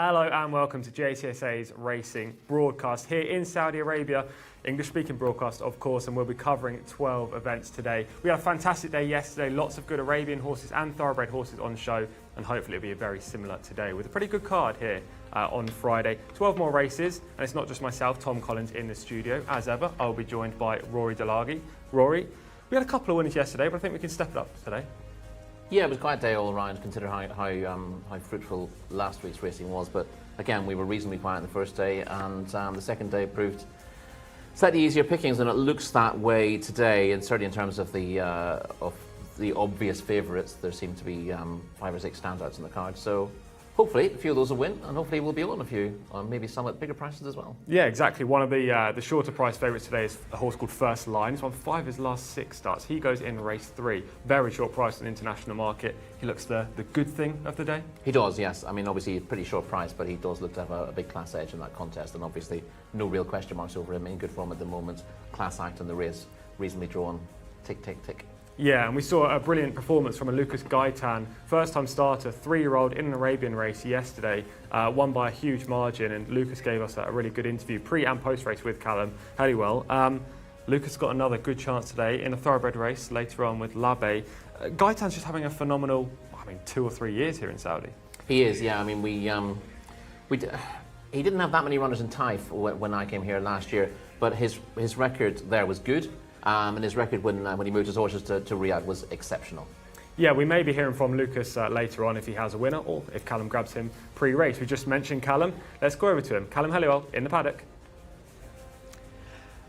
Hello and welcome to Jcsa's racing broadcast here in Saudi Arabia. English-speaking broadcast, of course, and we'll be covering 12 events today. We had a fantastic day yesterday, lots of good Arabian horses and thoroughbred horses on show, and hopefully it'll be a very similar today with a pretty good card here on Friday. 12 more races, and it's not just myself, Tom Collins, in the studio. As ever, I'll be joined by Rory Delaghi. Rory, we had a couple of winners yesterday, but I think we can step it up today. Yeah, it was quite a day all around, considering how fruitful last week's racing was. But again, we were reasonably quiet on the first day, and the second day proved slightly easier pickings, and it looks that way today. And certainly in terms of the obvious favourites, there seem to be 5 or 6 standouts in the card. So hopefully a few of those will win, and hopefully we'll be on a few, maybe some at bigger prices as well. Yeah, exactly. One of the shorter price favourites today is a horse called First Line. He's won 5 of his last 6 starts. He goes in race 3. Very short price in the international market. He looks the good thing of the day. He does, yes. I mean, obviously, pretty short price, but he does look to have a big class edge in that contest, and obviously no real question marks over him. In good form at the moment. Class act in the race, reasonably drawn. Tick, tick, tick. Yeah, and we saw a brilliant performance from a Lucas Gaitan, first-time starter, 3-year-old in an Arabian race yesterday, won by a huge margin, and Lucas gave us a really good interview pre- and post-race with Callum Helliwell. Lucas got another good chance today in a thoroughbred race later on with Labe. Gaitan's just having a phenomenal, 2 or 3 years here in Saudi. He is, yeah. I mean, he didn't have that many runners in Taif when I came here last year, but his record there was good. And his record when he moved his horses to Riyadh was exceptional. Yeah, we may be hearing from Lucas later on if he has a winner or if Callum grabs him pre-race. We just mentioned Callum. Let's go over to him. Callum Helliwell in the paddock.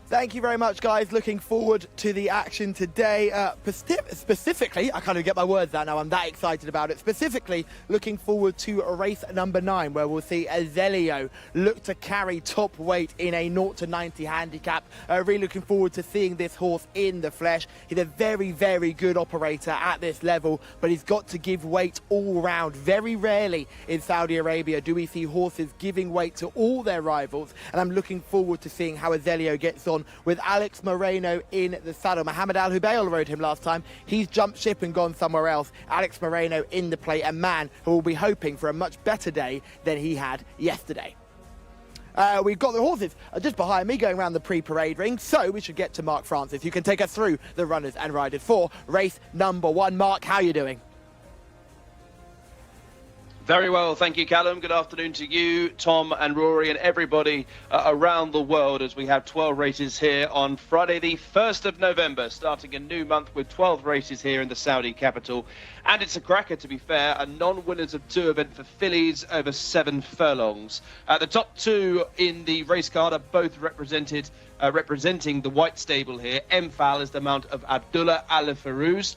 Thank you very much, guys. Looking forward to the action today. Specifically, I can't even get my words out now. I'm that excited about it. Specifically, looking forward to race number 9, where we'll see Azelio look to carry top weight in a 0 to 90 handicap. Really looking forward to seeing this horse in the flesh. He's a very, very good operator at this level, but he's got to give weight all round. Very rarely in Saudi Arabia do we see horses giving weight to all their rivals, and I'm looking forward to seeing how Azelio gets on with Alex Moreno in the saddle. Mohamed Al Hubail rode him last time. He's jumped ship and gone somewhere else. Alex Moreno in the play, a man who will be hoping for a much better day than he had yesterday. We've got the horses just behind me going around the pre-parade ring, so we should get to Mark Francis, who can take us through the runners and riders for race number 1. Mark, how are you doing? Very well, thank you, Callum. Good afternoon to you, Tom and Rory and everybody around the world as we have 12 races here on Friday the 1st of November, starting a new month with 12 races here in the Saudi capital. And it's a cracker, to be fair, a non-winners of 2 event for fillies over 7 furlongs. The top 2 in the race card are both representing the white stable here. Mfal is the mount of Abdullah Al-Farouz,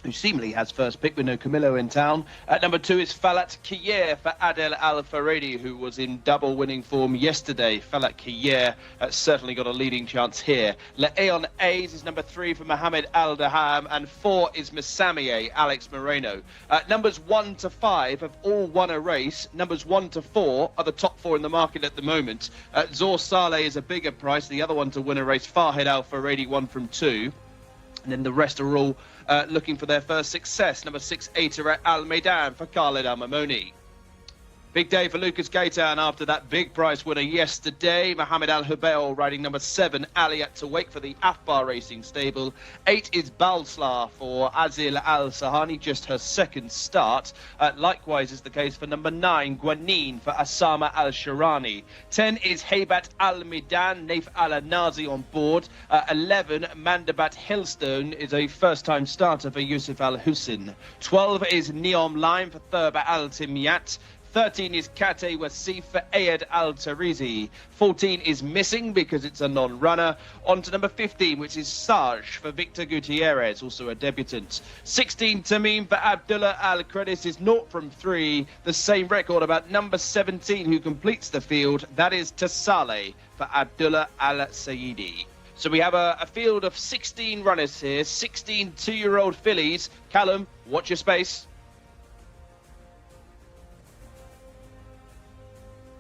who seemingly has first pick with no Camillo in town. At number 2 is Falat Kiyer for Adel Al-Faredi, who was in double winning form yesterday. Falat Kiyer certainly got a leading chance here. Leon A's is number 3 for Mohamed Al-Daham, and 4 is Masamieh, Alex Moreno. Numbers 1 to 5 have all won a race. Numbers 1 to 4 are the top 4 in the market at the moment. Zor Saleh is a bigger price. The other one to win a race, Fahed Al-Faredi, 1 from 2. And then the rest are all looking for their first success. Number 6, Ater Al Maidan for Khaled Al Mamoni. Big day for Lucas Gaitan after that big prize winner yesterday. Mohamed Al Hubail riding number 7, Aliyat to wait for the Afbar Racing stable. 8 is Balsla for Azil Al Sahani, just her second start. Likewise is the case for number 9, Guanin for Asama Al Sharani. 10 is Haybat Al Midan, Naif Al Nazi on board. 11, Mandabat Hillstone is a first-time starter for Yusuf Al Hussein. 12 is Neom Lime for Thurba Al Timyat. 13 is Kate Wasif for Ayed Al-Tarizi. 14 is Missing because it's a non-runner. On to number 15, which is Saj for Victor Gutierrez, also a debutant. 16, Tamim for Abdullah Al-Credis is 0 from 3. The same record about number 17, who completes the field. That is Tassale for Abdullah Al-Sayyidi. So we have a field of 16 runners here, 16 2-year-old fillies. Callum, watch your space.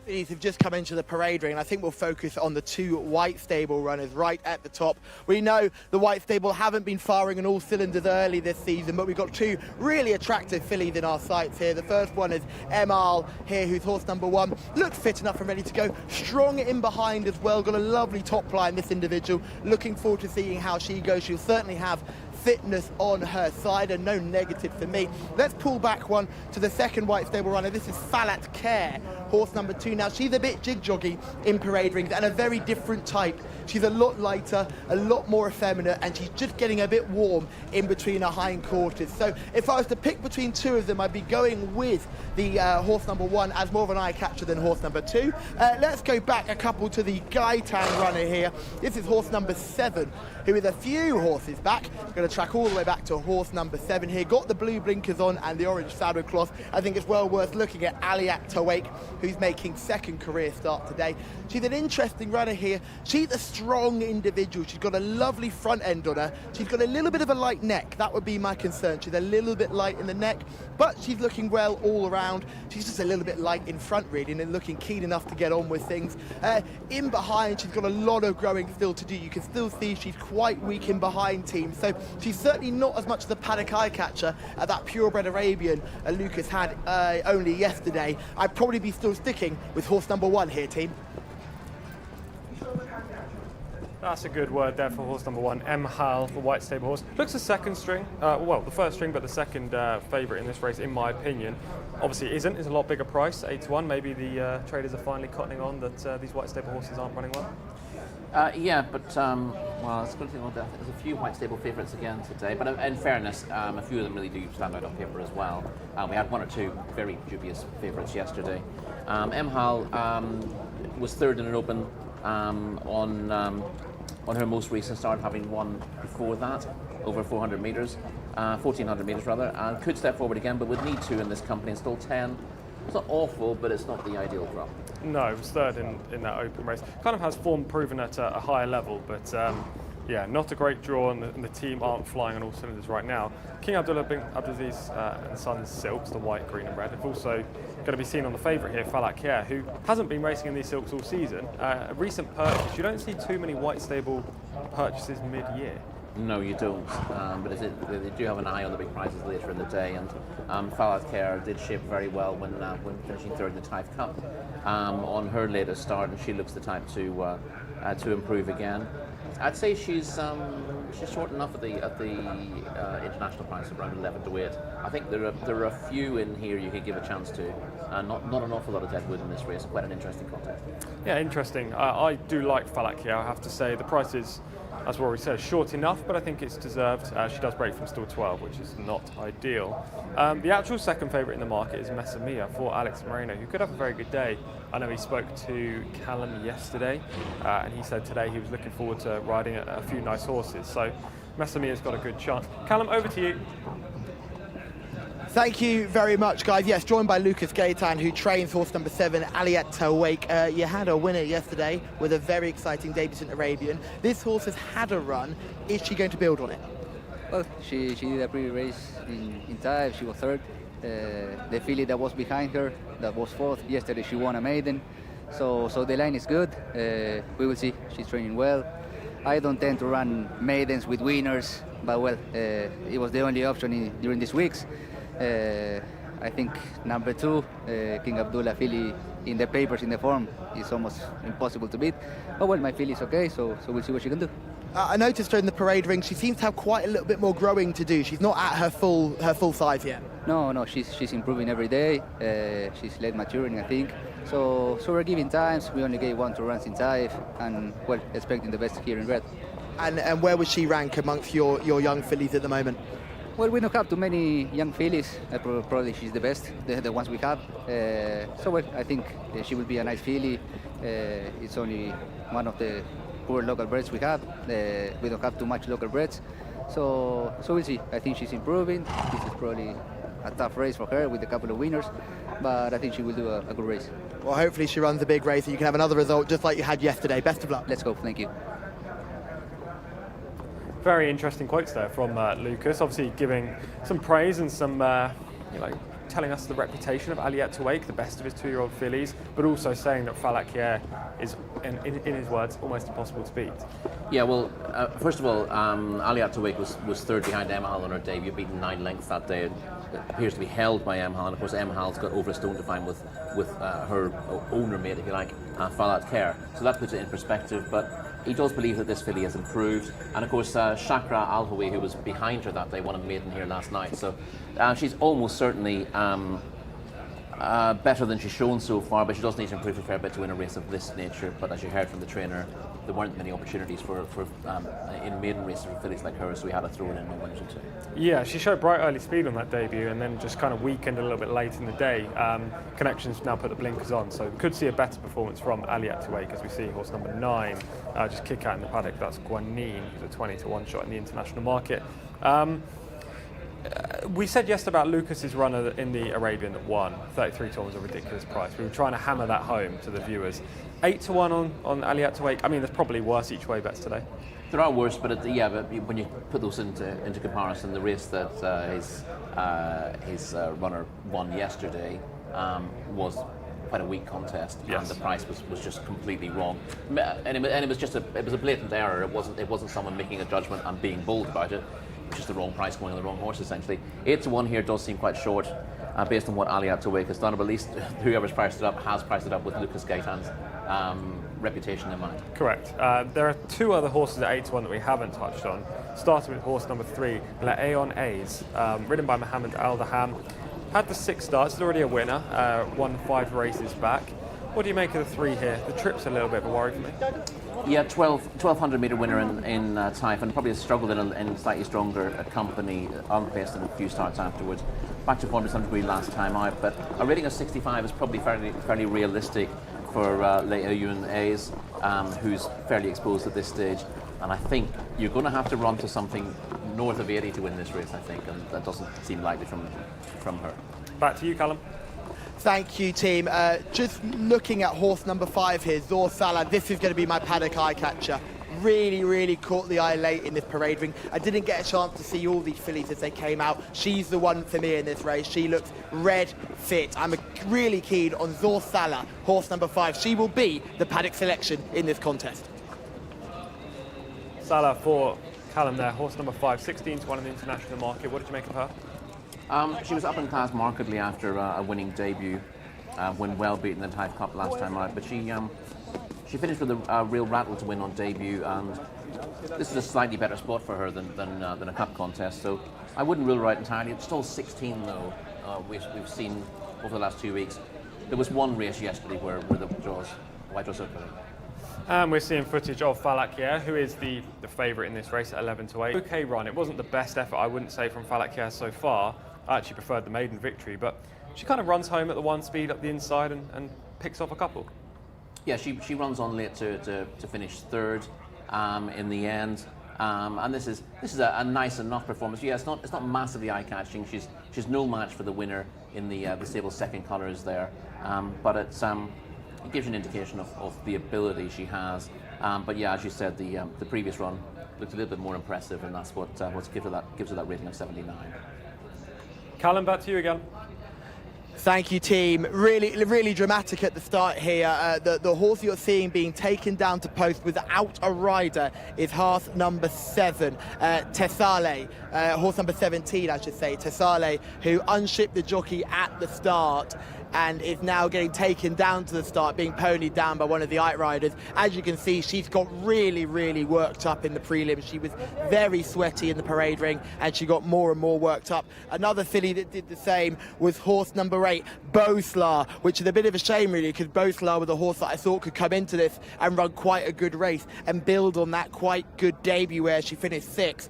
These have just come into the parade ring, and I think we'll focus on the two white stable runners right at the top. We know the white stable haven't been firing on all cylinders early this season, but we've got two really attractive fillies in our sights here. The first one is Emal here, who's horse number 1. Looks fit enough and ready to go. Strong in behind as well. Got a lovely top line, this individual. Looking forward to seeing how she goes. She'll certainly have fitness on her side, and no negative for me. Let's pull back one to the second white stable runner. This is Falat Care, horse number 2. Now, she's a bit jig-joggy in parade rings and a very different type. She's a lot lighter, a lot more effeminate, and she's just getting a bit warm in between her hindquarters. So if I was to pick between two of them, I'd be going with the horse number 1 as more of an eye catcher than horse number 2. Let's go back a couple to the Gaitan runner here. This is horse number 7, who is a few horses back. Going to track all the way back to horse number 7 here. Got the blue blinkers on and the orange saddle cloth. I think it's well worth looking at Aliat Tawake, who's making second career start today. She's an interesting runner here. She's a strong individual. She's got a lovely front end on her. She's got a little bit of a light neck. That would be my concern. She's a little bit light in the neck, but she's looking well all around. She's just a little bit light in front, really, and looking keen enough to get on with things. In behind, she's got a lot of growing still to do. You can still see she's quite weak in behind teams, so she's certainly not as much as the Paddock eye catcher that purebred Arabian Lucas had only yesterday. I'd probably be still sticking with horse number 1 here, team. That's a good word there for horse number 1, Mhal, the white stable horse. Looks a second string, well, the first string, but the second favourite in this race, in my opinion. Obviously it isn't, it's a lot bigger price, 8-1. Maybe the traders are finally cottoning on that these white stable horses aren't running well. Yeah, but well, it's going to think there's a few white stable favourites again today. But in fairness, a few of them really do stand out on paper as well. We had 1 or 2 very dubious favourites yesterday. Mhal was third in an open on her most recent start, having won before that over 400 metres, 1400 metres rather, and could step forward again, but would need to in this company and still 10. It's not awful, but it's not the ideal drop. No, it was third in that open race. Kind of has form proven at a higher level, but yeah, not a great draw, and the team aren't flying on all cylinders right now. King Abdullah bin Abdulaziz and Sons Silks, the white, green and red, have also going to be seen on the favourite here, Falak Kier, who hasn't been racing in these silks all season. A recent purchase. You don't see too many white stable purchases mid-year. No, you don't, but they do have an eye on the big prizes later in the day, and Falak Kier did shape very well when finishing third in the Taif Cup on her latest start, and she looks the type to improve again. I'd say she's short enough at the international price of around 11 to 8. I think there are a few in here you could give a chance to. Not an awful lot of deadwood in this race. Quite an interesting contest. Yeah, interesting. I do like Falak here. I have to say the price is, as Rory says, short enough, but I think it's deserved. She does break from stall 12, which is not ideal. The actual second favourite in the market is Messamia for Alex Moreno, who could have a very good day. I know he spoke to Callum yesterday, and he said today he was looking forward to riding a few nice horses. So Messamia's got a good chance. Callum, over to you. Thank you very much, guys. Yes, joined by Lucas Gaitan, who trains horse number 7, Aliat Tawake. You had a winner yesterday with a very exciting debut Arabian. This horse has had a run. Is she going to build on it? Well, she did a pretty race in Taif. She was third. The filly that was behind her, that was fourth. Yesterday she won a maiden. So the line is good. We will see. She's training well. I don't tend to run maidens with winners, but well, it was the only option during these weeks. I think number 2, King Abdullah filly in the papers, in the form, is almost impossible to beat. But well, my filly is okay, so we'll see what she can do. I noticed her in the parade ring. She seems to have quite a little bit more growing to do. She's not at her full size yet. No, she's improving every day. She's late maturing, I think. So we're giving times. We only gave 1 2 runs in Taif, and well, expecting the best here in red. And where would she rank amongst your young fillies at the moment? Well, we don't have too many young fillies. Probably she's the best, the ones we have. So well, I think she will be a nice filly. It's only one of the poor local breds we have. We don't have too much local breds. So we'll see. I think she's improving. This is probably a tough race for her with a couple of winners, but I think she will do a good race. Well, hopefully she runs a big race and you can have another result just like you had yesterday. Best of luck. Let's go. Thank you. Very interesting quotes there from Lucas, obviously giving some praise and some telling us the reputation of Ali Wake, the best of his 2-year-old fillies, but also saying that Falakir is, in his words, almost impossible to beat. Yeah, well, first of all, Ali Wake was third behind Emhal on her debut, beaten 9 lengths that day. It appears to be held by Emhal, and of course Emhal's got over a stone to find with her owner mate, if you like, Falakir. So that puts it in perspective, but he does believe that this filly has improved, and of course Shakra Al-Hawi, who was behind her that day, won a maiden here last night, so she's almost certainly better than she's shown so far, but she does need to improve a fair bit to win a race of this nature. But as you heard from the trainer, there weren't many opportunities for in maiden races for fillies like her, so we had to throw it in one minute or two. Yeah, she showed bright early speed on that debut and then just kind of weakened a little bit late in the day. Connections now put the blinkers on, so we could see a better performance from Ali Wake as we see horse number 9 just kick out in the paddock. That's Guanin, who's a 20-to-1 shot in the international market. We said yesterday about Lucas's runner in the Arabian that won. 33-to-1 was a ridiculous price. We were trying to hammer that home to the viewers. 8-to-1 on Ali Wake. I mean, there's probably worse each way bets today. There are worse, but but when you put those into comparison, the race that his runner won yesterday was quite a weak contest, yes. And the price was just completely wrong, and it was just a blatant error. It wasn't someone making a judgment and being bold about it. Just the wrong price going on the wrong horse, essentially. 8-to-1 here does seem quite short, based on what Ali Wake has done, but at least whoever's priced it up has priced it up with Lucas Gaitan's reputation in mind. Correct. There are 2 other horses at 8-to-1 that we haven't touched on. Starting with horse number 3, Le'Ayon A's, ridden by Mohammed Al Daham. Had the 6 starts, is already a winner, won 5 races back. What do you make of the 3 here? The trip's a little bit of a worry for me. Yeah, 1200 metre winner in Taif, and probably has struggled in slightly stronger company, unpaced and a few starts afterwards. Back to form to some degree last time out, but a rating of 65 is probably fairly realistic for Le'Ayon A's, who's fairly exposed at this stage. And I think you're going to have to run to something north of 80 to win this race, I think, and that doesn't seem likely from her. Back to you, Callum. Thank you, team. Just looking at horse number 5 here, Zor Salah. This is going to be my paddock eye catcher. Really caught the eye late in this parade ring. I didn't get a chance to see all these fillies as they came out. She's the one for me in this race. She looks red fit. I'm really keen on Zor Salah, horse number 5. She will be the paddock selection in this contest. Salah for Callum there, horse number 5, 16-to-1 in the international market. What did you make of her? She was up in class markedly after a winning debut, when well beaten in the Taif Cup last time out, but she finished with a real rattle to win on debut, and this is a slightly better spot for her than a cup contest, so I wouldn't rule her out entirely. It's still 16 though, we've seen over the last 2 weeks. There was one race yesterday where the white draws circulated. And we're seeing footage of Falakir, who is the favourite in this race at 11-to-8. Okay run, it wasn't the best effort, I wouldn't say, from Falakir so far. I actually preferred the maiden victory, but she kind of runs home at the 1 speed up the inside and picks off a couple. Yeah, she runs on late to finish 3rd in the end, and this is a nice enough performance. Yeah, it's not massively eye-catching. She's no match for the winner in the stable's second colours there, but it gives you an indication of the ability she has. But yeah, as you said, the previous run looked a little bit more impressive, and that's what gives her that rating of 79. Callum, back to you again. Thank you, team. Really dramatic at the start here. The horse you're seeing being taken down to post without a rider is horse number 7, Tessale. Horse number 17, I should say, Tessale, who unshipped the jockey at the start and is now getting taken down to the start, being ponied down by one of the outriders. As you can see, she's got really worked up in the prelims. She was very sweaty in the parade ring, and she got more and more worked up. Another filly that did the same was horse number 8, Boslar, which is a bit of a shame, really, because Boslar was a horse that I thought could come into this and run quite a good race and build on that quite good debut where she finished 6th.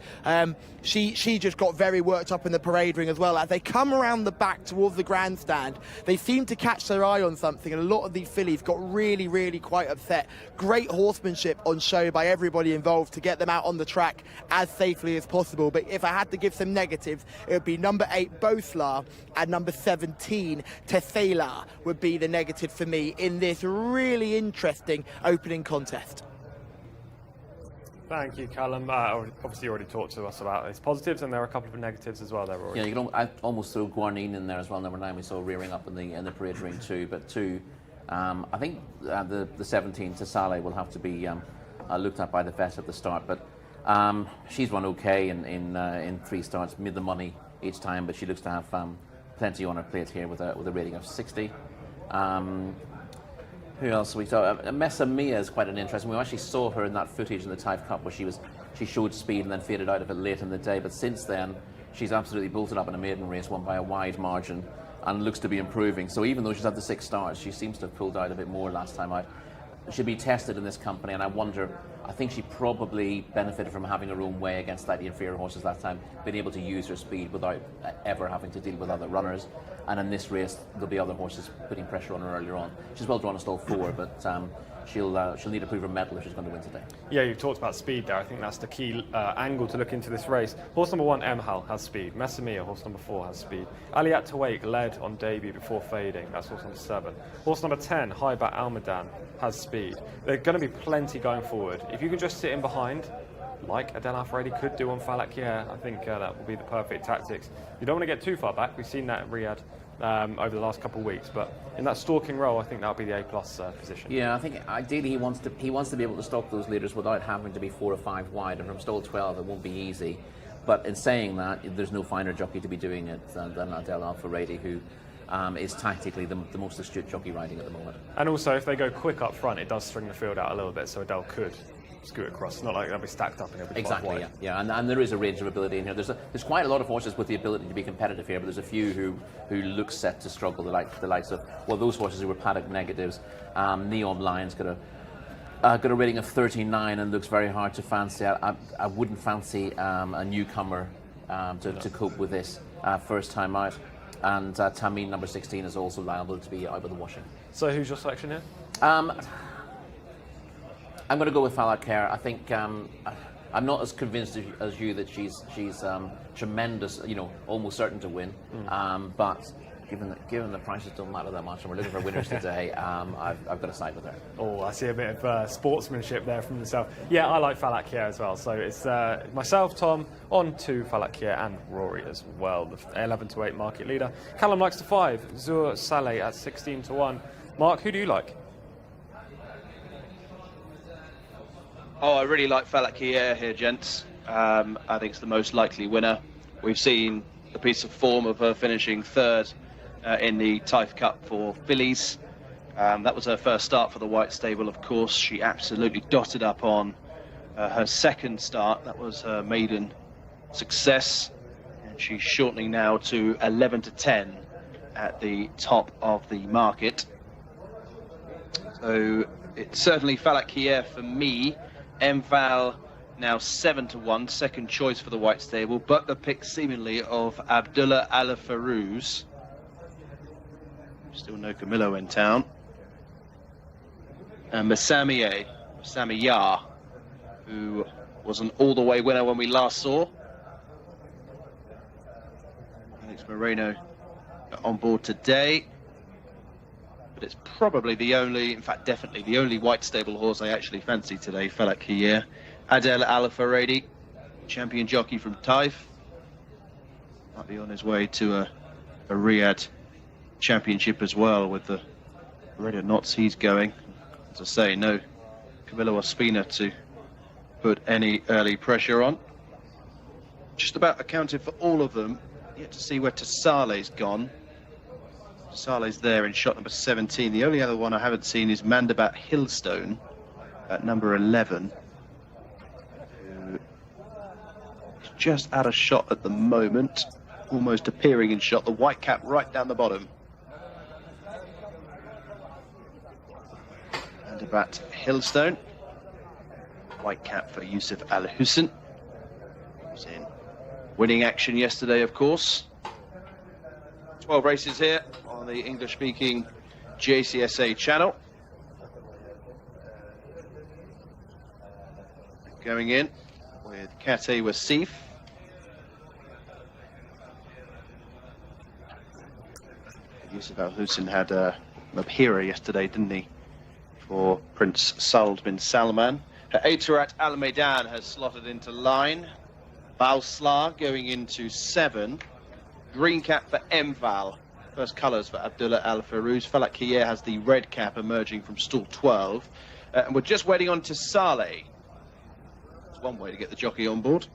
She just got very worked up in the parade ring as well. As they come around the back towards the grandstand, they seem to catch their eye on something, and a lot of these fillies got really quite upset. Great horsemanship on show by everybody involved to get them out on the track as safely as possible. But if I had to give some negatives, it would be number 8, Boslar, and number 17, Tessela would be the negative for me in this really interesting opening contest. Thank you, Callum. Obviously, you already talked to us about his positives, and there are a couple of negatives as well there, Rory. Yeah, you can almost throw Guarnine in there as well. Number 9, we saw rearing up in the parade ring too. But I think the 17 Jcsa will have to be looked at by the vet at the start. But she's run okay in 3 starts, mid the money each time. But she looks to have plenty on her plate here with a rating of 60. Who else we saw? Messa Mia is quite an interesting. We actually saw her in that footage in the Taif Cup where she showed speed and then faded out of it late in the day. But since then, she's absolutely bolted up in a maiden race, won by a wide margin, and looks to be improving. So even though she's had the 6 starts, she seems to have pulled out a bit more last time out. She'll be tested in this company, and I think she probably benefited from having her own way against slightly inferior horses last time, being able to use her speed without ever having to deal with other runners. And in this race, there'll be other horses putting pressure on her earlier on. She's well drawn in stall 4, but she'll need to prove her medal if she's going to win today. Yeah, you've talked about speed there. I think that's the key angle to look into this race. Horse number 1, Emhal, has speed. Messamia, horse number 4, has speed. Aliat Tawake led on debut before fading. That's horse number 7. Horse number 10, Highbat Almadan, has speed. There's going to be plenty going forward. If you can just sit in behind, like Adel Al-Faredi could do on Falak here, I think that will be the perfect tactics. You don't want to get too far back. We've seen that at Riyadh over the last couple of weeks, but in that stalking role, I think that'll be the A-plus position. Yeah, I think ideally he wants to be able to stop those leaders without having to be 4 or 5 wide, and from stall 12 it won't be easy. But in saying that, there's no finer jockey to be doing it than Adel Al-Faredi, who is tactically the most astute jockey riding at the moment. And also, if they go quick up front, it does string the field out a little bit, so Adel could scoot across. It's not like they'll be stacked up in every Exactly, yeah. And there is a range of ability in here. There's quite a lot of horses with the ability to be competitive here, but there's a few who look set to struggle. The likes of, well, those horses who were Paddock negatives. Neon Lion's got a rating of 39 and looks very hard to fancy. I wouldn't fancy a newcomer to cope with this first time out. And Tamim, number 16, is also liable to be out with the washing. So who's your selection here? I'm going to go with Falak here. I think I'm not as convinced as you that she's tremendous, almost certain to win. But given the prices don't matter that much, and we're looking for winners today, I've got to side with her. Oh, I see a bit of sportsmanship there from yourself. Yeah, I like Falak here as well. So it's myself, Tom, on to Falak here, and Rory as well, the 11-8 market leader. Callum likes the 5, Zur Saleh at 16-1. Mark, who do you like? Oh, I really like Falak here, gents. I think it's the most likely winner. We've seen the piece of form of her finishing 3rd in the Taif Cup for fillies. That was her first start for the White Stable, of course. She absolutely dotted up on her 2nd start. That was her maiden success. And she's shortening now to 11-10 at the top of the market. So it's certainly Falak here for me. Mval now 7-1, second choice for the White Stable, but the pick seemingly of Abdullah Al-Farouz. Still no Camillo in town. And Masamiya, who was an all-the-way winner when we last saw. Alex Moreno on board today. But it's probably the only, in fact definitely the only White Stable horse I actually fancy today, Falak here. Adel Al-Faredi, champion jockey from Taif. Might be on his way to a Riyadh championship as well with the rate of knots he's going. As I say, no Camillo Ospina to put any early pressure on. Just about accounted for all of them. Yet to see where Tassale's gone. Tassale's there in shot number 17. The only other one I haven't seen is Mandabat Hillstone at number 11. Who is just out of shot at the moment. Almost appearing in shot. The white cap right down the bottom. Mandabat Hillstone. White cap for Yusuf Al Hussein. He was in winning action yesterday, of course. 12 races here on the English-speaking Jcsa channel. Going in with Kate Wasif. Yusuf Al Hussein had an appearer yesterday, didn't he, for Prince Saud bin Salman. Aitarat Al Maidan has slotted into line. Balslar going into 7. Green cap for Mval. First colours for Abdullah Al Farouz. Falak Kier has the red cap emerging from stall 12. And we're just waiting on to Saleh. That's one way to get the jockey on board.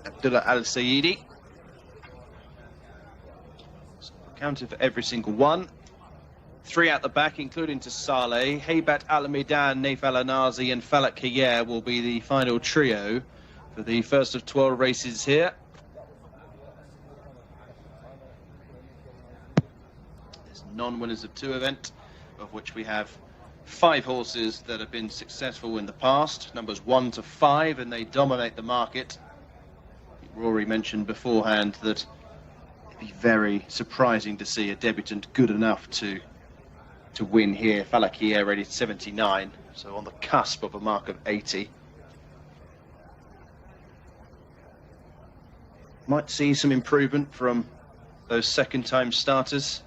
Abdullah Al Saidi. So counted for every single one. 3 out the back, including to Saleh. Haybat Al Maidan, Naif Al Anazi, and Falak Kier will be the final trio for the first of 12 races here. There's non-winners of 2 event, of which we have 5 horses that have been successful in the past, numbers 1 to 5, and they dominate the market. Rory mentioned beforehand that it'd be very surprising to see a debutant good enough to win here. Falak Kier rated 79, so on the cusp of a mark of 80. Might see some improvement from those second-time starters,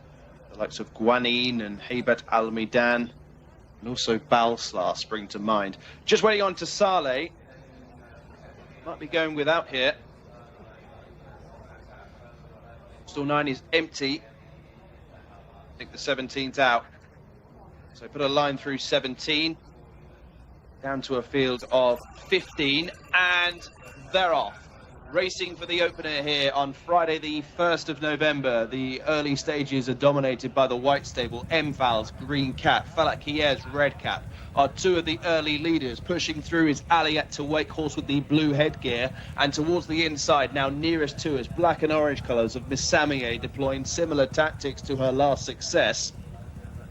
the likes of Guanin and Haybat Al Maidan, and also Balslar spring to mind. Just waiting on to Saleh. Might be going without here. Stall 9 is empty. I think the 17's out. So put a line through 17. Down to a field of 15. And they're off. Racing for the opener here on Friday the 1st of November. The early stages are dominated by the white stable. Mval's green cap, Falak Kier's red cap are 2 of the early leaders. Pushing through is Aliyat to Wake, horse with the blue headgear. And towards the inside, now nearest to us, black and orange colours of Miss Samier, deploying similar tactics to her last success.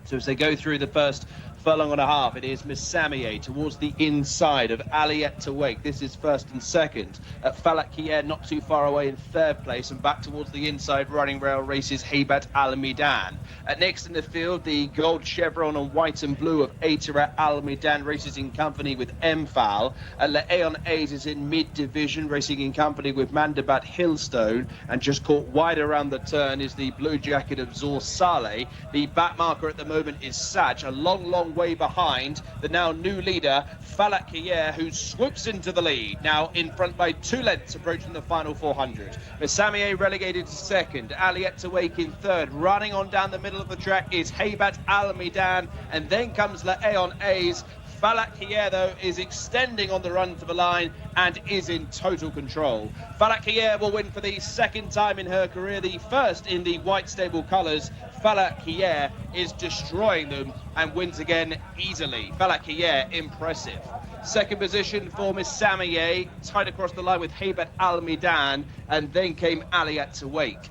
So as they go through the first furlong and a half, it is Miss Samier towards the inside of Aliyat to Wake. This is first and second. Falak Kier not too far away in 3rd place, and back towards the inside running rail races Haybat Al Maidan. Next in the field, the gold chevron on white and blue of Aitarat Al Maidan races in company with Mfal. Leon A's is in mid-division, racing in company with Mandabat Hillstone, and just caught wide around the turn is the blue jacket of Zor Saleh. The back marker at the moment is Saj, a long way behind the now new leader Falak Kier, who swoops into the lead, now in front by 2 lengths approaching the final 400. Samier relegated to 2nd, Aliyat to Wake in 3rd. Running on down the middle of the track is Haybat Al Maidan, and then comes Leon A's. Falak Kier, though, is extending on the run to the line and is in total control. Falak Kier will win for the 2nd time in her career, the 1st in the white stable colours. Falak Kier is destroying them and wins again easily. Falak Kier, impressive. 2nd position for Miss Samier, tied across the line with Haybat Al Maidan, and then came Aliyat to Wake.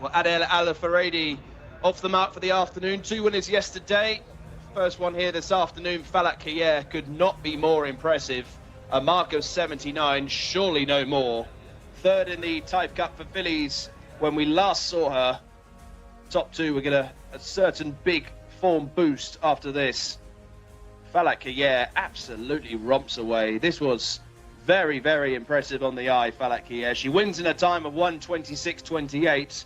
Well, Adel Al Faradi off the mark for the afternoon. 2 winners yesterday. First one here this afternoon, Falak Kier could not be more impressive. A mark of 79, surely no more. 3rd in the Type Cup for fillies when we last saw her. Top 2, we get a certain big form boost after this. Falak Kier absolutely romps away. This was very, very impressive on the eye, Falak Kier. She wins in a time of 1:26.28.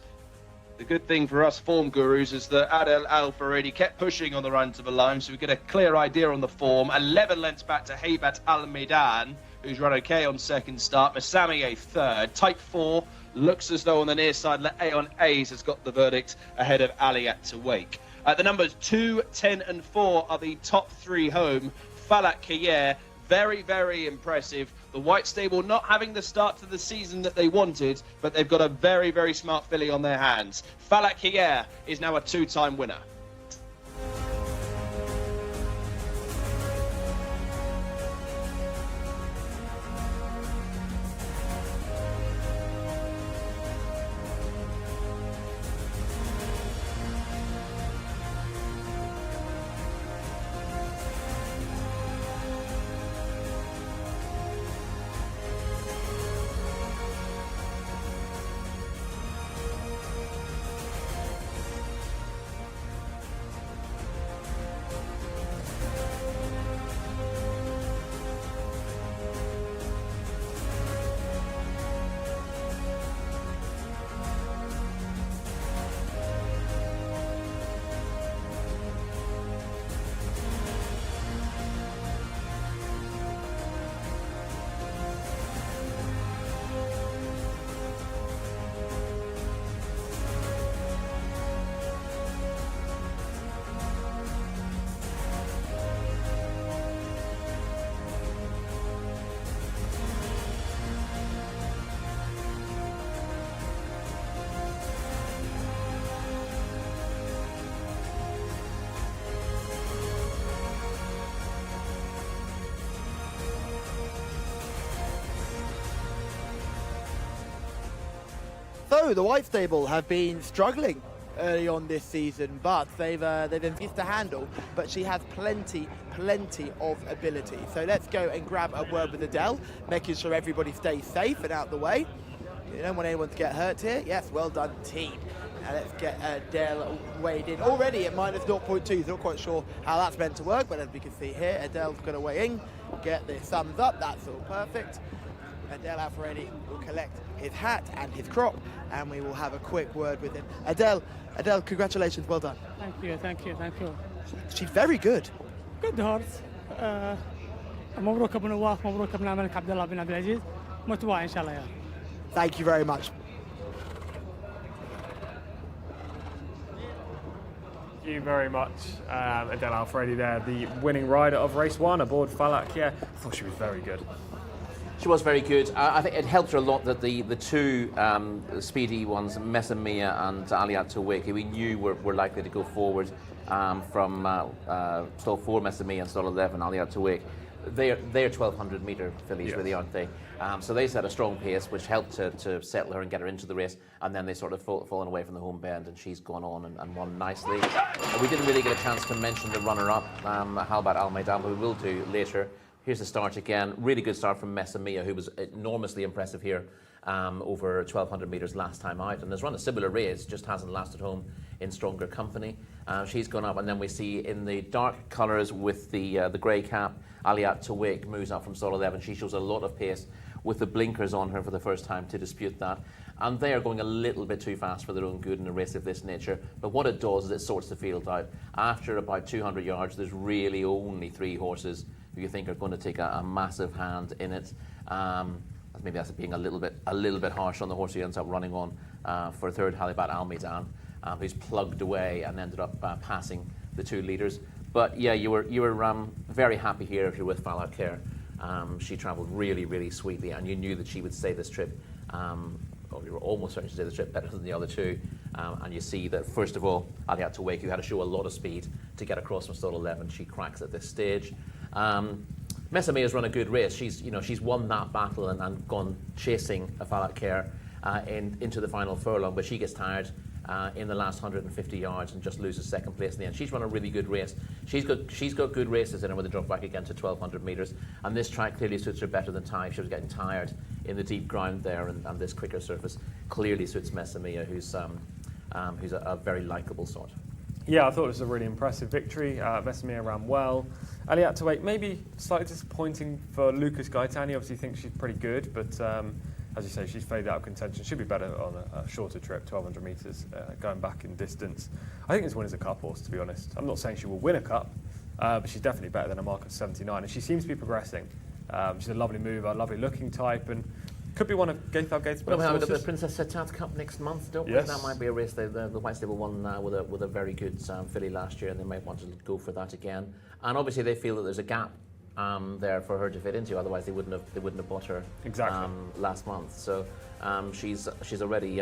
The good thing for us form gurus is that Adel Al Faradi kept pushing on the run to the line, so we get a clear idea on the form. 11 lengths back to Haybat Al Maidan, who's run okay on 2nd start. Masamieh 3rd. Type 4 looks as though on the near side, Leon A's has got the verdict ahead of Aliyat to Wake. The numbers 2, 10 and 4 are the top 3 home. Falak Kier, very, very impressive. The white stable not having the start to the season that they wanted, but they've got a very, very smart filly on their hands. Falak Kier is now a 2-time winner. So the White Stable have been struggling early on this season, but they've increased the handle, but she has plenty of ability. So let's go and grab a word with Adele, making sure everybody stays safe and out the way. You don't want anyone to get hurt here. Yes, well done, team. Now let's get Adele weighed in already at minus 0.2. Not quite sure how that's meant to work, but as we can see here, Adele's going to weigh in, get the thumbs up. That's all perfect. Adele Alfredi will collect his hat and his crop, and we will have a quick word with him. Adele, congratulations, well done. Thank you. She's very good. Good horse. مبروك ابو نواف مبروك ابن الملك عبد الله بن عبد العزيز متواع ان شاء الله يا. Thank you very much. Thank you very much, Adele Alfredi there, the winning rider of race 1 aboard Falak. Yeah, I thought she was very good. She was very good. I think it helped her a lot that the two speedy ones, Messamia and Aliat Tawik, who we knew were likely to go forward from stall 4 Messamia and stall 11 Aliat Tawik. They're 1,200 metre fillies, yes. Really, aren't they? So they set a strong pace, which helped to settle her and get her into the race. And then they sort of fallen away from the home bend, and she's gone on and won nicely. We didn't really get a chance to mention the runner-up, Halbat Al Maidan, but we will do later. Here's the start again. Really good start from Messamia, who was enormously impressive here over 1,200 metres last time out, and has run a similar race, just hasn't lasted home in stronger company. She's gone up, and then we see in the dark colours with the grey cap, Aliat Tawik moves up from stall 11. She shows a lot of pace with the blinkers on her for the first time to dispute that. And they are going a little bit too fast for their own good in a race of this nature. But what it does is it sorts the field out. After about 200 yards, there's really only 3 horses who you think are going to take a massive hand in it. Maybe that's being a little bit harsh on the horse who ends up running on for third, Halibat Al Maidan, who's plugged away and ended up passing the 2 leaders. But yeah, you were very happy here if you're with Falak Care. She travelled really sweetly, and you knew that she would stay this trip. Or you were almost certain to stay the trip better than the other 2. And you see that first of all, Aliat Tawik, who had to show a lot of speed to get across from stall 11, she cracks at this stage. Messamia has run a good race. She's won that battle and gone chasing a Falak Care into the final furlong, but she gets tired in the last 150 yards and just loses second place in the end. She's run a really good race. She's got good races in her with a drop back again to 1,200 metres, and this track clearly suits her better than Ty. She was getting tired in the deep ground there, and this quicker surface clearly suits Messamia, who's a very likeable sort. Yeah, I thought it was a really impressive victory. Messamia ran well. Aliat Tawik, maybe slightly disappointing for Lucas Gaetani. Obviously thinks she's pretty good, but as you say, she's faded out of contention. Should be better on a shorter trip, 1,200 metres, going back in distance. I think this one is a cup horse, to be honest. I'm not saying she will win a cup, but she's definitely better than a mark of 79, and she seems to be progressing. She's a lovely mover, lovely looking type, and could be one of Gaethal Gate's best horses. The Princess Setat Cup next month, don't we? Yes. That might be a race. The White Stable won with a very good filly last year, and they might want to go for that again. And obviously they feel that there's a gap there for her to fit into. Otherwise they wouldn't have bought her last month. So she's already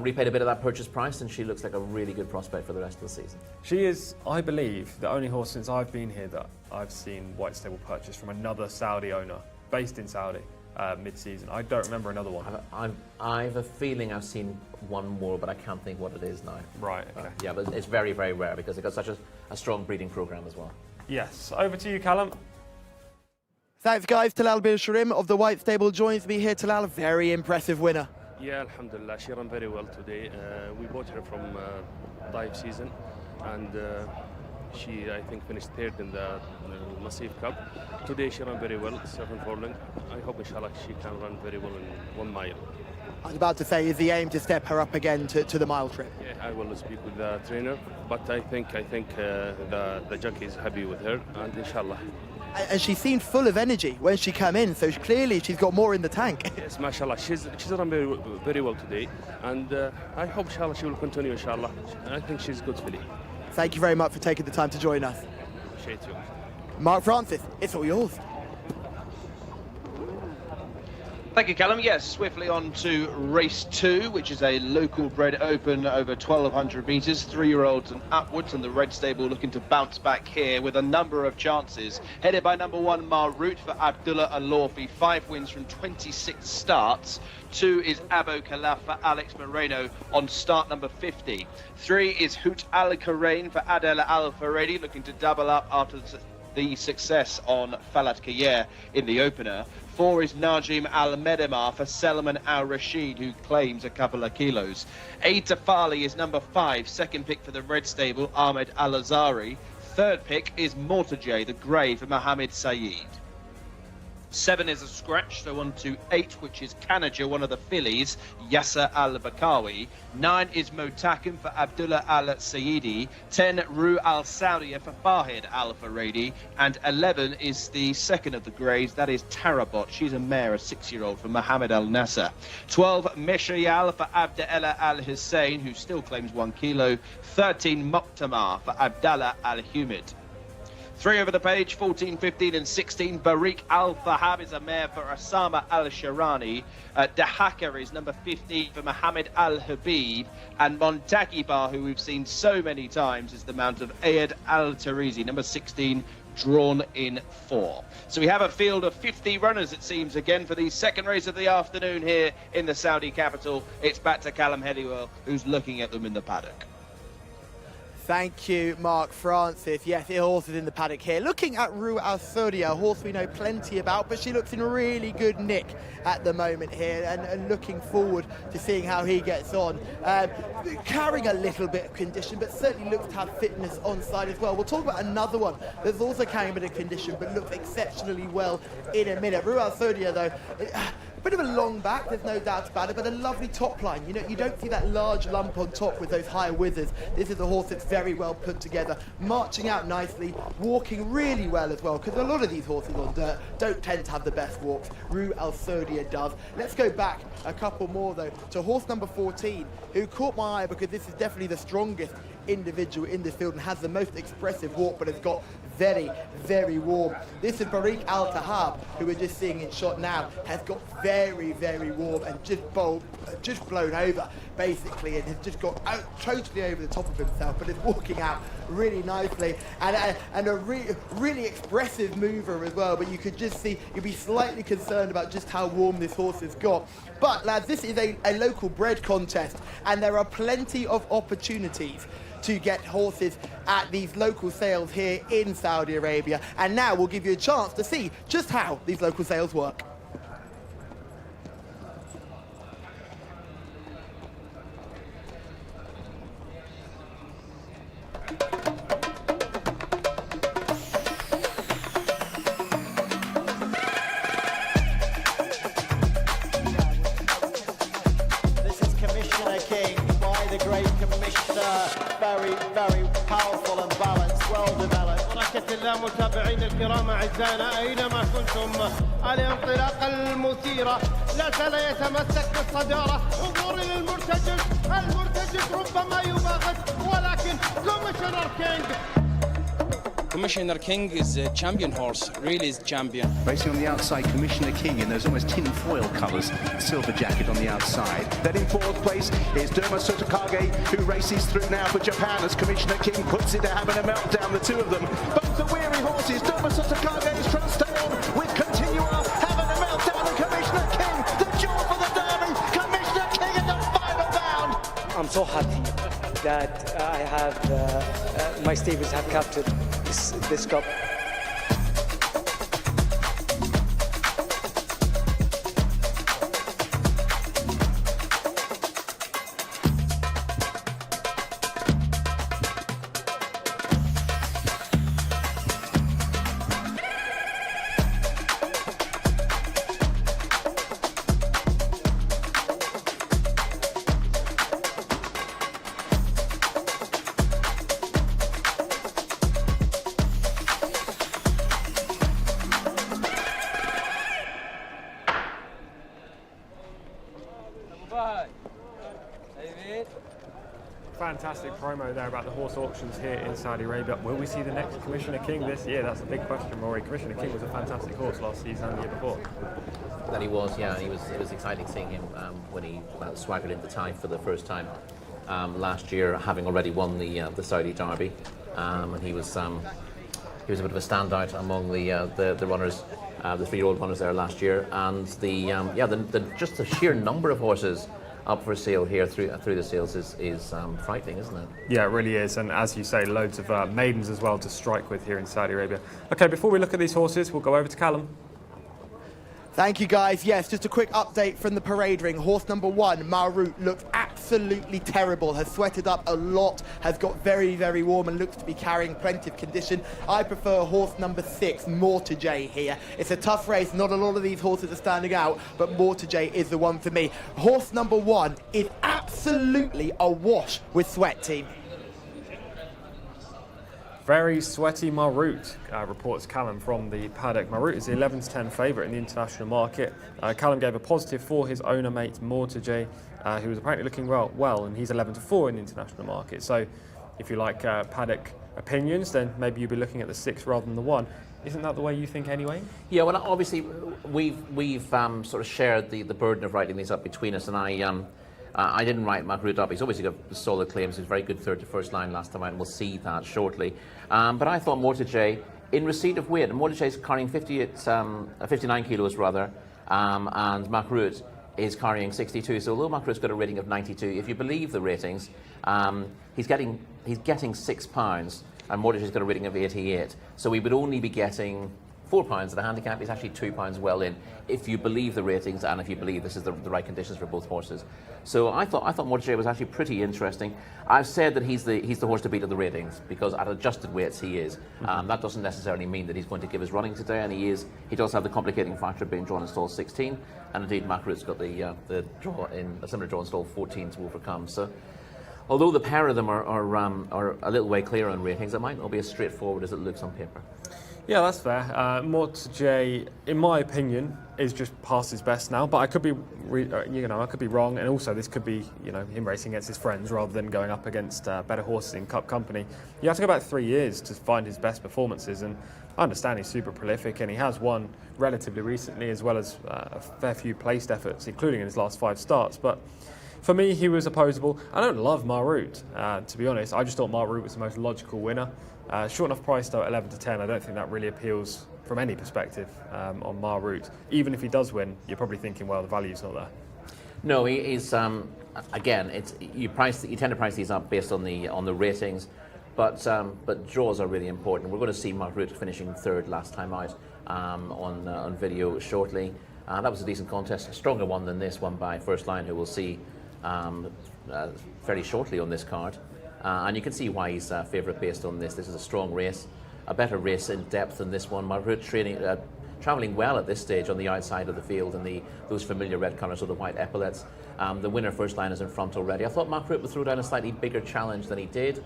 repaid a bit of that purchase price, and she looks like a really good prospect for the rest of the season. She is, I believe, the only horse since I've been here that I've seen White Stable purchase from another Saudi owner based in Saudi. Mid-season. I don't remember another one. I have a feeling I've seen one more, but I can't think what it is now. Right, okay. Yeah, but it's very rare because they've got such a strong breeding programme as well. Yes. Over to you, Callum. Thanks, guys. Talal bin Sharim of the White Stable joins me here. Talal, very impressive winner. Yeah, alhamdulillah. She ran very well today. We bought her from dive season, and she, I think, finished third in the Nasif Cup. Today she ran very well, 7 furlong. I hope, inshallah, she can run very well in 1 mile. I was about to say, is the aim to step her up again to the mile trip? Yeah, I will speak with the trainer, but I think the jockey is happy with her, and inshallah. And she seemed full of energy when she came in, so clearly she's got more in the tank. Yes, mashallah, she's run very well today, and I hope, inshallah, she will continue, inshallah. I think she's good filly. Thank you very much for taking the time to join us. Appreciate you. Mark Francis, it's all yours. Thank you, Callum. Yes, swiftly on to race 2, which is a local bred open over 1,200 metres, 3-year-olds and upwards, and the Red Stable looking to bounce back here with a number of chances. Headed by number 1, Marut for Abdullah Alorfi, 5 wins from 26 starts. 2 is Abo Khalaf for Alex Moreno on start number 50. 3 is Hoot Al Karain for Adela Al Faredi, looking to double up after the success on Falat Kayer in the opener. 4 is Najim Al-Medemar for Selman Al-Rashid, who claims a couple of kilos. Tafali is number 5, second pick for the Red Stable, Ahmed Al-Azari. Third pick is Mortajay, the grey, for Mohammed Saeed. 7 is a scratch, so on to 8, which is Kanaja, one of the fillies, Yasser Al-Bakawi. 9 is Motakim for Abdullah Al-Saidi. 10, Ru Al-Saudia for Fahid Al-Faredi. And 11 is the second of the greys, that is Tarabot. She's a mare, a 6-year-old, for Mohammed Al-Nasser. 12, Meshayal for Abdallah Al-Hussein, who still claims 1 kilo. 13, Moktamar for Abdallah Al-Humid. 3 over the page, 14, 15 and 16. Barik Al-Thahab is a mare for Osama Al-Sharani. Dahaka is number 15 for Mohammed Al-Habib. And Montakibar, who we've seen so many times, is the mount of Ayed Al-Tarizi, number 16, drawn in 4. So we have a field of 50 runners, it seems, again for the second race of the afternoon here in the Saudi capital. It's back to Callum Helliwell, who's looking at them in the paddock. Thank you, Mark Francis. Yes, the horse is in the paddock here. Looking at Ru Al Saudia, a horse we know plenty about, but she looks in really good nick at the moment here, and looking forward to seeing how he gets on. Carrying a little bit of condition, but certainly looks to have fitness on side as well. We'll talk about another one that's also carrying a bit of condition, but looks exceptionally well in a minute. Ru Al Saudia, though, a bit of a long back, there's no doubt about it, but a lovely top line. You know, you don't see that large lump on top with those high withers. This is a horse that's very well put together, marching out nicely, walking really well as well, because a lot of these horses on dirt don't tend to have the best walks. Ru Al Saudia does. Let's go back a couple more, though, to horse number 14, who caught my eye because this is definitely the strongest individual in this field and has the most expressive walk, but has got very, very warm. This is Barik Al-Tahab, who we're just seeing in shot now, has got very, very warm and just blown over, basically, and has just got out totally over the top of himself, but is walking out really nicely, and a really expressive mover as well, but you could just see, you'd be slightly concerned about just how warm this horse has got. But, lads, this is a local bred contest, and there are plenty of opportunities to get horses at these local sales here in Saudi Arabia. And now we'll give you a chance to see just how these local sales work. This is Commissioner King by the great Commissioner. Very, very powerful and balanced, well developed. بركة الله متابعين الكرام أعزائنا أينما كنتم، الانطلاقة المثيرة لا زال يتمسك بالصدارة. انظر للمرتجف، المرتجف ربما يباغت، ولكن كوميشنر كينج. Commissioner King is a champion horse, really is champion. Racing on the outside, Commissioner King in those almost tin foil colours, silver jacket on the outside. Then in fourth place is Derma Sotakage, who races through now for Japan as Commissioner King puts it to having a meltdown, the two of them. Both are weary horses. Derma Sotakage is trying to stay on with Continua, having a meltdown, and Commissioner King, the jaw for the Derby, Commissioner King in the final bound. I'm so happy that I have, my stables have captured this cup. fantastic promo there about the horse auctions here in Saudi Arabia. Will we see the next Commissioner King this year? That's a big question, Rory. Commissioner King was a fantastic horse last season and the year before. That he was, yeah. It was exciting seeing him when he swaggered into time for the first time last year, having already won the Saudi Derby, and he was a bit of a standout among the runners, the 3-year-old runners there last year, and just the sheer number of horses up for sale here through the sales is frightening, isn't it? Yeah, it really is, and as you say, loads of maidens as well to strike with here in Saudi Arabia. Okay, before we look at these horses, we'll go over to Callum. Thank you, guys. Yes, just a quick update from the parade ring. Horse number 1, Marut, looks absolutely terrible. Has sweated up a lot, has got very, very warm and looks to be carrying plenty of condition. I prefer horse number 6, Mortgay here. It's a tough race. Not a lot of these horses are standing out, but Mortgay is the one for me. Horse number 1 is absolutely awash with sweat, team. Very sweaty Marut, reports Callum from the paddock. Marut is the 11-10 favourite in the international market. Callum gave a positive for his owner mate Mortgay, who was apparently looking well, and he's 11-4 in the international market. So if you like paddock opinions, then maybe you'll be looking at the 6 rather than the 1. Isn't that the way you think anyway? Yeah, well, obviously we've sort of shared the burden of writing these up between us, and I didn't write Marut up. He's obviously got solid claims. He was very good third to first line last time out, and we'll see that shortly. But I thought Mortgay, in receipt of weight, and Mortgay is carrying 59 kilos rather, and Marut is carrying 62. So although Marut's got a rating of 92, if you believe the ratings, he's getting £6, and Mortgay's got a rating of 88. So we would only be getting £4 at a handicap. Is actually £2 well in, if you believe the ratings and if you believe this is the right conditions for both horses. So I thought Mortgay was actually pretty interesting. I've said that he's the horse to beat at the ratings, because at adjusted weights he is. That doesn't necessarily mean that he's going to give his running today, and he is. He does have the complicating factor of being drawn in stall 16, and indeed Marut's got the draw in a similar draw in stall 14 to overcome. So although the pair of them are a little way clearer on ratings, it might not be as straightforward as it looks on paper. Yeah, that's fair. Mortgay, in my opinion, is just past his best now. But I could be, I could be wrong. And also, this could be, him racing against his friends rather than going up against better horses in Cup company. You have to go back 3 years to find his best performances. And I understand he's super prolific, and he has won relatively recently, as well as a fair few placed efforts, including in his last 5 starts. But for me, he was opposable. I don't love Marut, to be honest. I just thought Marut was the most logical winner. Short enough price though, 11-10. I don't think that really appeals from any perspective on Marut. Even if he does win, you're probably thinking, well, the value's not there. No, he is. Again, you tend to price these up based on the ratings, but draws are really important. We're going to see Marut finishing 3rd last time out on video shortly. That was a decent contest, a stronger one than this one by First Line, who we'll see fairly shortly on this card. And you can see why he's favourite based on this. This is a strong race, a better race in depth than this one. Marut travelling well at this stage on the outside of the field in those familiar red colours with the white epaulets. The winner First Line is in front already. I thought Marut would throw down a slightly bigger challenge than he did.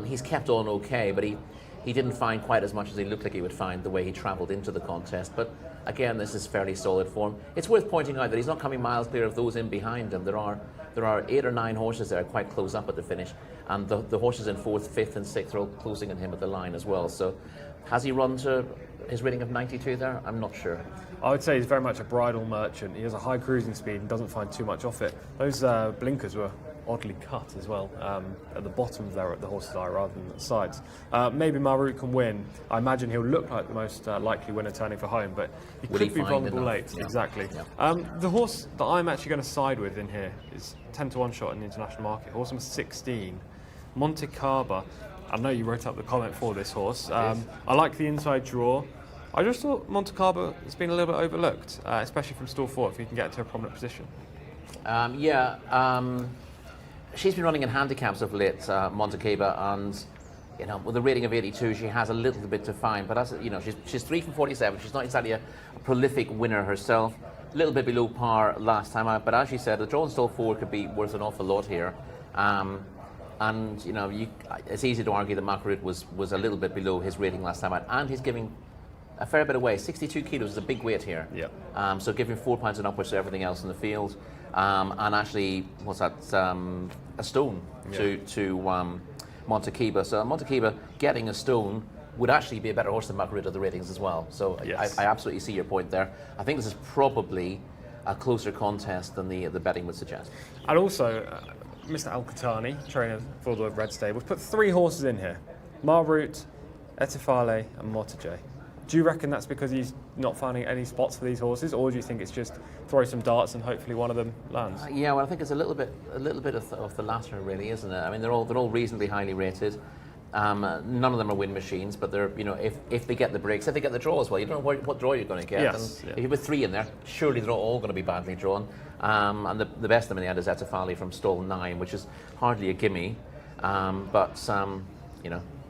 He's kept on okay, but he didn't find quite as much as he looked like he would find the way he travelled into the contest. But again, this is fairly solid form. It's worth pointing out that he's not coming miles clear of those in behind him. There are 8 or 9 horses there quite close up at the finish, and the horses in 4th, 5th and 6th are all closing on him at the line as well. So has he run to his rating of 92 there? I'm not sure. I would say he's very much a bridle merchant. He has a high cruising speed and doesn't find too much off it. Those blinkers were oddly cut as well, at the bottom there at the horse's eye rather than at the sides. Maybe Marut can win. I imagine he'll look like the most likely winner turning for home, but he could be vulnerable late. Yeah. Exactly. Yeah. The horse that I'm actually going to side with in here is 10-1 shot in the international market. Horse number 16, Monte Carlo. I know you wrote up the comment for this horse. I like the inside draw. I just thought Monte Carlo has been a little bit overlooked, especially from stall 4 if he can get to a prominent position. She's been running in handicaps of late, Monte Carlo, and with a rating of 82, she has a little bit to find. But as she's 3 from 47. She's not exactly a prolific winner herself. A little bit below par last time out. But as she said, the draw in stall 4 could be worth an awful lot here. And it's easy to argue that Marut was a little bit below his rating last time out, and he's giving a fair bit away. 62 kilos is a big weight here. Yeah. So giving £4 and upwards to everything else in the field. and actually, what's that, a stone to Montekiba. So Montekiba getting a stone would actually be a better horse than Margaret at the ratings as well. So I absolutely see your point there. I think this is probably a closer contest than the betting would suggest. And also, Mr. Al-Qatani, trainer for the Red Stables, put 3 horses in here: Marroute, Etefale and Mortage. Do you reckon that's because he's not finding any spots for these horses, or do you think it's just throw some darts and hopefully one of them lands? Yeah, well, I think it's a little bit of the latter, really, isn't it? I mean, they're all reasonably highly rated. None of them are win machines, but they're, if they get the breaks, if they get the draw as well, you don't know what draw you're going to get. Yes, and if you put 3 in there, surely they're all going to be badly drawn. And the best of them in the end is Etefale from stall 9, which is hardly a gimme,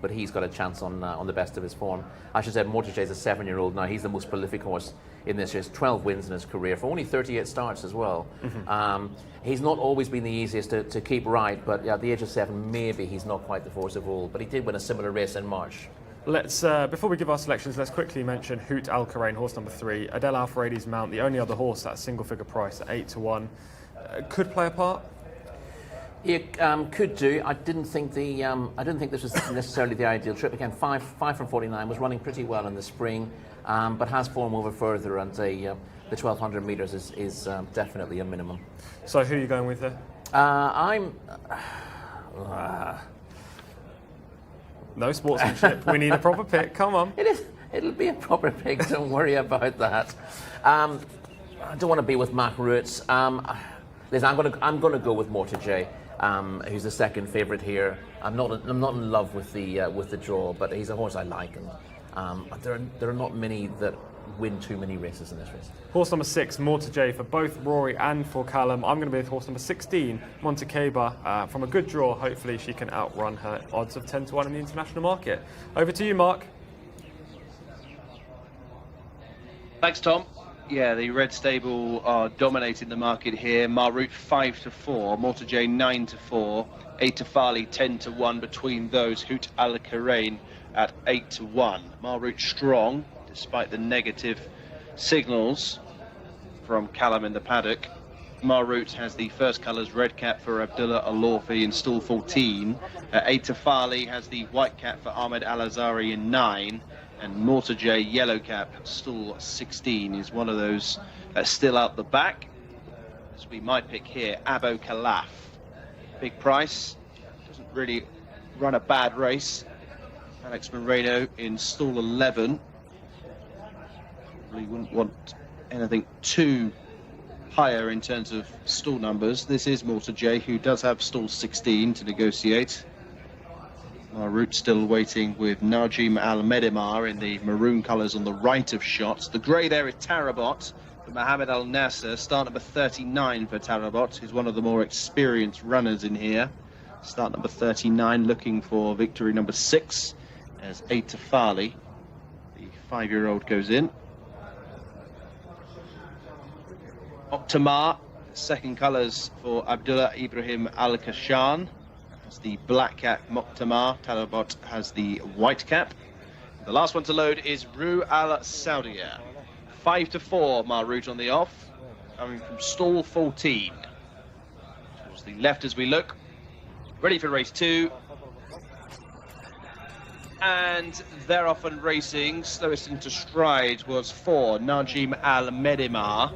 but he's got a chance on the best of his form. I should say Mortage is a 7-year-old now. He's the most prolific horse in this year. 12 wins in his career for only 38 starts as well. He's not always been the easiest to keep right, but at the age of 7, maybe he's not quite the force of old. But he did win a similar race in March. Let's before we give our selections, let's quickly mention Hoot Al Karain, horse number 3. Adel Al-Faradi's mount, the only other horse at a single-figure price at 8-1, could play a part. It could do. I didn't think this was necessarily the ideal trip. Again, 5 from 49 was running pretty well in the spring, but has form over further, and the 1,200 metres is definitely a minimum. So who are you going with there? No sportsmanship. We need a proper pick. Come on. It'll be a proper pick. Don't worry about that. I don't want to be with Mac Roots. Listen, I'm going to go with Mortage, who's the second favourite here. I'm not in love with the draw, but he's a horse I like, and there are not many that win too many races in this race. Horse number 6, Mortage, for both Rory and for Callum. I'm going to be with horse number 16, Montekeba. From a good draw, hopefully she can outrun her odds of 10-1 in the international market. Over to you, Mark. Thanks, Tom. Yeah, the Red Stable are dominating the market here. Marroute 5-4, Mortage 9-4, Etefale 10-1 between those. Hoot Al Karain at 8-1. Marroute strong, despite the negative signals from Callum in the paddock. Marroute has the first colours red cap for Abdullah Al-Lawfi in stall 14. Etefale has the white cap for Ahmed Al-Azari in 9. And Mortage yellow cap, stall 16, is one of those still out the back. As we might pick here, Abo Khalaf. Big price, doesn't really run a bad race. Alex Moreno in stall 11. Probably wouldn't want anything too higher in terms of stall numbers. This is Mortage, who does have stall 16 to negotiate. Marroute still waiting with Najim Al-Medemar in the maroon colours on the right of shots. The grey there is Tarabot for Mohamed Al Nasser, start number 39 for Tarabot, who's one of the more experienced runners in here. Start number 39 looking for victory number 6 as Etefale, the 5-year-old, goes in. Optimar, second colours for Abdullah Ibrahim Al-Kashan. The black cap Moktamar. Talabot has the white cap. The last one to load is Rue Al Saudia. 5-4 Marroute on the off, coming from stall 14. Towards the left as we look. Ready for race 2. And they're off and racing. Slowest into stride was 4, Najim Al Medemar,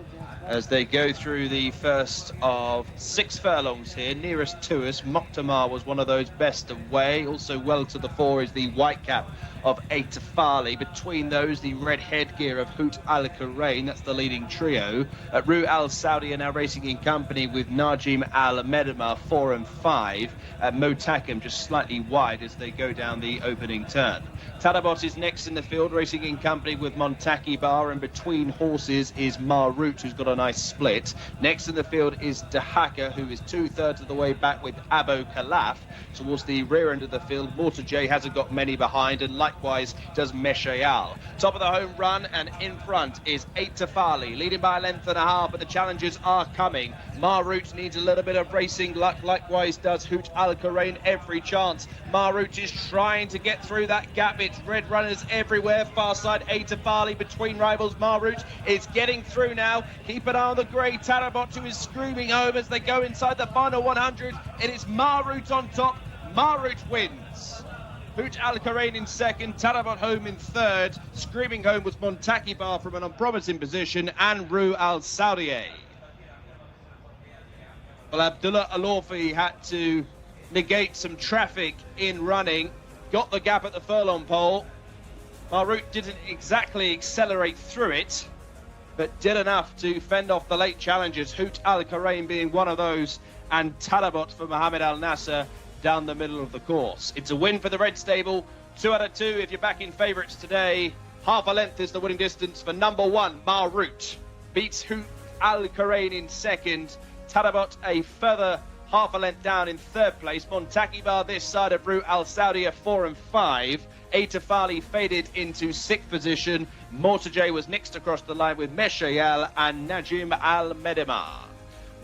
as they go through the first of 6 furlongs here. Nearest to us, Moktamar was one of those best away. Also well to the fore is the white cap of Etefale. Between those, the red headgear of Hoot Al Karain. That's the leading trio. Rue Al Saudi are now racing in company with Najim Al Medemar, 4 and 5. Motakim just slightly wide as they go down the opening turn. Tarabot is next in the field, racing in company with Montaki Bar, and between horses is Marroute, who's got a nice split. Next in the field is Dahaka, who is 2/3 of the way back with Abo Khalaf. Towards the rear end of the field, Mortage hasn't got many behind, and like likewise does Meshayal. Top of the home run, and in front is 8 Tafali, leading by a length and a half, but the challenges are coming. Marut needs a little bit of racing luck, likewise does Hoot Al Khurain. Every chance. Marut is trying to get through that gap. It's red runners everywhere. Far side, 8 Tafali between rivals. Marut is getting through now. Keep an eye on the grey Tarabot, who is screaming home as they go inside the final 100. It is Marut on top. Marut wins. Hoot Al Khurain in second, Tarabot home in third. Screaming home was Montaki Bar from an unpromising position, and Rue Al Saudier. Well, Abdullah Alorfi had to negate some traffic in running, got the gap at the furlong pole. Marut didn't exactly accelerate through it, but did enough to fend off the late challengers, Hoot Al Khurain being one of those, and Tarabot for Mohammed Al Nasser down the middle of the course. It's a win for the Red Stable, 2 out of 2 if you're backing favourites today. Half a length is the winning distance for number 1, Marut. Beats Hoot Al Khurain in second. Tarabot a further half a length down in third place. Montaki Bar this side of Rue Al Saudi at 4 and 5. Aitafali faded into 6th position. Mortajay was next across the line with Meshayal and Najim Al Medemar.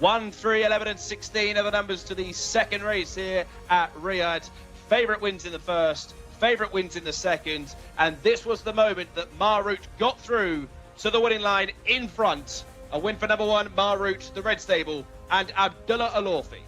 1, 3, 11 and 16 are the numbers to the second race here at Riyadh. Favourite wins in the first, favourite wins in the second, and this was the moment that Marut got through to the winning line in front. A win for number 1, Marut, the Red Stable, and Abdullah Alorfi.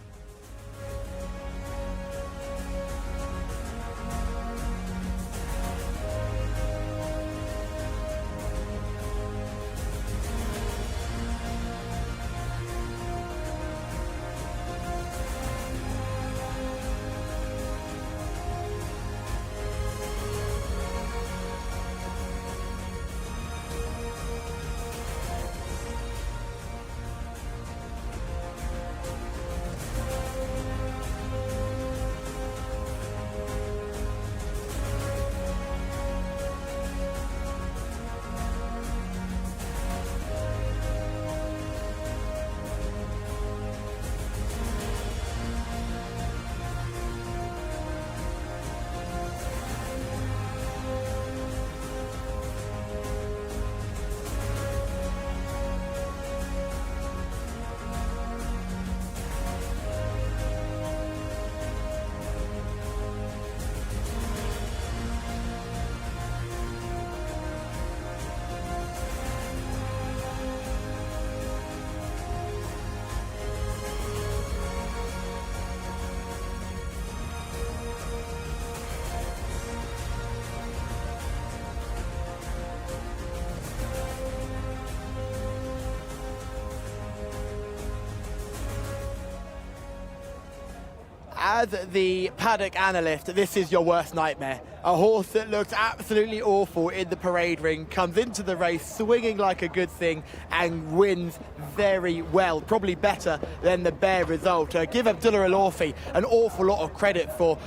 As the paddock analyst, this is your worst nightmare. A horse that looks absolutely awful in the parade ring comes into the race swinging like a good thing and wins very well, probably better than the bare result. Give Abdullah Alorfi an awful lot of credit for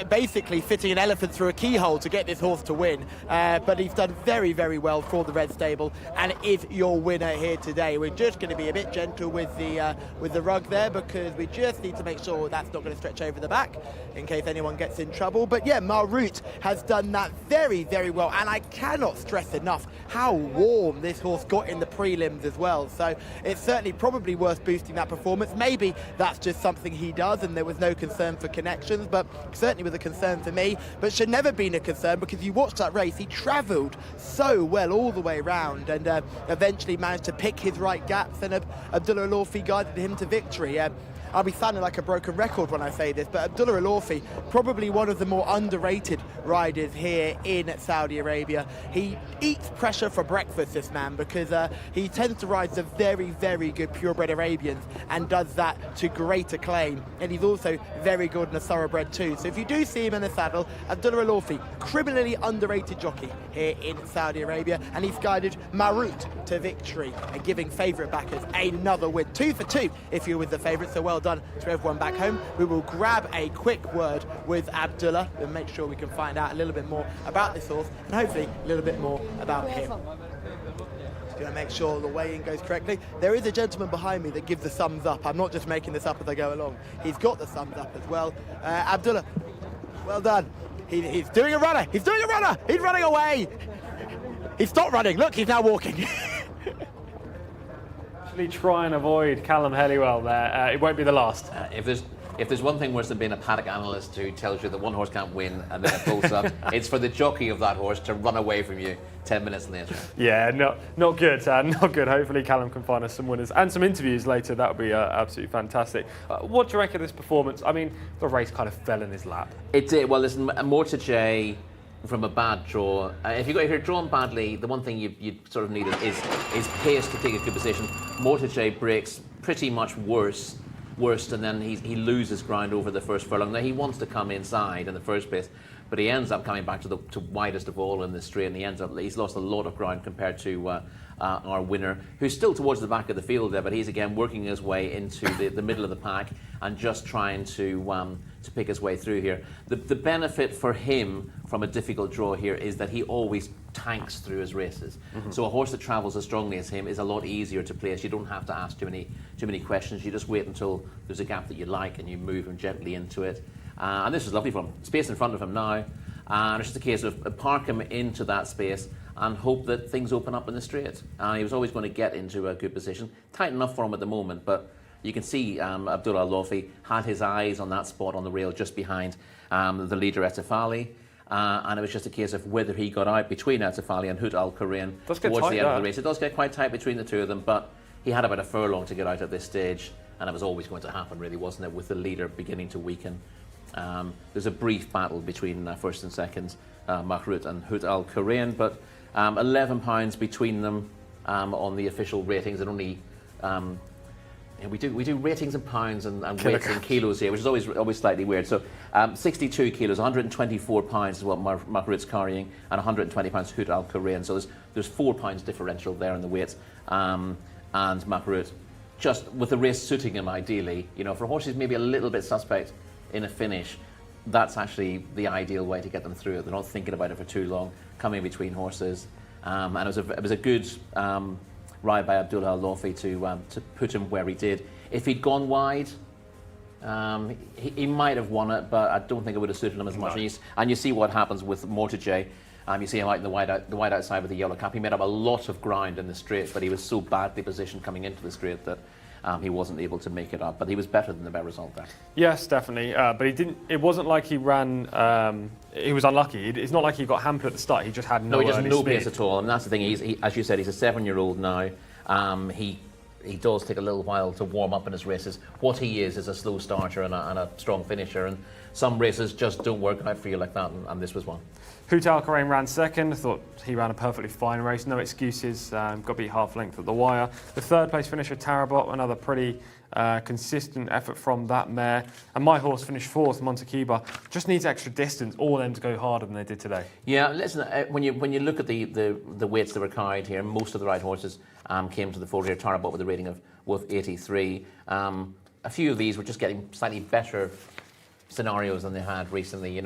basically fitting an elephant through a keyhole to get this horse to win, but he's done very, very well for the Red Stable and is your winner here today. We're just going to be a bit gentle with the rug there, because we just need to make sure that's not going to stretch over the back in case anyone gets in trouble. But yeah, Marut has done that very, very well, and I cannot stress enough how warm this horse got in the prelims as well. So it's certainly probably worth boosting that performance. Maybe that's just something he does and there was no concern for connections, but certainly was a concern for me, but should never been a concern, because you watched that race, he travelled so well all the way around and eventually managed to pick his right gaps, and Abdullah Alorfi guided him to victory. I'll be sounding like a broken record when I say this, but Abdullah Alorfi, probably one of the more underrated riders here in Saudi Arabia. He eats pressure for breakfast, this man, because he tends to ride the very, very good purebred Arabians and does that to great acclaim. And he's also very good in a thoroughbred too. So if you do see him in the saddle, Abdullah Alorfi, criminally underrated jockey here in Saudi Arabia, and he's guided Marut to victory and giving favourite backers another win. 2 for 2 if you're with the favourite, so well done to everyone back home. We will grab a quick word with Abdullah and make sure we can find out a little bit more about this horse and hopefully a little bit more about him. Just going to make sure the weigh-in goes correctly. There is a gentleman behind me that gives the thumbs up. I'm not just making this up as I go along. He's got the thumbs up as well. Abdullah, well done. He's doing a runner. He's doing a runner. He's running away. He stopped running. Look, he's now walking. Actually try and avoid Callum Helliwell there. It won't be the last. If there's one thing worse than being a paddock analyst who tells you that one horse can't win and then it pulls up, it's for the jockey of that horse to run away from you 10 minutes later. Yeah, not good, not good. Hopefully Callum can find us some winners and some interviews later. That would be absolutely fantastic. What do you reckon of this performance? I mean, the race kind of fell in his lap. It did. Well, listen, Mortgage from a bad draw. If you're drawn badly, the one thing you sort of need is pace to take a good position. Mortgage breaks pretty much worse, and then he loses ground over the first furlong. Now he wants to come inside in the first place, but he ends up coming back to widest of all in the straight, and he's lost a lot of ground compared to our winner, who's still towards the back of the field there, but he's again working his way into the middle of the pack and just trying to pick his way through here. The benefit for him from a difficult draw here is that he always tanks through his races. Mm-hmm. So a horse that travels as strongly as him is a lot easier to place. You don't have to ask too many questions. You just wait until there's a gap that you like and you move him gently into it. And this is lovely for him. Space in front of him now. And it's just a case of park him into that space and hope that things open up in the straight. He was always going to get into a good position. Tight enough for him at the moment, but you can see Abdullah Al-Lofi had his eyes on that spot on the rail just behind the leader Etafali. And it was just a case of whether he got out between Etafali and Hut Al-Quran towards the end of the race. It does get quite tight between the two of them, but he had about a furlong to get out at this stage, and it was always going to happen, really, wasn't it, with the leader beginning to weaken. There's a brief battle between first and second, Mahrut and Hut Al-Quran, but £11 between them on the official ratings, and only we do ratings in pounds and weights in kilos here, which is always slightly weird. So 62 kilos, 124 pounds is what Mahrut's carrying, and 120 pounds Hut Al-Quran. So there's 4 pounds differential there in the weights, and Mahrut, just with the race suiting him ideally, for horses maybe a little bit suspect in a finish, that's actually the ideal way to get them through it. They're not thinking about it for too long, coming between horses, and it was a good ride by Abdullah Al-Lofi to put him where he did. If he'd gone wide, he might have won it, but I don't think it would have suited him as much. And you see what happens with Mortgage. You see him out in the wide outside with the yellow cap. He made up a lot of ground in the straight, but he was so badly positioned coming into the straight that he wasn't able to make it up. But he was better than the better result there. Yes, definitely. But he didn't. It wasn't like he ran. He was unlucky. It's not like he got hampered at the start. He just had no pace at all. And that's the thing. He, as you said, he's a 7-year-old now. He does take a little while to warm up in his races. What he is a slow starter and a strong finisher. And some races just don't work out for you like that. And this was one. Hut Al-Quran ran second. I thought he ran a perfectly fine race. No excuses. Got to be half length at the wire. The third place finisher, Tarabot, another pretty consistent effort from that mare. And my horse finished fourth, Montekiba. Just needs extra distance, all of them to go harder than they did today. Yeah, listen, when you look at the weights that were carried here, most of the right horses came to the fore here. Tarabot with a rating of 83. A few of these were just getting slightly better scenarios than they had recently.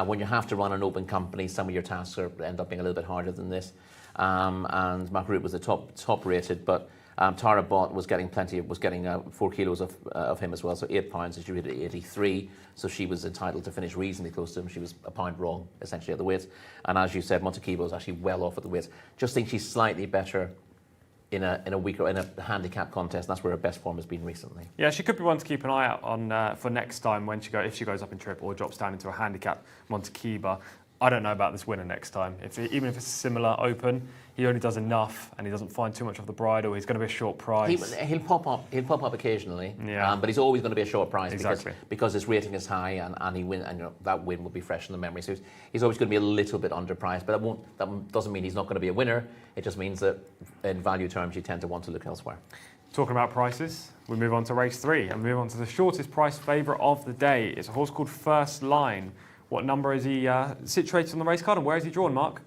When you have to run an open company, some of your tasks end up being a little bit harder than this. And Mahrut was the top rated, but Tarabot was getting 4 kilos of him as well, so 8 pounds. She rated 83, so she was entitled to finish reasonably close to him. She was a pound wrong, essentially, at the weights. And as you said, Montekiba was actually well off at the weights. Just think she's slightly better in a handicap contest. That's where her best form has been recently. Yeah, she could be one to keep an eye out on for next time when if she goes up in trip or drops down into a handicap. Montekiba. I don't know about this winner next time. Even if it's a similar open, he only does enough and he doesn't find too much off the bridle. He's going to be a short price. He'll pop up occasionally. Yeah. but he's always going to be a short price exactly. because his rating is high and he win, and that win will be fresh in the memory. So he's always going to be a little bit underpriced. But that doesn't mean he's not going to be a winner. It just means that in value terms you tend to want to look elsewhere. Talking about prices, we move on to race 3 and move on to the shortest price favourite of the day. It's a horse called First Line. What number is he situated on the race card and where is he drawn, Mark?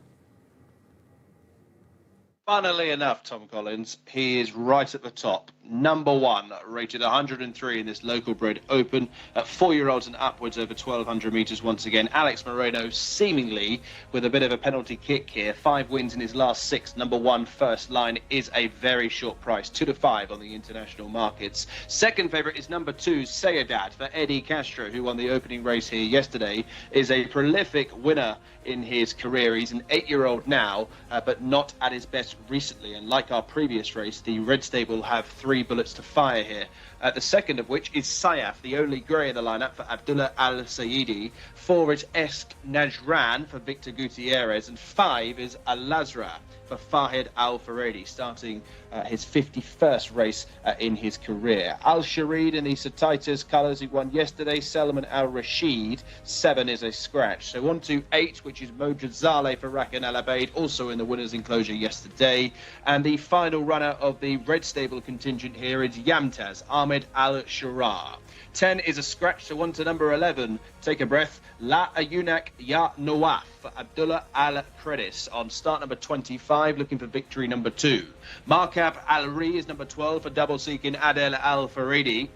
Funnily enough, Tom Collins, he is right at the top. Number 1, rated 103 in this local bred open at 4-year-olds and upwards over 1,200 metres once again. Alex Moreno seemingly with a bit of a penalty kick here. 5 wins in his last 6. Number 1 first line is a very short price, 2-5 on the international markets. Second favourite is number 2, Sayedad for Eddie Castro, who won the opening race here yesterday. Is a prolific winner in his career. He's an 8-year-old now, but not at his best recently. And like our previous race, the Red Stable have 3 bullets to fire here. The second of which is Sayaf, the only grey in the lineup for Abdullah Al Sayedi. 4 is Esk Najran for Victor Gutierrez, and 5 is Al Lazra for Fahed Al Faredi, starting his 51st race in his career. Al Sharid in the Satitas colours, he won yesterday. Salman Al Rashid, 7 is a scratch. So on to 8, which is Mojad Zaleh for Rakan Al Abaid, also in the winner's enclosure yesterday. And the final runner of the Red Stable contingent here is Yamtaz Ahmed Al Shura. 10 is a scratch, so on to number 11. Take a breath. La Ayunak Ya Nawaf for Abdullah Al Credis on start number 25, looking for victory number 2. Markab Al Ri is number 12 for double seeking Adel Al Faridi.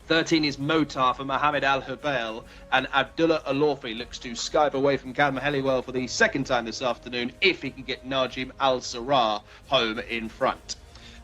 13 is Motar for Mohammed Al Hubail, and Abdullah Alorfi looks to skive away from Callum Helliwell for the second time this afternoon if he can get Najim Al Sarah home in front.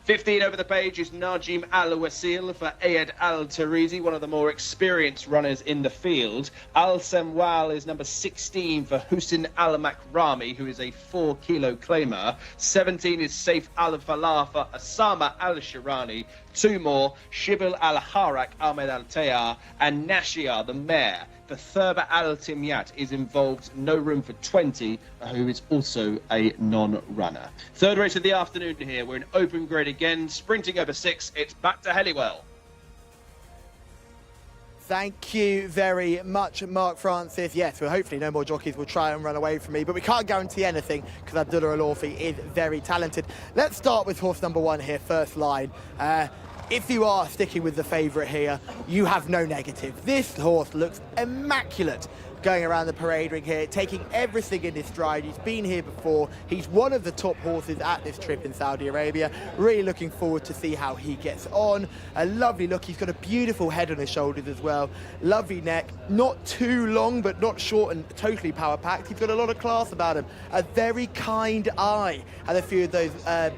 15 over the page is Najim Al-Wasil for Ayad Al-Tarizi, one of the more experienced runners in the field. Al-Samwal is number 16 for Hussein Al-Makrami, who is a 4-kilo claimer. 17 is Saif Al-Falah for Asama Al-Shirani. 2 more, Shibil Al-Harak, Ahmed Al-Tayar, and Nashia, the mare. For Thurba Al-Timyat is involved, no room for 20, who is also a non-runner. Third race of the afternoon here. We're in open grade again, sprinting over 6. It's back to Helliwell. Thank you very much, Mark Francis. Yes, well, hopefully no more jockeys will try and run away from me, but we can't guarantee anything because Abdullah Alorfi is very talented. Let's start with horse number 1 here, first line. If you are sticking with the favourite here, you have no negative. This horse looks immaculate going around the parade ring here, taking everything in his stride. He's been here before. He's one of the top horses at this trip in Saudi Arabia. Really looking forward to see how he gets on. A lovely look. He's got a beautiful head on his shoulders as well. Lovely neck. Not too long, but not short and totally power-packed. He's got a lot of class about him. A very kind eye, as a few of those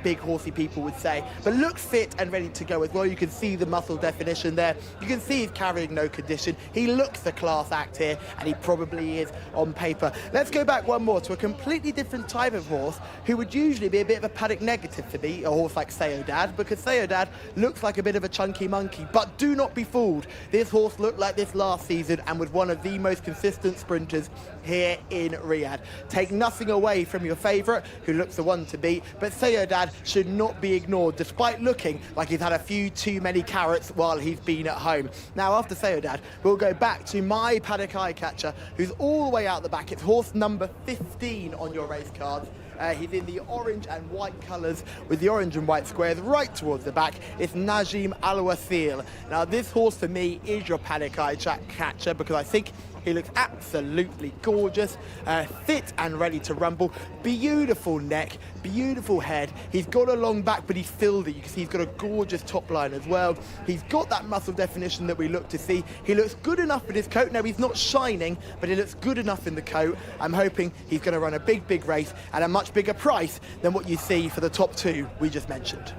big horsey people would say. But looks fit and ready to go as well. You can see the muscle definition there. You can see he's carrying no condition. He looks the class act here, and he probably is on paper. Let's go back one more to a completely different type of horse who would usually be a bit of a paddock negative for me, a horse like Sayedad, because Sayedad looks like a bit of a chunky monkey. But do not be fooled. This horse looked like this last season and was one of the most consistent sprinters here in Riyadh. Take nothing away from your favourite, who looks the one to beat, but Sayedad should not be ignored, despite looking like he's had a few too many carrots while he's been at home. Now, after Sayedad, we'll go back to my paddock eye catcher, who's all the way out the back. It's horse number 15 on your race cards. He's in the orange and white colours with the orange and white squares right towards the back. It's Najim Al-Wasil. Now, this horse for me is your paddock eye catcher because I think he looks absolutely gorgeous, fit and ready to rumble. Beautiful neck, beautiful head. He's got a long back, but he's filled it. You can see he's got a gorgeous top line as well. He's got that muscle definition that we look to see. He looks good enough in his coat. Now, he's not shining, but he looks good enough in the coat. I'm hoping he's going to run a big, big race at a much bigger price than what you see for the top 2 we just mentioned.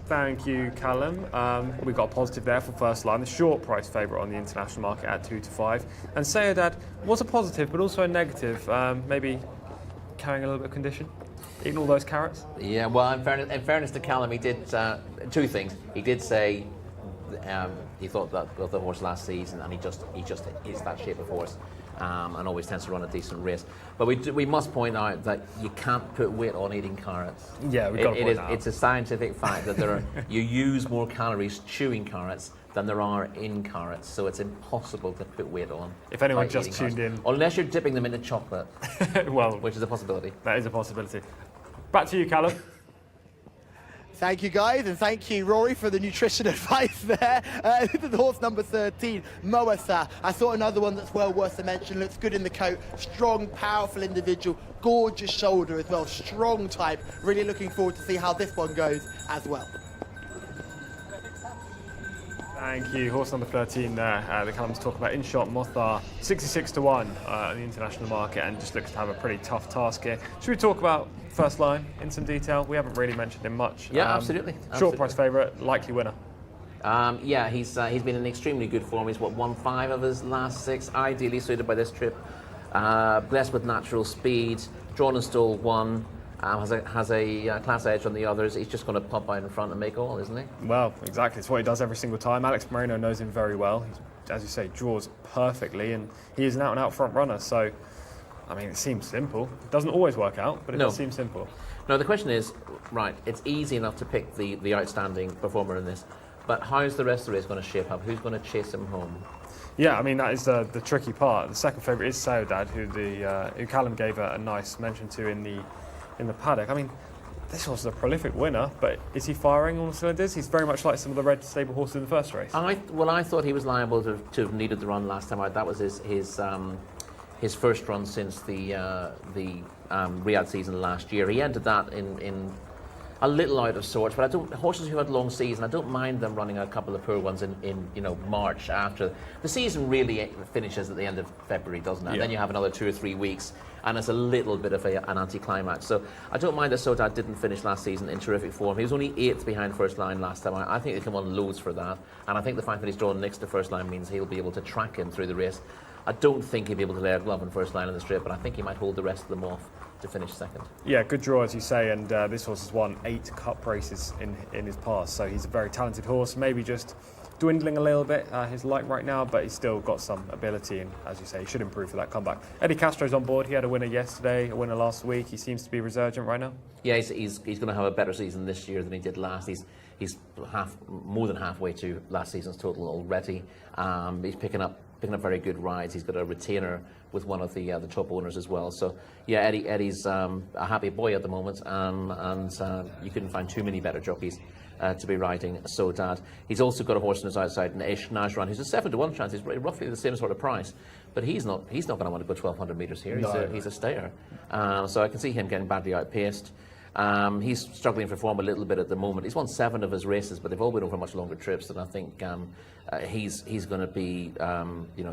Thank you, Callum. We got a positive there for first line, the short price favourite on the international market at 2-5. And Sayedad was a positive, but also a negative, maybe carrying a little bit of condition, eating all those carrots. Yeah, well, in fairness to Callum, he did 2 things. He did say he thought that of the horse last season, and he just is that shape of horse. And always tends to run a decent race. But we must point out that you can't put weight on eating carrots. Yeah, we've got to point that out. It's a scientific fact that you use more calories chewing carrots than there are in carrots, so it's impossible to put weight on. If anyone just tuned in, unless you're dipping them into chocolate, well, which is a possibility. That is a possibility. Back to you, Callum. Thank you, guys, and thank you, Rory, for the nutrition advice there. The horse number 13, Moasa. I saw another one that's well worth a mention. Looks good in the coat. Strong, powerful individual. Gorgeous shoulder as well. Strong type. Really looking forward to see how this one goes as well. Thank you. Horse number 13 there. The Callum's talking about In-Shot Mothar, 66 to 1 in the international market, and just looks to have a pretty tough task here. Should we talk about First Line in some detail? We haven't really mentioned him much. Yeah, absolutely. Short price favourite, likely winner. Yeah, he's been in extremely good form. He's won 5 of his last 6, ideally suited by this trip. Blessed with natural speed, drawn and stole 1. Has a class edge on the others. He's just going to pop out in front and make all, isn't he? Well, exactly. It's what he does every single time. Alex Moreno knows him very well. He, as you say, draws perfectly, and he is an out-and-out front runner. So, I mean, it seems simple. It doesn't always work out, but it does seem simple. No, the question is, right, it's easy enough to pick the outstanding performer in this, but how's the rest of the race going to shape up? Who's going to chase him home? Yeah, I mean, that is the tricky part. The second favourite is Saudade, who Callum gave a nice mention to in the paddock. I mean, this horse is a prolific winner, but is he firing on all cylinders? He's very much like some of the red stable horses in the first race. I thought he was liable to have needed the run last time out. That was his first run since the Riyadh season last year. He entered that in a little out of sorts, but horses who had long season, I don't mind them running a couple of poor ones in March after the season really finishes at the end of February, doesn't it? Yeah. And then you have another 2 or 3 weeks, and it's a little bit of an anti-climax. So I don't mind that Saudade didn't finish last season in terrific form. He was only 8th behind First Line last time. I think they can win loads for that, and I think the fact that he's drawn next to First Line means he'll be able to track him through the race. I don't think he'll be able to lay a glove on First Line in the straight, but I think he might hold the rest of them off to finish second. Yeah, good draw, as you say, and this horse has won 8 cup races in his past, so he's a very talented horse. Maybe just dwindling a little bit, his light right now, but he's still got some ability, and as you say, he should improve for that comeback. Eddie Castro's on board. He had a winner yesterday, a winner last week. He seems to be resurgent right now. Yeah, he's going to have a better season this year than he did last. He's more than halfway to last season's total already. He's picking up very good rides. He's got a retainer with one of the top owners as well. So yeah, Eddie's a happy boy at the moment, and you couldn't find too many better jockeys to be riding Saudade. He's also got a horse on his outside, Ish Najran, who's a 7-to-1 chance. He's roughly the same sort of price, but he's not going to want to go 1,200 metres here. He's a stayer. So I can see him getting badly outpaced. He's struggling for form a little bit at the moment. He's won 7 of his races, but they've all been over much longer trips, and I think he's going to be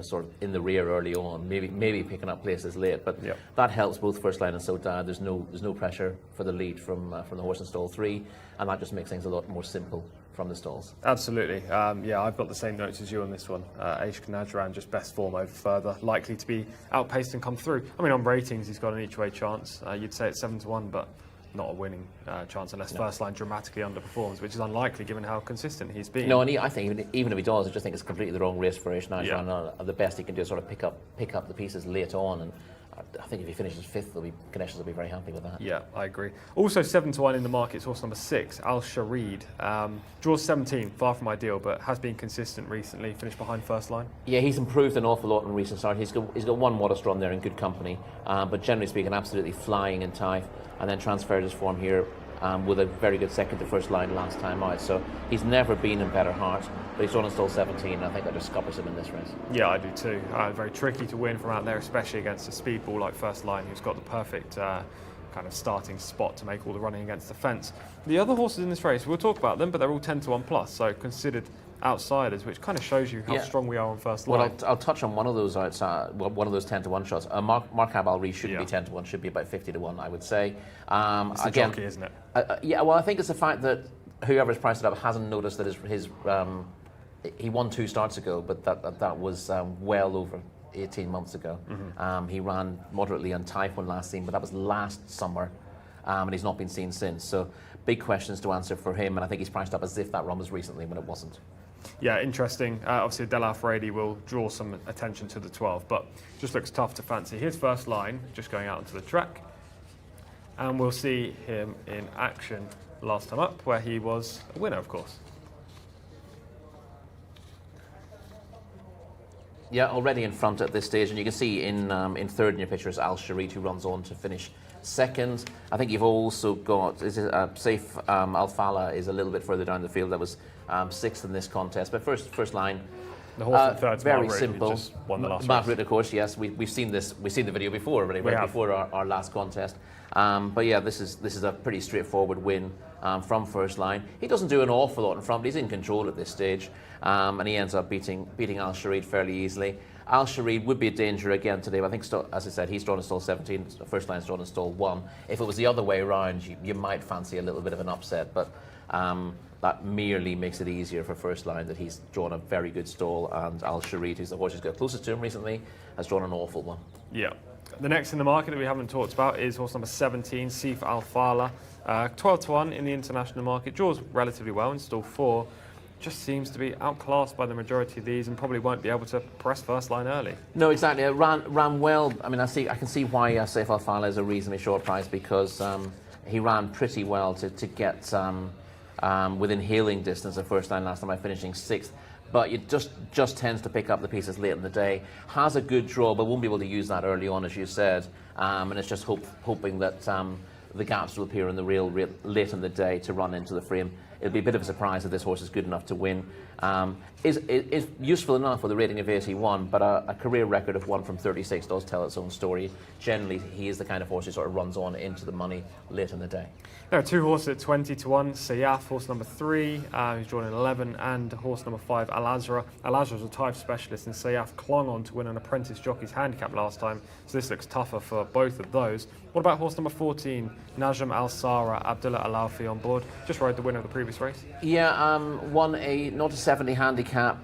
sort of in the rear early on, maybe picking up places late. But that helps both First Line and Saudade. There's no pressure for the lead from the horse in stall 3, and that just makes things a lot more simple from the stalls. Absolutely. Yeah, I've got the same notes as you on this one. Aish Najran, just best form over further, likely to be outpaced and come through. I mean, on ratings, he's got an each-way chance. You'd say it's 7-to-1, but not a winning chance unless First Line dramatically underperforms, which is unlikely given how consistent he's been. No, and I think even if he does, I just think it's completely the wrong race for Aish Najran. The best he can do is sort of pick up the pieces late on, and I think if he finishes 5th, Ganesh will be very happy with that. Yeah, I agree. Also 7-to-1 in the market is horse number 6, Al Sharid. Draws 17, far from ideal, but has been consistent recently, finished behind First Line. Yeah, he's improved an awful lot in recent start. He's got one modest run there in good company, but generally speaking, absolutely flying in time, and then transferred his form here with a very good second to First Line last time out. So he's never been in better heart, but he's on stall 17, and I think that just scuppers him in this race. Yeah, I do too. Very tricky to win from out there, especially against a speedball like First Line, who's got the perfect kind of starting spot to make all the running against the fence. The other horses in this race, we'll talk about them, but they're all 10-to-1 plus, so considered outsiders, which kind of shows you how strong we are on First Line. Well, I'll touch on one of those outside, one of those 10-to-1 shots. Mark Al-Ri shouldn't be 10-to-1, should be about 50-to-1, I would say. It's the jockey, isn't it? Yeah, well, I think it's the fact that whoever's priced it up hasn't noticed that his he won 2 starts ago, but that was well over 18 months ago. Mm-hmm. He ran moderately on Typhoon last season, but that was last summer, and he's not been seen since. So big questions to answer for him, and I think he's priced up as if that run was recently when it wasn't. Yeah, interesting. Obviously, Del Alfredi will draw some attention to the 12, but just looks tough to fancy. Here's First Line, just going out onto the track, and we'll see him in action last time up, where he was a winner, of course. Yeah, already in front at this stage, and you can see in third in your picture is Al Sharid, who runs on to finish second. I think you've also got Saif Al Fala is a little bit further down the field. That was sixth in this contest, but first line. The horse in third, very simple. Just won the last Matt race. Root, of course, yes. We've seen this. We've seen the video before already, right before our last contest. But yeah, this is a pretty straightforward win from first line. He doesn't do an awful lot in front, but he's in control at this stage, and he ends up beating Al Sharid fairly easily. Al Sharid would be a danger again today, but I think, as I said, he's drawn in stall 17. First line's drawn in stall 1. If it was the other way around, you might fancy a little bit of an upset, but. That merely makes it easier for first line that he's drawn a very good stall, and Al Sharid, who's the horse who's got closest to him recently, has drawn an awful one. Yeah. The next in the market that we haven't talked about is horse number 17, Saif Al Fala. 12 to 1 in the international market. Draws relatively well in stall 4. Just seems to be outclassed by the majority of these and probably won't be able to press first line early. No, exactly. It ran well. I mean, I can see why Saif Al Fala is a reasonably short price, because he ran pretty well to get within hailing distance of first line last time by finishing 6th. But it just tends to pick up the pieces late in the day. Has a good draw, but won't be able to use that early on, as you said. And it's just hoping that the gaps will appear in the real late in the day to run into the frame. It'll be a bit of a surprise if this horse is good enough to win. Is useful enough with a rating of 81, but a career record of 1 from 36 does tell its own story. Generally, he is the kind of horse who sort of runs on into the money late in the day. There are two horses at 20 to 1. Sayaf, horse number 3, who's drawn in 11, and horse number 5, Al Azra. Al Azra was a type specialist, and Sayaf clung on to win an apprentice jockey's handicap last time, so this looks tougher for both of those. What about horse number 14, Najm Al Sara, Abdullah Al-Alfi on board? Just rode the winner of the previous race. Yeah, won a 0-70 handicap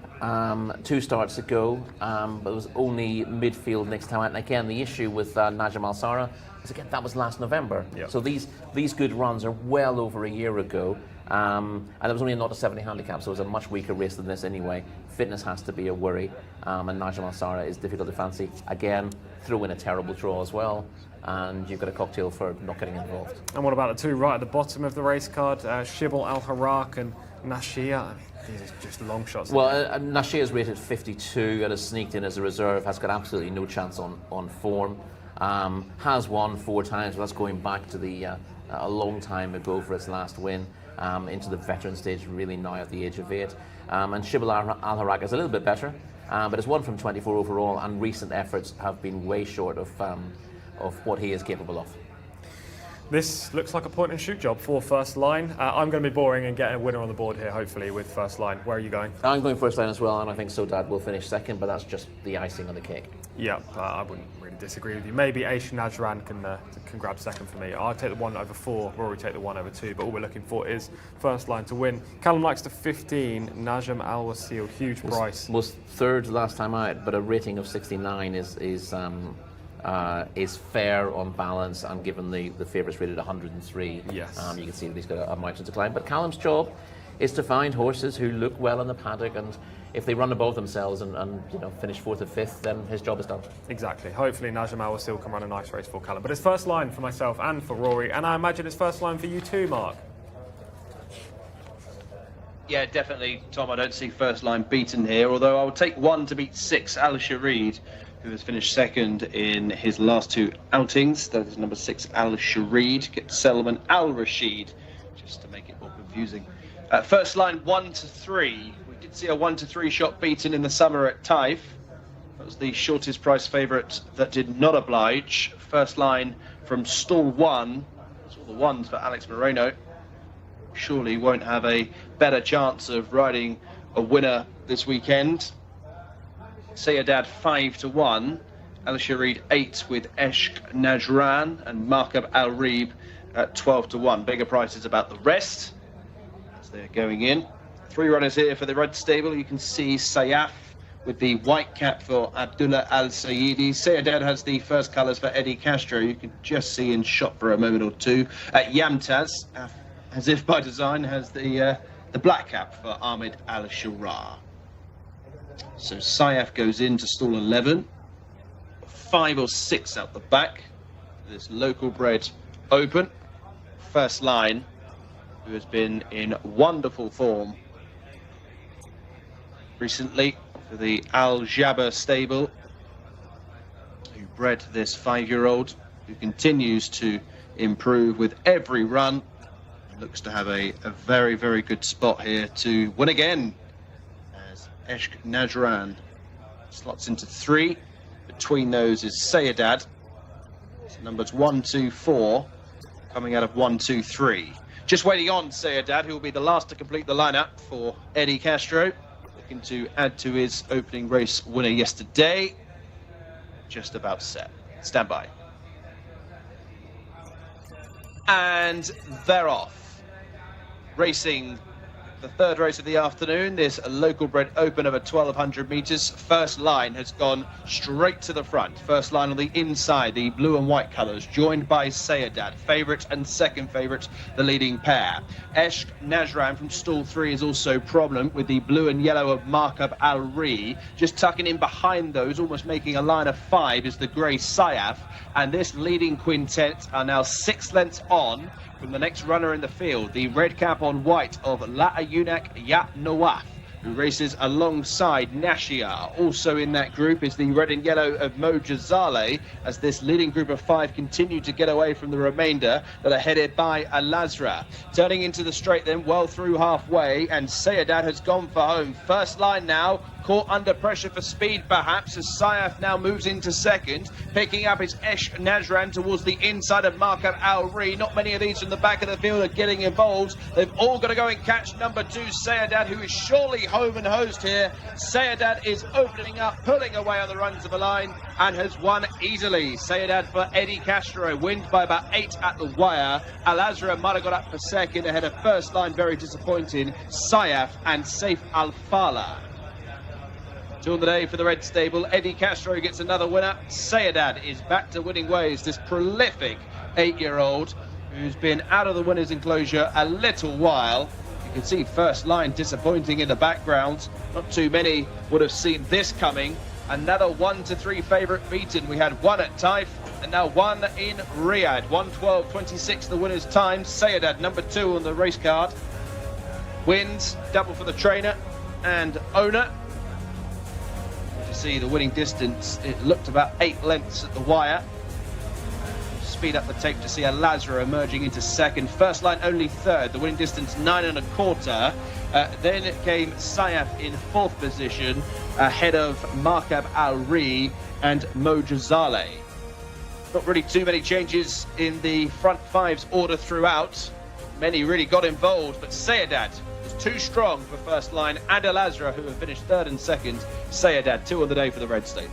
2 starts ago, but it was only midfield next time out. And again, the issue with Najm Al Sara is, again, that was last November. Yep. So these good runs are well over a year ago. And it was only a 0-70 handicap, so it was a much weaker race than this anyway. Fitness has to be a worry, and Najm Al Sara is difficult to fancy. Again, throw in a terrible draw as well, and you've got a cocktail for not getting involved. And what about the two right at the bottom of the race card, Shibble Al Harak and Nashia? I mean, these are just long shots. Well, Nashia is rated 52 and has sneaked in as a reserve, has got absolutely no chance on form. Has won 4 times, but that's going back to a long time ago for its last win. Into the veteran stage really now at the age of 8. And Shibble Al Harak is a little bit better, but it's 1 from 24 overall, and recent efforts have been way short of what he is capable of. This looks like a point and shoot job for first line. I'm going to be boring and getting a winner on the board here, hopefully, with first line. Where are you going? I'm going first line as well, and I think Sodad will finish second, but that's just the icing on the cake. Yeah, I wouldn't really disagree with you. Maybe Aish Najran can grab second for me. I'll take the 1 over 4, Rory take the 1 over 2, but all we're looking for is first line to win. Callum likes the 15, Najm Al Wasil, huge price. Was third last time out, but a rating of 69 is fair on balance, and given the favourites rated 103, yes. You can see that he's got a margin to climb. But Callum's job is to find horses who look well in the paddock, and if they run above themselves and finish 4th or 5th, then his job is done. Exactly. Hopefully Najm Al Wasil can run a nice race for Callum. But it's first line for myself and for Rory, and I imagine it's first line for you too, Mark. Yeah, definitely, Tom. I don't see first line beaten here, although I would take 1 to beat 6, Al Sharid, who has finished second in his last 2 outings. That is number 6, Al Sharid. Get Selman Al Rashid, just to make it more confusing. First line 1 to 3. We did see a 1 to 3 shot beaten in the summer at Taif. That was the shortest price favourite that did not oblige. First line from stall 1. That's all the 1s for Alex Moreno. Surely won't have a better chance of riding a winner this weekend. Sayadad 5 to 1, Al Sharid 8 with Eshk Najran, and Markab Al Reeb at 12 to 1. Bigger prices about the rest as they're going in. 3 runners here for the red stable. You can see Sayaf with the white cap for Abdullah Al Sayidi. Sayadad has the first colours for Eddie Castro. You can just see in shot for a moment or two. Yamtaz, as if by design, has the black cap for Ahmed Al Shura. So Sayaf goes into stall 11, 5 or 6 out the back. This local bred open. First line, who has been in wonderful form recently. for the Al Jabba stable, who bred this 5-year-old, who continues to improve with every run. Looks to have a very, very good spot here to win again, as Eshk Najran slots into 3. Between those is Sayedad. So numbers 1, 2, 4 coming out of 1, 2, 3. Just waiting on Sayedad, who will be the last to complete the lineup for Eddie Castro, looking to add to his opening race winner yesterday. Just about set. Stand by. And they're off. Racing the third race of the afternoon, this local bred open over 1,200 metres. First line has gone straight to the front. First line on the inside, the blue and white colours, joined by Sayedad, favourite and second favourite, the leading pair. Eshk Najran from stall 3 is also prominent with the blue and yellow of Markab Al-Ri. Just tucking in behind those, almost making a line of 5, is the grey Sayaf. And this leading quintet are now 6 lengths on from the next runner in the field, the red cap on white of La Ayunak Ya Nawaf, who races alongside Nashia. Also in that group is the red and yellow of Mojazale, as this leading group of 5 continue to get away from the remainder that are headed by Al-Azra. Turning into the straight then, well through halfway, and Sayedad has gone for home. First line now, caught under pressure for speed perhaps, as Sayaf now moves into second. Picking up is Eshk Najran towards the inside of Markab Al-Ri. Not many of these from the back of the field are getting involved. They've all got to go and catch number 2, Sayedad, who is surely home and host here. Sayedad is opening up, pulling away on the runs of the line, and has won easily. Sayedad for Eddie Castro, wins by about 8 at the wire. Al-Azra might have got up for second, ahead of first line, very disappointing, Sayaf and Saif Al-Fala. 2 on the day for the red stable. Eddie Castro gets another winner. Sayedad is back to winning ways. This prolific 8-year-old who's been out of the winner's enclosure a little while. You can see first line disappointing in the background. Not too many would have seen this coming. Another 1 to 3 favourite beaten. We had 1 at Taif and now 1 in Riyadh. 1:12.26 the winner's time. Sayedad, number 2 on the race card, wins. Double for the trainer and owner. See the winning distance, it looked about 8 lengths at the wire. Speed up the tape to see Al-Azra emerging into second. First line only third, the winning distance 9 1/4. Then came Sayaf in 4th position, ahead of Markab Al-Ri and Mojazale. Not really too many changes in the front 5's order throughout. Many really got involved, but Sayedad too strong for first line, and Al-Azra, who have finished 3rd and 2nd. Sayedad, 2 on the day for the red stable.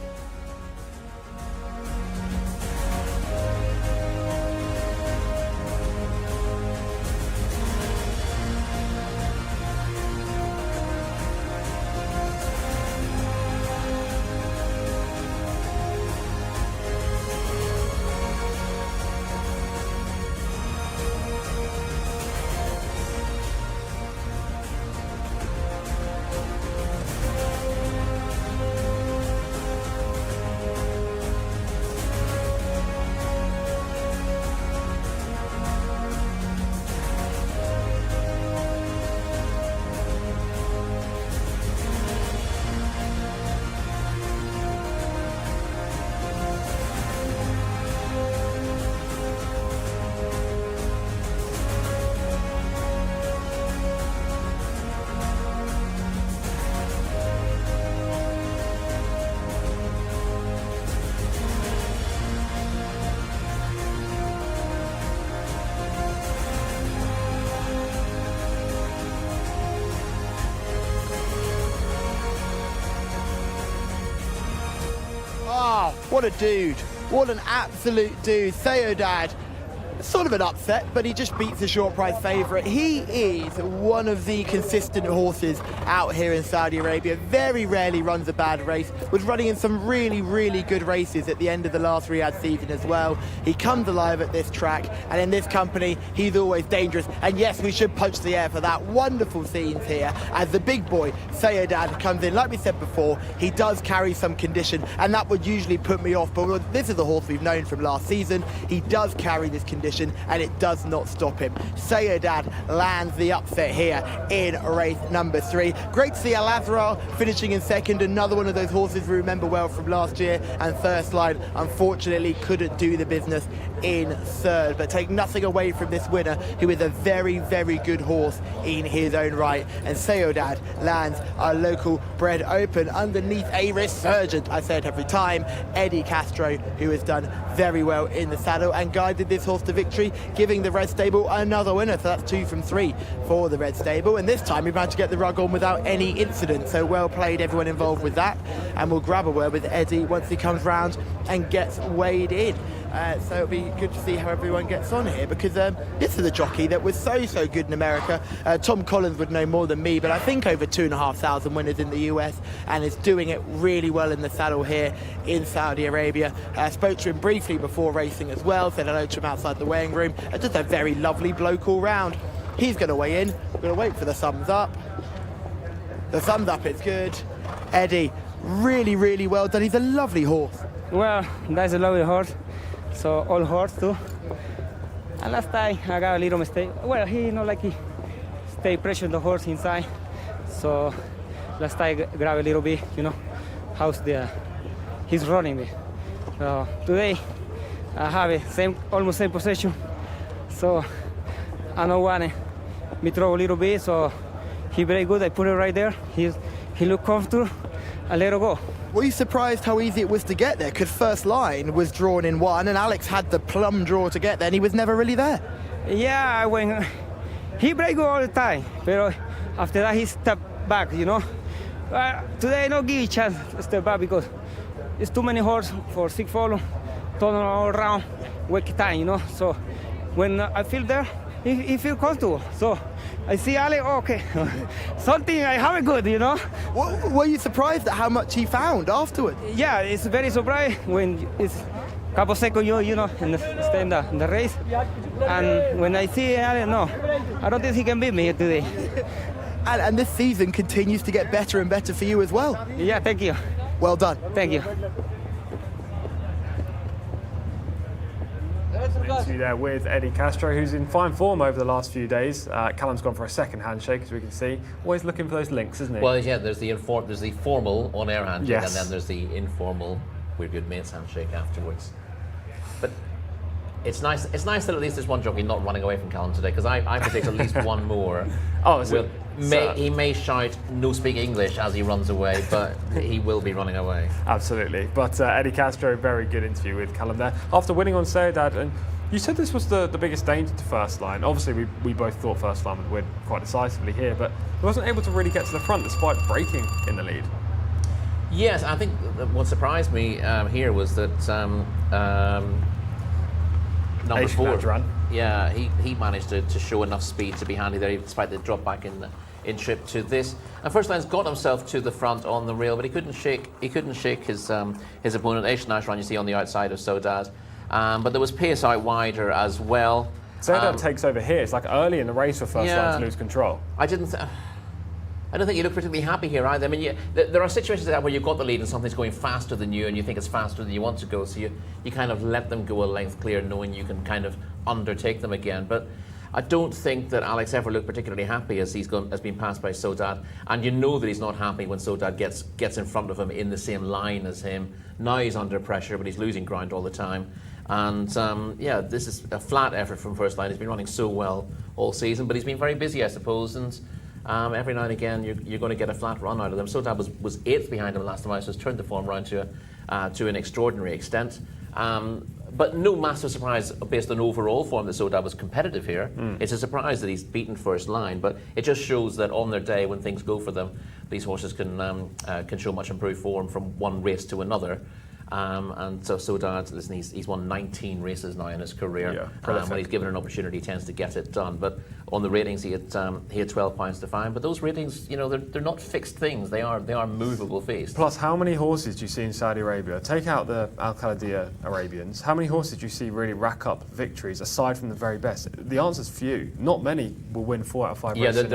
What a dude. What an absolute dude. Sayedad, sort of an upset, but he just beats the short price favourite. He is one of the consistent horses out here in Saudi Arabia. Very rarely runs a bad race. Was running in some really, really good races at the end of the last Riyadh season as well. He comes alive at this track, and in this company, he's always dangerous. And yes, we should punch the air for that. Wonderful scenes here as the big boy, Sayedad, comes in. Like we said before, he does carry some condition, and that would usually put me off. But this is a horse we've known from last season. He does carry this condition. position, and it does not stop him. Sayodad lands the upset here in race number 3. Great to see Al Azrar finishing in second, another one of those horses we remember well from last year, and First Line unfortunately couldn't do the business in third, but take nothing away from this winner, who is a very, very good horse in his own right. And Sayodad lands our local bred open underneath a resurgent, I say it every time, Eddie Castro, who has done very well in the saddle and guided this horse to victory, giving the Red Stable another winner. So that's 2 from 3 for the Red Stable, and this time he managed to get the rug on without any incident. So well played, everyone involved with that. And we'll grab a word with Eddie once he comes round and gets weighed in. So it'll be good to see how everyone gets on here, because this is a jockey that was so good in America. Tom Collins would know more than me, but I think over 2,500 winners in the US, and is doing it really well in the saddle here in Saudi Arabia. Spoke to him briefly before racing as well, said hello to him outside the weighing room. Just a very lovely bloke all round. He's going to weigh in. We're going to wait for the thumbs up. The thumbs up is good. Eddie, really well done. He's a lovely horse. Well, that's a lovely horse. So all horse too. And last time I got a little mistake. Well, he he stay pressure the horse inside. So last time I grab a little bit, how's he's running me. So today I have a almost same position. So I don't want me throw a little bit. So he very good. I put it right there. He look comfortable. I let it go. Were you surprised how easy it was to get there? Because First Line was drawn in 1, and Alex had the plum draw to get there, and he was never really there. Yeah, when he break all the time, but after that he stepped back, today I don't give a chance to step back because it's too many horses for 6 follow, turn all around, wake time, So when I feel there, he feel comfortable. So I see Alex, okay, something I have it good, Were you surprised at how much he found afterwards? Yeah, it's very surprising when it's a couple seconds, stay in the race. And when I see Alex, no, I don't think he can beat me today. And this season continues to get better and better for you as well. Yeah, thank you. Well done. Thank you. Interview there with Eddie Castro, who's in fine form over the last few days. Callum's gone for a second handshake, as we can see. Always looking for those links, isn't he? Well, yeah, there's the formal on-air handshake, yes, and then there's the informal we're good mates handshake afterwards. But it's nice that at least there's one jockey not running away from Callum today, because I predict at least one more. He may shout "no speak English" as he runs away, but he will be running away. Absolutely. But Eddie Castro, very good interview with Callum there. After winning on Sayodad, and you said this was the biggest danger to First Line. Obviously, we both thought First Line would win quite decisively here, but he wasn't able to really get to the front despite breaking in the lead. Yes, I think what surprised me here was that number 4. Run. Yeah, he managed to show enough speed to be handy there, despite the drop back in trip to this. And First Line's got himself to the front on the rail, but he couldn't shake his opponent. Run you see on the outside of Sayodad, but there was pace out wider as well. Sayodad takes over here. It's like early in the race for First Line to lose control. I don't think you look particularly happy here either. I mean, there are situations like that where you've got the lead and something's going faster than you, and you think it's faster than you want to go, so you kind of let them go a length clear, knowing you can kind of undertake them again. But I don't think that Alex ever looked particularly happy as has been passed by Sayodad, and you know that he's not happy when Sayodad gets in front of him in the same line as him. Now he's under pressure, but he's losing ground all the time. And this is a flat effort from First Line. He's been running so well all season, but he's been very busy, I suppose, and every now and again you're going to get a flat run out of them. Sayodad was 8th behind him last time out, so he's turned the form around to an extraordinary extent. But no massive surprise based on overall form that Sayodad was competitive here. It's a surprise that he's beaten First Line, but it just shows that on their day, when things go for them, these horses can show much improved form from one race to another. And so Sayodad, listen, he's won 19 races now in his career. When he's given an opportunity, he tends to get it done. But on the ratings, he had 12 points to find. But those ratings, they're not fixed things. They are movable feasts. Plus, how many horses do you see in Saudi Arabia? Take out the Al Khalidia Arabians. How many horses do you see really rack up victories aside from the very best? The answer's few. Not many will win 4 out of 5 races.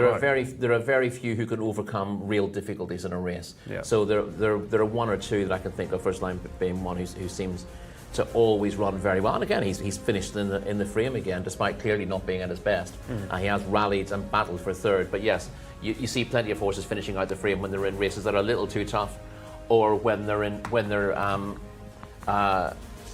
There are very few who can overcome real difficulties in a race. Yeah. So there are one or two that I can think of. First Line being one who seems to always run very well. And again, he's finished in the frame again, despite clearly not being at his best. He has rallied and battled for third. But yes, you see plenty of horses finishing out the frame when they're in races that are a little too tough, or when they're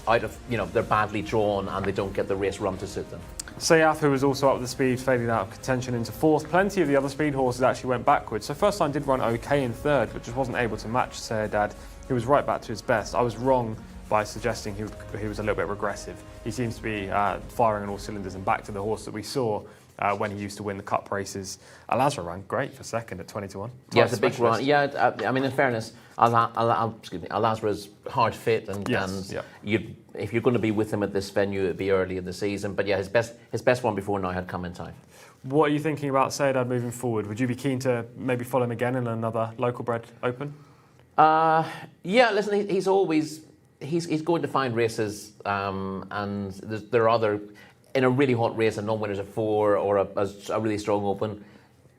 out of, they're badly drawn and they don't get the race run to suit them. Sayaf, who was also up with the speed, fading out of contention into fourth. Plenty of the other speed horses actually went backwards. So First Line did run okay in third, but just wasn't able to match Sayedad. He was right back to his best. I was wrong by suggesting he was a little bit regressive. He seems to be firing on all cylinders and back to the horse that we saw when he used to win the Cup races. Al-Azra ran great for second at 20-1. Yeah, it's a big run. Yeah, I mean, in fairness, Al-Azra's hard fit, and if you're going to be with him at this venue, it'd be early in the season. But yeah, his best one before now had come in time. What are you thinking about Sayedad moving forward? Would you be keen to maybe follow him again in another local bred open? Yeah, listen, he's going to find races, and there are other, in a really hot race, and non-winners of 4 or a really strong open,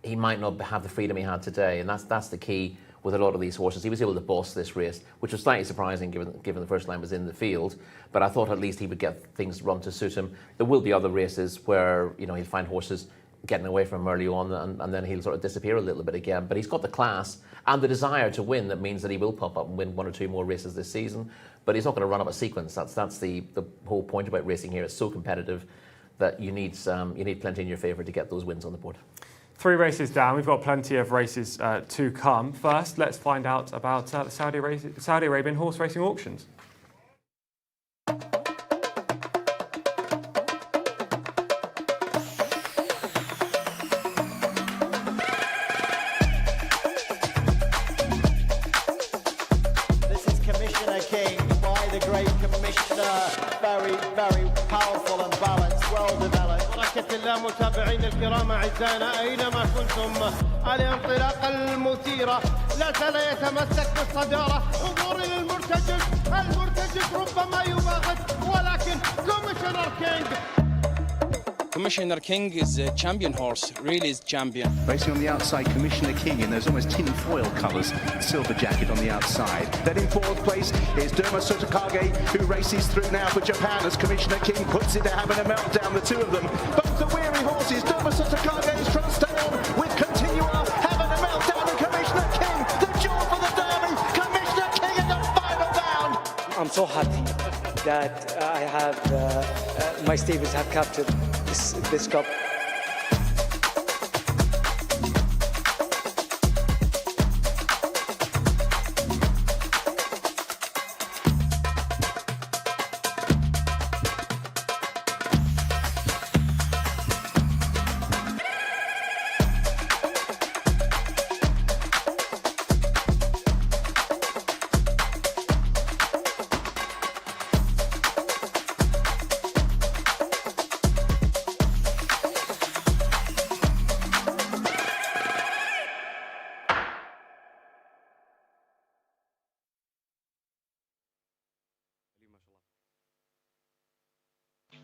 he might not have the freedom he had today, and that's the key with a lot of these horses. He was able to boss this race, which was slightly surprising given the First Line was in the field, but I thought at least he would get things run to suit him. There will be other races where he'll find horses getting away from him early on, and then he'll sort of disappear a little bit again. But he's got the class and the desire to win that means that he will pop up and win 1 or 2 more races this season. But he's not going to run up a sequence. That's the whole point about racing here. It's so competitive that you need plenty in your favour to get those wins on the board. 3 races down. We've got plenty of races to come. First, let's find out about the Saudi Arabian horse racing auctions. This is Commissioner King by the great Commissioner. Very, very powerful and balanced, well developed. بركة الله متابعين الكرام أعزائنا أينما كنتم الانطلاقة المثيرة لا زال يتمسك بالصدارة. انظر إلى المرتجف ربما يباغت ولكن Commissioner King is a champion horse, really is champion. Racing on the outside, Commissioner King in those almost tin foil colours, silver jacket on the outside. Then in fourth place is Derma Sotakage, who races through now for Japan as Commissioner King puts it to having a meltdown, the two of them. Both the weary horses, Derma Sotakage is trying to stay on with Continua, having a meltdown, and Commissioner King, the jaw for the Derby, Commissioner King in the final bound. I'm so happy that I have my stables have captured this cup.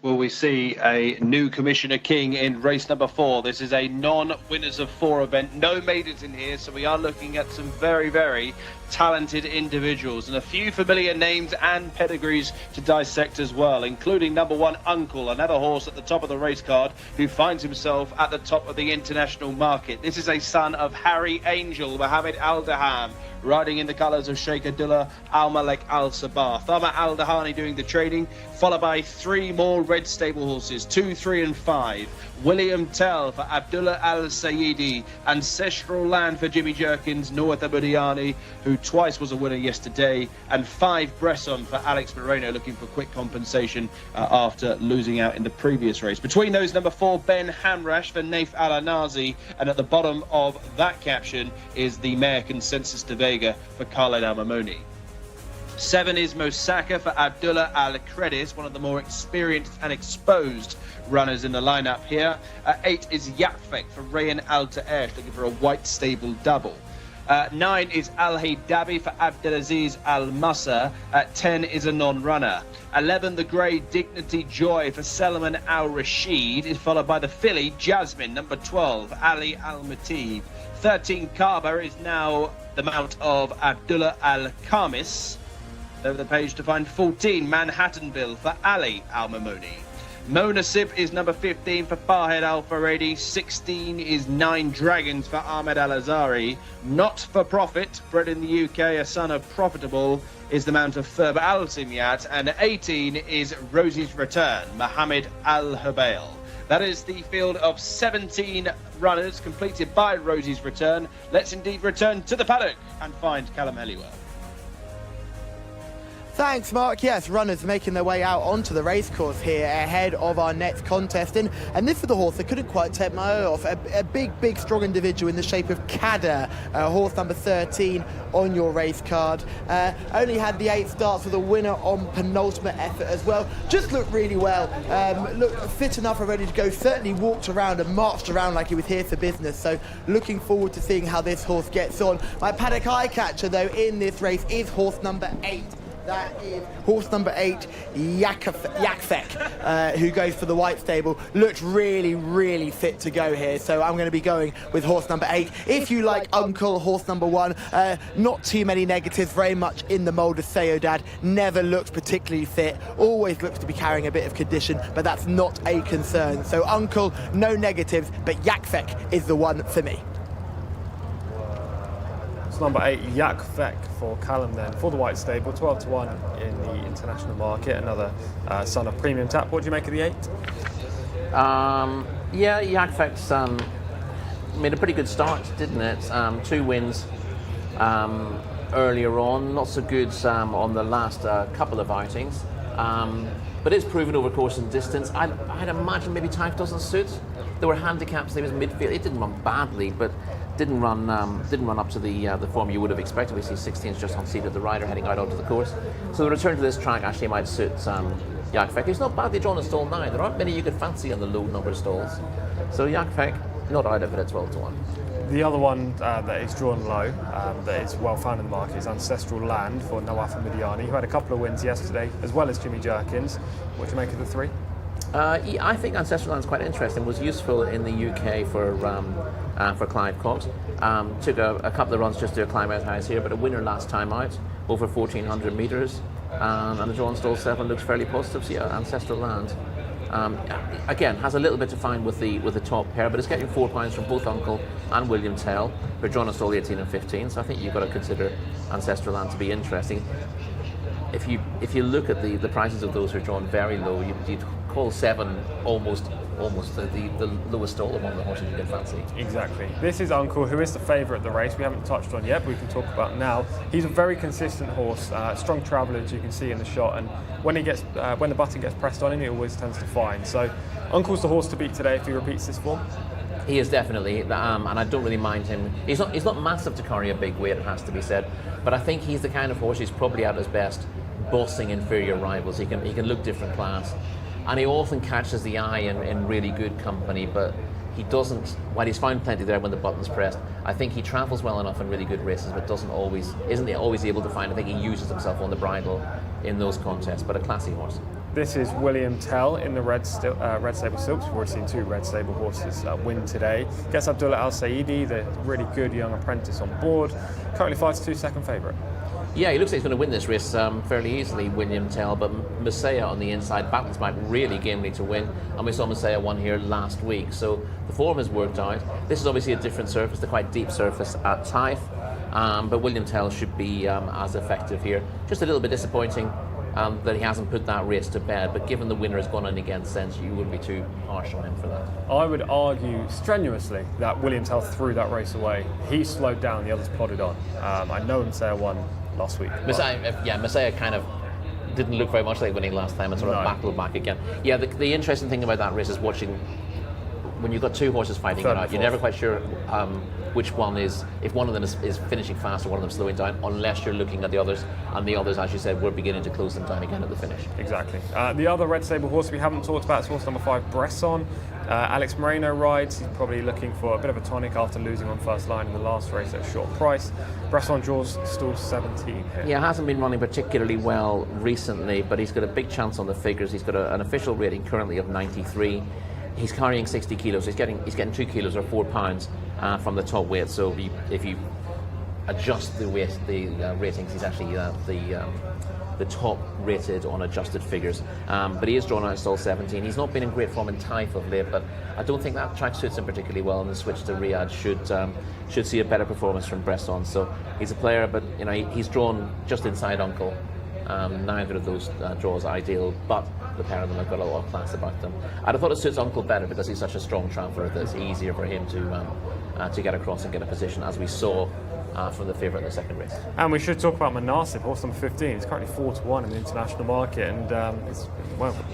Will we see a new Commissioner King in race number 4? This is a non-winners of 4 event. No maidens in here, so we are looking at some very, very talented individuals and a few familiar names and pedigrees to dissect as well, including number 1 Uncle, another horse at the top of the race card who finds himself at the top of the international market. This is a son of Harry Angel, Mohammed Al-Daham, riding in the colours of Sheikh Abdullah Al-Malek Al-Sabah. Thama Al-Dahani doing the trading, followed by 3 more red stable horses, 2, 3 and 5. William Tell for Abdullah Al-Sayidi, Ancestral Land for Jimmy Jerkins, Noah Thaburiani, who twice was a winner yesterday, and 5 Bresson for Alex Moreno, looking for quick compensation after losing out in the previous race. Between those, number 4 Ben Hamrash for Naif Al-Anazi, and at the bottom of that caption is the mare Consensus de Vega for Khaled Al-Mamoni. 7 is Mosaka for Abdullah Al-Credis, one of the more experienced and exposed runners in the lineup here. 8 is Yapfek for Rayan Al-Ta'esh, looking for a white stable double. 9 is Al-Haydabi for Abdelaziz Al-Massa. 10 is a non-runner. 11, the grey Dignity Joy for Selman Al-Rashid, is followed by the filly Jasmine, number 12, Ali Al-Matib. 13, Kaaba is now the mount of Abdullah Al-Khamis. Over the page to find 14, Manhattanville for Ali Al-Mamouni. Mona Sib is number 15 for Fahed Al-Faredi. 16 is 9 Dragons for Ahmed Al-Azari. Not for profit, bred in the UK, a son of Profitable, is the mount of Thurba Al-Simyat. And 18 is Rosie's Return, Mohammed Al-Hubail. That is the field of 17 runners completed by Rosie's Return. Let's indeed return to the paddock and find Callum Helliwell. Thanks, Mark. Yes, runners making their way out onto the racecourse here ahead of our next contest. And this was the horse that couldn't quite take my eye off. A big, strong individual in the shape of Kader, horse number 13 on your race card. Only had the 8 starts with a winner on penultimate effort as well. Just looked really well. Looked fit enough and ready to go. Certainly walked around and marched around like he was here for business. So looking forward to seeing how this horse gets on. My paddock eye catcher, though, in this race is horse number 8. That is horse number 8, Yakfek, who goes for the white stable. Looks really fit to go here, so I'm going to be going with horse number 8. If you like Uncle, horse number 1, not too many negatives, very much in the mould of Sayodad. Never looks particularly fit, always looks to be carrying a bit of condition, but that's not a concern. So Uncle, no negatives, but Yakfek is the one for me. Number 8, Yakfek for Callum then, for the white stable, 12-1 in the international market, another son of Premium Tap. What do you make of the 8? Yeah, Yakfek's made a pretty good start, didn't it? 2 wins earlier on, not so good on the last couple of outings, but it's proven over course and distance. I'd imagine maybe type doesn't suit. There were handicaps, there was midfield, it didn't run badly, but didn't run up to the form you would have expected. We see 16s just on seat of the rider heading out onto the course. So the return to this track actually might suit Yakfek. He's not badly drawn a stall now. There aren't many you could fancy on the low number stalls. So Yakfek, not out of it at 12-1. The other one that is drawn low, that is well found in the market, is Ancestral Land for Nawaf Midiani, who had a couple of wins yesterday, as well as Jimmy Jerkins. What do you make of the 3? I think Ancestral Land is quite interesting. Was useful in the UK for Clive Cox. Took a couple of runs just to climb out highs here, but a winner last time out, over 1,400 metres. And the drawn stall 7 looks fairly positive. So yeah, Ancestral Land. Again, has a little bit to find with the top pair, but it's getting £4 from both Uncle and William Tell. They're drawn a stall 18 and 15, so I think you've got to consider Ancestral Land to be interesting. If you look at the prices of those who are drawn very low, you'd call 7 almost the lowest stall among the horses you can fancy. Exactly. This is Uncle, who is the favourite at the race. We haven't touched on yet, but we can talk about now. He's a very consistent horse, strong traveller, as you can see in the shot, and when the button gets pressed on him, he always tends to find. So Uncle's the horse to beat today if he repeats this form. He is definitely, and I don't really mind him. He's not massive to carry a big weight, it has to be said, but I think he's the kind of horse who's probably at his best bossing inferior rivals. He can look different class, and he often catches the eye in really good company, but he doesn't, while he's found plenty there when the button's pressed, I think he travels well enough in really good races, but isn't always able to find. I think he uses himself on the bridle in those contests, but a classy horse. This is William Tell in the Red Stable Silks. We've already seen 2 Red Stable horses win today. Gets Abdullah Al Saidi, the really good young apprentice, on board. Currently 5-2 second favourite. Yeah, he looks like he's going to win this race fairly easily, William Tell, but Messiah on the inside battles back really gamely to win, and we saw Messiah won here last week, so the form has worked out. This is obviously a different surface, the quite deep surface at Taif, but William Tell should be as effective here. Just a little bit disappointing that he hasn't put that race to bed, but given the winner has gone in against Sense, you wouldn't be too harsh on him for that. I would argue strenuously that William Tell threw that race away. He slowed down, the others plodded on. I know Messiah won last week. Messiah kind of didn't look very much like winning last time and sort of battled back again. Yeah, the interesting thing about that race is watching when you've got 2 horses fighting it out, you're never quite sure which one is, if one of them is finishing fast or one of them slowing down, unless you're looking at the others, and the others, as you said, were beginning to close them down again at the finish. Exactly. The other Red Stable horse we haven't talked about is horse number 5, Bresson. Alex Moreno rides. He's probably looking for a bit of a tonic after losing on first line in the last race at a short price. Bresson draws stall 17 here. Yeah, hasn't been running particularly well recently, but he's got a big chance on the figures. He's got an official rating currently of 93. He's carrying 60 kilos. He's getting 2 kilos or £4 from the top weight. So if you adjust the weight, the ratings, he's actually the the top rated on adjusted figures. But he is drawn out stall 17. He's not been in great form in Taif of late, but I don't think that track suits him particularly well, and the switch to Riyadh should see a better performance from Bresson. So he's a player, but you know, he's drawn just inside Uncle. Neither of those draws are ideal, but the pair of them have got a lot of class about them. I'd have thought it suits Uncle better because he's such a strong traveller that it's easier for him to get across and get a position, as we saw from the favourite in the second race. And we should talk about Manasib, horse number 15. It's currently 4-1 in the international market, and it's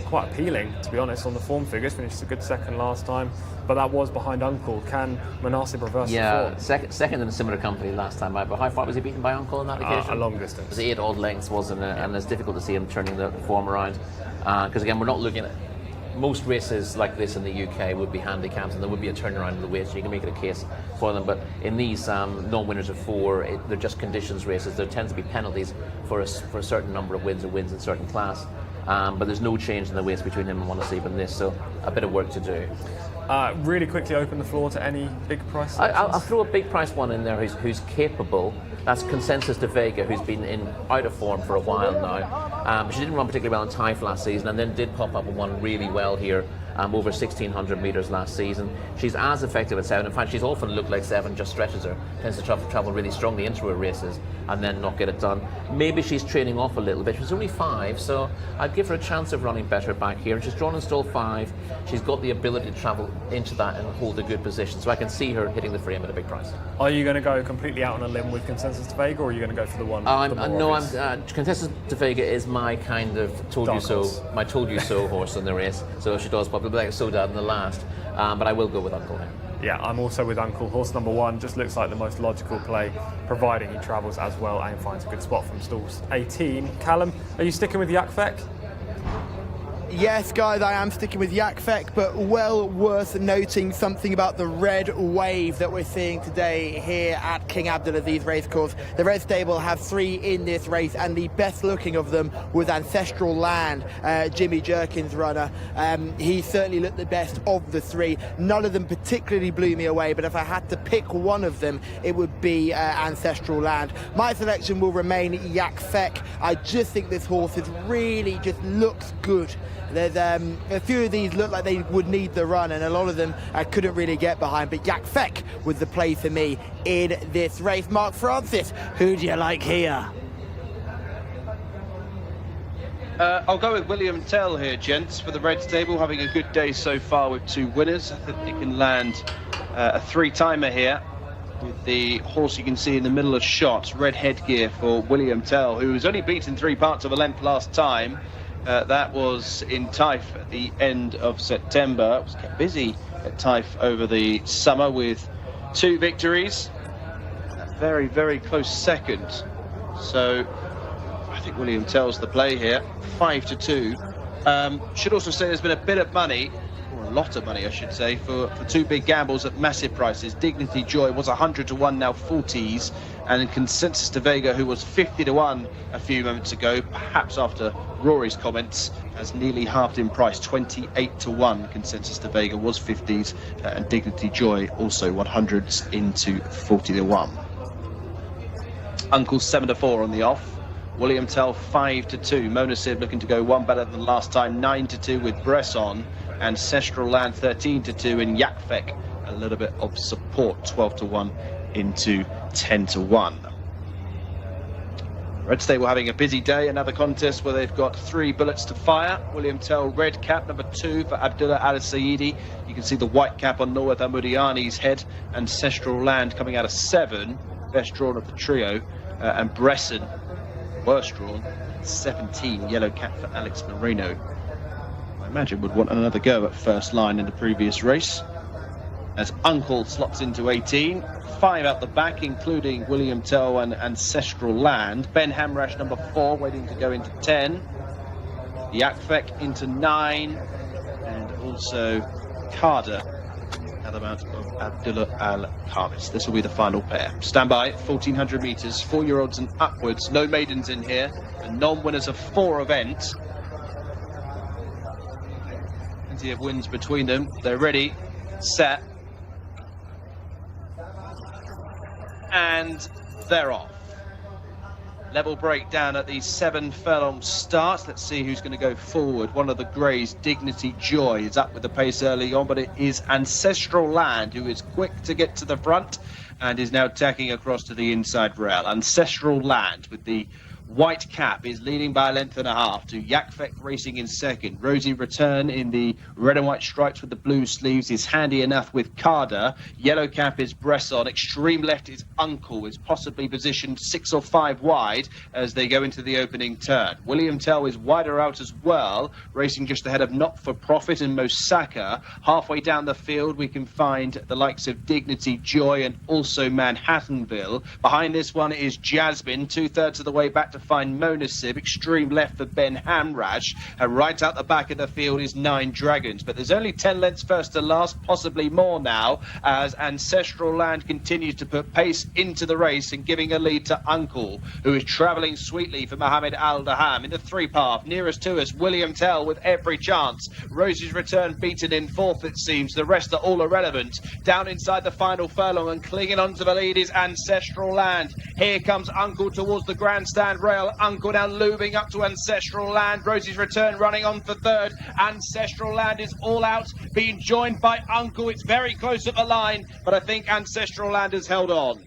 quite appealing, to be honest, on the form figures. Finished a good second last time, but that was behind Uncle. Can Manasib reverse the form? Second in a similar company last time out, but how far was he beaten by Uncle on that occasion? A long distance. It was 8 odd lengths, wasn't it? And it's difficult to see him turning the form around, because again, we're not looking at most races like this in the UK would be handicapped, and there would be a turnaround of the weight, so you can make it a case for them. But in these non-winners of 4, they're just conditions races. There tends to be penalties for a certain number of wins or wins in certain class. But there's no change in the weights between him and Manasib in this, so a bit of work to do. Really quickly open the floor to any big price. I'll throw a big price one in there who's capable. That's Consensus de Vega, who's been out of form for a while now. She didn't run particularly well in Taif last season, and then did pop up and won really well here over 1,600 metres last season. She's as effective at 7. In fact, she's often looked like 7 just stretches her. Tends to travel really strongly into her races and then not get it done. Maybe she's training off a little bit. She's only 5, so I'd give her a chance of running better back here. And she's drawn in stall 5. She's got the ability to travel into that and hold a good position, so I can see her hitting the frame at a big price. Are you going to go completely out on a limb with Consensus de Vega, or are you going to go for the one? Consensus de Vega is my kind of told you so horse in the race. So if she does pop, it'll be like Sodad in the last. But I will go with Uncle here. Yeah, I'm also with Uncle. Horse number 1 just looks like the most logical play, providing he travels as well and finds a good spot from stalls 18. Callum, are you sticking with Yakfek? Yes, guys, I am sticking with Yakfek, but well worth noting something about the red wave that we're seeing today here at King Abdulaziz Racecourse. The Red Stable have 3 in this race, and the best looking of them was Ancestral Land, Jimmy Jerkin's runner. He certainly looked the best of the 3. None of them particularly blew me away, but if I had to pick one of them, it would be Ancestral Land. My selection will remain Yakfek. I just think this horse is really just looks good. There's a few of these look like they would need the run, and a lot of them I couldn't really get behind, but Yakfek was the play for me in this race. Mark Francis, who do you like here? I'll go with William Tell here, gents, for the Red Stable, having a good day so far with 2 winners. I think they can land a 3-timer here with the horse you can see in the middle of shots, red headgear for William Tell, who was only beaten 3 parts of a length last time. That was in Taif at the end of September. It was kept busy at Taif over the summer with 2 victories. A very, very close second. So I think William Tell's the play here. 5-2. Should also say there's been a bit of money, or a lot of money I should say, for 2 big gambles at massive prices. Dignity Joy was 100-1, now 40s. And Consensus de Vega, who was 50-1 a few moments ago, perhaps after Rory's comments, has nearly halved in price. 28-1. Consensus de Vega was 50s, and Dignity Joy also 100s into 40-1. Uncle 7-4 on the off. William Tell 5-2. Manasib looking to go 1 better than last time. 9-2 with Bresson. Ancestral Land 13-2 in Yakfek. A little bit of support. 12-1 into 10-1. Red Stable having a busy day, another contest where they've got 3 bullets to fire. William Tell, red cap, number 2 for Abdullah Al Saidi. You can see the white cap on Norweth Amudiani's head. Ancestral Land coming out of 7, best drawn of the trio, and Bresson, worst drawn, 17, yellow cap for Alex Moreno. I imagine would want another go at first line in the previous race. As Uncle slots into 18, 5 out the back, including William Tell and Ancestral Land. Ben Hamrash, number 4, waiting to go into 10. Yakfek into 9, and also Carter, Adamant of Abdullah Al Khamis. This will be the final pair. Stand by, 1,400 metres, 4-year-olds and upwards. No maidens in here, and non-winners of 4 events. Plenty of wins between them. They're ready, set, and they're off. Level breakdown at the 7 furlong start. Let's see who's going to go forward. One of the greys, Dignity Joy, is up with the pace early on, but it is Ancestral Land who is quick to get to the front and is now tacking across to the inside rail. Ancestral Land with the white cap is leading by a length and a half to Yakfek Racing in second. Rosie Return in the red and white stripes with the blue sleeves is handy enough with Carter. Yellow cap is Bresson. Extreme left is Uncle, is possibly positioned 6 or 5 wide as they go into the opening turn. William Tell is wider out as well, racing just ahead of Not For Profit and Mosaka. Halfway down the field we can find the likes of Dignity Joy and also Manhattanville. Behind this one is Jasmine, 2/3 of the way back to find Monasib. Extreme left for Ben Hamrash, and right out the back of the field is 9 Dragons, but there's only 10 lengths first to last, possibly more now, as Ancestral Land continues to put pace into the race and giving a lead to Uncle, who is travelling sweetly for Mohammed Al-Daham. In the 3 path nearest to us, William Tell with every chance. Rosie's Return beaten in 4th, it seems. The rest are all irrelevant. Down inside the final furlong and clinging onto the lead is Ancestral Land. Here comes Uncle towards the grandstand rail. Uncle now looming up to Ancestral Land. Rosie's Return running on for 3rd. Ancestral Land is all out, being joined by Uncle. It's very close at the line, but I think Ancestral Land has held on.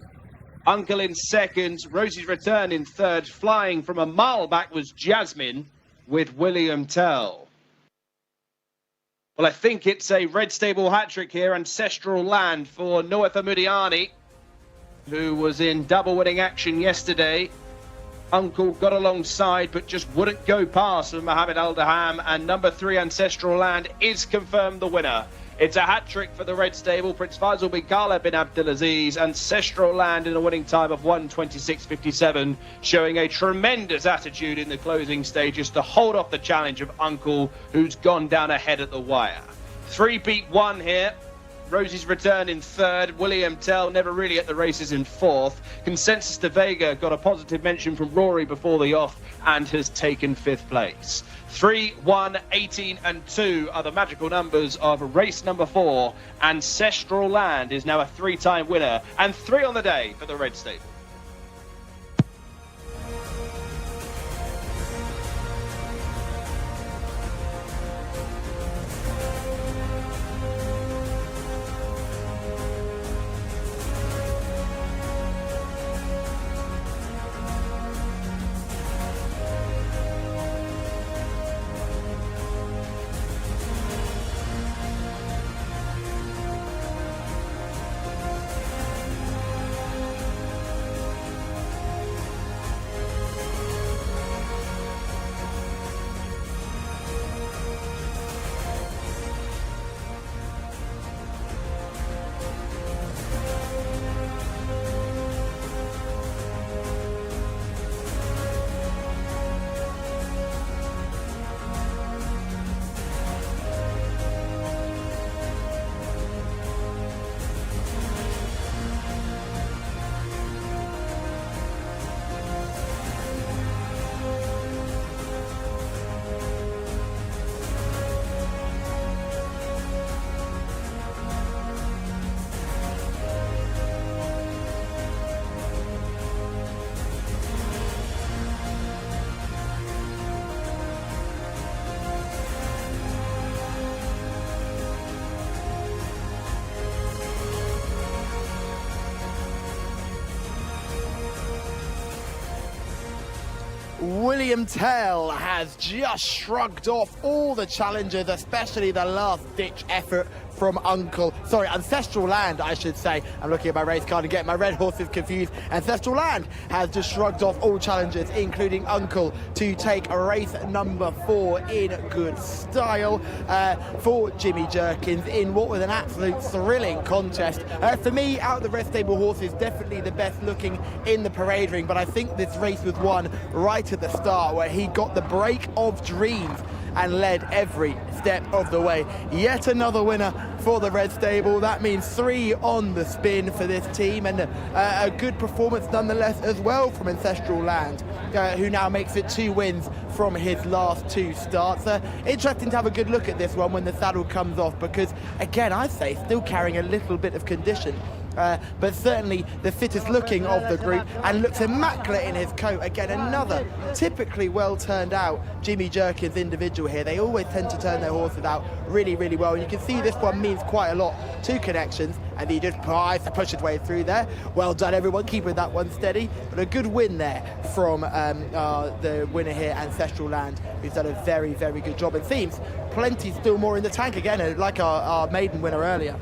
Uncle in 2nd, Rosie's Return in 3rd. Flying from a mile back was Jasmine with William Tell. Well, I think it's a red stable hat-trick here. Ancestral Land for Noah Thamudiani, who was in double winning action yesterday. Uncle got alongside but just wouldn't go past with Mohammed Al-Daham, and number 3 Ancestral Land is confirmed the winner. It's a hat-trick for the red stable. Prince Faisal bin Khaled bin Abdulaziz. Ancestral Land in a winning time of 1:26.57, showing a tremendous attitude in the closing stages to hold off the challenge of Uncle, who's gone down ahead at the wire. 3 beat 1 here. Rosie's Return in 3rd. William Tell never really at the races in 4th. Consensus de Vega got a positive mention from Rory before the off and has taken 5th place. 3, 1, 18 and 2 are the magical numbers of race number 4. Ancestral Land is now a 3-time winner, and 3 on the day for the red stable. William Tell has just shrugged off all the challengers, especially the last-ditch effort from Ancestral Land, I should say. I'm looking at my race card and getting my red horses confused. Ancestral Land has just shrugged off all challengers, including Uncle, to take race number 4 in good style for Jimmy Jerkins in what was an absolute thrilling contest. For me, out of the red stable horses, definitely the best looking in the parade ring, but I think this race was won right at the start, where he got the break of dreams and led every step of the way. Yet another winner for the red stable. That means 3 on the spin for this team, and a good performance nonetheless as well from Ancestral Land, who now makes it 2 wins from his last 2 starts. Interesting to have a good look at this one when the saddle comes off, because again, I'd say still carrying a little bit of condition. but certainly the fittest looking of the group, and looks immaculate in his coat. Again, another typically well turned out Jimmy Jerkins individual here. They always tend to turn their horses out really, really well, and you can see this one means quite a lot to Connections, and he just tries to push his way through there. Well done, everyone, keeping that one steady, but a good win there from the winner here, Ancestral Land, who's done a very, very good job. It seems plenty still more in the tank again, like our maiden winner earlier.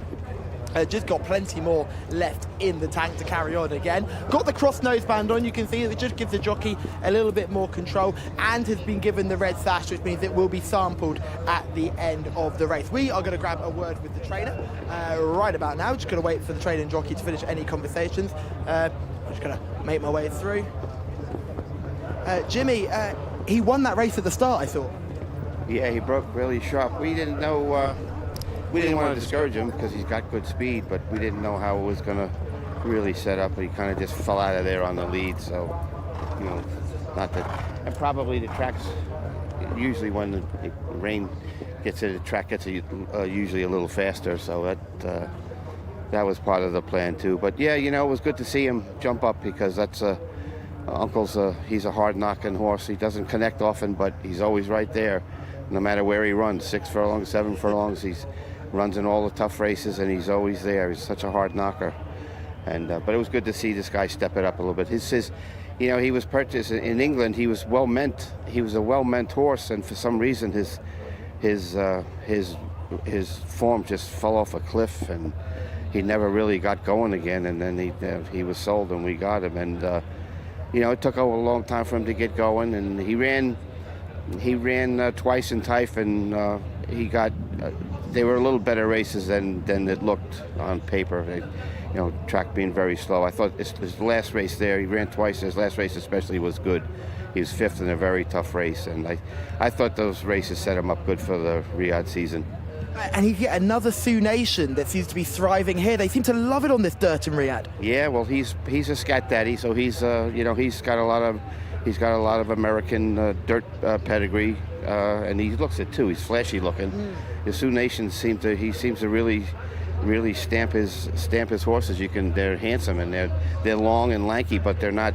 Just got plenty more left in the tank to carry on again. Got the cross noseband on, you can see it just gives the jockey a little bit more control, and has been given the red sash, which means it will be sampled at the end of the race. We are going to grab a word with the trainer right about now. Just going to wait for the trainer and jockey to finish any conversations. I'm just going to make my way through. Jimmy, he won that race at the start, I thought. Yeah, he broke really sharp. We didn't know... we didn't want to discourage him because he's got good speed, but we didn't know how it was going to really set up. He kind of just fell out of there on the lead, so, you know, not that... And probably the tracks, usually when the rain gets to the track, gets usually a little faster, so that was part of the plan too. But yeah, you know, it was good to see him jump up, because that's Uncle's he's a hard-knocking horse. He doesn't connect often, but he's always right there, no matter where he runs. 6 furlongs, 7 furlongs, he's runs in all the tough races, and he's always there. He's such a hard knocker, and but it was good to see this guy step it up a little bit. His you know, he was purchased in England. He was well meant. He was a well meant horse, and for some reason his form just fell off a cliff, and he never really got going again. And then he was sold, and we got him. And you know, it took a long time for him to get going, and he ran twice in Taif, and he got. They were a little better races than it looked on paper. You know, track being very slow. I thought his last race there, he ran twice. His last race especially was good. He was 5th in a very tough race, and I thought those races set him up good for the Riyadh season. And he get another Sioux Nation that seems to be thriving here. They seem to love it on this dirt in Riyadh. Yeah, well, he's a scat daddy, so he's you know, he's got a lot of American dirt pedigree, and he looks it too. He's flashy looking. The Sioux Nation seems to really stamp his horses. They're handsome, and they're long and lanky, but they're not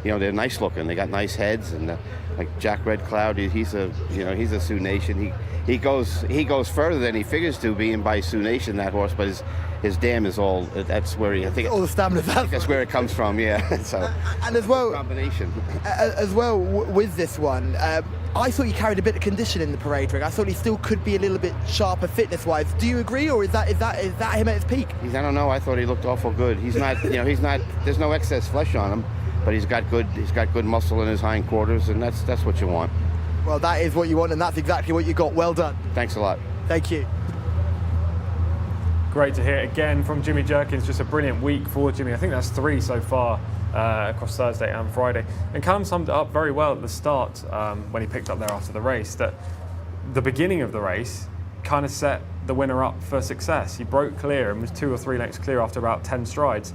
you know, they're nice looking. They got nice heads, and like Jack Red Cloud, he's a Sioux Nation. He goes further than he figures to, being by Sioux Nation, that horse, but his dam is all. That's where I think all the stamina. That's where it comes from. Yeah. So and as well, combination. As well with this one, I thought he carried a bit of condition in the parade ring. I thought he still could be a little bit sharper fitness-wise. Do you agree, or is that him at his peak? I don't know. I thought he looked awful good. He's not. You know, he's not. There's no excess flesh on him, but he's got good muscle in his hindquarters, and that's what you want. Well, that is what you want, and that's exactly what you got. Well done. Thanks a lot. Thank you. Great to hear again from Jimmy Jerkins. Just a brilliant week for Jimmy. I think that's 3 so far across Thursday and Friday. And Callum summed it up very well at the start when he picked up there after the race, that the beginning of the race kind of set the winner up for success. He broke clear and was 2 or 3 lengths clear after about 10 strides.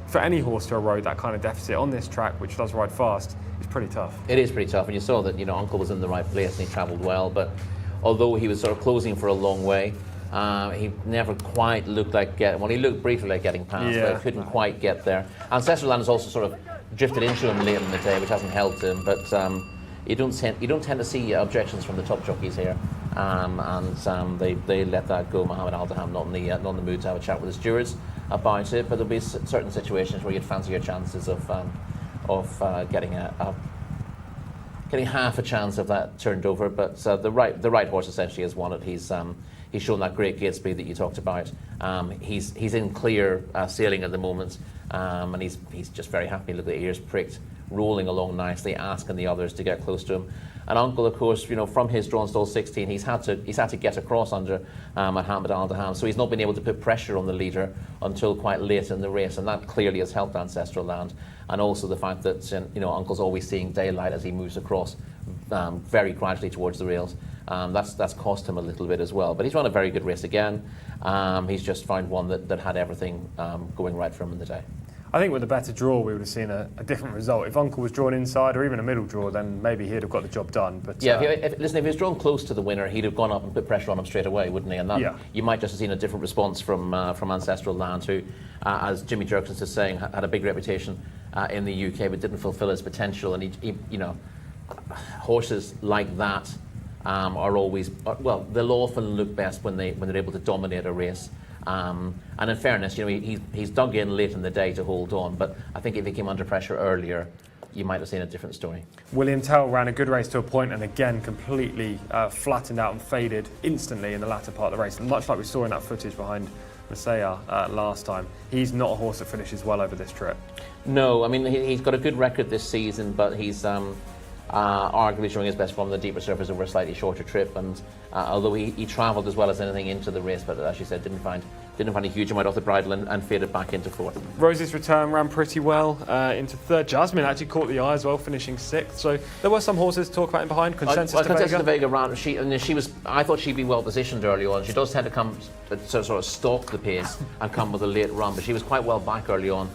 For any horse to erode that kind of deficit on this track, which does ride fast, is pretty tough. It is pretty tough, and you saw that, you know, Uncle was in the right place and he travelled well, but although he was sort of closing for a long way, he never quite looked like he looked briefly like getting past, but he couldn't quite get there. Ancestral Land has also sort of drifted into him late in the day, which hasn't helped him, but you don't tend to see objections from the top jockeys here, and they let that go. Mohammed Al-Daham not in the mood to have a chat with the stewards about it, but there'll be certain situations where you'd fancy your chances of getting half a chance of that turned over. But the right horse essentially has won it. He's shown that great gate speed that you talked about. He's in clear sailing at the moment, and he's just very happy. Look at the ears pricked, rolling along nicely, asking the others to get close to him. And Uncle, of course, you know, from his drawn stall 16, he's had to get across under Mohammed Al-Daham, so he's not been able to put pressure on the leader until quite late in the race, and that clearly has helped Ancestral Land. And also the fact that, you know, Uncle's always seeing daylight as he moves across very gradually towards the rails. That's cost him a little bit as well, but he's run a very good race again. He's just found one that had everything going right for him in the day. I think with a better draw, we would have seen a different result. If Uncle was drawn inside or even a middle draw, then maybe he'd have got the job done. But yeah, if he was drawn close to the winner, he'd have gone up and put pressure on him straight away, wouldn't he? And that, you might just have seen a different response from Ancestral Land, who, as Jimmy Jerkins is saying, had a big reputation in the UK, but didn't fulfil his potential. And he you know, horses like that are always they'll often look best when they're able to dominate a race. And in fairness, you know, he's dug in late in the day to hold on, but I think if he came under pressure earlier, you might have seen a different story. William Tell ran a good race to a point and again completely flattened out and faded instantly in the latter part of the race, and much like we saw in that footage behind Jcsa last time. He's not a horse that finishes well over this trip. No, I mean, he's got a good record this season, but he's arguably showing his best form on the deeper surface over a slightly shorter trip, and although he travelled as well as anything into the race, but as you said, didn't find a huge amount off the bridle and faded back into fourth. Rosie's return ran pretty well into third. Jasmine actually caught the eye as well, finishing sixth. So there were some horses to talk about in behind. Consensus de Vega ran. I thought she'd be well positioned early on. She does tend to come sort of stalk the pace and come with a late run, but she was quite well back early on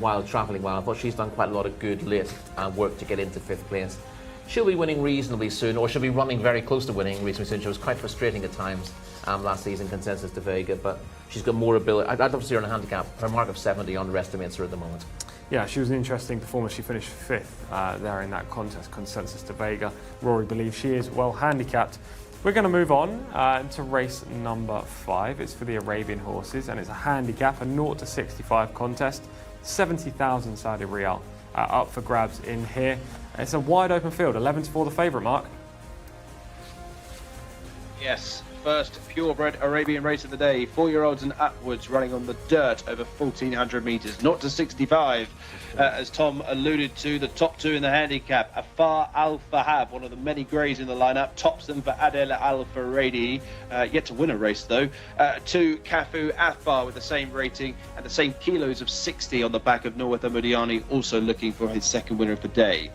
while travelling well. I thought she's done quite a lot of good late work to get into fifth place. She'll be winning reasonably soon, or she'll be running very close to winning reasonably soon. She was quite frustrating at times last season, Consensus de Vega, but she's got more ability. I'd love to see her in a handicap. Her mark of 70 underestimates her at the moment. Yeah, she was an interesting performer. She finished fifth there in that contest, Consensus de Vega. Rory believes she is well handicapped. We're going to move on to race number 5. It's for the Arabian horses, and it's a handicap, a 0 to 65 contest. 70,000 Saudi Riyal up for grabs in here. It's a wide open field, 11 to 4 the favourite, Mark. Yes, first purebred Arabian race of the day. 4-year-olds and upwards running on the dirt over 1,400 metres. 0 to 65, as Tom alluded to. The top two in the handicap. Afar Al Fahab, one of the many greys in the lineup. Tops them for Adel Al Faradi, yet to win a race though. 2 Kafu Athbar with the same rating and the same kilos of 60 on the back of Norweth Amudiani, also looking for his second winner of the day.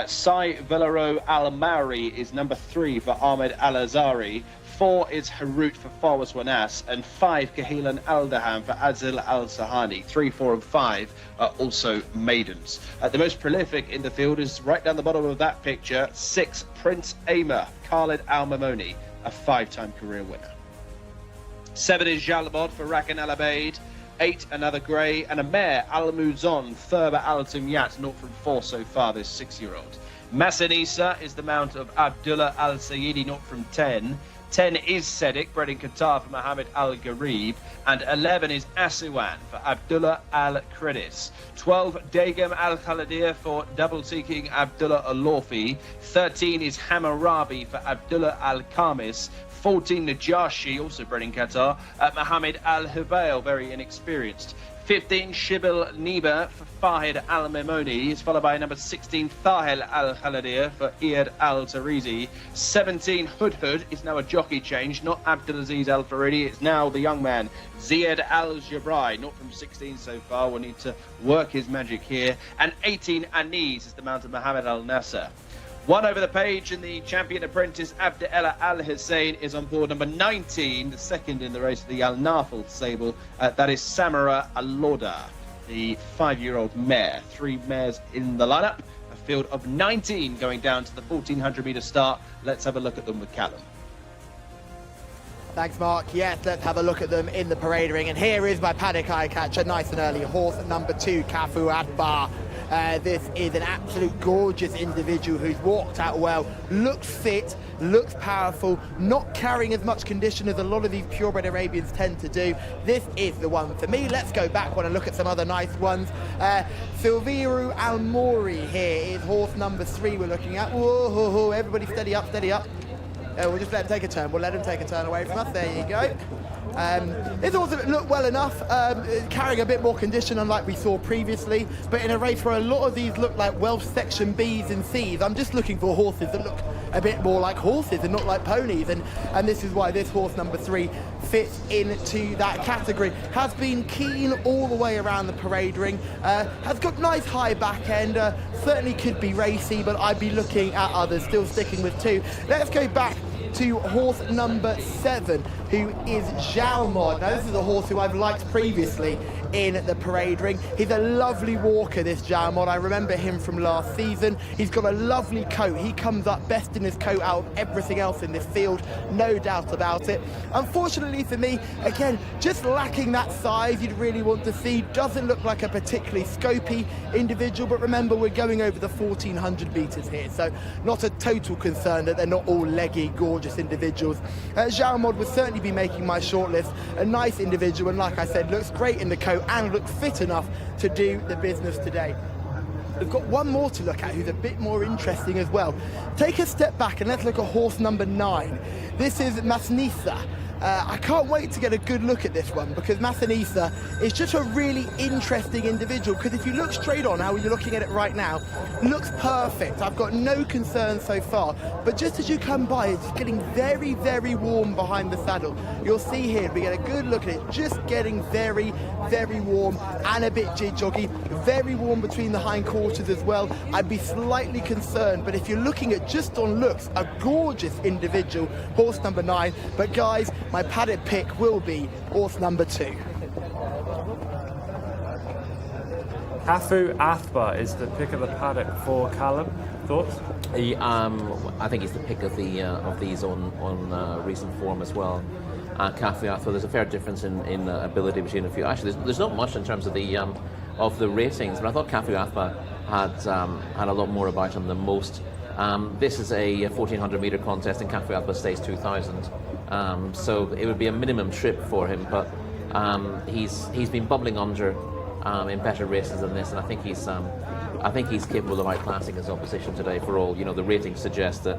Sai Velaro Al Mauri is number 3 for Ahmed Al Azari. 4 is Harut for Fawaz Wanas, and 5 Kahilan Al Daham for Azil Al Sahani. 3, 4 and 5 are also maidens. The most prolific in the field is right down the bottom of that picture, 6 Prince Aimer, Khalid Al Mamoni, a 5-time career winner. 7 is Jalbod for Rakan Al Abaid. 8 another grey, and a mare, Al Muzon, Thurber Al Tumyat, 0 from 4 so far, this 6-year-old. Masanisa is the mount of Abdullah Al Sayyidi, 0 from 10. 10 is Sedik, bred in Qatar for Mohammed Al Gharib, and 11 is Aswan for Abdullah Al Credis. 12 Degam Al Khaladir for double seeking Abdullah Al Lawfi. 13 is Hammurabi for Abdullah Al Khamis. 14 Najashi, also bred in Qatar, Mohammed Al Hubail, very inexperienced. 15 Shibil Niba for Fahid Al Memoni is followed by number 16 Thahil Al Khaladir for Iyad Al Tarizi. 17 Hudhud is now a jockey change, not Abdulaziz Al Faridi, it's now the young man Ziyad Al Jabrai, not from 16 so far, will need to work his magic here. And 18 Anis is the mount of Mohammed Al Nasser. 1 over the page, and the champion apprentice Abdella Al Hussein is on board number 19, the second in the race of the Al Nafal stable. That is Samara Al Loda, the 5-year-old mare. 3 mares in the lineup, a field of 19 going down to the 1,400 metre start. Let's have a look at them with Callum. Thanks, Mark. Yes, let's have a look at them in the parade ring. And here is my paddock eye catcher, nice and early. Horse number 2, Kafu Adbar. This is an absolute gorgeous individual who's walked out well, looks fit, looks powerful, not carrying as much condition as a lot of these purebred Arabians tend to do. This is the one for me. Let's go back one and look at some other nice ones. Silviru Almori here is horse number 3 we're looking at. Whoa, everybody steady up, steady up. We'll just let him take a turn. We'll let him take a turn away from us. There you go. It's also looked well enough, carrying a bit more condition unlike we saw previously, but in a race where a lot of these look like Welsh Section Bs and Cs, I'm just looking for horses that look a bit more like horses and not like ponies, and this is why this horse number 3 fits into that category. Has been keen all the way around the parade ring, has got nice high back end, certainly could be racy, but I'd be looking at others, still sticking with 2. Let's go back to horse number 7, who is Jalmod. Now this is a horse who I've liked previously in the parade ring. He's a lovely walker, this Jalmod. I remember him from last season. He's got a lovely coat. He comes up best in his coat out of everything else in this field, no doubt about it. Unfortunately for me, again, just lacking that size you'd really want to see. Doesn't look like a particularly scopy individual, but remember, we're going over the 1400 metres here, so not a total concern that they're not all leggy, gorgeous individuals. Jalmod would certainly be making my shortlist. A nice individual, and like I said, looks great in the coat and looks fit enough to do the business today. We've got one more to look at who's a bit more interesting as well. Take a step back and let's look at horse number 9. This is Masnisa. I can't wait to get a good look at this one, because Masnisa is just a really interesting individual, because if you look straight on how you're looking at it right now, looks perfect. I've got no concerns so far, but just as you come by, it's getting very, very warm behind the saddle. You'll see here, we get a good look at it, just getting very, very warm and a bit jiggy, very warm between the hindquarters as well. I'd be slightly concerned, but if you're looking at just on looks, a gorgeous individual, horse number 9. But guys, my paddock pick will be horse number 2. Cafu Athbar is the pick of the paddock for Callum. Thoughts? I think he's the pick of these on recent form as well. Cafu Athbar, there's a fair difference in ability between a few. Actually, there's not much in terms of the ratings, but I thought Cafu Athbar had a lot more about him than most. This is a 1400 metre contest, and Cafu Athbar stays 2000. So it would be a minimum trip for him, but he's been bubbling under in better races than this, and I think he's capable of outclassing his opposition today. For all the ratings suggest that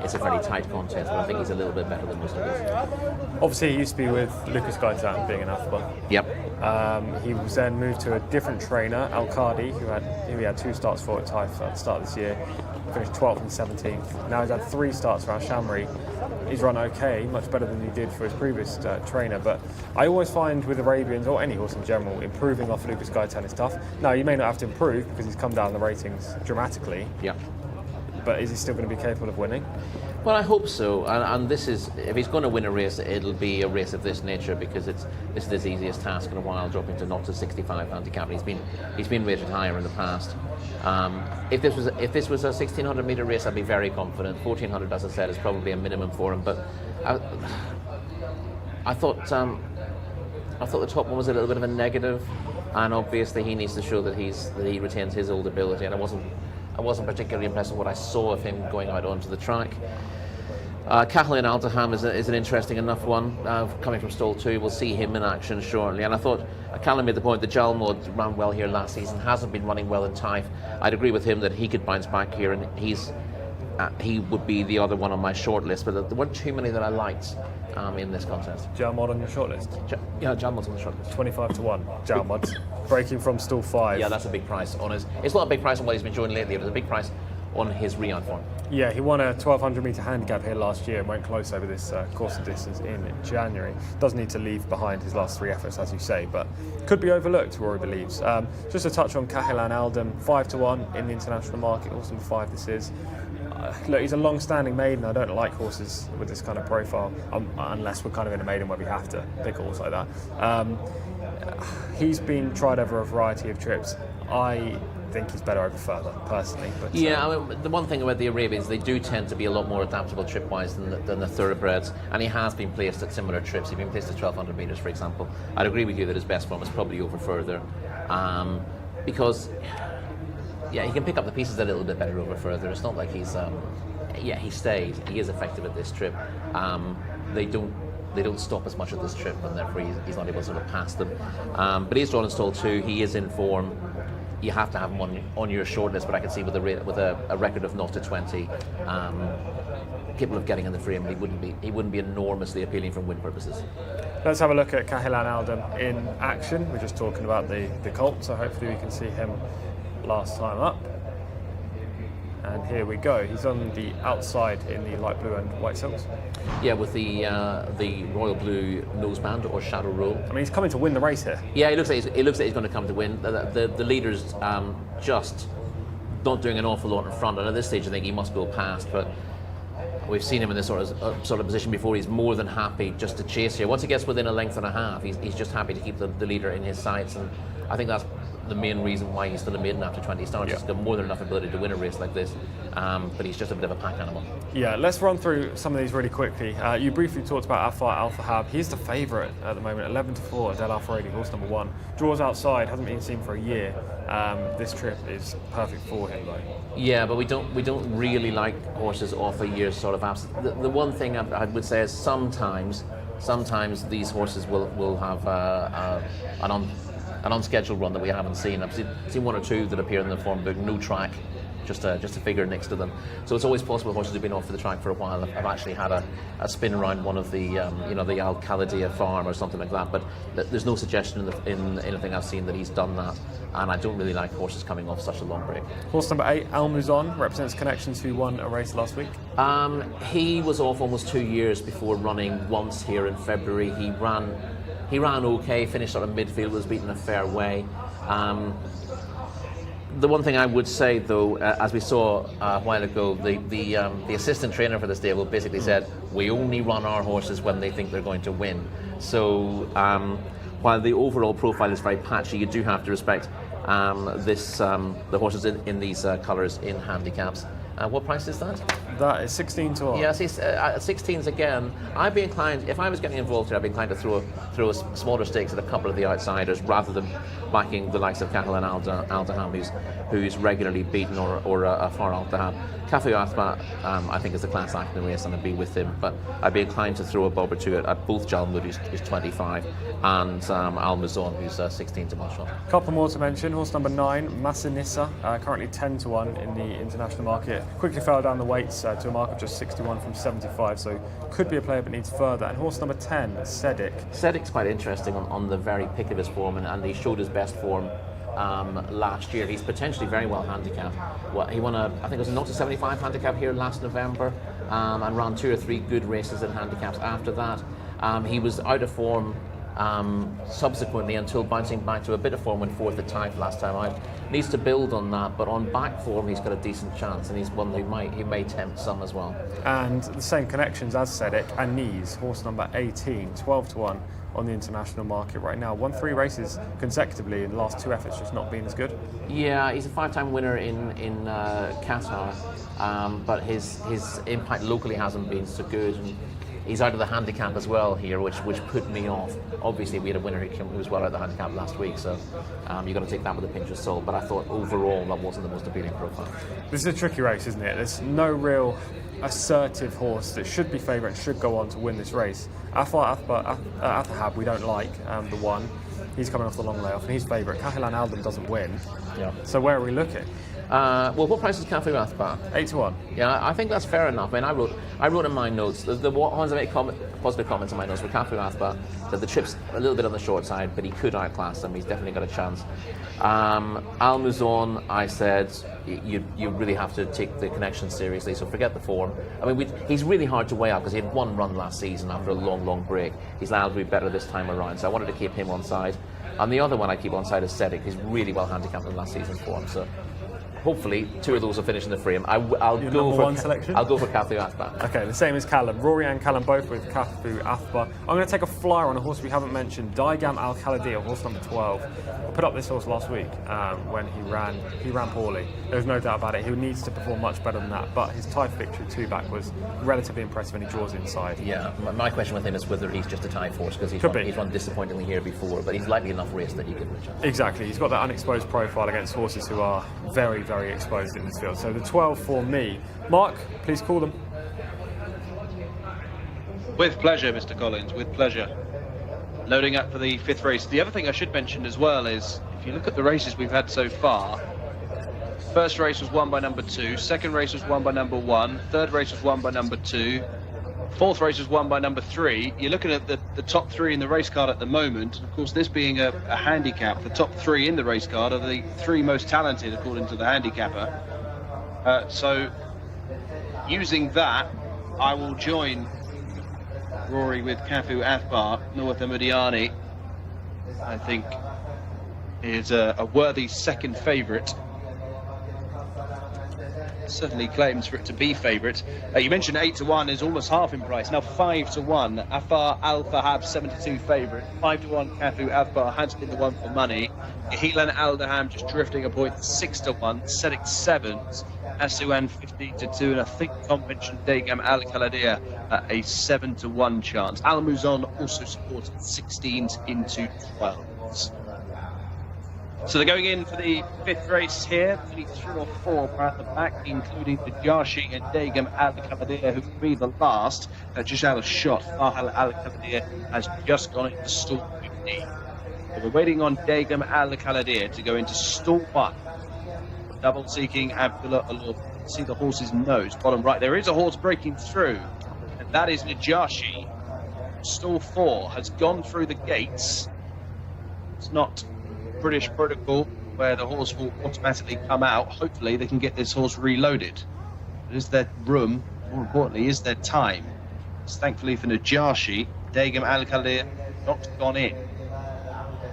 it's a fairly tight contest, but I think he's a little bit better than most of us. Obviously, he used to be with Lucas Gaitan, being an Athbar. Yep. He was then moved to a different trainer, Al Qadi, who he had 2 starts for at Taif at the start of this year. Finished 12th and 17th. Now he's had 3 starts for Al Shamri. He's run okay, much better than he did for his previous trainer. But I always find with Arabians, or any horse in general, improving off Lucas Gaitan is tough. Now, you may not have to improve because he's come down the ratings dramatically. Yeah. But is he still going to be capable of winning? Well, I hope so. And this is, if he's going to win a race, it'll be a race of this nature, because this is his easiest task in a while, dropping to not to 65 handicap. He's been rated higher in the past. If this was a 1600 metre race, I'd be very confident. 1400, as I said, is probably a minimum for him. But I thought the top one was a little bit of a negative, and obviously he needs to show that he retains his old ability. And I wasn't particularly impressed with what I saw of him going out onto the track. Cathleen Aldaham is an interesting enough one, coming from stall 2. We'll see him in action shortly. And I thought Callum made the point that Jalmod ran well here last season, hasn't been running well in Taif. I'd agree with him that he could bounce back here, and he would be the other one on my short list. But there weren't too many that I liked in this contest. Jalmod on your shortlist? Yeah, Jalmod's on the shortlist. 25 to 1. Jalmod breaking from stall 5. Yeah, that's a big price on his. It's not a big price on what he's been showing lately. It was a big price on his Riyadh form. Yeah, he won a 1200 metre handicap here last year and went close over this course of distance in January. Does need to leave behind his last 3 efforts, as you say, but could be overlooked, Rory believes. Just to touch on Cahilan Aldam, 5 to 1 in the international market, also 5 this is. Look, he's a long-standing maiden. I don't like horses with this kind of profile, unless we're kind of in a maiden where we have to pick a horse like that. He's been tried over a variety of trips. I think he's better over further, personally. But, yeah, I mean, the one thing about the Arabians, they do tend to be a lot more adaptable trip-wise than the thoroughbreds, and he has been placed at similar trips. He's been placed at 1200 metres, for example. I'd agree with you that his best form is probably over further, because he can pick up the pieces a little bit better over further. It's not like he's he stays. He is effective at this trip. They don't stop as much at this trip, and therefore he's not able to sort of pass them. But he's drawn in stall 2. He is in form. You have to have him on your shortlist, but I can see with a record of 0 to 20, capable of getting in the frame, he wouldn't be enormously appealing from win purposes. Let's have a look at Cahilan Aldam in action. We're just talking about the colt, so hopefully we can see him last time up. And here we go. He's on the outside in the light blue and white silks. Yeah, with the royal blue noseband or shadow roll. I mean, he's coming to win the race here. Yeah, it looks like he's going to come to win. The leader's just not doing an awful lot in front, and at this stage I think he must go past. But we've seen him in this sort of position before. He's more than happy just to chase here. Once he gets within a length and a half, he's just happy to keep the leader in his sights, and I think that's the main reason why he's still a maiden after 20 starts. He's got more than enough ability to win a race like this, but he's just a bit of a pack animal. Yeah, let's run through some of these really quickly. You briefly talked about Afar Al Fahab. He's the favourite at the moment, 11-4, Del Al-Faradi, horse number 1. Draws outside, hasn't been seen for a year. This trip is perfect for him, though. Yeah, but we don't really like horses off a year's sort of absence. The one thing I would say is sometimes these horses will have an unscheduled run that we haven't seen. I've seen one or two that appear in the form book, no track, just a figure next to them. So it's always possible horses who've been off for the track for a while have actually had a spin around one of the the Al Khalidia farm or something like that. But there's no suggestion in anything I've seen that he's done that. And I don't really like horses coming off such a long break. Horse number 8, Al Muzon, represents Connections, who won a race last week. He was off almost 2 years before running once here in February. He ran okay, finished sort of midfield, was beaten a fair way. The one thing I would say, though, as we saw a while ago, the assistant trainer for the stable basically said, we only run our horses when they think they're going to win. So while the overall profile is very patchy, you do have to respect the horses in these colours in handicaps. What price is that? That is 16-1. Yeah, see, 16s again. I'd be inclined, if I was getting involved here, I'd be inclined to throw smaller stakes at a couple of the outsiders rather than backing the likes of Cahalan Al Daham, who's regularly beaten, or Afar Al Daham. Cafu Athma, I think, is the class act in the race, and I'd be with him. But I'd be inclined to throw a bob or two at both Jalmud, who's 25, and Al Muzon, who's 16-1 shot. A couple more to mention. Horse number 9, Masinissa, currently 10-1 in the international market. Quickly fell down the weights to a mark of just 61 from 75, so could be a player but needs further. And horse number 10, Sedik. Sedik's quite interesting on the very peak of his form, and he showed his best form last year. He's potentially very well handicapped. He won I think it was a 0-75 handicap here last November, and ran 2 or 3 good races in handicaps after that. He was out of form subsequently until bouncing back to a bit of form when 4th at Taif last time out. Needs to build on that, but on back form he's got a decent chance, and he's one that he may tempt some as well. And the same connections as Sedik, and Nies, horse number 18, 12-1 on the international market right now. Won 3 races consecutively in the last 2 efforts, just not been as good. Yeah, he's a 5-time winner in Qatar, but his impact locally hasn't been so good. And he's out of the handicap as well here, which put me off. Obviously, we had a winner who was well out of the handicap last week, so you've got to take that with a pinch of salt. But I thought overall that wasn't the most appealing profile. This is a tricky race, isn't it? There's no real assertive horse that should be favourite and should go on to win this race. Afar Athahab, we don't like, the one. He's coming off the long layoff, and he's favourite. Cahalan Aldam doesn't win. Yeah. So where are we looking? Well, what price is Cafu Athbar? 8-1. Yeah, I think that's fair enough. I mean, I wrote in my notes, the ones I make positive comments in my notes were Cafu Athbar, that the trip's a little bit on the short side, but he could outclass them. He's definitely got a chance. Al Muzon, I said, you really have to take the connection seriously, so forget the form. I mean, he's really hard to weigh out because he had 1 run last season after a long break. He's allowed to be better this time around, so I wanted to keep him on side. And the other one I keep on side is Sedik. He's really well handicapped in last season's form, so hopefully 2 of those will finish in the frame. I'll go for Cafu Athbar. Okay, the same as Callum. Rory and Callum both with Cafu Athbar. I'm going to take a flyer on a horse we haven't mentioned, Daigam Al Khalidia, horse number 12. I put up this horse last week when he ran poorly. There's no doubt about it. He needs to perform much better than that, but his Taif victory 2-back was relatively impressive, and he draws inside. Yeah, my question with him is whether he's just a Taif horse, because he's run disappointingly here before, but he's likely enough race that he could reach out. Exactly, he's got that unexposed profile against horses who are very exposed in this field. So the 12 for me. Mark, please call them. With pleasure, Mr. Collins, with pleasure. Loading up for the 5th race. The other thing I should mention as well is, if you look at the races we've had so far, first race was won by number 2, second race was won by number 1, third race was won by number 2, fourth race was won by number 3. You're looking at the top 3 in the race card at the moment. Of course, this being a handicap, the top 3 in the race card are the 3 most talented according to the handicapper. So using that, I will join Rory with Cafu Athbar. North Amudiani, I think, is a worthy second favourite. certainly claims for it to be favourite. You mentioned 8-1 is almost half in price. Now 5-1. Afar Al Fahab 72 favourite. 5-1 Cafu Athbar has been the one for money. Kahilan Aldaham just drifting a point 6-1. Sedik 7s. Asuan 15-2, and I think Tom mentioned Degam Al Kaladir a 7-1 chance. Al Muzon also supported 16s into 12s. So they're going in for the 5th race here. Only 3 or 4 are at the back, including the Jashi and Degam Al Kaladir, who will be the last. Just out of shot, Fahal Al Kaladir has just gone into stall 15. So we're waiting on Degam Al Kaladir to go into stall 1. Double seeking Abdullah Alur. See the horse's nose, bottom right. There is a horse breaking through, and that is Najashi. Stall 4 has gone through the gates. It's not British protocol where the horse will automatically come out. Hopefully they can get this horse reloaded. Is there room? More importantly, is there time? It's thankfully for Najashi. Degam Al Khadir not gone in.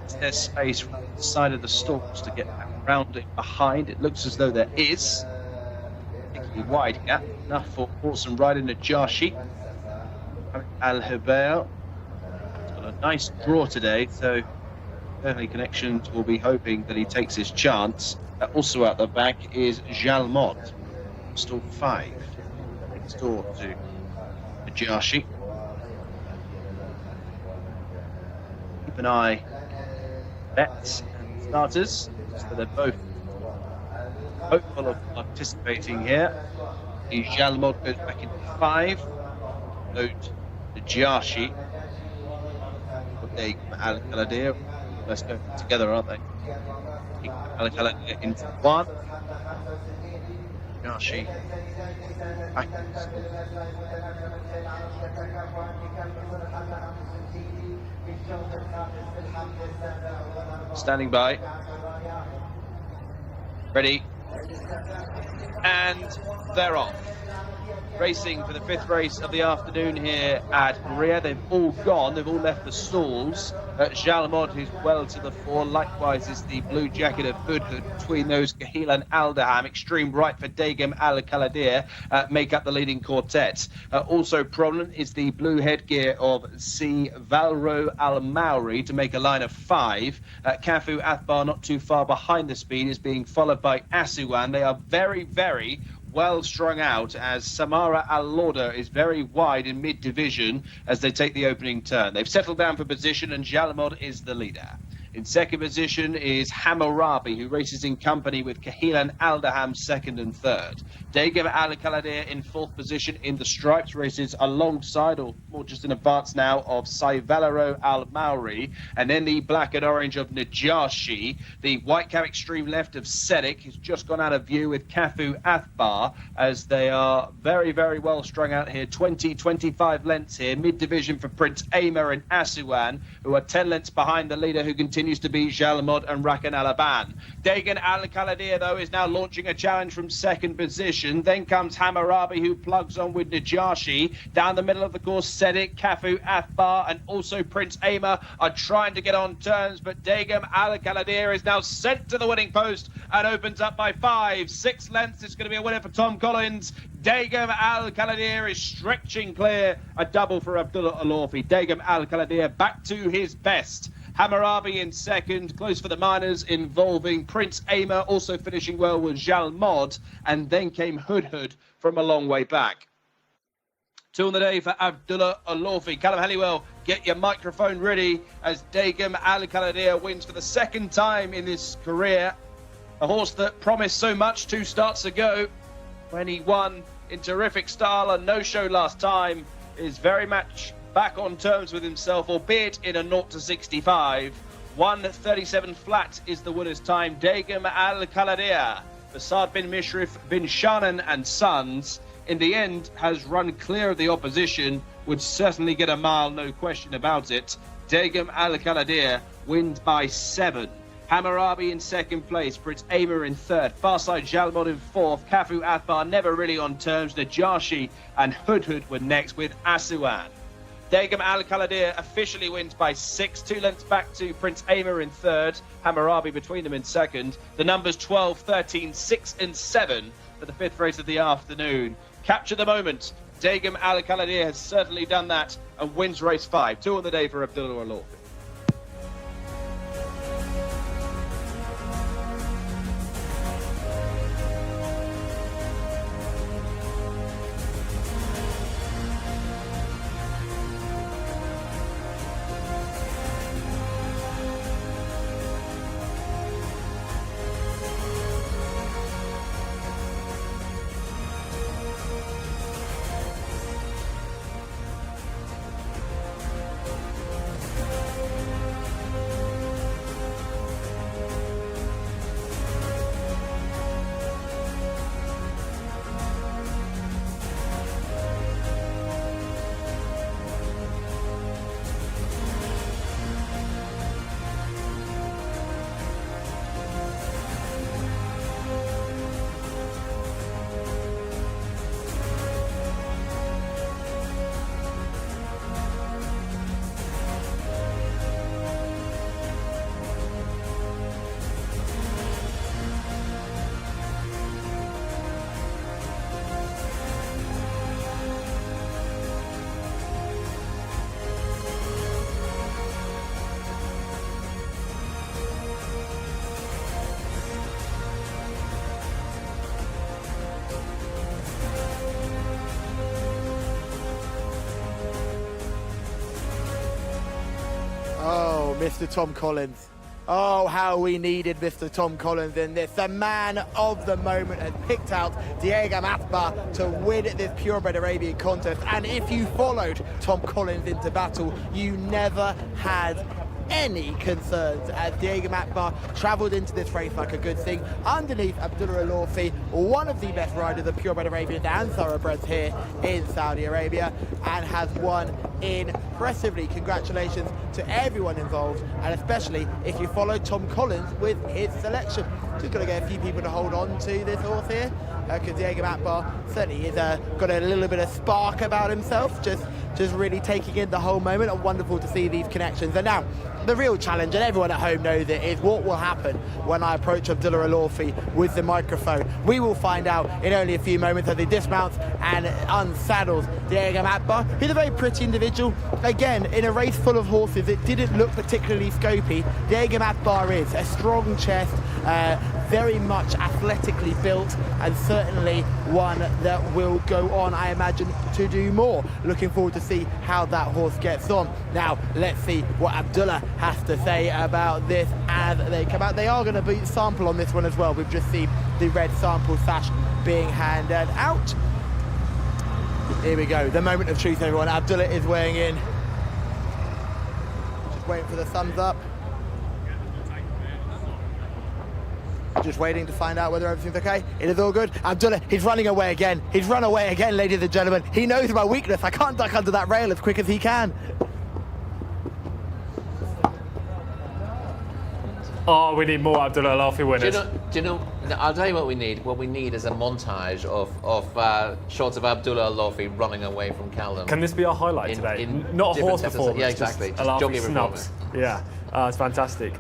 Is there space from the side of the stalls to get around it behind? It looks as though there is. Particularly wide gap. Enough for horse and rider Najashi. Al Hibail. He's got a nice draw today, so Early Connections will be hoping that he takes his chance. Also out the back is Jalmot, stall 5, next door to Najashi. Keep an eye, bets and starters, so they're both hopeful of participating here. Jalmot goes back into 5, load Najashi. Al Kaladir. Let's go together, aren't they? Al Kaladir into 1. Najashi backwards. Standing by. Ready. And they're off. Racing for the 5th race of the afternoon here at Riyadh. They've all gone, they've all left the stalls. Jalmod, who's well to the fore, likewise is the blue jacket of Hudhud. Between those, Kahil and Aldaham, extreme right for Degam Al Kaladir, make up the leading quartet. Also prominent is the blue headgear of C. Valro Al Mauri to make a line of 5. Cafu Athbar, not too far behind the speed, is being followed by Asuan. They are very, very well strung out, as Samara Al-Lauda is very wide in mid-division as they take the opening turn. They've settled down for position, and Jalmod is the leader. In second position is Hammurabi, who races in company with Kahilan Aldaham, 2nd and 3rd. Degam Al Kaladir in 4th position in the stripes, races alongside, or more just in advance now, of Saivalero Al Mauri, and then the black and orange of Najashi. The white cap extreme left of Sedik has just gone out of view with Cafu Athbar, as they are very, very well strung out here. 20-25 lengths here, mid-division for Prince Amer and Asuan, who are 10 lengths behind the leader, who continues to be Jalmod and Rakan Alaban. Degam Al Kaladir, though, is now launching a challenge from 2nd position. Then comes Hammurabi, who plugs on with Najashi. Down the middle of the course, Sedik, Cafu Athbar, and also Prince Amer are trying to get on turns, but Degam Al Kaladir is now sent to the winning post and opens up by 5-6 lengths. It's going to be a winner for Tom Collins. Degam Al Kaladir is stretching clear. A double for Abdullah Alorfi. Degam Al Kaladir back to his best. Hammurabi in 2nd, close for the minors, involving Prince Amer, also finishing well with Jalmod, and then came Hudhud from a long way back. 2 on the day for Abdullah Alorfi. Callum Halliwell, get your microphone ready as Degam Al Kaladir wins for the 2nd time in this career. A horse that promised so much 2 starts ago when he won in terrific style and no show last time, is very much back on terms with himself, albeit in a 0-65. 1:37 flat is the winner's time. Degam Al Kaladir, Basad bin Mishrif bin Shanan and Sons, in the end has run clear of the opposition, would certainly get a mile, no question about it. Degam Al Kaladir wins by 7. Hammurabi in 2nd place, Prince Amer in 3rd, Farside Jalmod in 4th, Cafu Athbar never really on terms, Najashi and Hudhud were next with Asuan. Degam Al Kaladir officially wins by 6, 2 lengths back to Prince Amer in 3rd, Hammurabi between them in 2nd. The numbers 12, 13, 6 and 7 for the 5th race of the afternoon. Capture the moment. Degum Al Khaladir has certainly done that and wins race 5. 2 on the day for Abdullah Al. Oh, Mr. Tom Collins. Oh, how we needed Mr. Tom Collins in this. The man of the moment has picked out Degum Atbar to win this purebred Arabian contest. And if you followed Tom Collins into battle, you never had any concerns as Degum Atbar travelled into this race like a good thing underneath Abdullah Al, one of the best riders of purebred Arabians and thoroughbreds here in Saudi Arabia, and has won impressively. Congratulations to everyone involved, and especially if you followed Tom Collins with his selection. Just got to get a few people to hold on to this horse here, because Degum Atbar certainly is got a little bit of spark about himself, just really taking in the whole moment, and wonderful to see these connections. And now the real challenge, and everyone at home knows it, is what will happen when I approach Abdullah Al with the microphone. We will find out in only a few moments as he dismounts and unsaddles Degum Atbar. He's a very pretty individual. Again, in a race full of horses, it didn't look particularly scopy. Degum Atbar is a strong chest, very much athletically built, and certainly one that will go on, I imagine, to do more. Looking forward to see how that horse gets on. Now, let's see what Abdullah has to say about this as they come out. They are going to be sample on this one as well. We've just seen the red sample sash being handed out. Here we go, the moment of truth, everyone. Abdullah is weighing in. Just waiting for the thumbs up. Just waiting to find out whether everything's okay. It is all good. Abdullah, he's running away again. He's run away again, ladies and gentlemen. He knows my weakness. I can't duck under that rail as quick as he can. Oh, we need more Abdullah Al winners. Do you know, I'll tell you what we need. What we need is a montage of shots of Abdullah Al running away from Callum. Can this be our highlight today? Not a horse performance. Yeah, exactly. Just jockey snubs. Yeah, it's fantastic.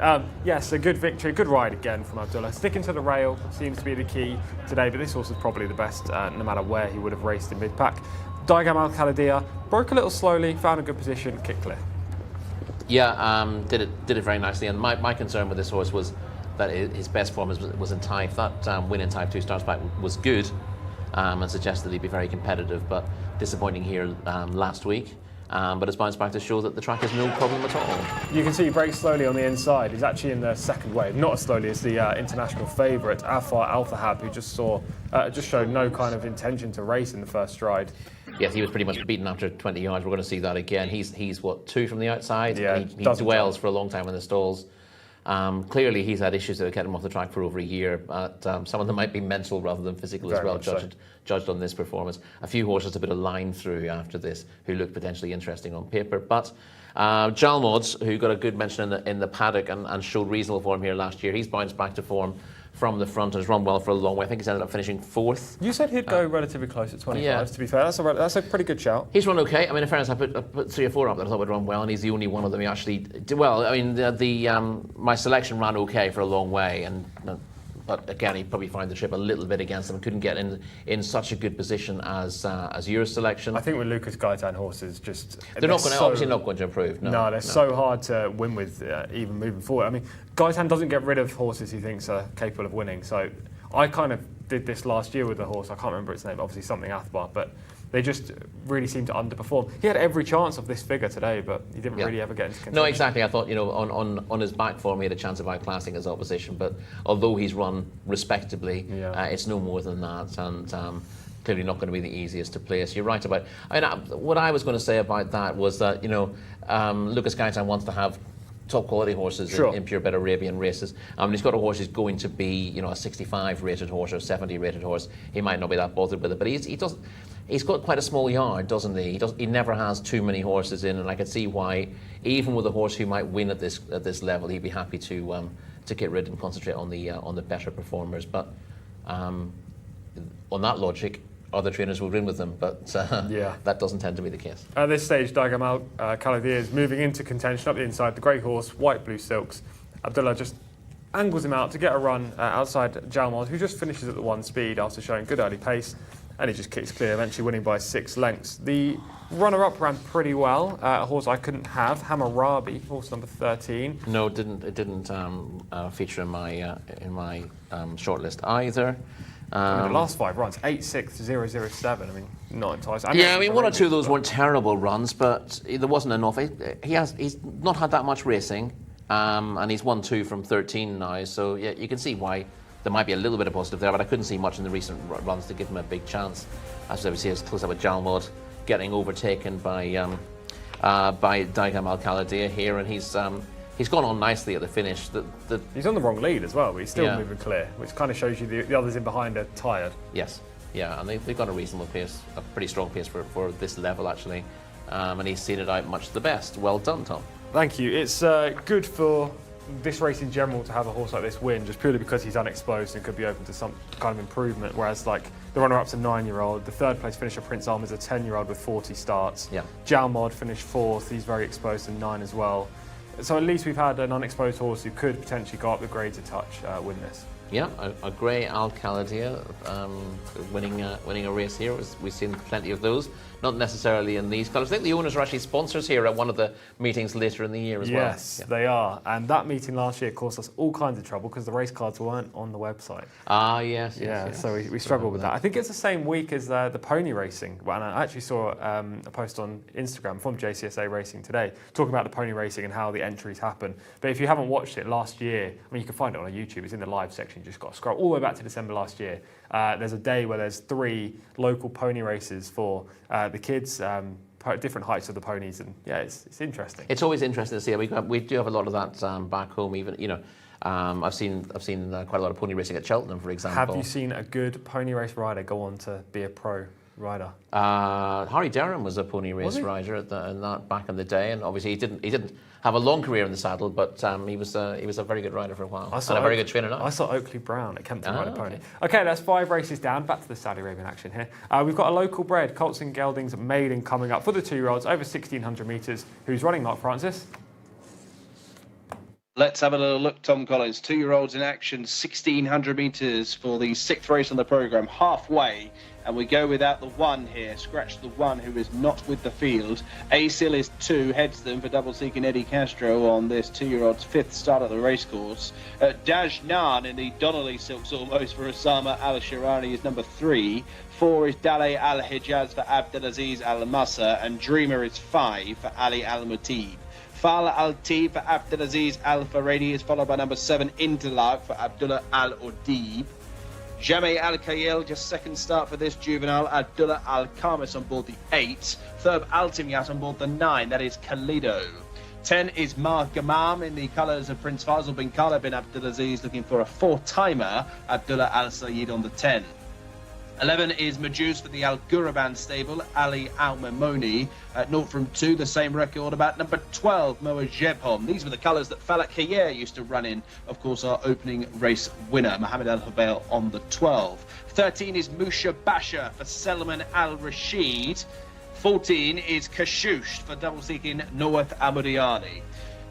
Yes, a good victory, good ride again from Abdullah. Sticking to the rail seems to be the key today, but this horse is probably the best, no matter where he would have raced in mid-pack. Degum Al Khaladir broke a little slowly, found a good position, kicked clear. Yeah, did it very nicely. And my concern with this horse was that his best form was in Type. That win in Type 2 starts back was good, and suggested he'd be very competitive, but disappointing here last week. But it's bounced back to show that the track is no problem at all. You can see he breaks slowly on the inside. He's actually in the second wave, not as slowly as the international favourite, Afar Al-Fahad, who just showed no kind of intention to race in the first stride. Yes, he was pretty much beaten after 20 yards. We're going to see that again. He's what, 2 from the outside? Yeah, he dwells for a long time in the stalls. Clearly, he's had issues that have kept him off the track for over a year. But some of them might be mental rather than physical as well, judged on this performance. A few horses a bit of line through after this who looked potentially interesting on paper. But Jalmods, who got a good mention in the paddock and showed reasonable form here last year, he's bounced back to form from the front and has run well for a long way. I think he's ended up finishing 4th. You said he'd go relatively close at 25, yeah. To be fair. That's a pretty good shout. He's run okay. I mean, in fairness, I put 3 or 4 up that I thought would run well, and he's the only one of them who actually did well. I mean, my selection ran okay for a long way, and but again, he probably found the trip a little bit against him and couldn't get in such a good position as your selection. I think with Lucas Gaitan horses, they're obviously not going to improve. No, they're so hard to win with, even moving forward. I mean, Gaitan doesn't get rid of horses he thinks are capable of winning. So I kind of did this last year with a horse. I can't remember its name, obviously something Athbar, but they just really seem to underperform. He had every chance of this figure today, but he didn't really ever get into contention. No, exactly. I thought, on his back form, he had a chance of outclassing his opposition, but although he's run respectably, it's no more than that, and clearly not going to be the easiest to place. You're right about... what I was going to say about that was that, Lucas Gaitan wants to have top quality horses in pure bet Arabian races. He's got a horse who's going to be, a 65 rated horse or a 70 rated horse. He might not be that bothered with it, but he's got quite a small yard, doesn't he? He never has too many horses in, and I could see why, even with a horse who might win at this level, he'd be happy to get rid and concentrate on the better performers. But on that logic, other trainers will win with them, but that doesn't tend to be the case. At this stage, Dagamal Khalidi is moving into contention up the inside. The grey horse, white blue silks. Abdullah just angles him out to get a run outside Jalmod, who just finishes at the 1 speed after showing good early pace, and he just kicks clear, eventually winning by 6 lengths. The runner-up ran pretty well. A horse I couldn't have, Hammurabi, horse number 13. No, it didn't feature in my shortlist either. The last 5 runs, 8-6-0-0-7. I mean, not enticing. One or two of those weren't terrible runs, but there wasn't enough. He's not had that much racing, and he's won 2 from 13 now. So you can see why there might be a little bit of positive there, but I couldn't see much in the recent runs to give him a big chance. As we see, as close up with Jalmod getting overtaken by Daigam Al Khalidiyah here, and he's gone on nicely at the finish. He's on the wrong lead as well, but he's still moving clear, which kind of shows you the others in behind are tired. Yes, and they've got a reasonable pace, a pretty strong pace for this level actually, and he's seen it out much the best. Well done, Tom. Thank you. It's good for this race in general to have a horse like this win, just purely because he's unexposed and could be open to some kind of improvement, whereas like the runner-up's a 9-year-old, the 3rd place finisher Prince Alm is a 10-year-old with 40 starts. Jalmod finished 4th, he's very exposed in 9 as well. So at least we've had an unexposed horse who could potentially go up the grades a touch, win this. Yeah, a grey Al Khalidiyah winning a race here. We've seen plenty of those, not necessarily in these colours. I think the owners are actually sponsors here at one of the meetings later in the year as well. Yes, they are. And that meeting last year caused us all kinds of trouble because the race cards weren't on the website. Yes. So we struggled with that. I think it's the same week as the pony racing. And I actually saw a post on Instagram from Jcsa Racing today talking about the pony racing and how the entries happen. But if you haven't watched it last year, I mean, you can find it on YouTube. It's in the live section. You just got to scroll all the way back to December last year. There's a day where there's 3 local pony races for the kids, different heights of the ponies, and it's interesting. It's always interesting to see. We do have a lot of that back home. Even I've seen quite a lot of pony racing at Cheltenham, for example. Have you seen a good pony race rider go on to be a pro rider? Harry Derham was a pony race rider in that back in the day, and obviously he didn't have a long career in the saddle, but he was a very good rider for a while, and a very good trainer now. I saw Oakley Brown at Kempton ride a pony. Okay, that's 5 races down. Back to the Saudi Arabian action here. We've got a local bred, Colts and Gelding's maiden coming up for the 2-year-olds over 1,600 metres. Who's running, Mark Francis? Let's have a little look, Tom Collins. 2-year-olds in action, 1,600 metres for the 6th race on the programme, halfway. And we go without the 1 here. Scratch the 1 who is not with the field. Asil is 2, heads them for double seeking Eddie Castro on this 2-year-old's 5th start of the racecourse. Dajnan in the Donnelly Silks almost for Osama Al-Shirani is number 3. 4 is Dale Al-Hijaz for Abdelaziz Al-Massa, and Dreamer is 5 for Ali Al-Mutib. Fala Al-Tib for Abdelaziz Al-Faredi is followed by number 7 Interlag for Abdullah Al-Udib. Jameh Al-Kayel, just 2nd start for this juvenile. Abdullah Al-Khamis on board the 8. Thurb Al-Timyat on board the 9, that is Khalido. 10 is Mar Gamam in the colours of Prince Faisal bin Khaled bin Abdulaziz, looking for a 4-timer. Abdullah Al-Sayyid on the 10. 11 is Majus for the Al Guraban stable, Ali Al Mamoni at 0 from 2, the same record about number 12, Moa Jebhom. These were the colours that Falak Khayer used to run in, of course, our opening race winner, Mohammed Al Hubail on the 12. 13 is Musha Basha for Selman Al Rashid. 14 is Kashush for double seeking North Amuriani.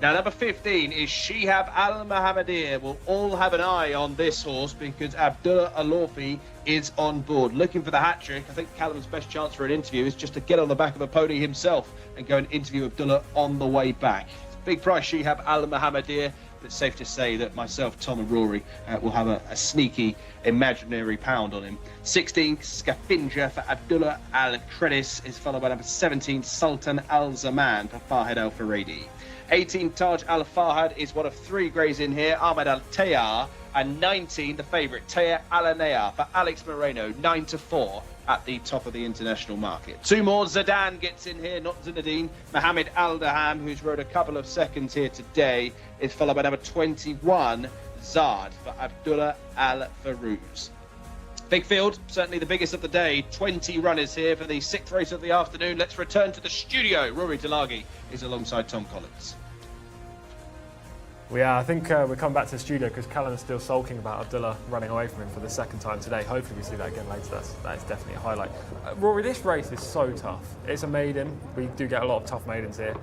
Now, number 15 is Shihab Al Mohammedir. We'll all have an eye on this horse because Abdullah Alorfi is on board. Looking for the hat-trick. I think Callum's best chance for an interview is just to get on the back of a pony himself and go and interview Abdullah on the way back. Big price, Shihab Al Mohammedir. But it's safe to say that myself, Tom and Rory will have a sneaky imaginary pound on him. 16, Scafinja for Abdullah Al-Credis is followed by number 17, Sultan Al-Zaman for Fahed Al-Faradi. 18, Taj Al-Fahad is one of 3 greys in here, Ahmed Al-Tayyar, and 19, the favourite, Taya Al-Anaya for Alex Moreno, 9-4 at the top of the international market. 2 more, Zidane gets in here, not Zinedine. Mohamed Al-Daham, who's rode a couple of seconds here today, is followed by number 21, Zard for Abdullah Al-Farouz. Big field, certainly the biggest of the day. 20 runners here for the 6th race of the afternoon. Let's return to the studio. Rory Delagi is alongside Tom Collins. I think we come back to the studio because Callum's still sulking about Abdullah running away from him for the 2nd time today. Hopefully we see that again later. That is definitely a highlight. Rory, this race is so tough. It's a maiden. We do get a lot of tough maidens here.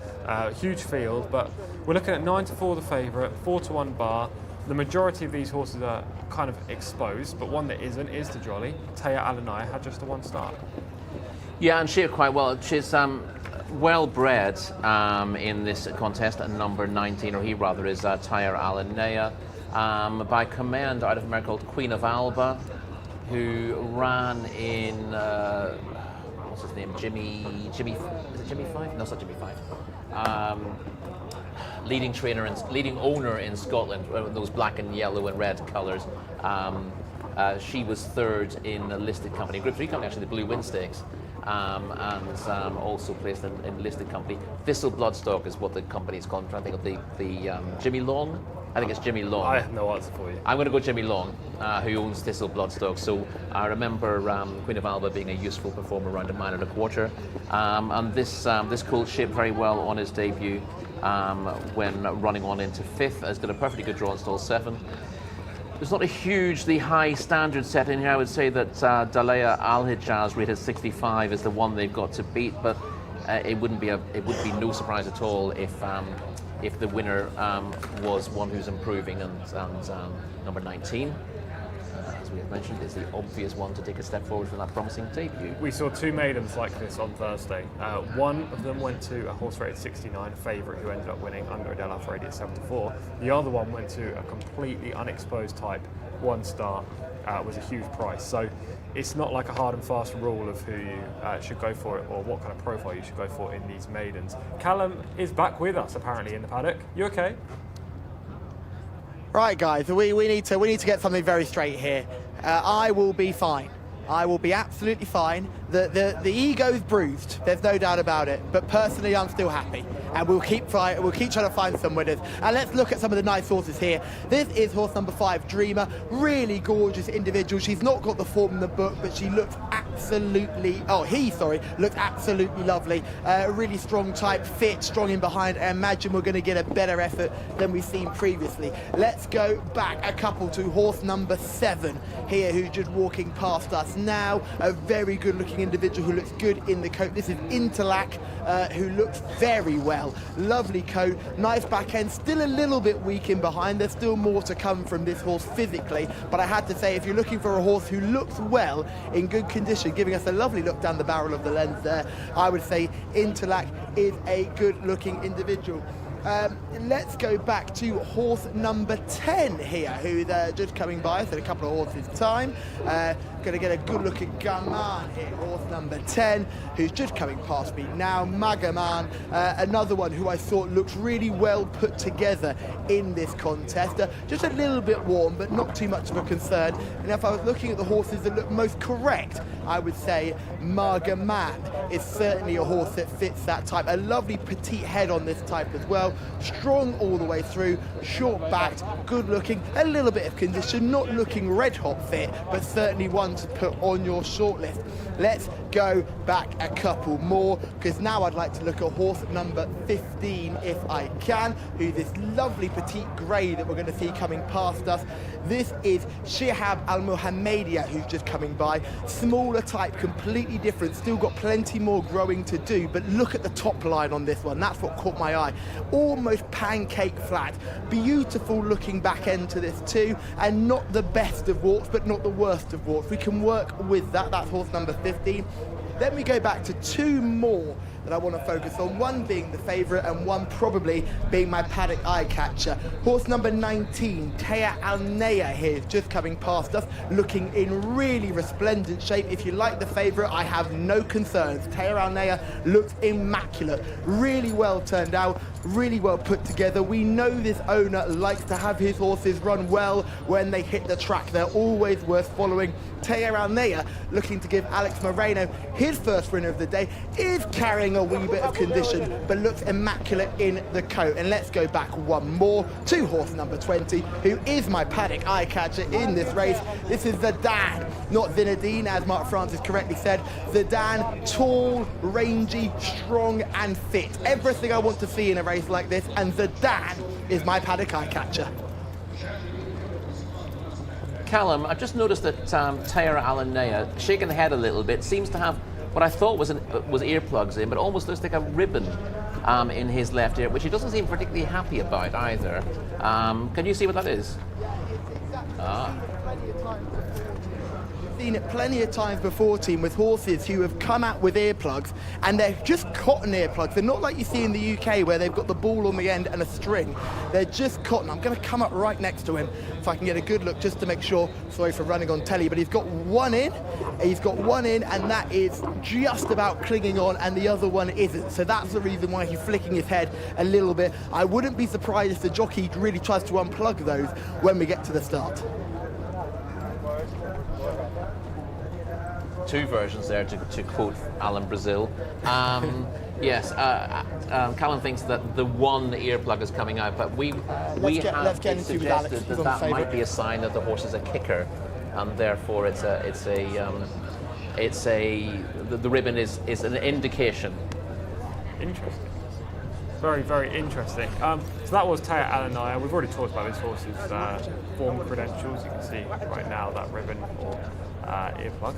Huge field, but we're looking at 9-4 the favourite, 4-1 bar. The majority of these horses are kind of exposed, but one that isn't is the Jolly. Taya Al-Anaya had just the 1 start. Yeah, and she quite well. She's well bred in this contest, and number 19, or he rather, is Taya Al-Anaya, by command out of a mare called Queen of Alba, who ran in what's his name? Jimmy. Is it Jimmy Fife? No, it's not Jimmy Fife. Leading owner in Scotland, those black and yellow and red colours. She was 3rd in a listed company, Group 3 company, actually, the Blue Wind Stakes. And also placed in listed company. Thistle Bloodstock is what the company is called. I'm trying to think of the Jimmy Long. I think it's Jimmy Long. I have no answer for you. I'm going to go Jimmy Long, who owns Thistle Bloodstock. So I remember Queen of Alba being a useful performer around 1 1/4 miles. And this colt shaped very well on his debut when running on into 5th. Has got a perfectly good draw in stall 7. There's not a hugely high standard set in here. I would say that Dalea Al-Hijaz rated 65 is the one they've got to beat, but it would be no surprise at all if the winner was one who's improving, and number 19, as we have mentioned, is the obvious one to take a step forward from that promising debut. We saw 2 maidens like this on Thursday. One of them went to a horse rated 69, a favourite who ended up winning under Adele Al-Faradi at 7-4. The other one went to a completely unexposed type, 1 star, was a huge price. So it's not like a hard and fast rule of who you should go for it or what kind of profile you should go for in these maidens. Callum is back with us apparently in the paddock. You okay? Right, guys, we need to get something very straight here. I will be fine. I will be absolutely fine. The ego's bruised. There's no doubt about it. But personally, I'm still happy, and we'll keep trying to find some winners. And let's look at some of the nice horses here. This is horse number 5, Dreamer. Really gorgeous individual. She's not got the form in the book, but she looks absolutely. Looks absolutely lovely. Really strong type, fit, strong in behind. I imagine we're going to get a better effort than we've seen previously. Let's go back a couple to horse number 7 here, who's just walking past us now. A very good-looking individual who looks good in the coat. This is Interlac, who looks very well. Lovely coat, nice back end, still a little bit weak in behind. There's still more to come from this horse physically, but I had to say, if you're looking for a horse who looks well, in good condition, giving us a lovely look down the barrel of the lens there, I would say Interlac is a good-looking individual. Let's go back to horse number 10 here, who's just coming by us in a couple of horses' time. Going to get a good look at Gaman here, horse number 10, who's just coming past me now. Magaman, another one who I thought looks really well put together in this contest. Just a little bit warm, but not too much of a concern. And if I was looking at the horses that look most correct, I would say Magaman is certainly a horse that fits that type. A lovely petite head on this type as well. Strong all the way through, short backed, good looking, a little bit of condition, not looking red hot fit, but certainly one want to put on your shortlist. Let's go back a couple more, because now I'd like to look at horse number 15, if I can, who's this lovely petite grey that we're going to see coming past us. This is Shihab Al Muhammadia, who's just coming by. Smaller type, completely different, still got plenty more growing to do, but look at the top line on this one. That's what caught my eye. Almost pancake flat. Beautiful looking back end to this too, and not the best of walks, but not the worst of walks. We can work with that. That's horse number 15. Then we go back to two more that I want to focus on, one being the favourite and one probably being my paddock eye catcher. Horse number 19, Taya Al Naya here, just coming past us, looking in really resplendent shape. If you like the favourite, I have no concerns. Taya Al Naya looks immaculate, really well turned out, really well put together. We know this owner likes to have his horses run well when they hit the track. They're always worth following. Taya Al Naya, looking to give Alex Moreno his first winner of the day, is carrying a wee bit of condition, but looks immaculate in the coat. And let's go back one more to horse number 20, who is my paddock eye catcher in this race. This is Zidane, not Zinedine, as Mark Francis correctly said. Zidane, tall, rangy, strong and fit. Everything I want to see in a race like this, and Zidane is my paddock eye catcher. Callum, I've just noticed that Taya Al Naya, shaking the head a little bit, seems to have what I thought was earplugs in, but almost looks like a ribbon in his left ear, which he doesn't seem particularly happy about either. Can you see what that is? Seen it plenty of times before, team, with horses who have come out with earplugs, and they're just cotton earplugs. They're not like you see in the UK where they've got the ball on the end and a string. They're just cotton. I'm going to come up right next to him so I can get a good look just to make sure. Sorry for running on telly, but he's got one in. He's got one in, and that is just about clinging on, and the other one isn't. So that's the reason why he's flicking his head a little bit. I wouldn't be surprised if the jockey really tries to unplug those when we get to the start. Two versions there, to quote Alan Brazil. Yes, Callum thinks that the one earplug is coming out, but we have suggested that might be a sign that the horse is a kicker, and therefore the ribbon is an indication. Interesting. Very, very interesting. So that was Taya Al Naya. We've already talked about this horse's form credentials. You can see right now that ribbon or earplug.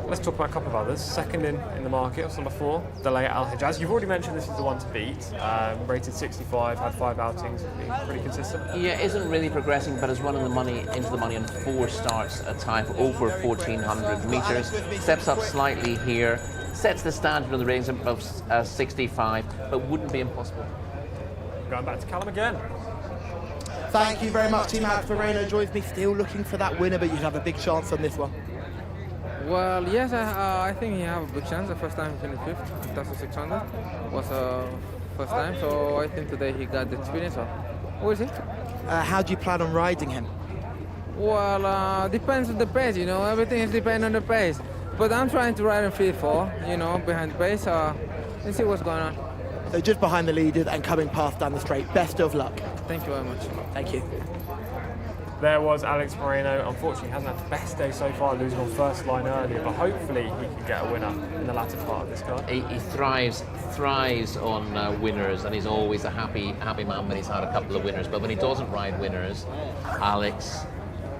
Let's talk about a couple of others. Second in the market, horse number 4, Dalaya Al Hijaz. You've already mentioned this is the one to beat. Rated 65, had 5 outings, being pretty consistent. Yeah, isn't really progressing, but is running into the money in 4 starts at time for over 1,400 metres. Steps up slightly here. Sets the standard on the ratings of 65, but wouldn't be impossible. Going back to Callum again. Thank you very much, team. Alex Moreno joins me, still looking for that winner, but you'd have a big chance on this one. Well, yes, I think he have a big chance. The first time he finished 5th, 1,600 was first time, so I think today he got the experience. So we'll see. How do you plan on riding him? Well, depends on the pace, you know. Everything is dependent on the pace. But I'm trying to ride in 3-4, you know, behind the pace. Let's see what's going on. So just behind the leaders and coming past down the straight. Best of luck. Thank you very much. Thank you. There was Alex Moreno. Unfortunately, hasn't had the best day so far, losing on first line earlier, but hopefully he can get a winner in the latter part of this card. He thrives on winners, and he's always a happy man when he's had a couple of winners. But when he doesn't ride winners, Alex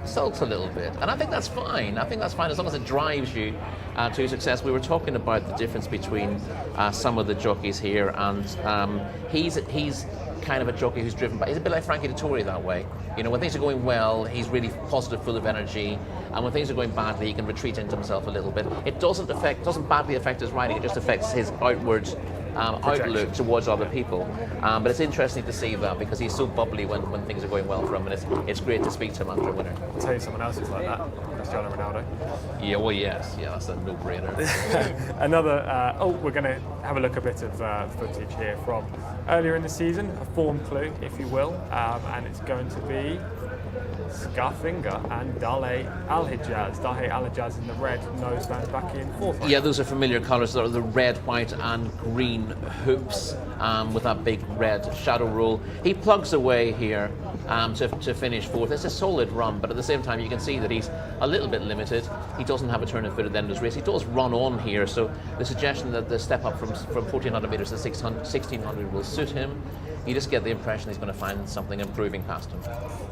sulks a little bit, and I think that's fine. I think that's fine as long as it drives you to success. We were talking about the difference between some of the jockeys here, and he's kind of a jockey who's driven by. He's a bit like Frankie Dettori that way. You know, when things are going well, he's really positive, full of energy, and when things are going badly, he can retreat into himself a little bit. It doesn't badly affect his riding. It just affects his outward outlook towards other people. But it's interesting to see that, because he's so bubbly when things are going well for him, and it's great to speak to him after a winner. I'll tell you someone else who's like that, Cristiano Ronaldo. Yeah, well, yes. Yeah, that's a no-brainer. Another, we're going to have a look a bit of footage here from earlier in the season, a form clue, if you will, and it's going to be Scarfinger and Dalaya Al Hijaz. Dalaya Al Hijaz in the red, nose stands back in 4th. Yeah, those are familiar colours. They're the red, white and green hoops with that big red shadow roll. He plugs away here to finish fourth. It's a solid run, but at the same time you can see that he's a little bit limited. He doesn't have a turn of foot at the end of his race. He does run on here, so the suggestion that the step up from 1400 metres to 1600 will suit him. You just get the impression he's going to find something improving past him.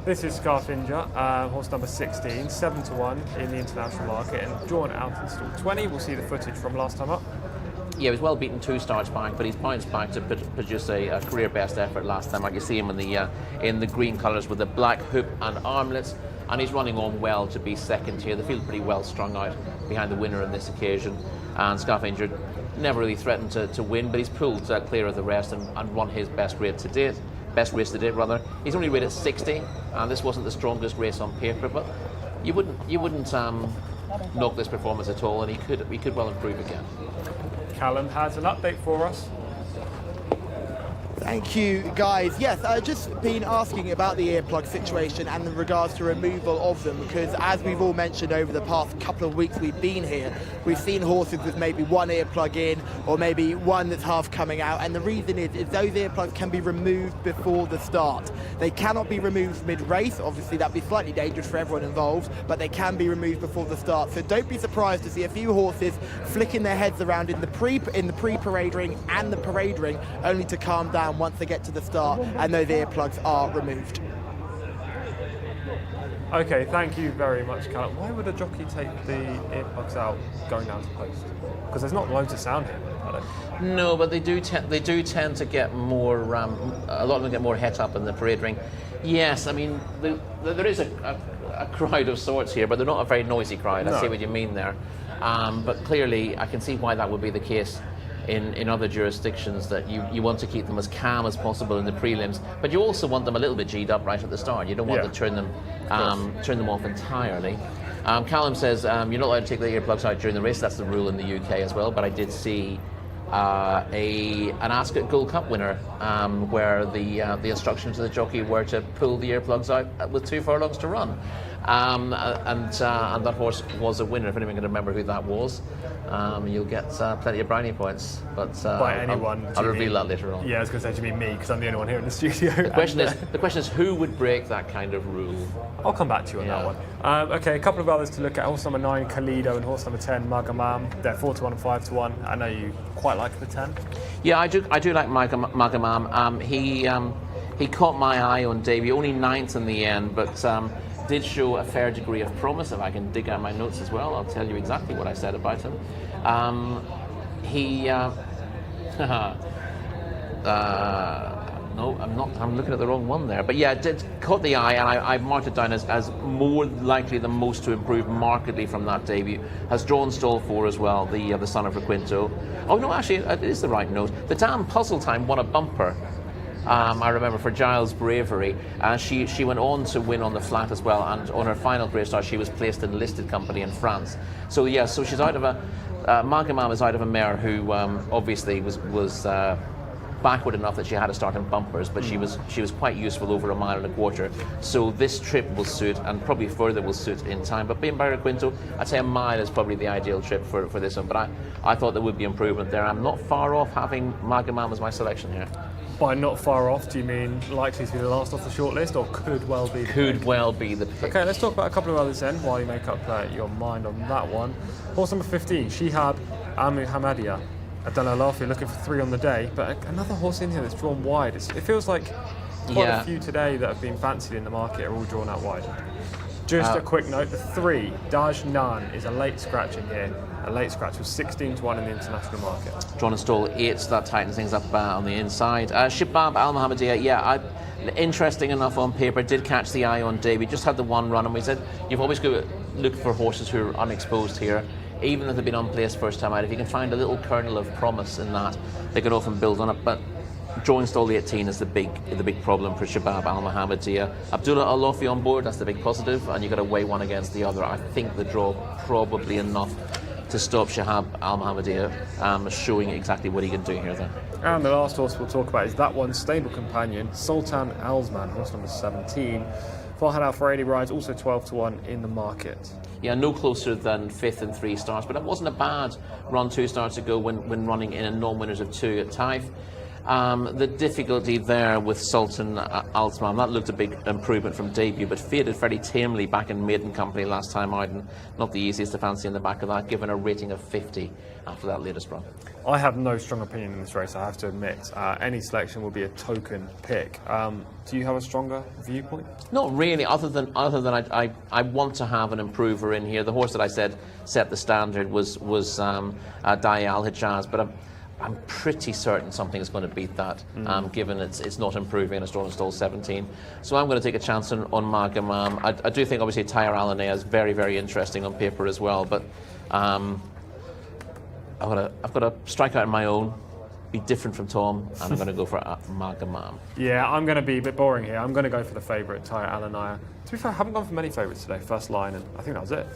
This is Scarfinja, horse number 16, 7-1 in the international market, and drawn out in stall 20. We'll see the footage from last time up. Yeah, he was well beaten 2 starts back, but he's bounced back to produce a career best effort last time. Like you see him in the green colours with the black hoop and armlets, and he's running on well to be second here. They feel pretty well strung out behind the winner on this occasion, and Scarfinja never really threatened to win, but he's pulled clear of the rest and run his best race to date. He's only rated 60, and this wasn't the strongest race on paper, but you wouldn't knock this performance at all, and he could well improve again. Callum has an update for us. Thank you, guys. Yes, I've just been asking about the earplug situation and in regards to removal of them, because as we've all mentioned over the past couple of weeks we've been here, we've seen horses with maybe one earplug in or maybe one that's half coming out, and the reason is those earplugs can be removed before the start. They cannot be removed mid-race. Obviously that'd be slightly dangerous for everyone involved, but they can be removed before the start. So don't be surprised to see a few horses flicking their heads around in the pre-parade ring and the parade ring, only to calm down once they get to the start and those earplugs are removed. Okay, thank you very much, Callum. Why would a jockey take the earplugs out going down to post? Because there's not loads of sound here, are there? No, but they do tend to get more. A lot of them get more het up in the parade ring. Yes, I mean there is a crowd of sorts here, but they're not a very noisy crowd. I see what you mean there. But clearly, I can see why that would be the case in other jurisdictions, that you want to keep them as calm as possible in the prelims, but you also want them a little bit G'd up right at the start. You don't want to turn them off entirely. Callum says you're not allowed to take the earplugs out during the race. That's the rule in the UK as well, but I did see an Ascot Gold Cup winner where the instructions to the jockey were to pull the earplugs out with 2 furlongs to run. And that horse was a winner. If anyone can remember who that was, you'll get plenty of brownie points. But by anyone, I'll reveal that later on. Yeah, I was going to say, do you mean me? Because I'm the only one here in the studio. The question is who would break that kind of rule? I'll come back to you on that one. Okay, a couple of others to look at. Horse number 9, Kalido, and horse number 10, Magamam. They're 4-1 and 5-1. I know you quite like the 10. Yeah, I do like Magamam. He caught my eye on debut, only 9th in the end, but did show a fair degree of promise. If I can dig out my notes as well, I'll tell you exactly what I said about him. No, I'm not. I'm looking at the wrong one there. But yeah, it did caught the eye, and I marked it down as more likely than most to improve markedly from that debut. Has drawn stall 4 as well, the son of Requinto. Oh no, actually, it is the right note. The Damn Puzzle Time won a bumper. I remember for Giles' Bravery, and she went on to win on the flat as well, and on her final career start she was placed in listed company in France. So yeah, so she's out of Magamam is out of a mare who obviously was backward enough that she had to start in bumpers, but she was quite useful over 1.25 miles. So this trip will suit, and probably further will suit in time. But being by Requinto, I'd say 1 mile is probably the ideal trip for this one. But I thought there would be improvement there. I'm not far off having Magamam as my selection here. By not far off, do you mean likely to be the last off the shortlist, or could well be? Could well be the pick. Okay, let's talk about a couple of others then, while you make up your mind on that one. Horse number 15, Shihab Al-Muhammadiyah. I don't know if you're looking for 3 on the day, but another horse in here that's drawn wide. It feels like quite a few today that have been fancied in the market are all drawn out wide. Just a quick note, the 3, Daj Nan, is a late scratch in here. A late scratch was 16-1 in the international market. Drawn and stall 8, so that tightens things up on the inside. Shihab Al-Muhammadiyah, interesting enough on paper, did catch the eye on debut, just had the one run, and we said you've always got to look for horses who are unexposed here. Even if they've been unplaced first time out, if you can find a little kernel of promise in that, they can often build on it. But drawing stall 18 is the big problem for Shihab Al-Muhammadiyah. Abdullah Al-Lofi on board, that's the big positive, and you've got to weigh one against the other. I think the draw probably enough to stop Shihab Al-Muhammadiyah showing exactly what he can do here then. And the last horse we'll talk about is that one, stable companion, Sultan Alzman, horse number 17. Farhad Al-Faradi rides, also 12-1 in the market. Yeah, no closer than 5th in 3 starts, but it wasn't a bad run 2 starts ago when running in a non-winners of 2 at Taif. The difficulty there with Sultan Al Zaman, that looked a big improvement from debut, but faded fairly tamely back in maiden company last time out, and not the easiest to fancy in the back of that, given a rating of 50 after that latest run. I have no strong opinion in this race, I have to admit. Any selection will be a token pick. Do you have a stronger viewpoint? Not really, other than I want to have an improver in here. The horse that I said set the standard was Dai Al Hijaz, but I'm pretty certain something is going to beat that, given it's not improving and it's drawn stall 17. So I'm going to take a chance on Margamam. I do think obviously Tayar Alanea is very, very interesting on paper as well, but I've got to strike out on my own, be different from Tom, and I'm going to go for Margamam. Yeah, I'm going to be a bit boring here. I'm going to go for the favourite, Tayar Alanea. To be fair, I haven't gone for many favourites today, first line, and I think that was it.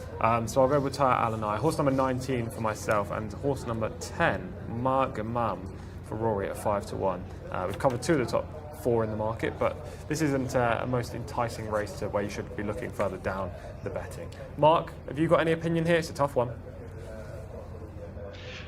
So I'll go with Tayar Alanea. Horse number 19 for myself, and horse number 10, Margamam, for Rory at 5-1. We've covered 2 of the top 4 in the market, but this isn't a most enticing race to where you should be looking further down the betting. Mark, have you got any opinion here? It's a tough one.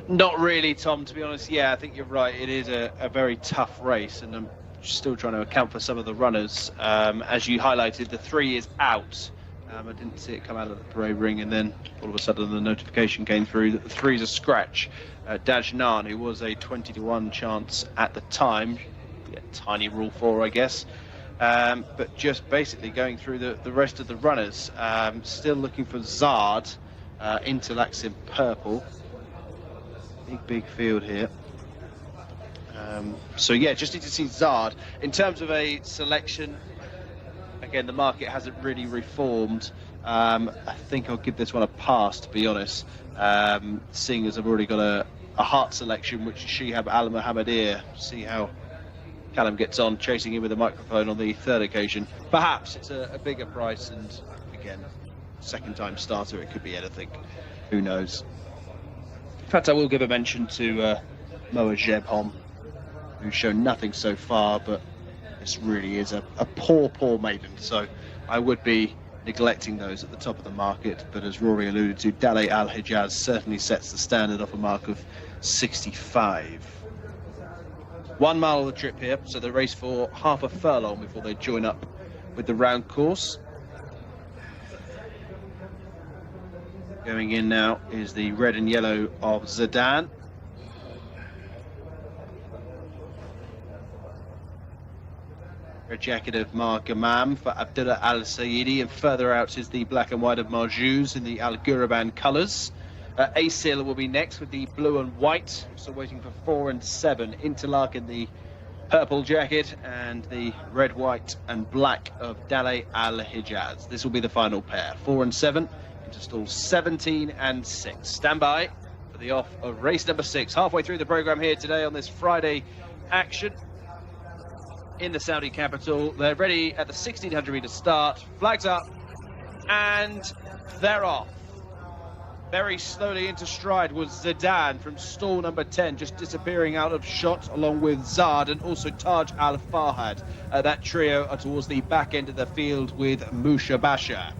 Not really, Tom, to be honest. Yeah, I think you're right. It is a very tough race, and I'm still trying to account for some of the runners. As you highlighted, the 3 is out. I didn't see it come out of the parade ring, and then all of a sudden the notification came through that the 3 is a scratch. Dajnan, who was a 20-1 chance at the time, tiny rule 4, I guess, but just basically going through the rest of the runners. Still looking for Zard, Interlax in purple. Big field here. So yeah, just need to see Zard. In terms of a selection, again, the market hasn't really reformed. I think I'll give this one a pass, to be honest, seeing as I've already got a heart selection, which is Shihab Al Mohammedir. See how Callum gets on, chasing him with a microphone on the 3rd occasion. Perhaps it's a bigger price, and again, second time starter, it could be anything. Who knows? In fact, I will give a mention to Moa Jebhom, who's shown nothing so far, but this really is a poor maiden. So I would be neglecting those at the top of the market. But as Rory alluded to, Dale Al Hijaz certainly sets the standard off a mark of 65. 1 mile of the trip here, so they race for half a furlong before they join up with the round course. Going in now is the red and yellow of Zidane. Red jacket of Margamam for Abdullah Al Sayedi, and further out is the black and white of Marjuz in the Al Ghuraban colours. Asil will be next with the blue and white, so waiting for 4 and 7. Interlark in the purple jacket, and the red, white and black of Dale Al Hijaz. This will be the final pair, 4 and 7. Into stall 17 and 6. Stand by for the off of race number 6. Halfway through the programme here today on this Friday action in the Saudi capital. They're ready at the 1600 metre start. Flags up, and they're off. Very slowly into stride was Zidane from stall number 10, just disappearing out of shot along with Zard and also Taj Al Farhad. That trio are towards the back end of the field with Musha Basha.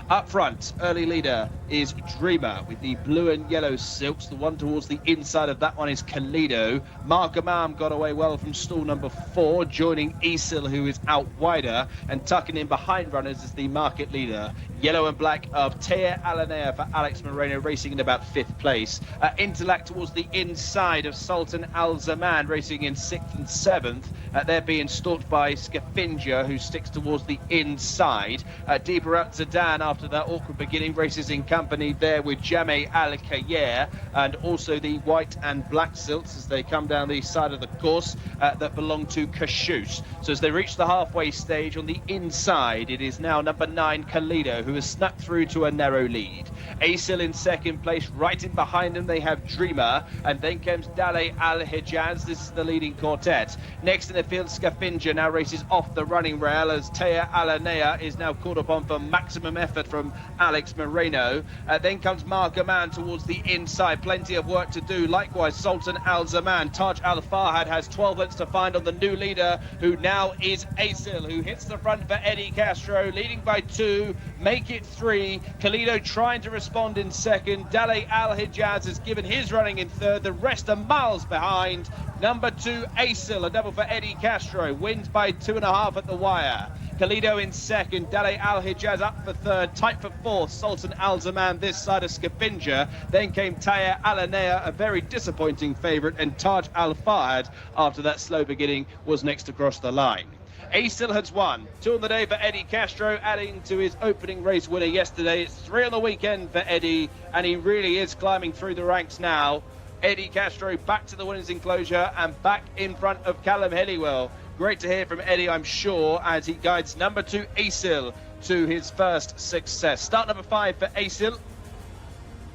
Up front, early leader is Dreamer with the blue and yellow silks. The one towards the inside of that one is Kalido. Margamam got away well from stall number 4, joining Isil, who is out wider, and tucking in behind runners is the market leader. Yellow and black of Taya Alanea for Alex Moreno, racing in about 5th place. Interlac towards the inside of Sultan Al Zaman, racing in 6th and 7th. They're being stalked by Scafinja, who sticks towards the inside. Deeper out Zidane after that awkward beginning, races in company there with Jameh Al Kayer, and also the white and black silks as they come down the side of the course that belong to Kashus. So as they reach the halfway stage on the inside, it is now number 9 Kalido, who has snuck through to a narrow lead. Asil in 2nd place, right in behind them they have Dreamer, and then comes Dale Al Hijaz. This is the leading quartet. Next in the field, Scafinja now races off the running rail as Taya Alanea is now called upon for maximum effort from Alex Moreno. Then comes Margaman towards the inside, plenty of work to do. Likewise, Sultan Al Zaman. Taj Al Farhad has 12 lengths to find on the new leader, who now is Asil, who hits the front for Eddie Castro, leading by 2. Make it 3. Kalido trying to respond in second. Dale Al-Hijaz has given his running in third. The rest are miles behind. Number 2, Asil, a double for Eddie Castro, wins by 2.5 at the wire. Kalido in second, Dale Al-Hijaz up for third, tight for fourth, Sultan Al-Zaman this side of Skafinja. Then came Taya Alanea, a very disappointing favourite, and Taj Al-Fahd, after that slow beginning, was next across the line. Asil has won. 2 on the day for Eddie Castro, adding to his opening race winner yesterday. It's 3 on the weekend for Eddie, and he really is climbing through the ranks now. Eddie Castro back to the winners' enclosure and back in front of Callum Helliwell. Great to hear from Eddie, I'm sure, as he guides number 2, Asil, to his first success. Start number 5 for Asil.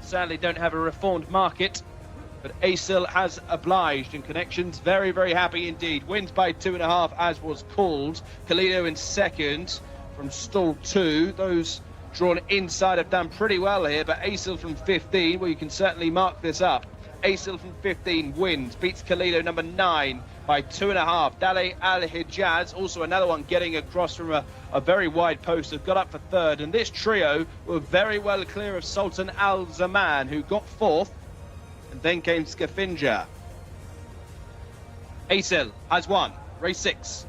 Sadly, don't have a reformed market, but Asil has obliged in connections. Very, very happy indeed. Wins by 2.5, as was called. Kalido in second from stall 2. Those drawn inside have done pretty well here, but Asil from 15, well, you can certainly mark this up. Asil from 15 wins, beats Kalido number 9 by 2.5. Dale Al-Hijaz, also another one getting across from a very wide post, have got up for third. And this trio were very well clear of Sultan Al-Zaman, who got fourth. And then came Skafinja. Asil has won race 6.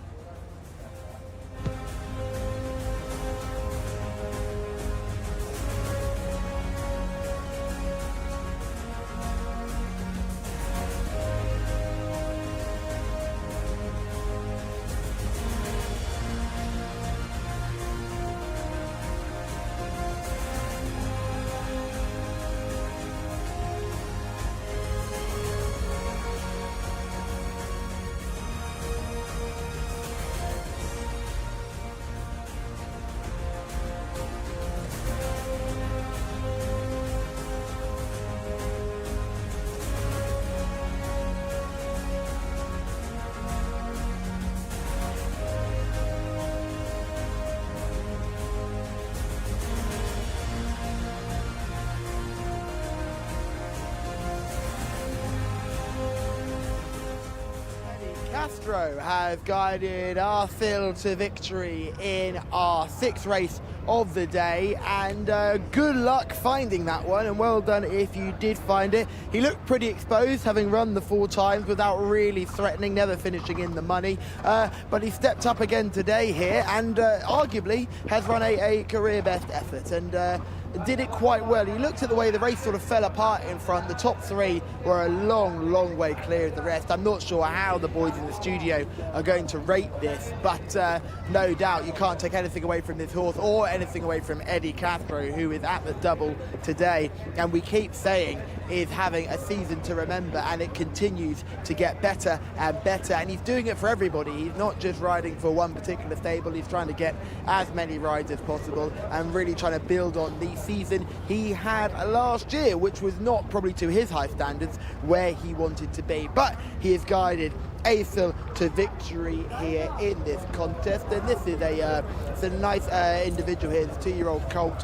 Castro has guided Asil to victory in our 6th race of the day, and good luck finding that one, and well done if you did find it. He looked pretty exposed, having run the 4 times without really threatening, never finishing in the money, but he stepped up again today here and arguably has run a career best effort, and did it quite well. He looked at the way the race sort of fell apart in front. The top 3 were a long, long way clear of the rest. I'm not sure how the boys in the studio are going to rate this, but no doubt you can't take anything away from this horse or anything away from Eddie Castro, who is at the double today, and we keep saying is having a season to remember, and it continues to get better and better, and he's doing it for everybody. He's not just riding for one particular stable, he's trying to get as many rides as possible and really trying to build on the season he had last year, which was not probably to his high standards where he wanted to be, but he has guided Asil to victory here in this contest, and this is it's a nice individual here. It's a 2-year-old colt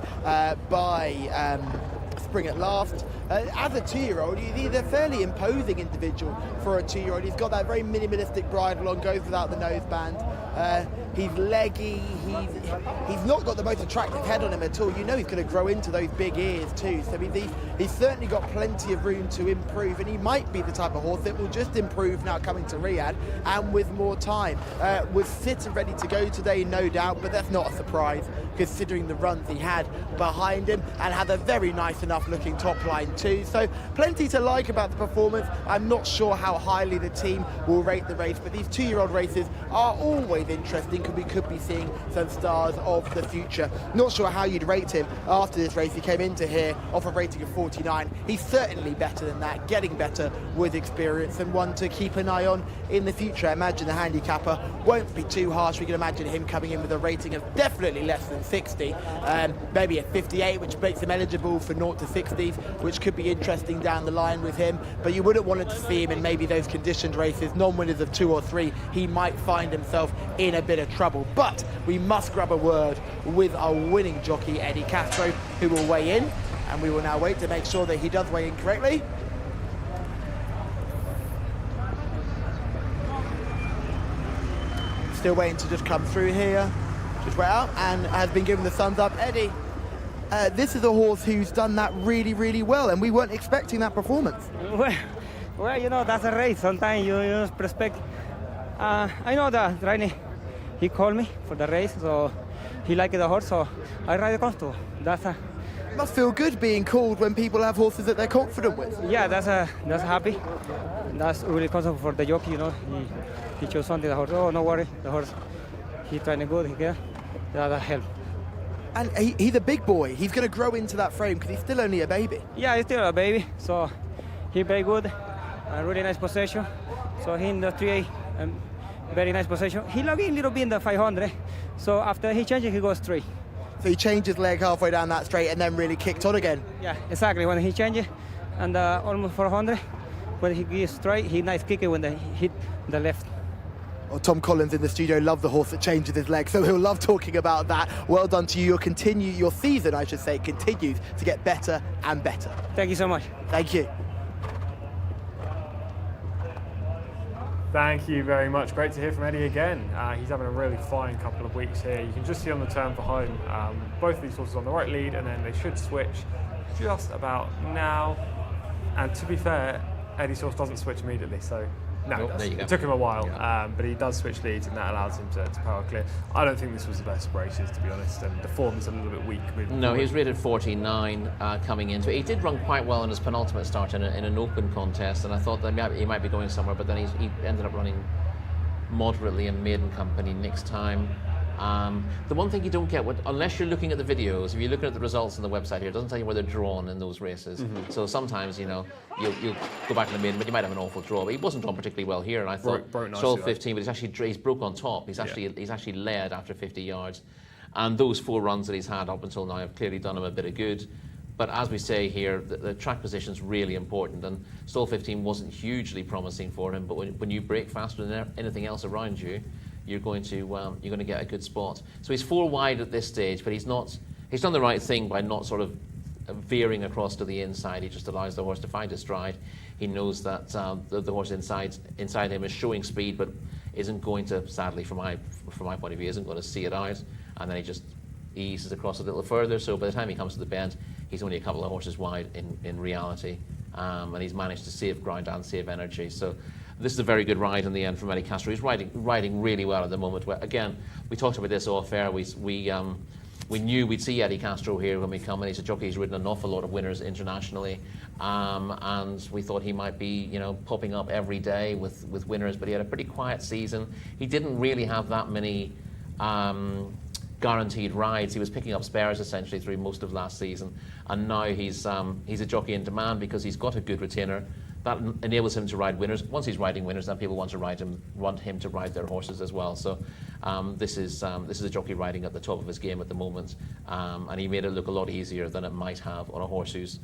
by Spring at Last. As a 2-year-old, he's a fairly imposing individual for a 2-year-old. He's got that very minimalistic bridle on, goes without the noseband. He's leggy. He's not got the most attractive head on him at all. You know he's going to grow into those big ears too. So he's certainly got plenty of room to improve, and he might be the type of horse that will just improve now coming to Riyadh and with more time. Was fit and ready to go today, no doubt, but that's not a surprise considering the runs he had behind him, and had a very nice enough looking top line too. So plenty to like about the performance. I'm not sure how highly the team will rate the race, but these 2-year-old races are always interesting because we could be seeing some stars of the future. Not sure how you'd rate him after this race. He came into here off a rating of 49. He's certainly better than that, getting better with experience, and one to keep an eye on in the future. I imagine the handicapper won't be too harsh. We can imagine him coming in with a rating of definitely less than 60, maybe a 58, which makes him eligible for 0 to 60s, which could be interesting down the line with him, but you wouldn't want to see him in maybe those conditioned races, non-winners of 2 or 3. He might find himself in a bit of trouble, but we must grab a word with our winning jockey Eddie Castro, who will weigh in, and we will now wait to make sure that he does weigh in correctly. Still waiting to just come through here, just wait out, and has been given the thumbs up. Eddie, this is a horse who's done that really, really well, and we weren't expecting that performance. Well, you know, that's a race. Sometimes you just expect. I know that Rainy, he called me for the race, so he liked the horse, so I ride the costume. It must feel good being called when people have horses that they're confident with. Yeah, that's happy. That's really comfortable for the jockey, you know. He chose something, the horse, oh, no worry, the horse, he training good, that help. And he's a big boy. He's going to grow into that frame because he's still only a baby. Yeah, he's still a baby, so he very good, a really nice possession. So he in the 3A, very nice possession. He logged in a little bit in the 500, so after he changes, he goes straight. So he changed his leg halfway down that straight and then really kicked on again. Yeah, exactly. When he changes, and almost 400, when he gets straight, he nice kick it when he hit the left. Well, Tom Collins in the studio loved the horse that changes his leg, so he'll love talking about that. Well done to you. Your season, I should say, continues to get better and better. Thank you so much. Thank you. Thank you very much. Great to hear from Eddie again. He's having a really fine couple of weeks here. You can just see on the turn for home, both of these horses on the right lead, and then they should switch just about now. And to be fair, Eddie's horse doesn't switch immediately, so no, it took him a while, but he does switch leads, and that allows him to power clear. I don't think this was the best of races, to be honest, and the form is a little bit weak. No, he was rated 49 coming into it. He did run quite well in his penultimate start in an open contest, and I thought that he might be going somewhere, but then he ended up running moderately in maiden company next time. The one thing you don't get, unless you're looking at the videos, if you're looking at the results on the website here, it doesn't tell you where they're drawn in those races. So sometimes, you know, you'll go back to the maiden, but you might have an awful draw. But he wasn't drawn particularly well here, and I thought stalled 15, but he's broke on top. He's actually led after 50 yards, and those 4 runs that he's had up until now have clearly done him a bit of good. But as we say here, the track position is really important, and stall 15 wasn't hugely promising for him. But when you break faster than anything else around you, you're going to get a good spot. So he's 4 wide at this stage, but he's done the right thing by not sort of veering across to the inside. He just allows the horse to find his stride. He knows that the horse inside him is showing speed, but isn't going to, sadly from my point of view, isn't going to see it out, and then he just eases across a little further. So by the time he comes to the bend, he's only a couple of horses wide in reality, and he's managed to save ground and save energy. So this is a very good ride in the end from Eddie Castro. He's riding really well at the moment. Again, we talked about this off air. We knew we'd see Eddie Castro here when we come in. He's a jockey who's ridden an awful lot of winners internationally, and we thought he might be, you know, popping up every day with winners. But he had a pretty quiet season. He didn't really have that many guaranteed rides. He was picking up spares essentially through most of last season, and now he's a jockey in demand because he's got a good retainer. That enables him to ride winners. Once he's riding winners, then people want him to ride their horses as well. So this is a jockey riding at the top of his game at the moment, and he made it look a lot easier than it might have on a horse who's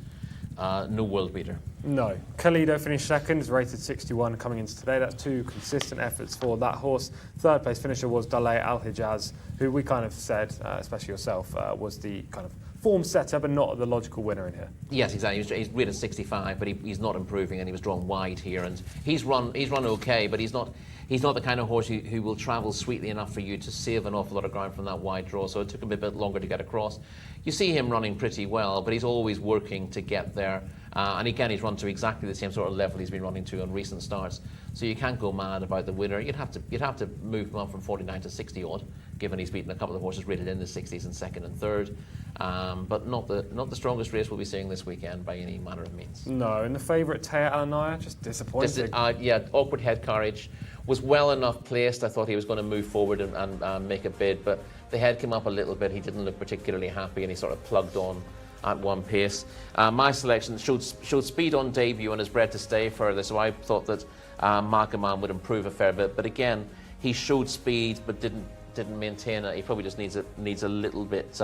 no world beater. No. Kalido finished second, is rated 61 coming into today. That's 2 consistent efforts for that horse. Third place finisher was Dalay Al Hijaz, who we kind of said, especially yourself, was the kind of form setter, but not the logical winner in here. Yes, exactly. He's rated 65, but he's not improving, and he was drawn wide here. And he's run okay, but he's not the kind of horse who will travel sweetly enough for you to save an awful lot of ground from that wide draw. So it took him a bit longer to get across. You see him running pretty well, but he's always working to get there. And again, he's run to exactly the same sort of level he's been running to on recent starts. So you can't go mad about the winner. You'd have to move him up from 49 to 60 odd, given he's beaten a couple of horses rated in the 60s in second and third. But not the strongest race we'll be seeing this weekend by any manner of means. No, and the favourite Taya Alanaya, just disappointing. Awkward head carriage. Was well enough placed. I thought he was going to move forward and make a bid, but the head came up a little bit. He didn't look particularly happy, and he sort of plugged on at one pace. My selection showed speed on debut and is bred to stay further, so I thought that Markaman would improve a fair bit. But again, he showed speed but didn't maintain it. He probably just needs a little bit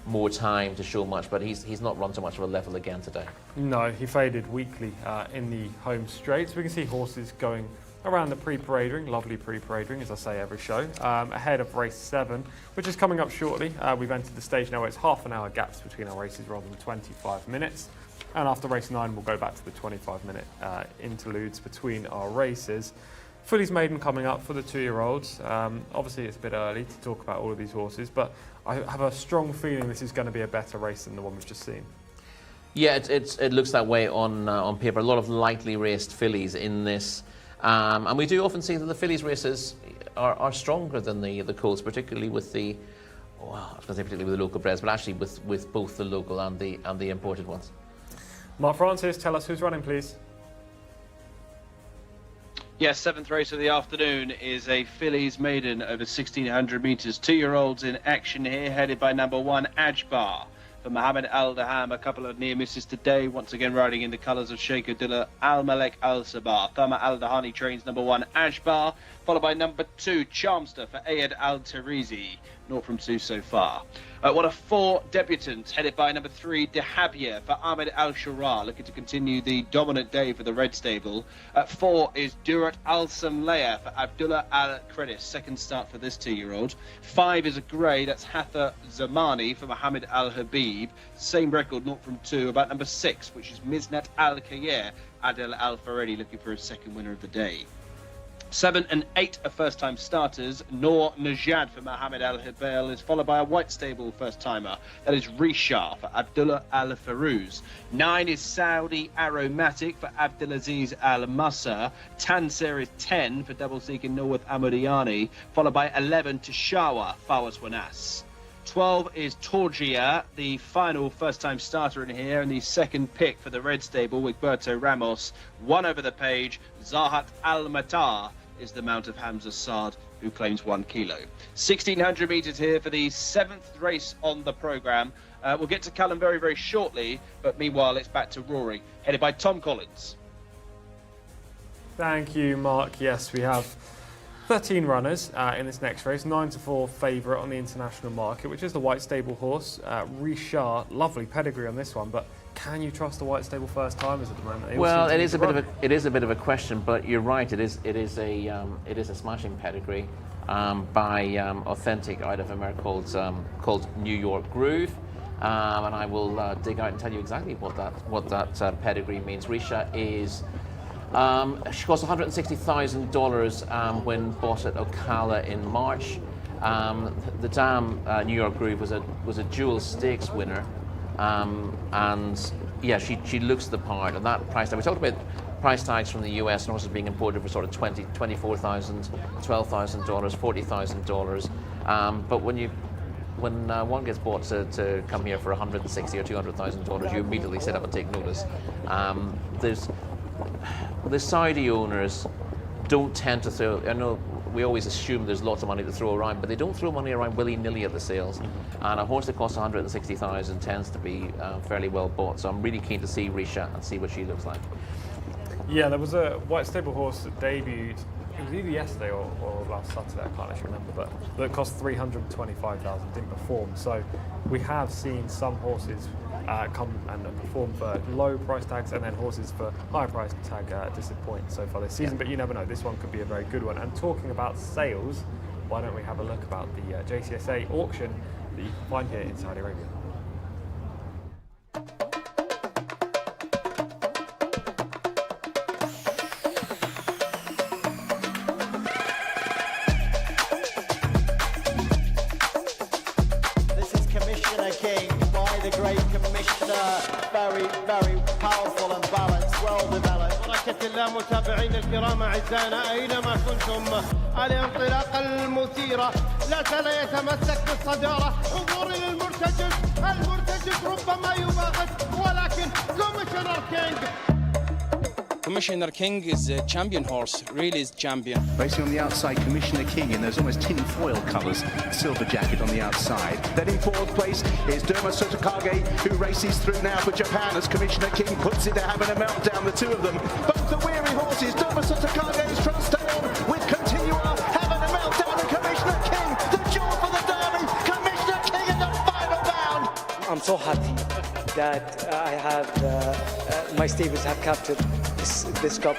more time to show much, but he's not run to much of a level again today. No, he faded weakly in the home straight. We can see horses going around the pre-parade ring, lovely pre-parade ring, as I say every show, ahead of race 7, which is coming up shortly. We've entered the stage now where it's half an hour gaps between our races rather than 25 minutes. And after race 9, we'll go back to the 25-minute interludes between our races. Fillies maiden coming up for the 2-year-olds. Obviously, it's a bit early to talk about all of these horses, but I have a strong feeling this is going to be a better race than the one we've just seen. Yeah, it looks that way on paper. A lot of lightly raced fillies in this. And we do often see that the fillies races are stronger than the colts, particularly with the, well, I was going to say particularly with the local breds, but actually with both the local and the imported ones. Mark Francis, tell us who's running, please. Yes, 7th race of the afternoon is a fillies maiden over 1,600 metres. 2-year-olds in action here, headed by number 1, Ajbar. For Mohammed Al Daham, a couple of near misses today, once again riding in the colours of Sheikh Abdullah Al Malek Al Sabah. Thama Al Dahani trains number 1, Ajbar, followed by number 2, Charmster for Ayed Al Tarizi. 0 from 2 so far. One of 4 debutants, headed by number 3, Dehabia for Ahmed Al Shura, looking to continue the dominant day for the Red Stable. At 4 is Durat Al Samleya for Abdullah Al Kredis, second start for this 2-year-old. 5 is a grey, that's Hatha Zamani for Mohammed Al Habib, same record, 0 from 2. About number 6, which is Miznat Al Kayer, Adel Al Faredi, looking for his second winner of the day. 7 and 8 are first-time starters. Noor Najad for Mohammed Al Hibail is followed by a white stable first-timer. That is Rishar for Abdullah Al Farouz. 9 is Saudi Aromatic for Abdulaziz Al Massa. Tansir is 10 for double seeking Norwood Amodiani, followed by 11 Tashawa, Fawas Wanas. 12 is Torgia, the final first-time starter in here, and the second pick for the Red Stable with Berto Ramos. 1 over the page, Zahat Al-Matar is the mount of Hamza Saad, who claims 1 kilo. 1,600 metres here for the 7th race on the programme. We'll get to Callum very, very shortly, but meanwhile it's back to Rory, headed by Tom Collins. Thank you, Mark. Yes, we have 13 runners in this next race. 9-4 favourite on the international market, which is the white stable horse. Richard, lovely pedigree on this one, but can you trust the white stable first timers at the moment? Well, it is a bit of a question, but you're right. It is a smashing pedigree by Authentic out of America called New York Groove, and I will dig out and tell you exactly what that pedigree means. Risha is. She cost $160,000 when bought at Ocala in March. The dam New York Groove was a dual stakes winner, and yeah, she looks the part. And that price tag, we talked about price tags from the US and horses being imported for sort of $24,000, $12,000, $40,000. But when one gets bought to come here for $160,000 or $200,000, you immediately sit up and take notice. The Saudi owners don't tend to throw, I know we always assume there's lots of money to throw around, but they don't throw money around willy-nilly at the sales. And a horse that costs $160,000 tends to be fairly well bought. So I'm really keen to see Risha and see what she looks like. Yeah, there was a white stable horse that debuted, it was either yesterday or last Saturday, I can't actually remember, but that cost $325,000, didn't perform. So we have seen some horses come and perform for low price tags, and then horses for high price tag disappoint so far this season. Yeah. But you never know, this one could be a very good one. And talking about sales, why don't we have a look about the Jcsa auction that you can find here in Saudi Arabia. متابعين الكرام اعزائنا اينما كنتم الانطلاقه المثيره لا زال يتمسك بالصداره. انظر الى المرتجف ربما يباغت ولكن Commissioner King is a champion horse, really is champion. Racing on the outside, Commissioner King in those almost tin foil colours, silver jacket on the outside. Then in fourth place is Derma Sotakage, who races through now for Japan as Commissioner King puts it to having a meltdown, the two of them. Both the weary horses, Derma Sotakage is trying to stay on with Continua, having a meltdown, and Commissioner King, the jewel for the Derby, Commissioner King in the final bound. I'm so happy that I have, my stables have captured this cup.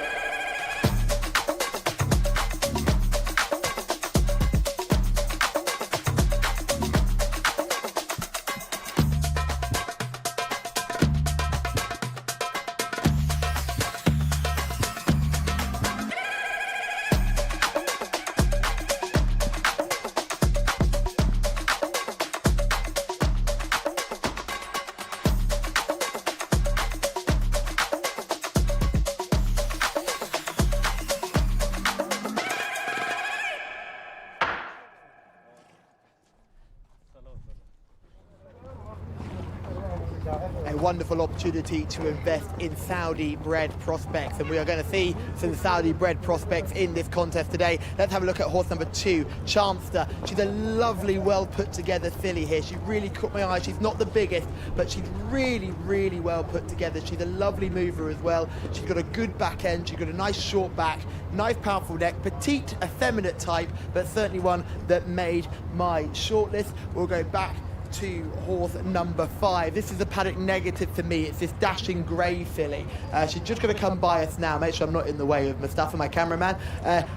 A wonderful opportunity to invest in Saudi-bred prospects, and we are going to see some Saudi-bred prospects in this contest today. Let's have a look at horse number 2, Charmster. She's a lovely, well put together filly here. She really caught my eye. She's not the biggest, but she's really, really well put together. She's a lovely mover as well. She's got a good back end. She's got a nice short back, nice powerful neck, petite, effeminate type, but certainly one that made my shortlist. We'll go back to horse number 5. This is a paddock negative for me. It's this dashing grey filly. She's just going to come by us now. Make sure I'm not in the way of Mustafa, my cameraman.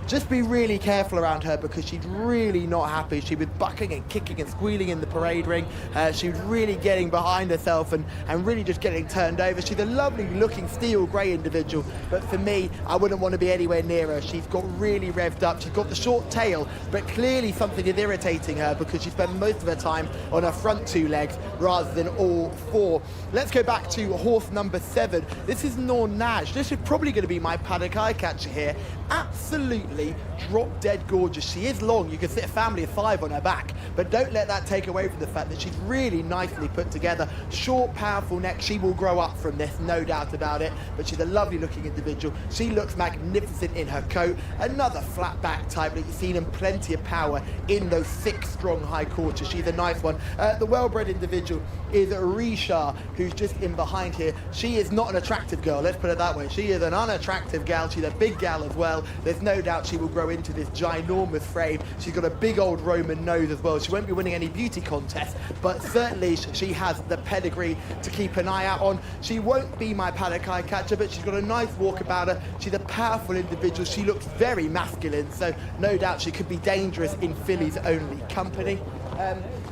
Just be really careful around her because she's really not happy. She was bucking and kicking and squealing in the parade ring. She was really getting behind herself and really just getting turned over. She's a lovely looking steel grey individual, but for me, I wouldn't want to be anywhere near her. She's got really revved up. She's got the short tail, but clearly something is irritating her because she spent most of her time on her front 2 legs rather than all 4. Let's go back to horse number 7. This is Nornaj. This is probably going to be my paddock eye catcher here. Absolutely drop dead gorgeous. She is long. You can sit a family of 5 on her back, but don't let that take away from the fact that she's really nicely put together. Short, powerful neck. She will grow up from this, no doubt about it, but she's a lovely looking individual. She looks magnificent in her coat. Another flat back type that you've seen, and plenty of power in those 6 strong high quarters. She's a nice one. The well-bred individual is Riyadh, who's just in behind here. She is not an attractive girl, let's put it that way. She is an unattractive gal. She's a big gal as well. There's no doubt she will grow into this ginormous frame. She's got a big old Roman nose as well. She won't be winning any beauty contests, but certainly she has the pedigree to keep an eye out on. She won't be my paddock eye catcher, but she's got a nice walk about her. She's a powerful individual. She looks very masculine, so no doubt she could be dangerous in fillies only company.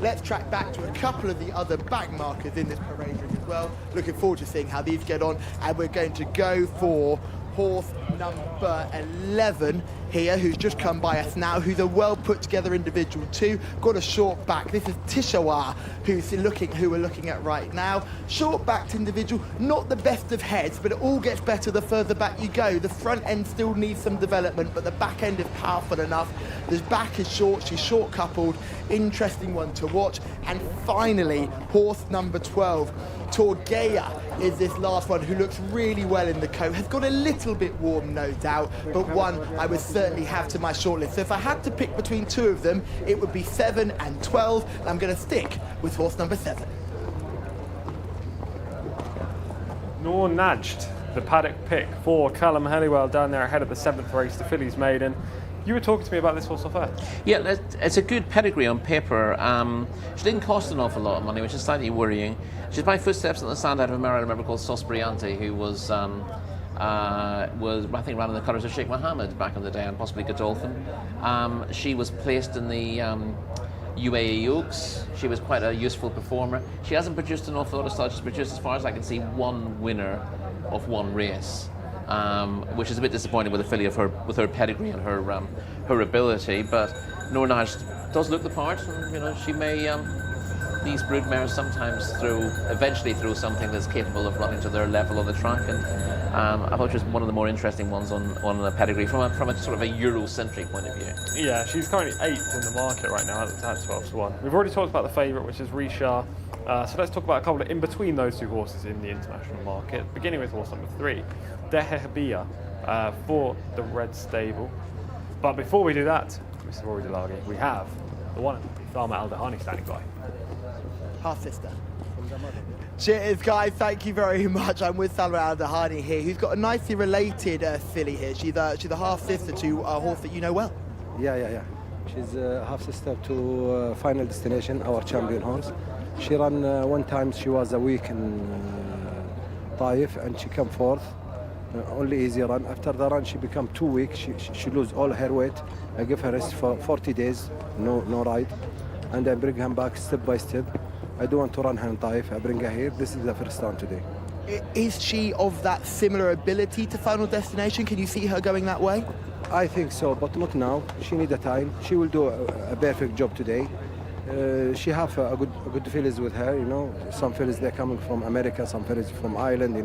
Let's track back to a couple of the other back markers in this parade ring as well. Looking forward to seeing how these get on, and we're going to go for horse number 11 here, who's just come by us now, who's a well put together individual too. Got a short back. This is Jcsa, who we're looking at right now. Short backed individual, not the best of heads, but it all gets better the further back you go. The front end still needs some development, but the back end is powerful enough. The back is short, she's short coupled, interesting one to watch. And finally, horse number 12, Torgeya is this last one, who looks really well in the coat. Has got a little bit warm, no doubt, but one I would certainly have to my shortlist. So if I had to pick between 2 of them, it would be 7 and 12, and I'm going to stick with horse number 7. Nornaj, the paddock pick for Callum Helliwell down there ahead of the 7th race, the Fillies Maiden. You were talking to me about this horse off air. Yeah, it's a good pedigree on paper. She didn't cost an awful lot of money, which is slightly worrying. She's by footsteps in the sand out of a mare I remember called Sosbriante, who was I think ran in the colours of Sheikh Mohammed back in the day, and possibly Godolphin. She was placed in the UAE Oaks. She was quite a useful performer. She hasn't produced an awful lot of starts. She's produced, as far as I can see, 1 winner of 1 race. Which is a bit disappointing with a filly of her pedigree and her ability, but Nornaj does look the part, and she may these brood mares sometimes eventually throw something that's capable of running to their level on the track, and I thought she was one of the more interesting ones on the pedigree from a sort of a Eurocentric point of view. Yeah, she's currently 8th in the market right now at 12-1. We've already talked about the favourite, which is Riyadh. So let's talk about a couple of in between those 2 horses in the international market, beginning with horse number 3, Dehebia, for the Red Stable. But before we do that, Mr. Rory Delagi, we have the one and only Tharma Al-Dahani standing by. Half sister. Cheers, guys. Thank you very much. I'm with Salma Al-Dahani here, who's got a nicely related filly here. She's a half sister to a horse that you know well. Yeah. She's a half sister to Final Destination, our champion horse. She ran 1 time. She was a week in Taif, and she came 4th. Only easy run. After the run, she become 2 weeks. She lose all her weight. I give her rest for 40 days, no ride, and I bring her back step by step. I don't want to run her in Taif. I bring her here. This is the first time today. Is she of that similar ability to Final Destination? Can you see her going that way? I think so, but not now. She need a time. She will do a perfect job today. She have a good fillies with her, Some fillies they're coming from America, some fillies from Ireland,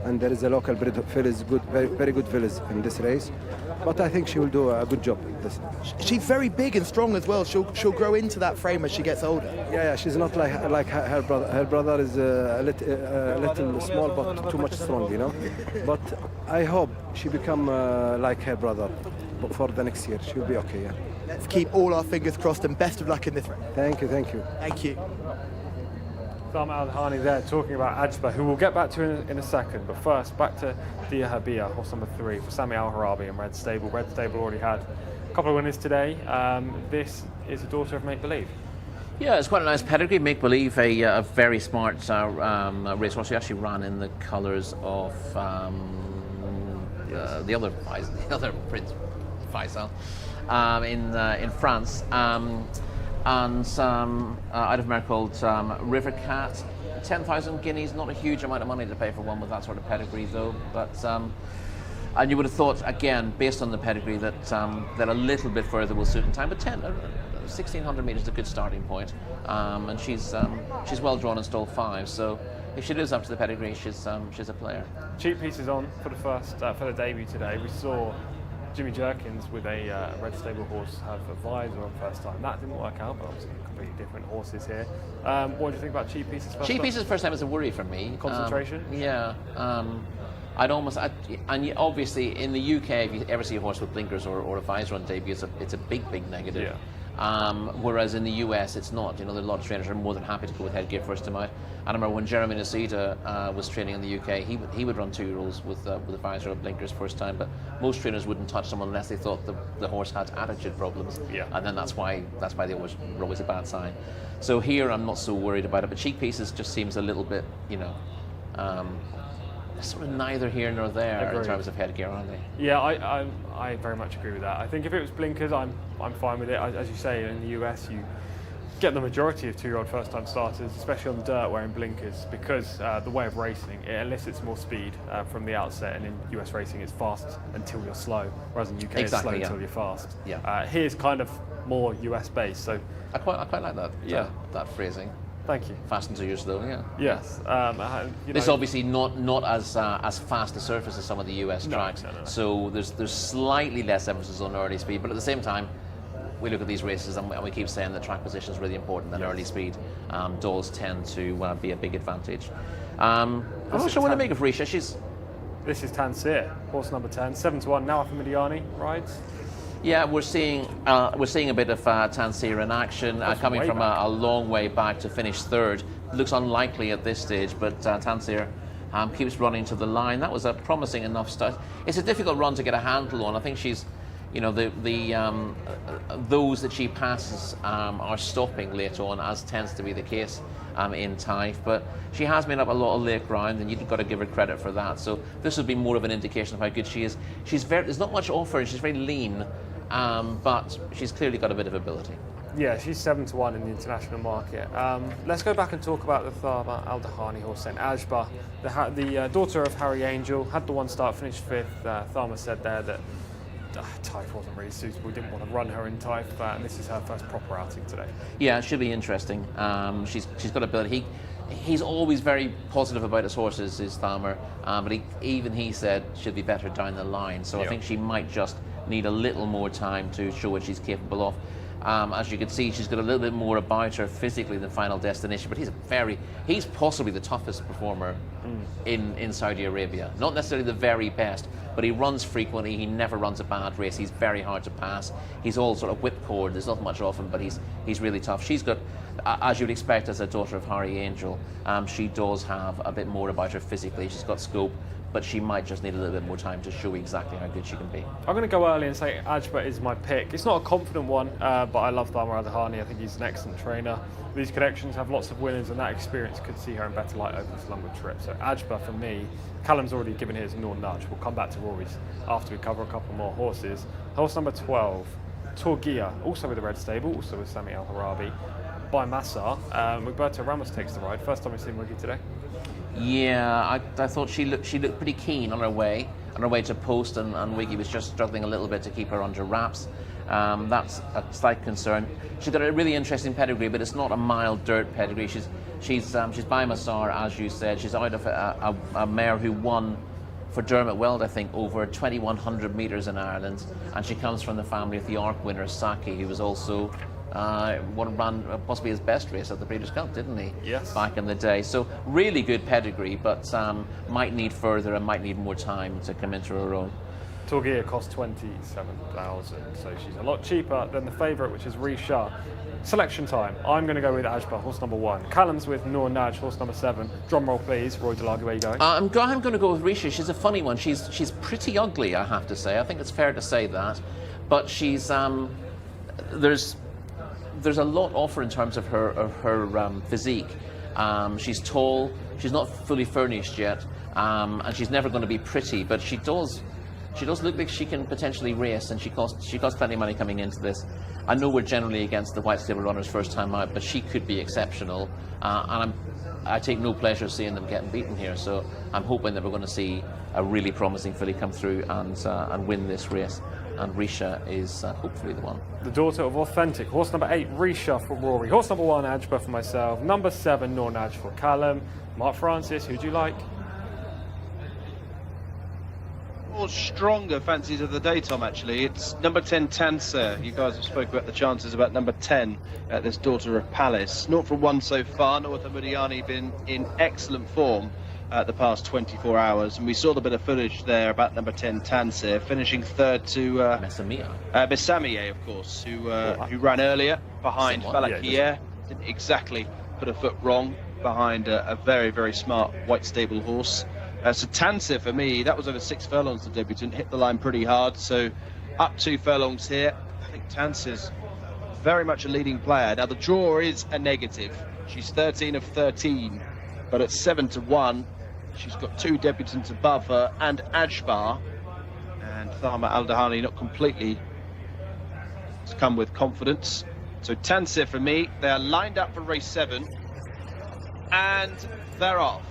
and there is a local breed of fillies, very good fillies in this race. but I think she will do a good job. She's very big and strong as well. She'll grow into that frame as she gets older. Yeah, she's not like her brother. Her brother is a little small but too much strong, you know. But I hope she become like her brother for the next year. She'll be okay. Yeah. Let's keep all our fingers crossed and best of luck in this race. Thank you. Thank you. Salma Al-Dhahani there talking about Ajba, who we'll get back to in a second. But first, back to Dia Habia, horse number 3 for Sami Al-Harabi in Red Stable. Red Stable already had a couple of winners today. This is a daughter of Make Believe. Yeah, it's quite a nice pedigree. Make Believe, a very smart racehorse. He actually ran in the colours of the other Prince Faisal in France. And out of America called River Cat. 10,000 guineas, not a huge amount of money to pay for one with that sort of pedigree though, but and you would have thought, again, based on the pedigree, that a little bit further will suit in time, but 1,600 metres is a good starting point, and she's well drawn in stall 5, so if she lives up to the pedigree, she's a player. Cheap pieces on for the first for the debut today. We saw Jimmy Jerkins with a Red Stable horse have a visor on first time. That didn't work out, but obviously completely different horses here. What do you think about Cheap Pieces first? Cheap Pieces first time is a worry for me. Concentration? Yeah. And obviously in the UK, if you ever see a horse with blinkers or a visor on debut, it's a big negative. Yeah. Whereas in the US, it's not. You know, there are a lot of trainers who are more than happy to go with headgear first time out. I remember when Jeremy Nocita was training in the UK, he would run 2-year-olds with a visor or blinkers first time, but most trainers wouldn't touch them unless they thought the horse had attitude problems. Yeah. And then that's why they were always a bad sign. So here I'm not so worried about it, but Cheek Pieces just seems a little bit, sort of neither here nor there in terms of headgear, aren't they? Yeah, I very much agree with that. I think if it was blinkers, I'm fine with it. As you say, in the US, you get the majority of 2-year-old first-time starters, especially on the dirt, wearing blinkers, because the way of racing, it elicits more speed from the outset, and in US racing, it's fast until you're slow, whereas in UK, it's slow until you're fast. Yeah. Here's kind of more US-based, so I quite like that. Yeah. That phrasing. Thank you. Fast until you're slow. Yeah. Yes. This is obviously not as fast a surface as some of the US tracks. No. So there's slightly less emphasis on early speed, but at the same time, we look at these races and we keep saying that track position is really important than early speed. Does tend to be a big advantage. I'm not sure what to make of Risha. This is Tansir, horse number 10, 7-1. Now after Midiani rides. Yeah, we're seeing a bit of Tansir in action, coming from a long way back to finish third. Looks unlikely at this stage, but Tansir keeps running to the line. That was a promising enough start. It's a difficult run to get a handle on. I think she's, those that she passes are stopping late on, as tends to be the case in Taif. But she has made up a lot of late ground, and you've got to give her credit for that. So this would be more of an indication of how good she is. There's not much off her, and she's very lean. But she's clearly got a bit of ability. Yeah, she's 7-1 in the international market. Let's go back and talk about the Salma Al-Dhahani horse then. Ajba, the daughter of Harry Angel, had the one start, finished 5th. Salma said there that Taif wasn't really suitable, didn't want to run her in Taif, and this is her first proper outing today. Yeah, it should be interesting. She's got ability. He's always very positive about his horses, is Thalmer, but he said she'll be better down the line. So I think she might just need a little more time to show what she's capable of. As you can see, she's got a little bit more about her physically than Final Destination, but he's possibly the toughest performer in Saudi Arabia. Not necessarily the very best, but he runs frequently, he never runs a bad race, he's very hard to pass, he's all sort of whipcord, there's not much of him, but he's really tough. She's got, as you'd expect as a daughter of Harry Angel, she does have a bit more about her physically, she's got scope, but she might just need a little bit more time to show exactly how good she can be. I'm going to go early and say Ajba is my pick. It's not a confident one, but I love Salma Al-Dhahani. I think he's an excellent trainer. These connections have lots of winners, and that experience could see her in better light over this longer trip. So Ajba, for me, Callum's already given his no nudge. We'll come back to Rory's after we cover a couple more horses. Horse number 12, Torgia, also with the Red Stable, also with Sami Al-Harabi, by Massar. Roberto Ramos takes the ride. First time we've seen Wiggy today. Yeah, I thought she looked pretty keen on her way to post, and Wiggy was just struggling a little bit to keep her under wraps. That's a slight concern. She's got a really interesting pedigree, but it's not a mild dirt pedigree. She's by Massar, as you said. She's out of a mare who won for Dermot Weld, I think, over 2,100 metres in Ireland, and she comes from the family of the ARC winner Saki, who was also ran possibly his best race at the Breeders' Cup, didn't he? Yes. Back in the day. So really good pedigree, but might need further and might need more time to come into her own. Torgia costs 27,000, so she's a lot cheaper than the favourite, which is Risha. Selection time. I'm going to go with Ajba, horse number 1. Callum's with Noor Naj, horse number 7. Drum roll, please. Roy Delague, where are you going? I'm going to go with Risha. She's a funny one. She's pretty ugly, I have to say. I think it's fair to say that. But she's there's a lot off her in terms of her physique. She's tall. She's not fully furnished yet, and she's never going to be pretty. But she does look like she can potentially race, and she costs plenty of money coming into this. I know we're generally against the white stable runners first time out, but she could be exceptional, and I take no pleasure seeing them getting beaten here. So I'm hoping that we're going to see a really promising filly come through and win this race. And Risha is hopefully the one. The daughter of Authentic. Horse number 8, Risha for Rory. Horse number 1, Ajba for myself. Number 7, Noor Naj for Callum. Mark Francis, who do you like? More stronger fancies of the day, Tom, actually. It's number 10, Tanser. You guys have spoken about the chances about number 10, this daughter of Palace. 0 from 1 so far. Northa Mudiani been in excellent form the past 24 hours. And we saw the bit of footage there about number 10, Tanser, finishing third to Bessamie, of course, who ran earlier behind Falakier. Didn't exactly put a foot wrong behind a very, very smart white stable horse. So Tanser, for me, that was over 6 furlongs, the debutant, hit the line pretty hard, so up 2 furlongs here. I think Tanser's very much a leading player. Now, the draw is a negative. She's 13 of 13, but at 7 to 1, she's got 2 debutants above her and Ajbar, and Thama Al-Dahani not completely has come with confidence. So Tanser, for me, they are lined up for race 7, and they're off.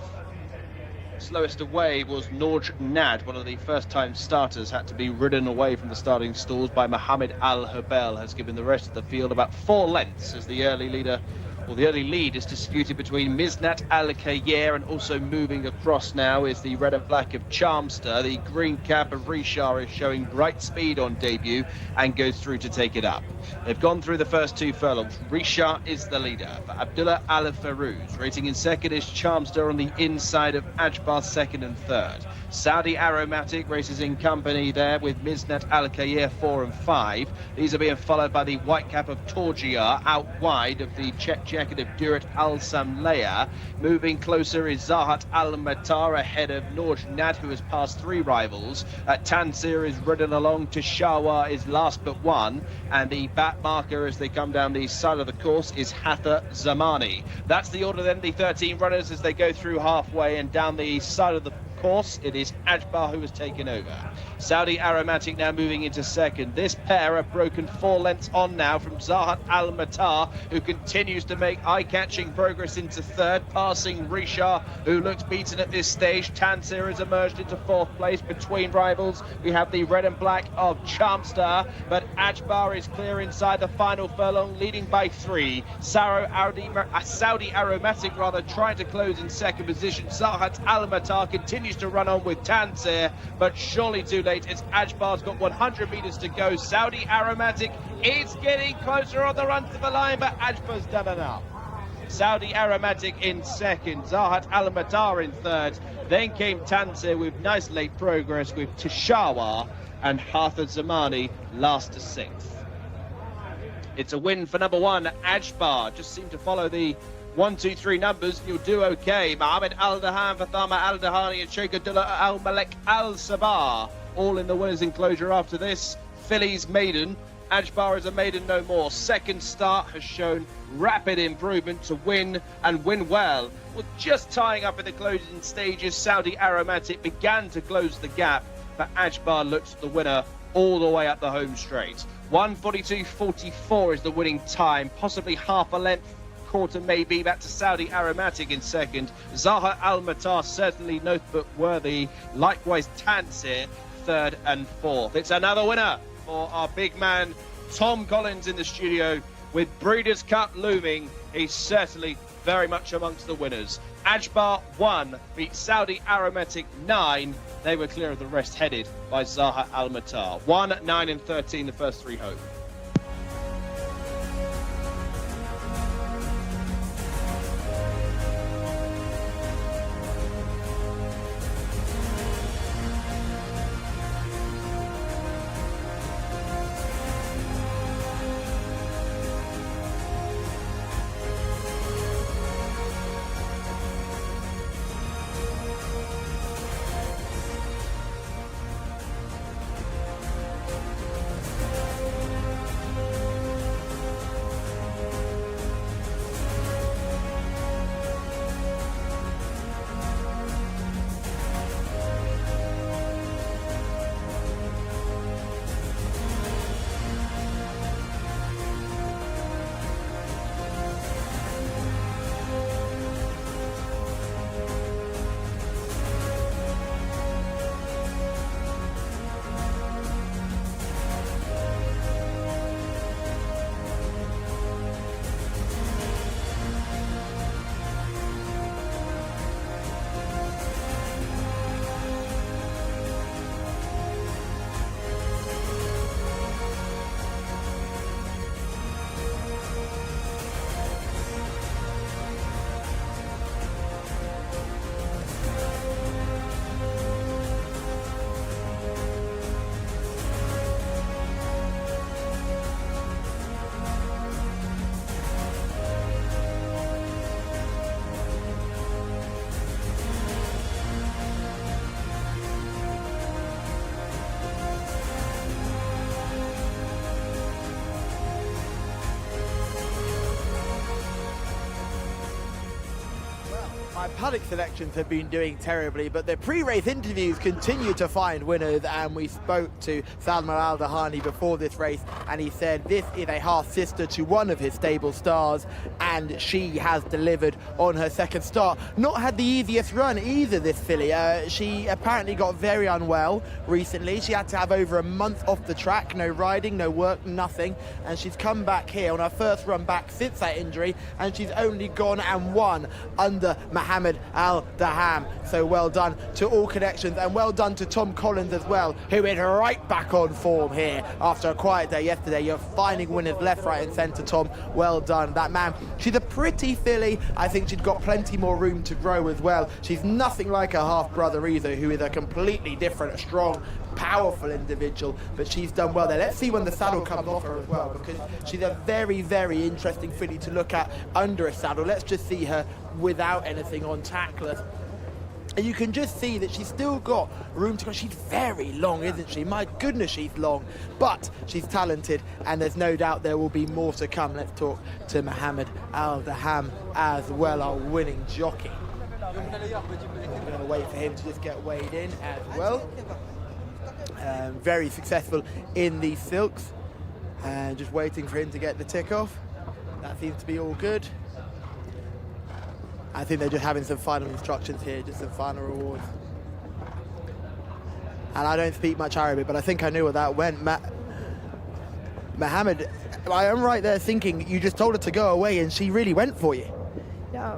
Slowest away was Noor Naj, one of the first-time starters, had to be ridden away from the starting stalls by Mohammed Al-Herbel, has given the rest of the field about 4 lengths as the early leader, or the early lead is disputed between Misnat Al-Kayer, and also moving across now is the red and black of Charmster. The green cap of Richard is showing bright speed on debut and goes through to take it up. They've gone through the first 2 furlongs. Richard is the leader for Abdullah Al-Farouz. Rating in second is Charmster on the inside of Ajbar, second and third. Saudi Aromatic races in company there with Misnat Al-Kayer 4 and 5. These are being followed by the white cap of Torgia out wide of the check jacket of Durat Al-Samleya. Moving closer is Zahat Al-Matar ahead of Noor Naj, who has passed 3 rivals. Tanser is ridden along. Tashawa is last but 1, and the bat marker as they come down the side of the course is Hatha Zamani. That's the order then, the 13 runners as they go through halfway, and down the side of the course it is Ajbar who has taken over. Saudi Aromatic now moving into second. This pair have broken 4 lengths on now from Zahat Al-Matar, who continues to make eye-catching progress into third, passing Richard, who looks beaten at this stage. Tanser has emerged into 4th place. Between rivals we have the red and black of Charmster, but Ajbar is clear inside the final furlong, leading by 3. Saudi Aromatic trying to close in second position. Zahat Al-Matar continues to run on with Tanser, but surely too late. It's Ajbar's got 100 metres to go. Saudi Aromatic is getting closer on the run to the line, but Ajbar's done enough. Saudi Aromatic in second, Zahat Al-Matar in third. Then came Tanser with nice late progress with Tashawa, and Hatha Zamani last to 6th. It's a win for number 1, Ajbar. Just seemed to follow the 1, 2, 3 numbers, and you'll do okay. Mohammed Al-Dahan, Fathama Al-Dahani, and Sheikh Abdullah Al-Malek Al-Sabah, all in the winners' enclosure after this. Filly's maiden. Ajbar is a maiden no more. Second start has shown rapid improvement to win, and win well. Well, just tying up in the closing stages, Saudi Aromatic began to close the gap, but Ajbar looks the winner all the way up the home straight. 1:42.44 is the winning time, possibly half a length, quarter maybe, back to Saudi Aromatic in second. Zaha Al-Matar certainly notebook worthy. Likewise Tanser, third and fourth. It's another winner for our big man Tom Collins in the studio. with Breeders' Cup looming, he's certainly very much amongst the winners. Ajbar 1 beat Saudi Aromatic 9. They were clear of the rest, headed by Zaha Al-Matar. 1, 9 and 13, the first 3 home. My paddock selections have been doing terribly, but the pre-race interviews continue to find winners, and we spoke to Salman Al-Dahani before this race, and he said this is a half-sister to one of his stable stars, and she has delivered on her second start. Not had the easiest run either, this filly. She apparently got very unwell recently. She had to have over a month off the track, no riding, no work, nothing, and she's come back here on her first run back since that injury, and she's only gone and won under Mohammed Al-Daham. So well done to all connections, and well done to Tom Collins as well, who is right back on form here after a quiet day yesterday. You're finding winners left, right and centre, Tom. Well done. That man, she's a pretty filly. I think she's got plenty more room to grow as well. She's nothing like her half-brother either, who is a completely different, strong, powerful individual, but she's done well there. Let's see when the saddle comes off her as well, because she's a very, very interesting filly to look at under a saddle. Let's just see her without anything on tackless. And you can just see that she's still got room to go. She's very long, isn't she? My goodness, she's long. But she's talented, and there's no doubt there will be more to come. Let's talk to Mohammed Al-Daham as well, our winning jockey. We're going to wait for him to just get weighed in as well. Very successful in these silks, and just waiting for him to get the tick off. That seems to be all good. I think they're just having some final instructions here, just some final rewards. And I don't speak much Arabic, but I think I knew where that went. Mohammed, I am right there thinking you just told her to go away and she really went for you. Yeah,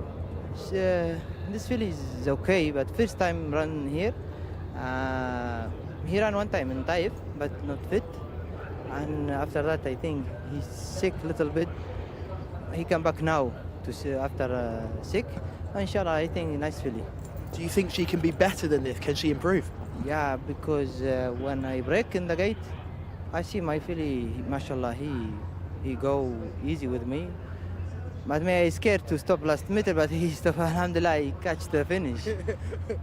this filly is okay, but first time run here. He ran one time in Taif, but not fit. And after that, I think he's sick a little bit. He come back now to see after sick. Inshallah, I think nice filly. Do you think she can be better than this? Can she improve? Yeah, because when I break in the gate, I see my filly, mashallah, he go easy with me. But me, I scared to stop last meter, but he stopped. Alhamdulillah, he catch the finish.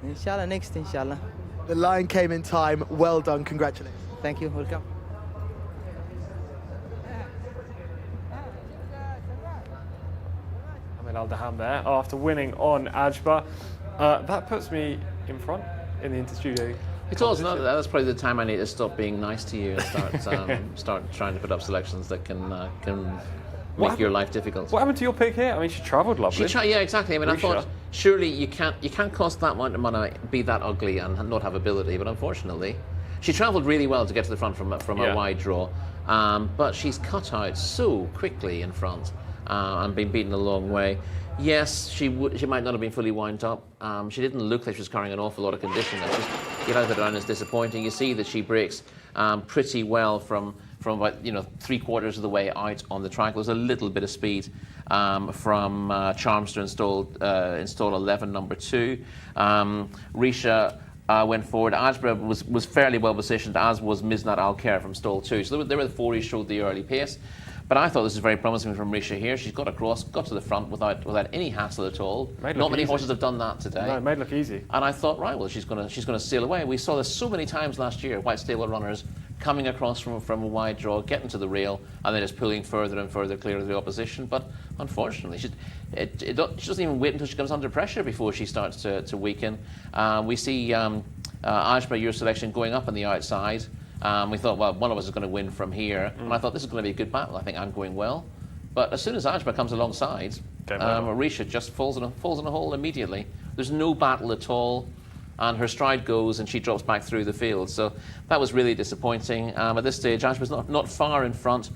Inshallah, next, inshallah. The line came in time. Well done. Congratulations. Thank you. Welcome. Al-Daham there after winning on Ajbar. That puts me in front in the Interstudio. It does. No, that's probably the time I need to stop being nice to you and start trying to put up selections that can make your life difficult. What happened to your pick here? I mean, she travelled lovely. Yeah, exactly. I mean, I thought surely you can't cost that amount of money, be that ugly and not have ability. But unfortunately, she travelled really well to get to the front from a wide draw. but she's cut out so quickly in front and been beaten a long way. Yes, she might not have been fully wound up. She didn't look like she was carrying an awful lot of condition. Just get out of the round is disappointing. You see that she breaks pretty well from about 3/4 of the way out on the track. There was a little bit of speed from Charmster installed 11, number 2. Risha went forward. Ajbra was fairly well positioned, as was Misnat Al-Khair from stall 2. So there were the 4 who showed the early pace. But I thought this was very promising from Risha here. She's got across, got to the front without any hassle at all. Not many horses have done that today. No, it made it look easy. And I thought, right, well, she's going to sail away. We saw this so many times last year, white stable runners coming across from a wide draw, getting to the rail, and then just pulling further and further clear of the opposition. But unfortunately, she doesn't even wait until she comes under pressure before she starts to weaken. We see Ajba, your selection, going up on the outside. We thought, well, one of us is going to win from here. And I thought, this is going to be a good battle. I think I'm going well. But as soon as Ajba comes alongside, Risha just falls in a hole immediately. There's no battle at all. And her stride goes and she drops back through the field. So that was really disappointing. At this stage, Ajba's not far in front.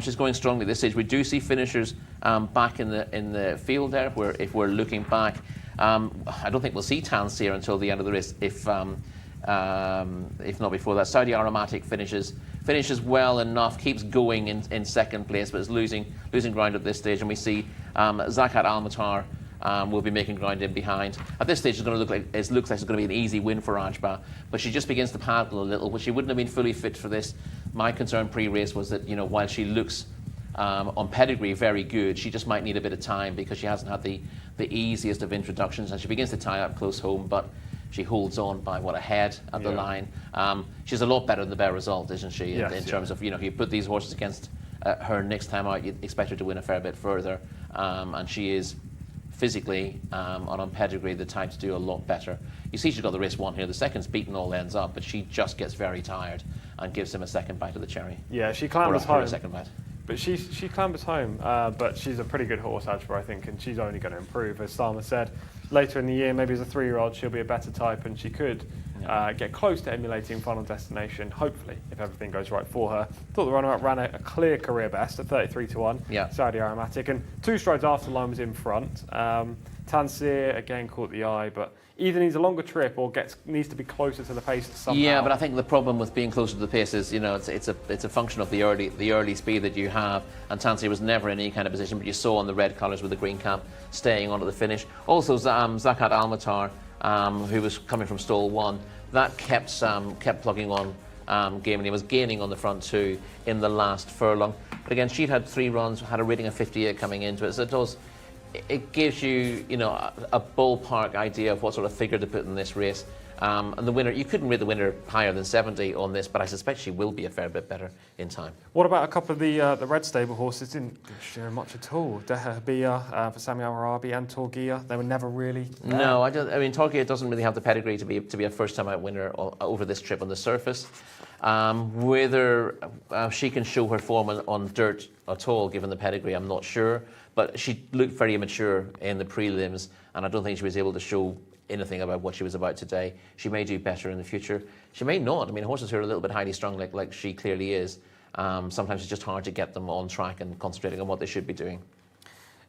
She's going strongly at this stage. We do see finishers back in the field there, where if we're looking back, I don't think we'll see Tansir until the end of the race, if not before that. Saudi Aromatic finishes well enough, keeps going in second place, but is losing ground at this stage. And we see Zakat Al-Matar will be making ground in behind. At this stage, it looks like it's going to be an easy win for Ajba, but she just begins to paddle a little, but she wouldn't have been fully fit for this. My concern pre-race was that, while she looks on pedigree very good, she just might need a bit of time because she hasn't had the easiest of introductions, and she begins to tie up close home, but she holds on by a head at the line. She's a lot better than the Bear Result, isn't she? In terms of, you put these horses against her next time out, you'd expect her to win a fair bit further, and she is physically on pedigree the type to do a lot better. You see she's got the race won here. The second's beaten all ends up, but she just gets very tired and gives him a second bite of the cherry. Yeah, she clambers home. A second bite. But she clambers home, but she's a pretty good horse, Ajba, I think, and she's only going to improve. As Salma said, later in the year, maybe as a 3-year-old, she'll be a better type, and she could get close to emulating Final Destination, hopefully, if everything goes right for her. Thought the runabout ran a clear career best at 33-1, Saudi Aromatic, and 2 strides after the line was in front. Tansir, again, caught the eye, but either needs a longer trip or needs to be closer to the pace somehow. Yeah, but I think the problem with being closer to the pace is, it's a function of the early speed that you have, and Tansir was never in any kind of position, but you saw on the red colours with the green cap staying on at the finish. Also, Zakat Al-Matar, who was coming from stall 1, that kept plugging on game, and he was gaining on the front 2 in the last furlong. But again, she'd had 3 runs, had a rating of 58 coming into it, so it gives you, a ballpark idea of what sort of figure to put in this race. And the winner, you couldn't rate the winner higher than 70 on this, but I suspect she will be a fair bit better in time. What about a couple of the red stable horses? Didn't share much at all. Deha Habia for Sami Al-Arabi and Torgia, they were never really there. No, Torgia doesn't really have the pedigree to be a first-time out winner over this trip on the surface. Whether she can show her form on dirt at all, given the pedigree, I'm not sure. But she looked very immature in the prelims, and I don't think she was able to show anything about what she was about today. She may do better in the future. She may not. Horses who are a little bit highly strung, like she clearly is, sometimes it's just hard to get them on track and concentrating on what they should be doing.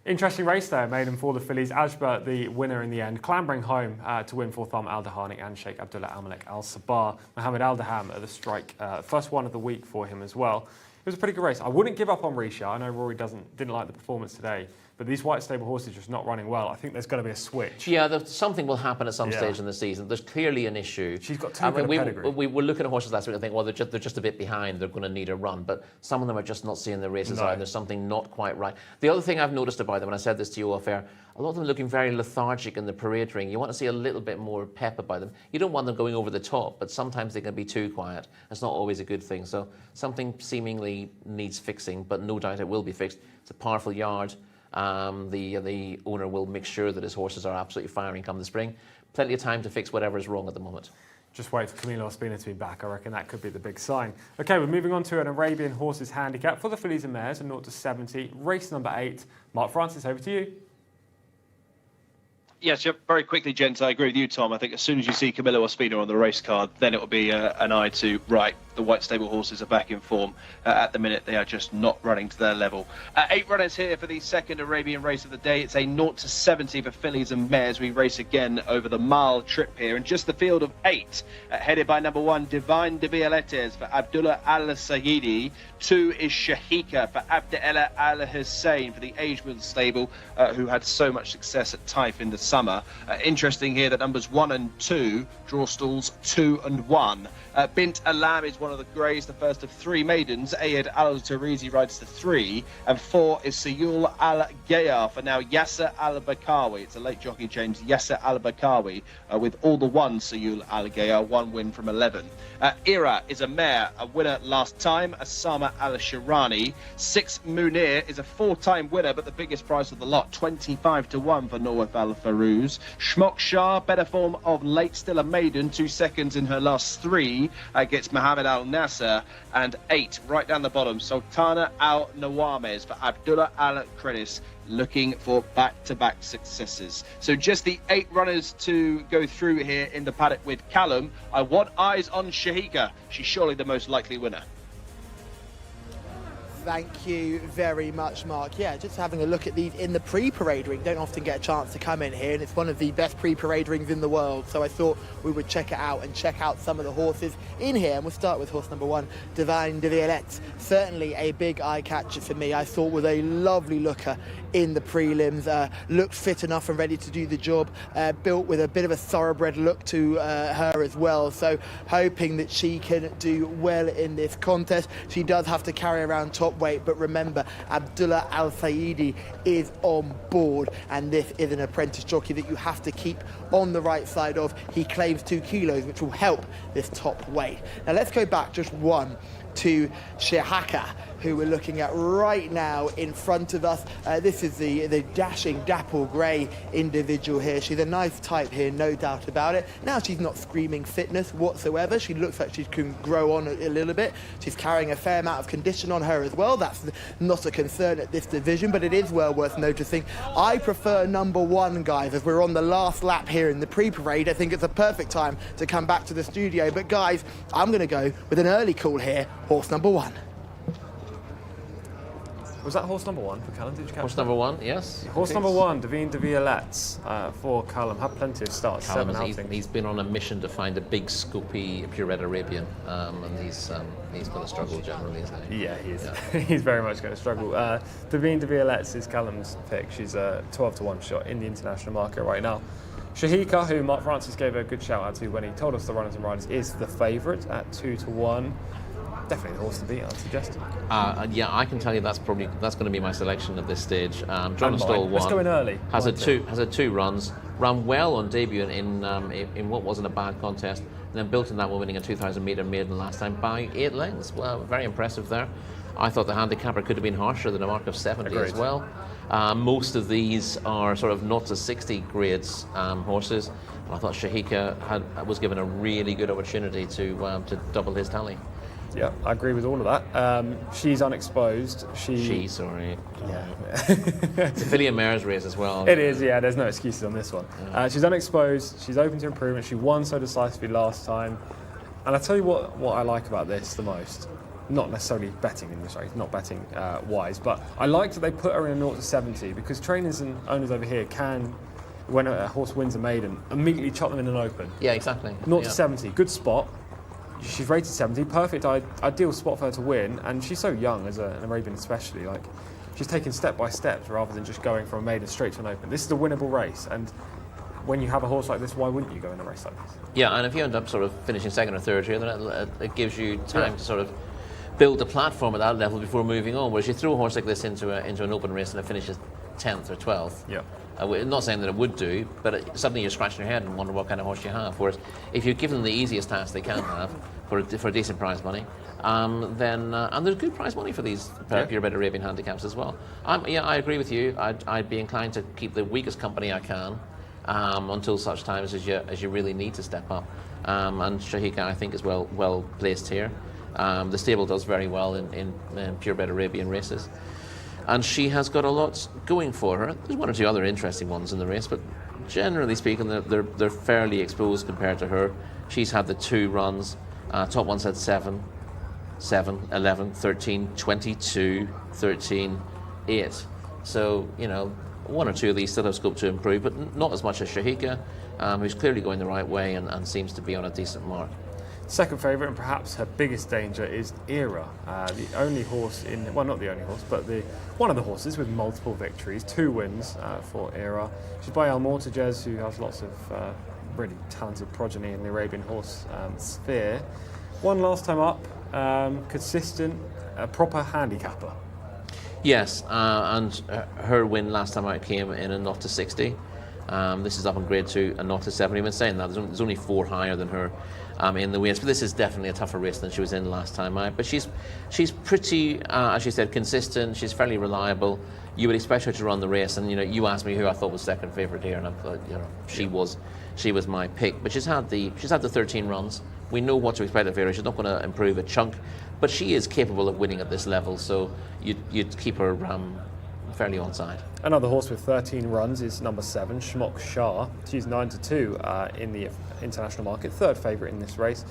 Interesting race there, maiden for the fillies. Ajba, the winner in the end, clambering home to win for Thumb Al-Dahani and Sheikh Abdullah Al-Malik Al-Sabah. Mohammed Al-Daham at the strike, first one of the week for him as well. It was a pretty good race. I wouldn't give up on Risha. I know Rory didn't like the performance today, but these white stable horses are just not running well. I think there's going to be a switch. Yeah, something will happen at some stage in the season. There's clearly an issue. She's got too good a pedigree. We were looking at horses last week and think, well, they're just a bit behind. They're going to need a run. But some of them are just not seeing the races out. There's something not quite right. The other thing I've noticed about them, and I said this to you off air, a lot of them looking very lethargic in the parade ring. You want to see a little bit more pep about them. You don't want them going over the top, but sometimes they can be too quiet. That's not always a good thing. So something seemingly needs fixing, but no doubt it will be fixed. It's a powerful yard. The owner will make sure that his horses are absolutely firing come the spring. Plenty of time to fix whatever is wrong at the moment. Just wait for Camilo Ospina to be back. I reckon that could be the big sign. OK, we're moving on to an Arabian horses handicap for the fillies and mares, a 0 to 70. Race number 8. Mark Francis, over to you. Yes, very quickly, gents, I agree with you, Tom. I think as soon as you see Camilo Ospina on the race card, then it will be an eye to, right, the White Stable horses are back in form. At the minute, they are just not running to their level. 8 runners here for the second Arabian race of the day. It's a 0-70 for fillies and mares. We race again over the mile trip here, and just the field of 8, headed by number 1, Divine de Violetes for Abdullah Al-Sayidi. 2 is Shahika for Abdella Al-Hussein for the Agewood stable, who had so much success at Taif in the summer. Interesting here that numbers 1 and 2 draw stalls 2 and 1. Bint Alam is one of the greys, the first of 3 maidens. Ayed Al-Tarizi rides to 3, and 4 is Sayul Al-Gayar for now Yasser Al-Bakawi. It's a late jockey change, Yasser Al-Bakawi, with all the 1 Sayul Al-Gayar, 1 win from 11. Ira is a mare, a winner last time, Asama Al-Shirani. 6 Munir is a 4-time winner, but the biggest price of the lot, 25-1 for Norwef Al-Farouz. Shmok Shah, better form of late, still a maiden, 2 seconds in her last 3, gets Mohammed Al-Nasser. And 8, right down the bottom, Sultana Al-Nawames for Abdullah Al-Kredis, looking for back-to-back successes. So just the 8 runners to go through here in the paddock with Callum. I want eyes on Shahika. She's surely the most likely winner. Thank you very much, Mark. Yeah, just having a look at these in the pre-parade ring. Don't often get a chance to come in here, and it's one of the best pre-parade rings in the world. So I thought we would check it out and check out some of the horses in here. And we'll start with horse number 1, Divine de Violettes. Certainly a big eye catcher for me. I thought was a lovely looker in the prelims. Looked fit enough and ready to do the job. Built with a bit of a thoroughbred look to her as well. So hoping that she can do well in this contest. She does have to carry around top weight, but remember, Abdullah Al-Sayidi is on board, and this is an apprentice jockey that you have to keep on the right side of. He claims 2 kilos, which will help this top weight. Now let's go back just 1 to Shahaka, who we're looking at right now in front of us. This is the dashing dapple grey individual here. She's a nice type here, no doubt about it. Now she's not screaming fitness whatsoever. She looks like she can grow on a little bit. She's carrying a fair amount of condition on her as well. That's not a concern at this division, but it is well worth noticing. I prefer number 1, guys, as we're on the last lap here in the pre-parade. I think it's a perfect time to come back to the studio. But guys, I'm going to go with an early call here, horse number 1. Was that horse number 1 for Callum? Did you catch Horse that? number 1, yes. Horse number 1, Divine de Violettes, for Callum. Had plenty of starts, Callum, 7 outings. he's been on a mission to find a big, scoopy, purebred Arabian, and he's going to struggle generally, isn't he? Yeah, he is. Yeah. He's very much going to struggle. Divine de Violettes is Callum's pick. She's a 12-1 shot in the international market right now. Shahika, who Mark Francis gave a good shout out to when he told us the runners and riders, is the favourite at 2-1. Definitely the horse to beat, I'd suggest. Yeah, I can tell you that's going to be my selection at this stage. John Stoll 1. Let's go in early. Has had 2 runs, ran well on debut in what wasn't a bad contest, and then built on that one, winning a 2,000 metre maiden last time by 8 lengths. Well, very impressive there. I thought the handicapper could have been harsher than a mark of 70 Agreed. as well. Most of these are sort of 0-60 grades horses. And I thought Shahika was given a really good opportunity to double his tally. Yeah, I agree with all of that. She's unexposed. Sorry. Yeah. It's a filly and mares race as well. It is, yeah, there's no excuses on this one. Yeah. She's unexposed, she's open to improvement, she won so decisively last time. And I'll tell you what I like about this the most. Not necessarily betting in this race, not betting wise, but I like that they put her in a 0-70 because trainers and owners over here can, when a horse wins a maiden, immediately chuck them in an open. Yeah, exactly. 0-70, good spot. She's rated 70, perfect, ideal spot for her to win, and she's so young as an Arabian especially, like she's taking step by step rather than just going from a maiden straight to an open. This is a winnable race, and when you have a horse like this, why wouldn't you go in a race like this? Yeah, and if you end up sort of finishing 2nd or 3rd here, then it gives you time to sort of build a platform at that level before moving on, whereas you throw a horse like this into an open race and it finishes 10th or 12th. Yeah. Not saying that it would do, but suddenly you're scratching your head and wonder what kind of horse you have. Whereas if you give them the easiest task they can have for decent prize money, then and there's good prize money for these purebred Arabian handicaps as well. I agree with you. I'd be inclined to keep the weakest company I can until such times as you really need to step up. And Shahika, I think, is well placed here. The stable does very well in purebred Arabian races. And she has got a lot going for her. There's 1 or 2 other interesting ones in the race, but generally speaking, they're fairly exposed compared to her. She's had the 2 runs. Top one's had 7. 7, 11, 13, 22, 13, 8. So, you know, one or two of these still have scope to improve, but not as much as Jcsa, who's clearly going the right way and seems to be on a decent mark. Second favourite and perhaps her biggest danger is Era, the only horse in, well, not the only horse, but one of the horses with multiple victories, 2 wins for Era. She's by Almortajes, who has lots of really talented progeny in the Arabian horse sphere. Won last time up, consistent, a proper handicapper. Yes, and her win last time out came in a 0 to 60. This is up in grade 2, a 0 to 70. I've been saying that there's only 4 higher than her in the weights, but this is definitely a tougher race than she was in last time out. But she's pretty, as you said, consistent. She's fairly reliable. You would expect her to run the race, and you know, you asked me who I thought was second favourite here, and I thought, you know, she was my pick. But she's had the 13 runs. We know what to expect of her. She's not going to improve a chunk, but she is capable of winning at this level. So you'd keep her fairly onside. Another horse with 13 runs is number 7, Jcsa. She's 9 to 2 in the international market, third favourite in this race.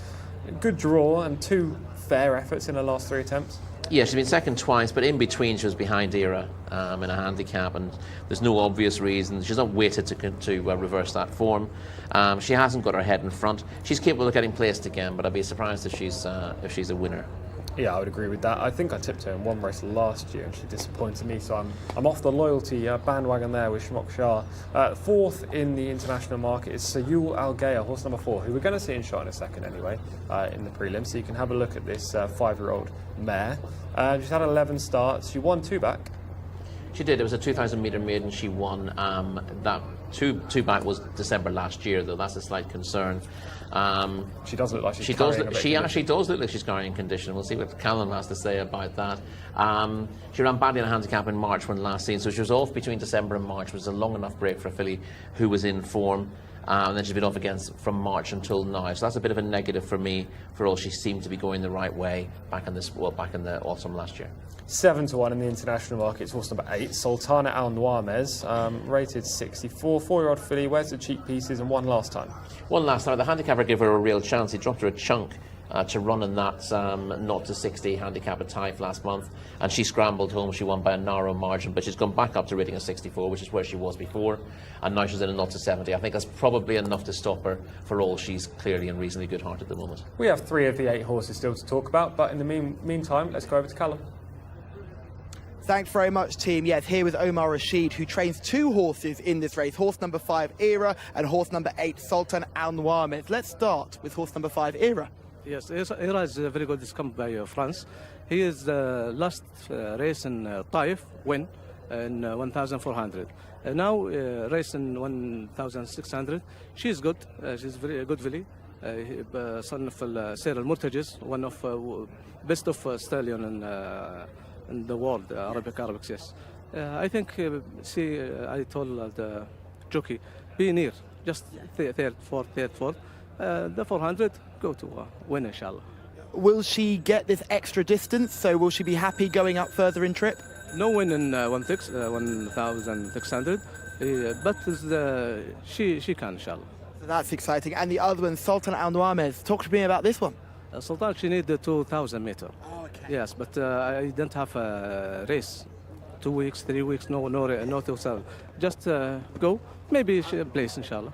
Good draw and 2 fair efforts in her last 3 attempts. Yeah, she's been second twice, but in between she was behind Era in a handicap, and there's no obvious reason. She's not weighted to reverse that form. She hasn't got her head in front. She's capable of getting placed again, but I'd be surprised if she's a winner. Yeah, I would agree with that. I think I tipped her in one race last year and she disappointed me, so I'm off the loyalty bandwagon there with Jcsa. Fourth in the international market is Sayul Al Gaya, horse number 4, who we're going to see in shot in a second anyway, in the prelim. So you can have a look at this 5-year-old mare. She's had 11 starts. She won 2 back. She did. It was a 2,000 metre maiden. She won. That two back was December last year, though. That's a slight concern. She does look like she's She actually does look like she's carrying condition. We'll see what Callum has to say about that. She ran badly in a handicap in March when last seen, so she was off between December and March, which was a long enough break for a filly who was in form. And then she's been off again from March until now. So that's a bit of a negative for me, for all she seemed to be going the right way back in the autumn last year. 7 to 1 in the international market. It's horse number 8, Sultana Al Nuames, rated 64, 4-year-old filly. Where's the cheek pieces and won last time? Won last time. The handicapper gave her a real chance. He dropped her a chunk to run in that 0 to 60 handicap at Taif last month, and she scrambled home. She won by a narrow margin, but she's gone back up to rating of 64, which is where she was before, and now she's in a 0 to 70. I think that's probably enough to stop her, for all she's clearly in reasonably good heart at the moment. We have 3 of the 8 horses still to talk about, but in the meantime, let's go over to Callum. Thanks very much, team. Yes, here with Omar Rashid, who trains 2 horses in this race. Horse number 5, Era, and horse number 8, Sultan Al Nuames. Let's start with horse number 5, Era. Yes, Era is very good. It's come by France. He is the last race in Taif, win in 1,400. Now race in 1,600. She's good. She's very good filly. Son of Sir Al-Murtajes, one of best of stallion in the world, Arabic, yes. I think, I told the jockey, be near, just third, fourth. The 400, go to win, inshallah. Will she get this extra distance? So will she be happy going up further in trip? No win in 1,600, but she can, inshallah. So that's exciting. And the other one, Sultan Al Nuames. Talk to me about this one. Sultan, she need the 2,000 meter. Oh, okay. Yes, but I didn't have a race. 2 weeks, 3 weeks, no 2,000. Just go, maybe she place, inshallah.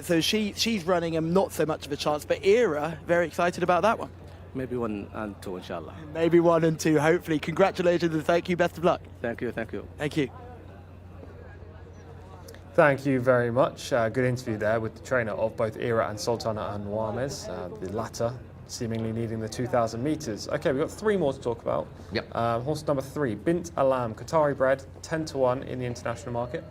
So she's running and not so much of a chance, but Era, very excited about that one. Maybe 1 and 2, inshallah. Maybe 1 and 2, hopefully. Congratulations and thank you. Best of luck. Thank you. Thank you. Thank you very much. Good interview there with the trainer of both Era and Sultana Al Nuames, the latter seemingly needing the 2,000 metres. Okay, we've got 3 more to talk about. Yep. Horse number 3, Bint Alam, Qatari bred, 10 to 1 in the international market.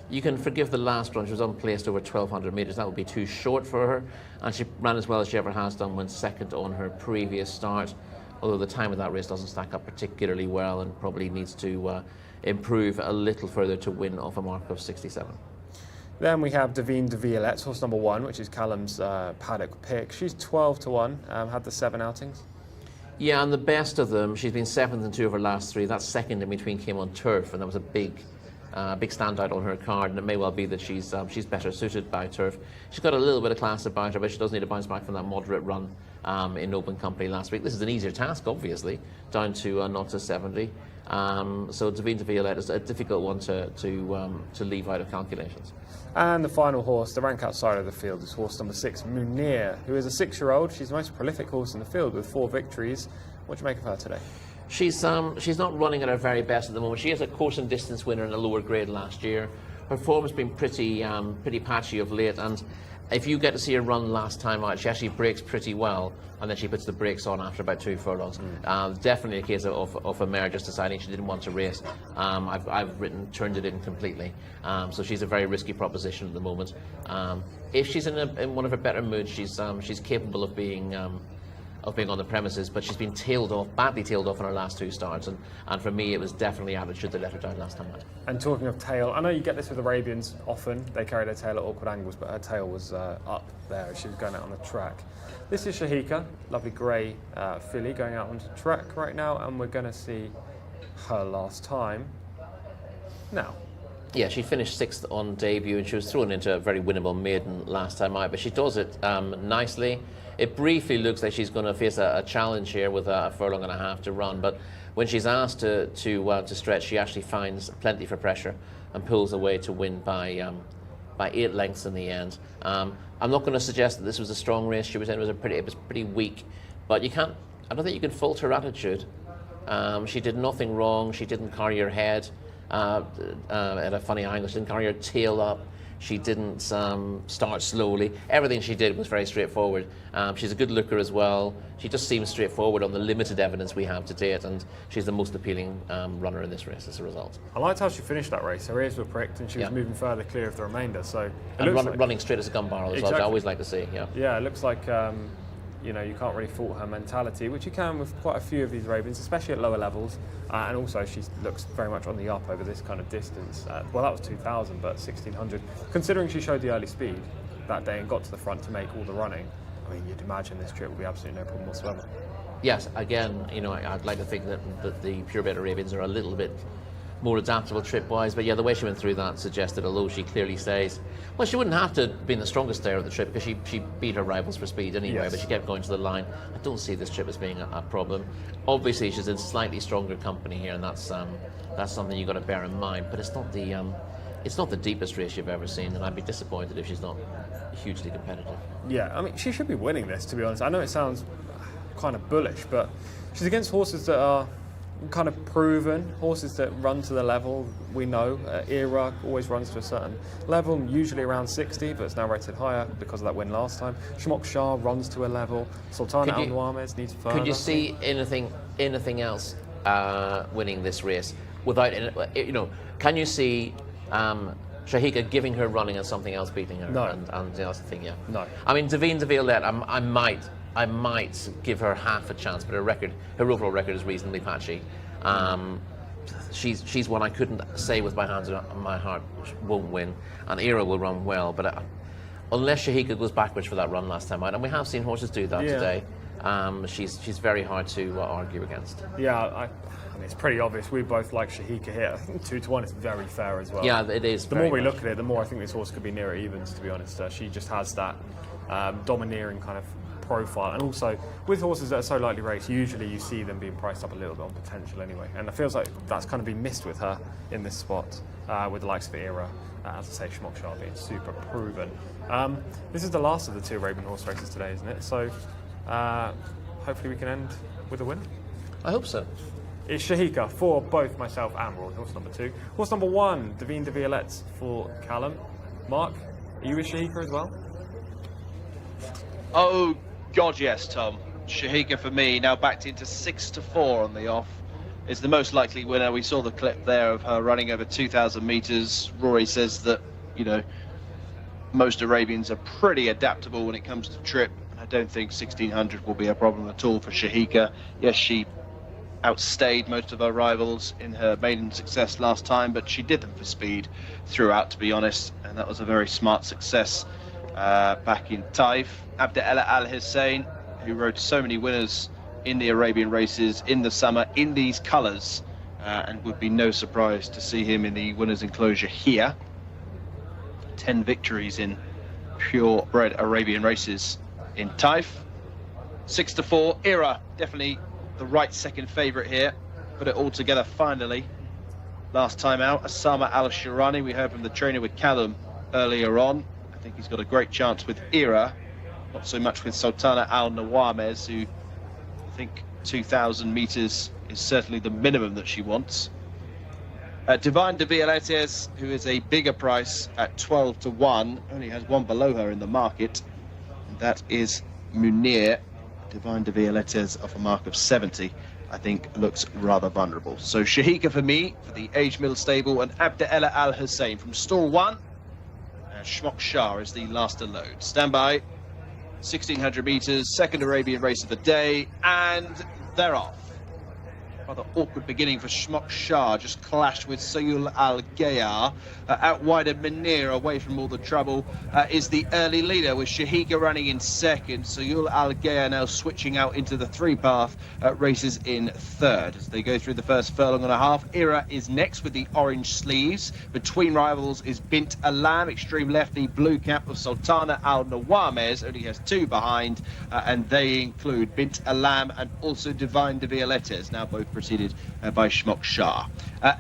You can forgive the last run. She was unplaced over 1,200 metres. That would be too short for her. And she ran as well as she ever has done when second on her previous start. Although the time of that race doesn't stack up particularly well and probably needs to improve a little further to win off a mark of 67. Then we have Davine de Violette, horse number 1, which is Callum's paddock pick. She's 12 to 1, had the 7 outings. Yeah, and the best of them, she's been 7th in 2 of her last 3. That second in between came on turf, and that was a big big standout on her card, and it may well be that she's better suited by turf. She's got a little bit of class about her, but she does need to bounce back from that moderate run in open company last week. This is an easier task, obviously, down to not to 70. So Davine de Violette is a difficult one to leave out of calculations. And the final horse, the rank outside of the field, is horse number 6, Munir, who is a 6-year-old. She's the most prolific horse in the field with 4 victories. What do you make of her today? She's not running at her very best at the moment. She is a course and distance winner in a lower grade last year. Her form has been pretty patchy of late, and if you get to see her run last time out, she actually breaks pretty well, and then she puts the brakes on after about 2 furlongs. Definitely a case of a mare just deciding she didn't want to race. I've turned it in completely. So she's a very risky proposition at the moment. If she's in one of her better moods, she's capable of being on the premises, but she's been badly tailed off in her last 2 starts, and for me it was definitely attitude that let her down last time out. And talking of tail, I know you get this with Arabians often, they carry their tail at awkward angles, but her tail was up there as she was going out on the track. This is Jcsa, lovely grey filly going out onto the track right now, and we're going to see her last time now. Yeah, she finished 6th on debut, and she was thrown into a very winnable maiden last time out, but she does it nicely. It briefly looks like she's going to face a challenge here with a furlong and a half to run, but when she's asked to stretch, she actually finds plenty for pressure and pulls away to win by 8 lengths in the end. I'm not going to suggest that this was a strong race she was in. It was pretty weak, but I don't think you can fault her attitude. She did nothing wrong. She didn't carry her head at a funny angle. She didn't carry her tail up. She didn't start slowly. Everything she did was very straightforward. She's a good looker as well. She just seems straightforward on the limited evidence we have to date, and she's the most appealing runner in this race as a result. I liked how she finished that race. Her ears were pricked, and she was moving further clear of the remainder. So running straight as a gun barrel as well, which I always like to see. Yeah, it looks like you can't really fault her mentality, which you can with quite a few of these Arabians, especially at lower levels. And also, she looks very much on the up over this kind of distance. Well, that was 2,000, but 1,600. Considering she showed the early speed that day and got to the front to make all the running, I mean, you'd imagine this trip will be absolutely no problem whatsoever. Yes, again, I'd like to think that the purebred Arabians are a little bit more adaptable trip-wise, but yeah, the way she went through that suggested, although she clearly says, well, she wouldn't have to have been the strongest there of the trip because she beat her rivals for speed anyway, but she kept going to the line. I don't see this trip as being a problem. Obviously, she's in slightly stronger company here, and that's something you've got to bear in mind, but it's not the deepest race you've ever seen, and I'd be disappointed if she's not hugely competitive. Yeah, I mean, she should be winning this, to be honest. I know it sounds kind of bullish, but she's against horses that are kind of proven, horses that run to the level we know. Era always runs to a certain level, usually around 60, but it's now rated higher because of that win last time. Shmoksha runs to a level. Sultana Al Nuames needs further. Could you see anything else winning this race without, can you see Jcsa giving her running and something else beating her? No. And that's the thing, yeah. No. I mean, Davine de Violette, I might give her half a chance, but her overall record is reasonably patchy. She's one I couldn't say with my hands on my heart won't win, and Era will run well, but unless Jcsa goes backwards for that run last time out, and we have seen horses do that today, she's very hard to argue against. Yeah, I mean, it's pretty obvious. We both like Jcsa here. I think 2-1 is very fair as well. Yeah, it is. The more we look at it, the more I think this horse could be nearer evens, to be honest. She just has that domineering kind of profile, and also with horses that are so lightly raced, usually you see them being priced up a little bit on potential anyway, and it feels like that's kind of been missed with her in this spot, with the likes of Era, as I say, Shmoksha being super proven. This is the last of the 2 Arabian horse races today, isn't it? So hopefully we can end with a win. I hope so. It's Jcsa for both myself and Roy, horse number 2. Horse number 1, Davine de Violette for Callum. Mark, are you with Jcsa as well? Oh God, yes, Tom. Jcsa for me, now backed into 6-4 on the off, is the most likely winner. We saw the clip there of her running over 2,000 metres. Rory says that, most Arabians are pretty adaptable when it comes to trip. I don't think 1,600 will be a problem at all for Jcsa. Yes, she outstayed most of her rivals in her maiden success last time, but she did them for speed throughout, to be honest, and that was a very smart success back in Taif. Abdallah Al Hussein, who rode so many winners in the Arabian races in the summer in these colours, and would be no surprise to see him in the winner's enclosure here. 10 victories in purebred Arabian races in Taif. 6-4, Ira, definitely the right second favourite here. Put it all together finally. Last time out, Osama Al-Shirani, we heard from the trainer with Callum earlier on. I think he's got a great chance with Ira, not so much with Sultana Al-Nawamez, who I think 2,000 metres is certainly the minimum that she wants. Divine de Violetes, who is a bigger price at 12-1, only has one below her in the market, and that is Munir. Divine de Violetes off a mark of 70, I think looks rather vulnerable. So Shahika for me, for the Age Mill Stable, and Abdella Al Hussein from stall 1. Shmok Shah is the last to load. Stand by. 1,600 metres, second Arabian race of the day, and they're off. Rather awkward beginning for Shmok Shah, just clashed with Sayul Al-Gayar. Out wide of Munir, away from all the trouble, is the early leader, with Shahika running in second. Sayul Al-Gayar now switching out into the 3-path, races in third. As they go through the first furlong and a half, Ira is next with the orange sleeves. Between rivals is Bint Alam, extreme left, the blue cap of Sultana Al-Nawamez, only has 2 behind, and they include Bint Alam and also Divine de Violetes, now both preceded by Shmok Shah.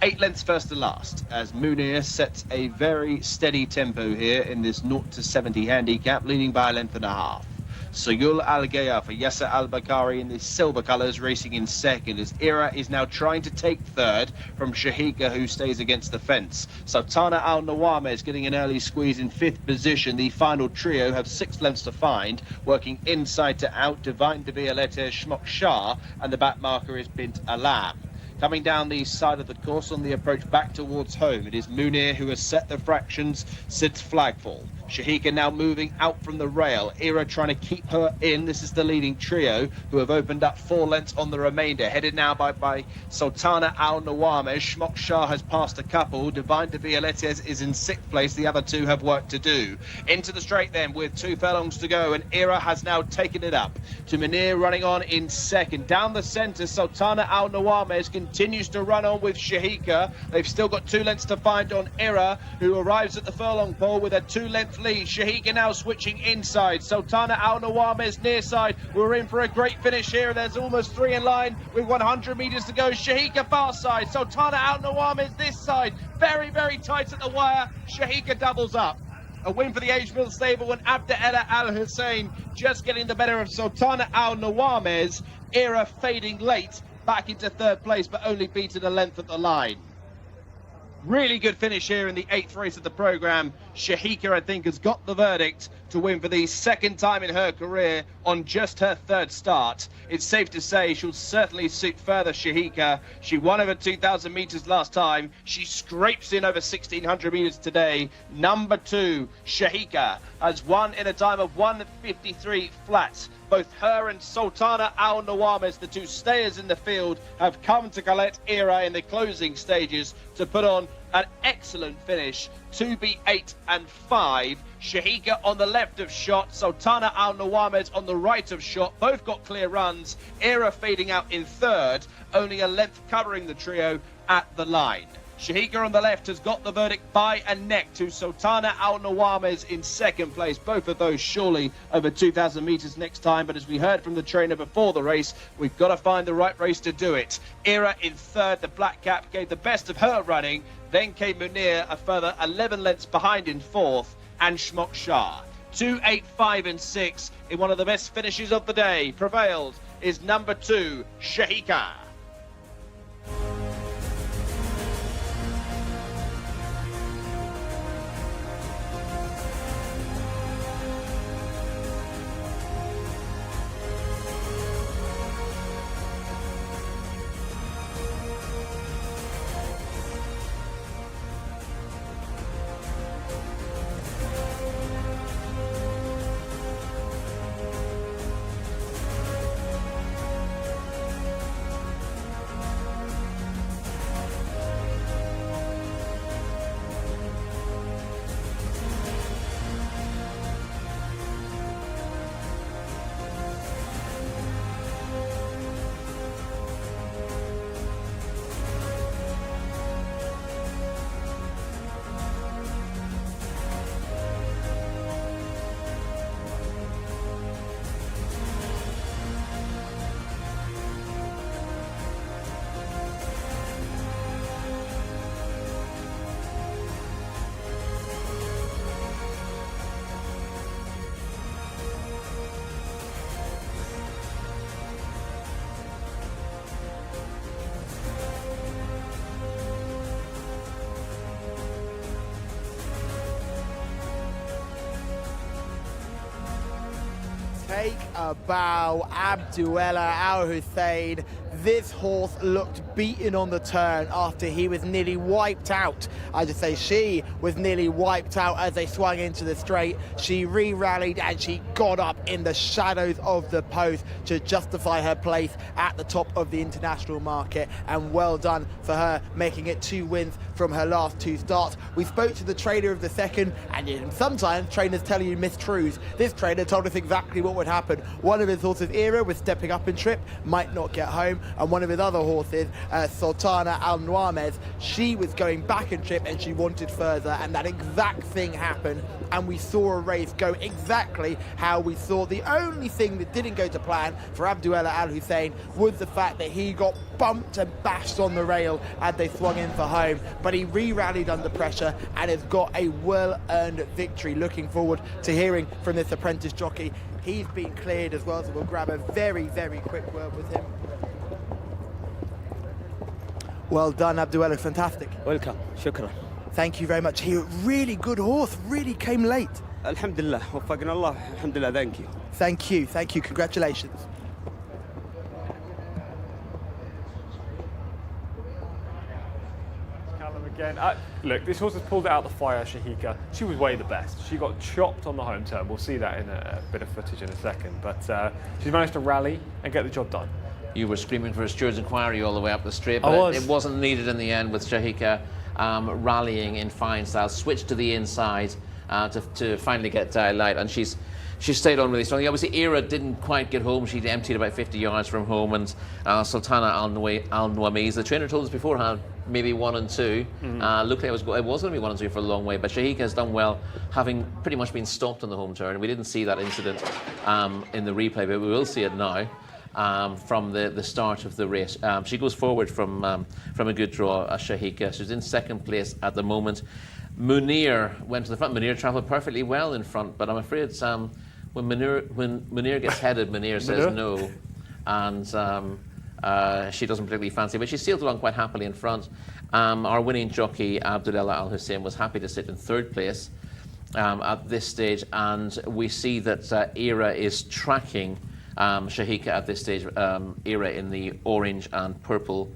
8 lengths first to last, as Munir sets a very steady tempo here in this 0-70 handicap, leading by a length and a half. Sayul Al-Gayar for Yasser Al-Bakari in the silver colours, racing in second, as Ira is now trying to take third from Shahika, who stays against the fence. Sultana Al-Nawamez getting an early squeeze in 5th position. The final trio have 6 lengths to find, working inside to out. Divine de Violetes, Shmok Shah, and the back marker is Bint Alam. Coming down the side of the course on the approach back towards home, it is Munir who has set the fractions since flagfall. Shahika now moving out from the rail. Ira trying to keep her in. This is the leading trio, who have opened up 4 lengths on the remainder. Headed now by Sultana Al-Nawamez. Shmok Shah has passed a couple. Divine de Violetes is in 6th place. The other 2 have work to do. Into the straight then with 2 furlongs to go, and Ira has now taken it up to Munir, running on in second. Down the centre, Sultana Al-Nawamez continues to run on with Shahika. They've still got 2 lengths to find on Ira, who arrives at the furlong pole with a 2-length lead. Shahika now switching inside. Sultana Al-Nawamez near side. We're in for a great finish here. There's almost 3 in line with 100 metres to go. Shahika far side. Sultana Al-Nawamez this side. Very, very tight at the wire. Shahika doubles up. A win for the Age Mill Stable, and Abdella Al Hussein just getting the better of Sultana Al-Nawamez. Ira fading late back into 3rd place, but only beaten a length at the line. Really good finish here in the 8th race of the programme. Shahika, I think, has got the verdict to win for the 2nd time in her career on just her 3rd start. It's safe to say she'll certainly suit further Shahika. She won over 2,000 metres last time. She scrapes in over 1,600 metres today. Number 2, Shahika, has won in a time of 1:53 flat. Both her and Sultana Al-Nawamez, the 2 stayers in the field, have come to collect Ira in the closing stages to put on an excellent finish. 2 beat 8 and 5. Shahika on the left of shot, Sultana Al-Nawamez on the right of shot. Both got clear runs. Ira fading out in 3rd, only a length covering the trio at the line. Shahika on the left has got the verdict by a neck to Sultana Al-Nawamez in 2nd place. Both of those surely over 2,000 metres next time. But as we heard from the trainer before the race, we've got to find the right race to do it. Ira in 3rd, the black cap, gave the best of her running. Then came Munir, a further 11 lengths behind in 4th, and Shmok Shah. 2, 8, 5 and 6 in one of the best finishes of the day. Prevailed is number 2, Shahika. Take a bow, Abduella Al Hussein. This horse looked beaten on the turn after he was nearly wiped out. I just say she was nearly wiped out as they swung into the straight. She re-rallied and she got up in the shadows of the post to justify her place at the top of the international market, and well done for her, making it 2 wins from her last 2 starts. We spoke to the trainer of the second, and sometimes trainers tell you mistruths. This trainer told us exactly what would happen. One of his horses, Era, was stepping up in trip, might not get home, and one of his other horses, Sultana Al Nuames, she was going back in trip and she wanted further, and that exact thing happened, and we saw a race go exactly how we saw. The only thing that didn't go to plan for Abduella Al Hussein was the fact that he got bumped and bashed on the rail as they swung in for home, but he re-rallied under pressure and has got a well-earned victory. Looking forward to hearing from this apprentice jockey. He's been cleared as well, so we'll grab a very, very quick word with him. Well done, Abduella, fantastic. Welcome, shukran. Thank you very much. He really good horse, really came late. Alhamdulillah, waffaqna Allah, alhamdulillah, thank you. Thank you, congratulations. Callum again. Look, this horse has pulled it out the fire, Jcsa. She was way the best. She got chopped on the home turn. We'll see that in a bit of footage in a second, but she's managed to rally and get the job done. You were screaming for a steward's inquiry all the way up the straight, I but was. it wasn't needed in the end with Jcsa rallying in fine style, switched to the inside to finally get daylight, and she stayed on really strongly. Obviously, Era didn't quite get home. She emptied about 50 yards from home, and Sultana Al Nuames, the trainer told us beforehand, maybe 1 and 2. Looked like it was going to be 1 and 2 for a long way, but Jcsa has done well, having pretty much been stopped on the home turn. We didn't see that incident in the replay, but we will see it now. From the start of the race. She goes forward from a good draw, Jcsa. She's in second place at the moment. Munir went to the front. Munir travelled perfectly well in front, but I'm afraid when Munir gets headed, Munir says no, and she doesn't particularly fancy, but she sailed along quite happily in front. Our winning jockey, Abduella Al Hussein, was happy to sit in third place at this stage, and we see that Era is tracking Jcsa at this stage, Era in the orange and purple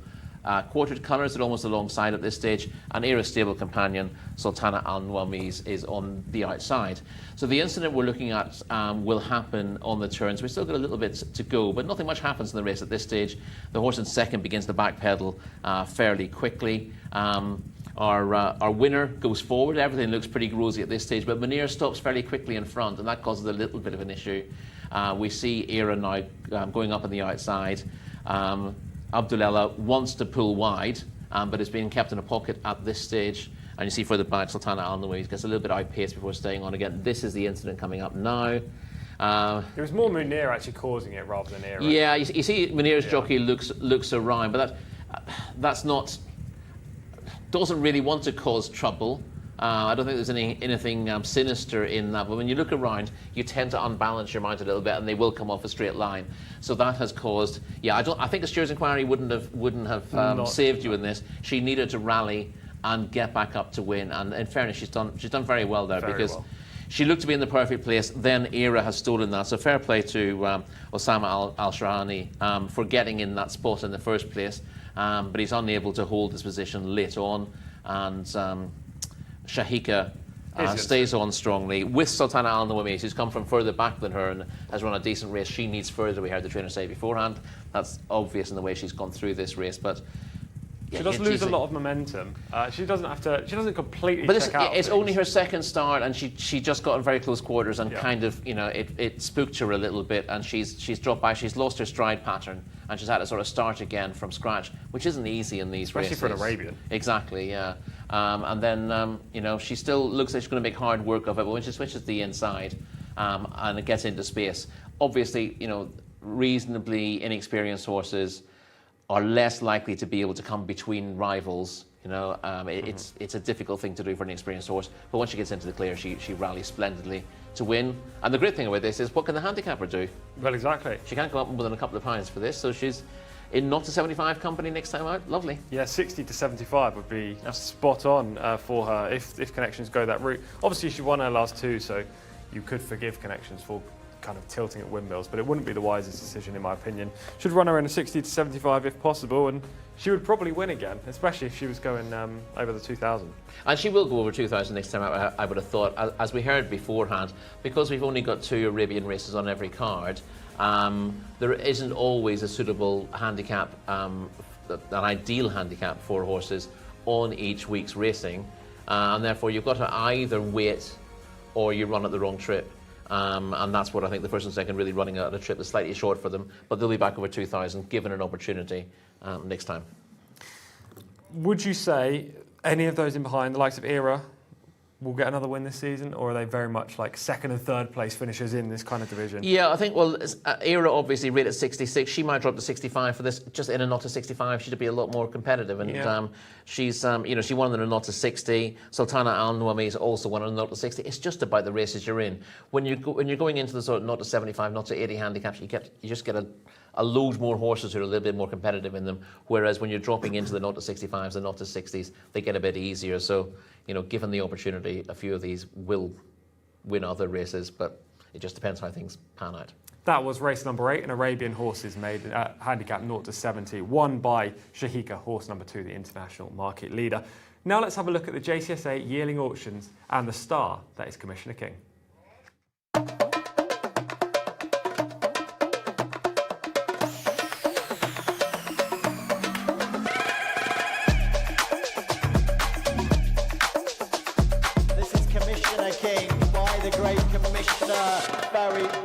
quartered colours. They're almost alongside at this stage, and Era's stable companion, Sultana Al Nuames, is on the outside. So the incident we're looking at will happen on the turns. We've still got a little bit to go, but nothing much happens in the race at this stage. The horse in second begins to backpedal fairly quickly. Our winner goes forward. Everything looks pretty rosy at this stage, but Munir stops fairly quickly in front, and that causes a little bit of an issue. We see Era now going up on the outside. Abduella wants to pull wide, but is being kept in a pocket at this stage. And you see further back, Sultana Al Nuames gets a little bit outpaced before staying on again. This is the incident coming up now. It was more Munir actually causing it rather than Era. Yeah, you see Munir's jockey looks around, but that's not, doesn't really want to cause trouble. I don't think there's anything sinister in that, but when you look around, you tend to unbalance your mind a little bit, and they will come off a straight line. So that has caused. Yeah, I think a steer's inquiry wouldn't have saved you in this. She needed to rally and get back up to win, and in fairness, she's done very well there, because she looked to be in the perfect place. Then Era has stolen that. So fair play to Osama Al Shrahani for getting in that spot in the first place, but he's unable to hold his position late on, and Jcsa stays on strongly with Sultana Al Nuames, who's come from further back than her and has run a decent race. She needs further, we heard the trainer say beforehand. That's obvious in the way she's gone through this race, but she does lose a lot of momentum. She doesn't completely but check out. It's only her second start, and she just got in very close quarters, and kind of, it spooked her a little bit, and she's dropped by. She's lost her stride pattern, and she's had to sort of start again from scratch, which isn't easy in these races. Especially for an Arabian. Exactly, yeah. And then, she still looks like she's going to make hard work of it, but when she switches to the inside and it gets into space, obviously, reasonably inexperienced horses are less likely to be able to come between rivals. It's a difficult thing to do for an experienced horse, but once she gets into the clear, she rallies splendidly to win. And the great thing about this is, what can the handicapper do? Well, exactly. She can't go up within a couple of pounds for this, so she's in not to 75 company next time out. Lovely. Yeah, 60 to 75 would be spot on for her if Connections go that route. Obviously, she won her last 2, so you could forgive Connections for kind of tilting at windmills, but it wouldn't be the wisest decision in my opinion. Should run her in a 60 to 75 if possible, and she would probably win again, especially if she was going over the 2000. And she will go over 2000 next time, I would have thought. As we heard beforehand, because we've only got 2 Arabian races on every card, there isn't always a suitable handicap, an ideal handicap for horses on each week's racing, and therefore you've got to either wait or you run at the wrong trip. And that's what I think the first and second really running at a trip that's slightly short for them, but they'll be back over 2000 given an opportunity next time. Would you say any of those in behind, the likes of Era, will get another win this season, or are they very much like second and third place finishers in this kind of division? Yeah, I think, well, Era obviously rated 66. She might drop to 65 for this. Just in a not to 65, she'd be a lot more competitive. And she's, you know, she won in a not to 60. Sultana Al Nuami is also won in a not to 60. It's just about the races you're in. When you're going into the sort of not to 75, not to 80 handicaps, you just get a load more horses who are a little bit more competitive in them. Whereas when you're dropping into the not to 65s and not to 60s, they get a bit easier. So, you know, given the opportunity, a few of these will win other races, but it just depends how things pan out. That was race number 8, an Arabian horses made handicap 0 to 70, won by Shahika, horse number 2, the international market leader. Now let's have a look at the Jcsa yearling auctions and the star that is Commissioner King.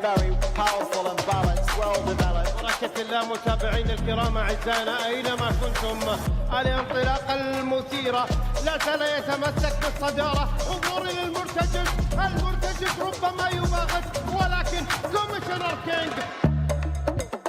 Very powerful and balanced, well developed. بركة الله متابعين الكرام أعزائنا أينما كنتم الانطلاقة المثيرة لا زال يتمسك بالصدارة. انظر إلى المرتجف ربما يباغت ولكن كوميشنر كينج.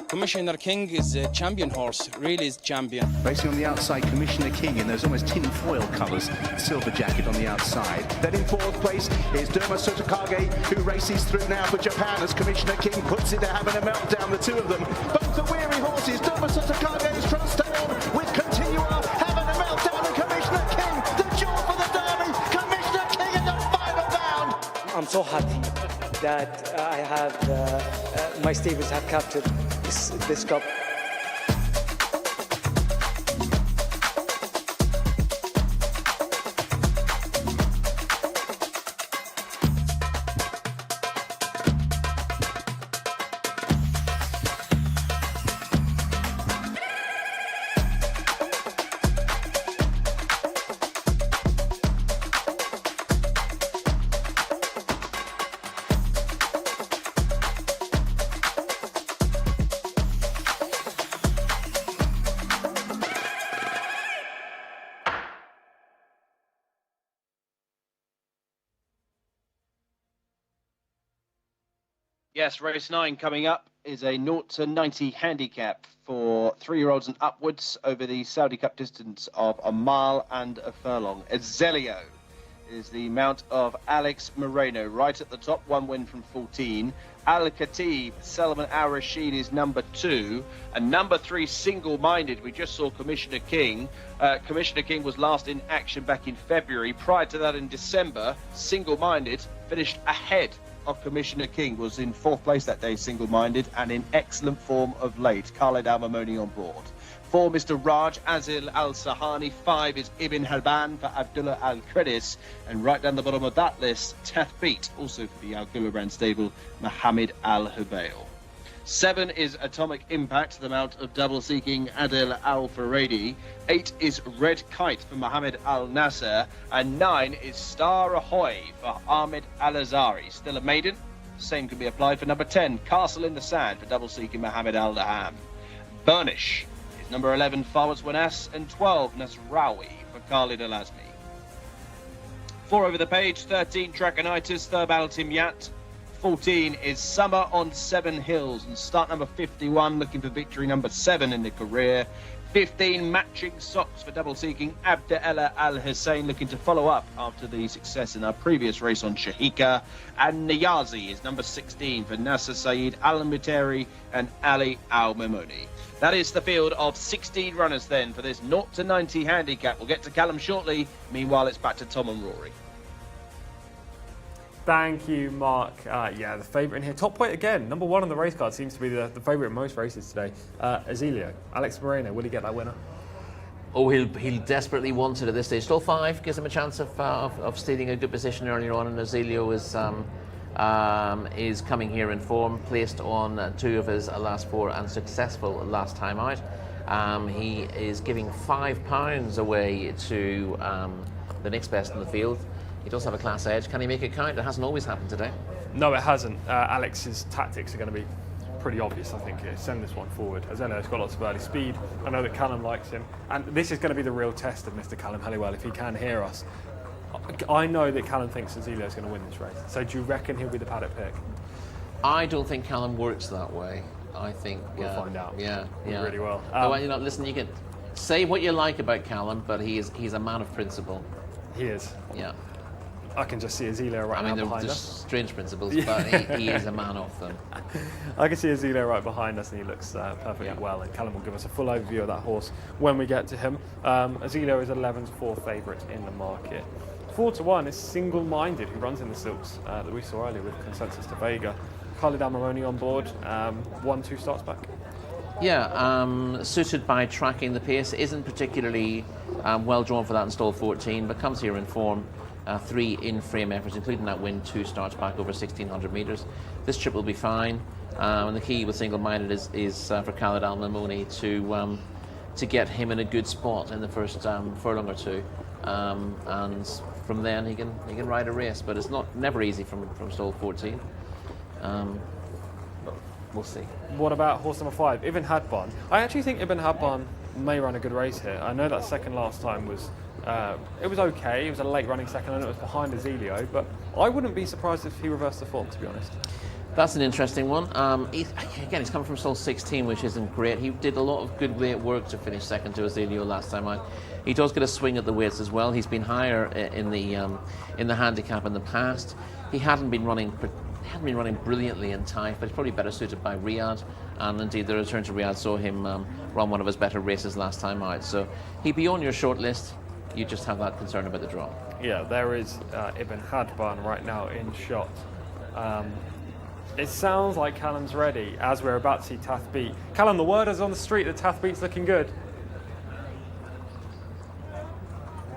Commissioner King is a champion horse, really is champion. Racing on the outside, Commissioner King in those almost tin foil colours, silver jacket on the outside. Then in 4th place is Derma Sotakage, who races through now for Japan as Commissioner King puts it to having a meltdown, the 2 of them. Both are weary horses. Derma Sotakage is trying to stay on with Continua, having a meltdown, and Commissioner King, the jaw for the derby. Commissioner King in the final bound. I'm so happy that I have my stables have captured this cup. Yes, race 9 coming up is a 0 to 90 handicap for 3-year-olds and upwards over the Saudi Cup distance of a mile and a furlong. Ezelio is the mount of Alex Moreno, right at the top, 1 win from 14. Al-Khatib, Salman Al-Rashid is number 2. And number 3, Single-Minded. We just saw Commissioner King. Commissioner King was last in action back in February. Prior to that in December, Single-Minded finished ahead of Commissioner King, was in 4th place that day, Single-Minded, and in excellent form of late. Khaled Al-Mamoni on board. 4, Mr. Raj Azil Al-Sahani. 5 is Ibn Halban for Abdullah Al-Kredis. And right down the bottom of that list, Tathbeat, also for the Al-Gula brand stable, Mohammed Al-Hubail. 7 is Atomic Impact, the mount of double seeking Adil Al-Faradi. 8 is Red Kite for Mohammed Al-Nasser. And 9 is Star Ahoy for Ahmed Al-Azari. Still a maiden. Same can be applied for number 10, Castle in the Sand for double seeking Mohammed Al-Daham. Burnish is number 11, Fawaz Wanas. And 12, Nasrawi for Khalid Al-Azmi. 4 over the page, 13, Draconitis, Thurbal Timyat. 14 is Summer on 7 Hills, and start number 51 looking for victory number 7 in the career. 15 Matching Socks for double seeking Abdella Al Hussein, looking to follow up after the success in our previous race on Shahika. And Niyazi is number 16 for Nasser Saeed Al Muteri and Ali Al Memoni. That is the field of 16 runners then for this 0 to 90 handicap. We'll get to Callum shortly. Meanwhile, it's back to Tom and Rory. Thank you, Mark. Yeah, the favourite in here. Top weight again. Number 1 on the race card seems to be the favourite in most races today. Azilio. Alex Moreno, will he get that winner? Oh, he'll desperately want it at this stage. Still 5 gives him a chance of stealing a good position earlier on, and Azilio is coming here in form, placed on 2 of his last 4 and successful last time out. He is giving £5 away to the next best in the field. He does have a class edge. Can he make it count? It hasn't always happened today. No, it hasn't. Alex's tactics are going to be pretty obvious, I think. Send this one forward. Azilio's got lots of early speed. I know that Callum likes him. And this is going to be the real test of Mr. Callum Halliwell, if he can hear us. I know that Callum thinks Azilio's going to win this race. So do you reckon he'll be the paddock pick? I don't think Callum works that way. I think we'll find out. Yeah. Really well. Listen, you can say what you like about Callum, but he's a man of principle. He is. Yeah. I can just see Azilio right now behind they're us. Strange principles, but he is a man of them. I can see Azilio right behind us, and he looks perfectly well. And Callum will give us a full overview of that horse when we get to him. Azilio is 11-4 favourite in the market. 4-1 is Single Minded, who runs in the silks that we saw earlier with Consensus to Vega. Khalid Amaroni on board, 1-2 starts back. Yeah, suited by tracking the pace, isn't particularly well drawn for that in stall 14, but comes here in form. 3 in-frame efforts, including that win, 2 starts back over 1,600 metres. This trip will be fine, and the key with Single Minded is for Khalid Al-Mamoni to get him in a good spot in the first furlong or 2, and from then he can ride a race. But it's never easy from stall 14. We'll see. What about horse number 5, Ibn Hadban? I actually think Ibn Hadban may run a good race here. I know that second last time was it was okay. It was a late running second, and it was behind Azilio, but I wouldn't be surprised if he reversed the form, to be honest. That's an interesting one. He's coming from stall 16, which isn't great. He did a lot of good weight work to finish second to Azilio last time out. He does get a swing at the weights as well. He's been higher in the handicap in the past. He hadn't been running brilliantly in Taif, but he's probably better suited by Riyadh. And indeed, the return to Riyadh saw him run one of his better races last time out. So he'd be on your short list. You just have that concern about the draw. Yeah, there is Ibn Hadban right now in shot. It sounds like Callum's ready, as we're about to see Tath Beat. Callum, the word is on the street that Tath Beat's looking good.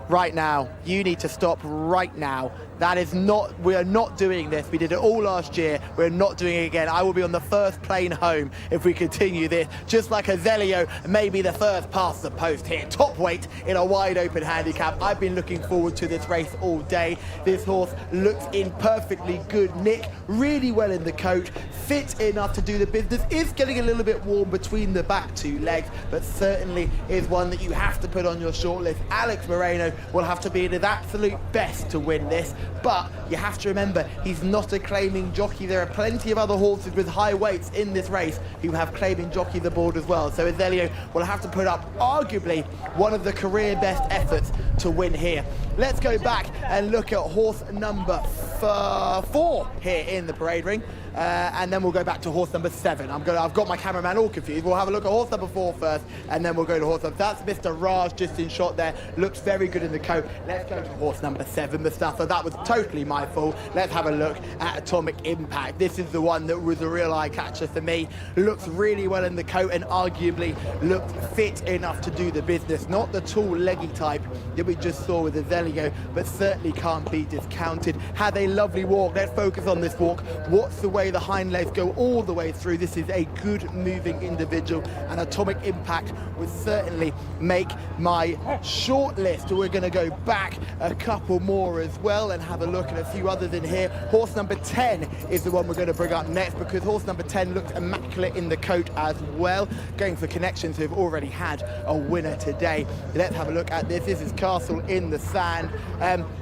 Right now, you need to stop right now. That is not, we are not doing this. We did it all last year. We're not doing it again. I will be on the first plane home if we continue this. Just like Azilio, maybe the first past the post here. Top weight in a wide open handicap. I've been looking forward to this race all day. This horse looks in perfectly good nick, really well in the coat, fit enough to do the business. Is getting a little bit warm between the back 2 legs, but certainly is one that you have to put on your shortlist. Alex Moreno will have to be at his absolute best to win this. But you have to remember, he's not a claiming jockey. There are plenty of other horses with high weights in this race who have claiming jockeys aboard as well. So Azilio will have to put up arguably one of the career best efforts to win here. Let's go back and look at horse number 4 here in the parade ring. And then we'll go back to horse number 7. I've got my cameraman all confused. We'll have a look at horse number 4 first, and then we'll go to horse number. That's Mr. Raj just in shot there. Looks very good in the coat. Let's go to horse number 7, Mustafa. That was totally my fault. Let's have a look at Atomic Impact. This is the one that was a real eye catcher for me. Looks really well in the coat and arguably looked fit enough to do the business. Not the tall, leggy type that we just saw with Azilio, but certainly can't be discounted. Had a lovely walk. Let's focus on this walk. What's the way the hind legs go all the way through? This is a good moving individual, and Atomic Impact would certainly make my short list. We're going to go back a couple more as well and have a look at a few others in here. Horse number 10 is the one we're going to bring up next, because horse number 10 looks immaculate in the coat as well. Going for Connections, who have already had a winner today. Let's have a look at this. This is Castle in the Sand.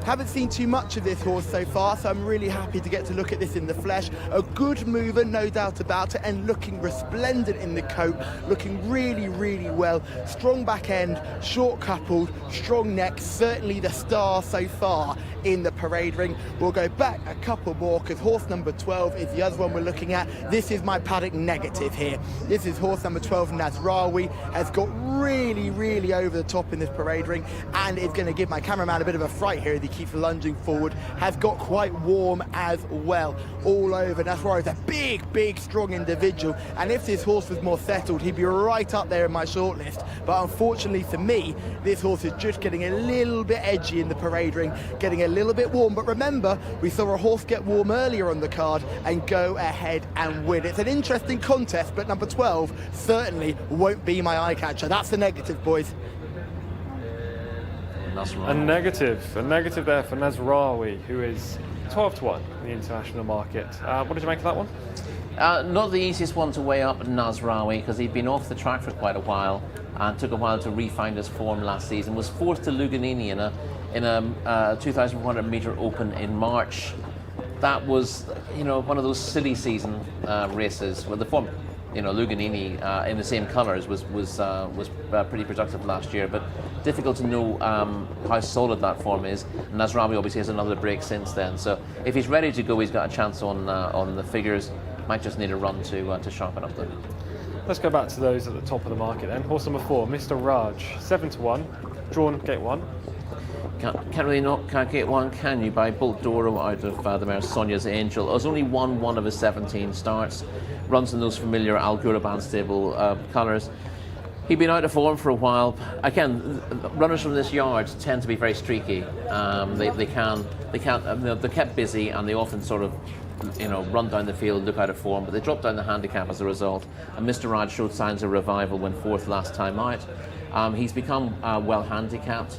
Haven't seen too much of this horse so far, so I'm really happy to get to look at this in the flesh. A good mover, no doubt about it, and looking resplendent in the coat, looking really, really well. Strong back end, short coupled, strong neck, certainly the star so far in the parade ring. We'll go back a couple more, because horse number 12 is the other one we're looking at. This is my paddock negative here. This is horse number 12, Nazrawi. Has got really, really over the top in this parade ring, and and is going to give my cameraman a bit of a fright here as he keeps lunging forward. Has got quite warm as well, all over. Nasrallah is a big, strong individual, and if this horse was more settled, he'd be right up there in my shortlist. But unfortunately for me, this horse is just getting a little bit edgy in the parade ring, getting a little bit warm. But remember, we saw a horse get warm earlier on the card and go ahead and win. It's an interesting contest, but number 12 certainly won't be my eye catcher. That's the negative, boys. A negative there for Nasrawi, who is 12-1 in the international market. What did you make of that one? Not the easiest one to weigh up, Nasrawi, because he'd been off the track for quite a while and took a while to re-find his form last season. Was fourth to Luganini in a 2,100 metre open in March. That was, one of those silly season races where the form, Luganini in the same colours was pretty productive last year, but difficult to know how solid that form is. Nasrawi obviously has another break since then, so if he's ready to go, he's got a chance on the figures. Might just need a run to sharpen up them. Let's go back to those at the top of the market then. Horse number 4, Mr. Raj, 7-1, drawn gate 1. Can't really knock gate 1, can you? By Bolt Doro out of the mare Sonia's Angel. Has only won one of his 17 starts. Runs in those familiar Al Ghuraban stable colours. He'd been out of form for a while. Again, runners from this yard tend to be very streaky. They're kept busy, and they often sort of run down the field, look out of form, but they drop down the handicap as a result. And Mr. Raj showed signs of revival when fourth last time out. He's become well handicapped.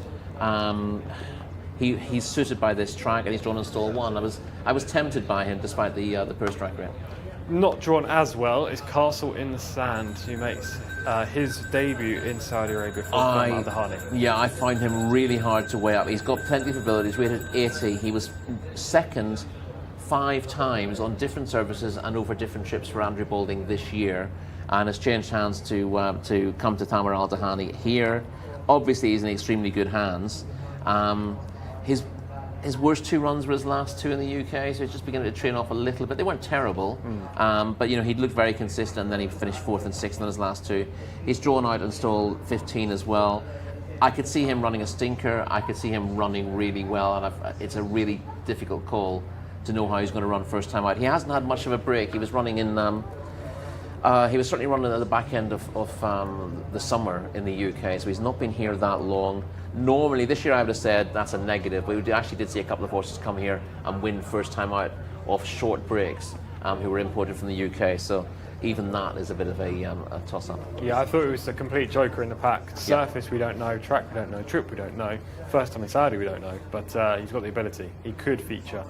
He's suited by this track, and he's drawn in stall 1. I was tempted by him despite the purse track rate. Not drawn as well is Castle in the Sand, who makes his debut in Saudi Arabia for Al-Dahani. Yeah, I find him really hard to weigh up. He's got plenty of abilities. Rated 80. He was second 5 times on different services and over different trips for Andrew Balding this year, and has changed hands to come to Tamer Al-Dahani here. Obviously, he's in extremely good hands. His worst 2 runs were his last 2 in the UK, so he's just beginning to train off a little bit. They weren't terrible, but he'd looked very consistent, and then he finished 4th and 6th in his last 2. He's drawn out in stall 15 as well. I could see him running a stinker. I could see him running really well, and it's a really difficult call to know how he's going to run first time out. He hasn't had much of a break. He was running in. He was certainly running at the back end of the summer in the UK, so he's not been here that long. Normally, this year I would have said that's a negative, but we actually did see a couple of horses come here and win first time out off short breaks who were imported from the UK, so even that is a bit of a toss-up. Yeah, I thought it was a complete joker in the pack. Surface we don't know, track we don't know, trip we don't know, first time in Saudi we don't know, but he's got the ability. He could feature.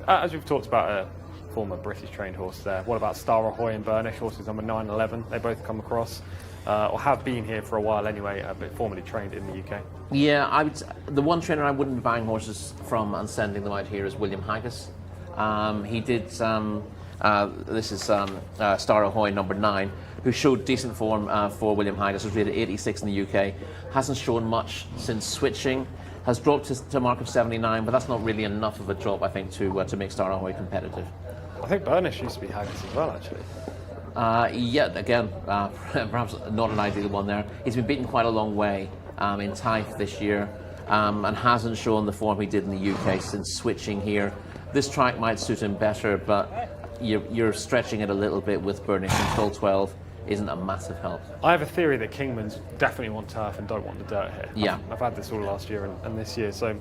As we've talked about a former British trained horse there, what about Star Ahoy and Burnish, horses number 9 and 11? They both come across, or have been here for a while anyway, but formerly trained in the UK. Yeah, the one trainer I wouldn't be buying horses from and sending them out here is William Haggis. He did, this is Star Ahoy number 9, who showed decent form for William Haggis, was rated 86 in the UK, hasn't shown much since switching. Has dropped to a mark of 79, but that's not really enough of a drop, I think, to make Star Ahoy competitive. I think Burnish used to be Haggis as well, actually. Yeah, again, perhaps not an ideal one there. He's been beaten quite a long way in Taif this year, and hasn't shown the form he did in the UK since switching here. This track might suit him better, but you're stretching it a little bit with Burnish, and stall 12 isn't a massive help. I have a theory that Kingmans definitely want turf and don't want the dirt here. Yeah. I've had this all last year and this year, so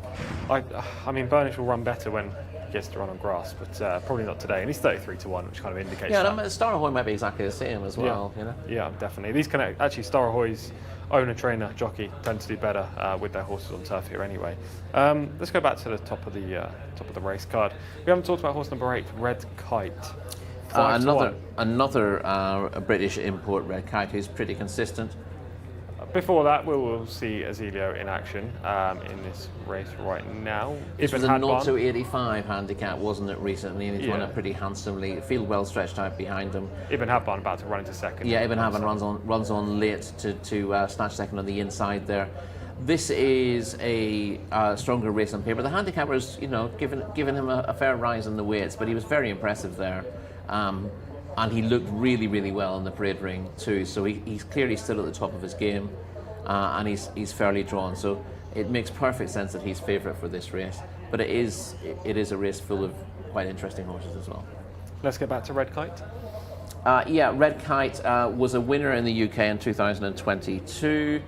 I mean Burnish will run better when he gets to run on grass, but probably not today. And he's 33-1, which kind of indicates that. Star Ahoy might be exactly the same as well. Yeah, definitely. These actually Star Ahoy's owner, trainer, jockey tend to do better with their horses on turf here anyway. Let's go back to the top of the race card. We haven't talked about horse number 8, Red Kite. Another British import, Red Kite, who's pretty consistent. Before that, we'll see Azilio in action in this race right now. It was a 0-85 handicap, wasn't it, recently? And he's won it pretty handsomely. Field well stretched out behind him. Ibn Habban about to run into second. Yeah, Ibn Habban runs on late to snatch second on the inside there. This is a stronger race on paper. The handicapper's, given him a fair rise in the weights, but he was very impressive there. And he looked really, really well in the parade ring too. So he's clearly still at the top of his game, and he's fairly drawn. So it makes perfect sense that he's favourite for this race. But it is a race full of quite interesting horses as well. Let's get back to Red Kite. Yeah, Red Kite was a winner in the UK in 2022.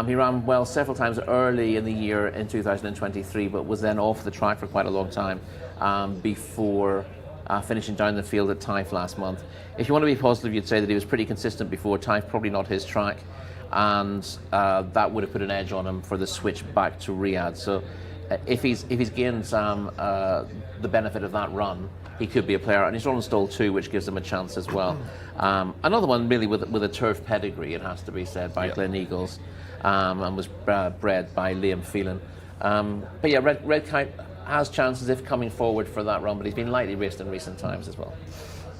He ran well several times early in the year in 2023, but was then off the track for quite a long time before finishing down the field at Taif last month. If you want to be positive, you'd say that he was pretty consistent before. Taif probably not his track, and that would have put an edge on him for the switch back to Riyadh. So if he's gained the benefit of that run, he could be a player, and he's run stall 2, which gives him a chance as well. Another one really with a turf pedigree, it has to be said, by Glen Eagles, and was bred by Liam Phelan. But yeah, Red Kite has chances if coming forward for that run, but he's been lightly raced in recent times as well.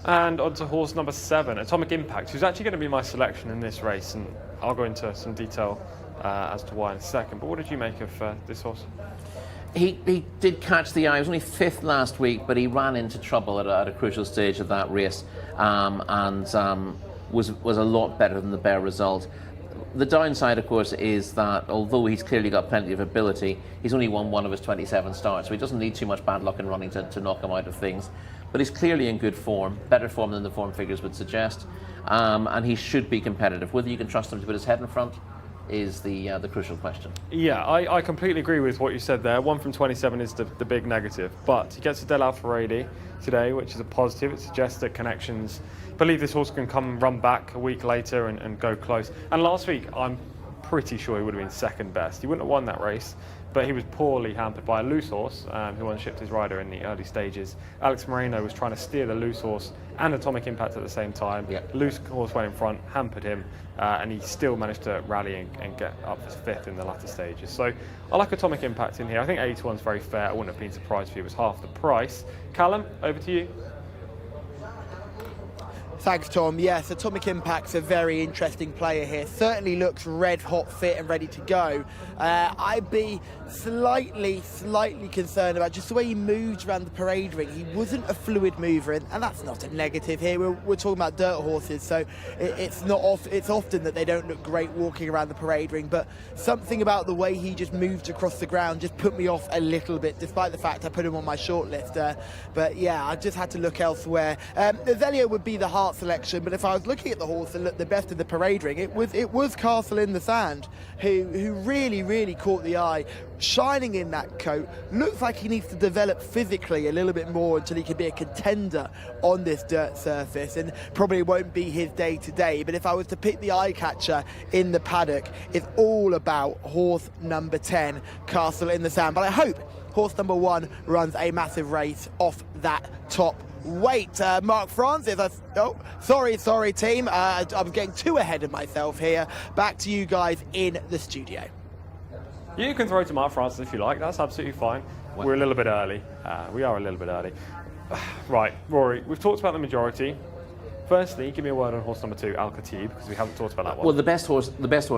And on to horse number 7, Atomic Impact, who's actually going to be my selection in this race, and I'll go into some detail as to why in a second. But what did you make of this horse? He did catch the eye. He was only 5th last week, but he ran into trouble at a crucial stage of that race, and was a lot better than the bare result. The downside, of course, is that although he's clearly got plenty of ability, he's only won one of his 27 starts, so he doesn't need too much bad luck in running to knock him out of things. But he's clearly in good form, better form than the form figures would suggest, and he should be competitive. Whether you can trust him to put his head in front is the crucial question. Yeah, I completely agree with what you said there. 1 from 27 is the big negative, but he gets a Del Alfaredi today, which is a positive. It suggests that Connections believe this horse can come run back a week later and go close. And last week, I'm pretty sure he would have been second best. He wouldn't have won that race, but he was poorly hampered by a loose horse who unshipped his rider in the early stages. Alex Moreno was trying to steer the loose horse and Atomic Impact at the same time. Loose horse went in front, hampered him, and he still managed to rally and get up for 5th in the latter stages. So I like Atomic Impact in here. I think 8 to 1's very fair. I wouldn't have been surprised if it was half the price. Callum, over to you. Thanks, Tom. Yes, Atomic Impact's a very interesting player here. Certainly looks red hot, fit and ready to go. I'd be slightly concerned about just the way he moved around the parade ring. He wasn't a fluid mover, and that's not a negative here. We're talking about dirt horses, so it's often that they don't look great walking around the parade ring, but something about the way he just moved across the ground just put me off a little bit, despite the fact I put him on my shortlist. But yeah, I just had to look elsewhere. Zelio would be the heart selection, but if I was looking at the horse that looked the best in the parade ring, it was Castle in the Sand, who really caught the eye. Shining in that coat, looks like he needs to develop physically a little bit more until he can be a contender on this dirt surface, and probably won't be his day today. But if I was to pick the eye catcher in the paddock, it's all about horse number 10, Castle in the Sand. But I hope horse number 1 runs a massive race off that top weight. Mark Francis, sorry team, I was getting too ahead of myself here. Back to you guys in the studio. You can throw to Mark Francis if you like, that's absolutely fine. We're a little bit early. We are a little bit early. Right, Rory, we've talked about the majority. Firstly, give me a word on horse number 2, Al Khatib, because we haven't talked about that one. Well, the best horse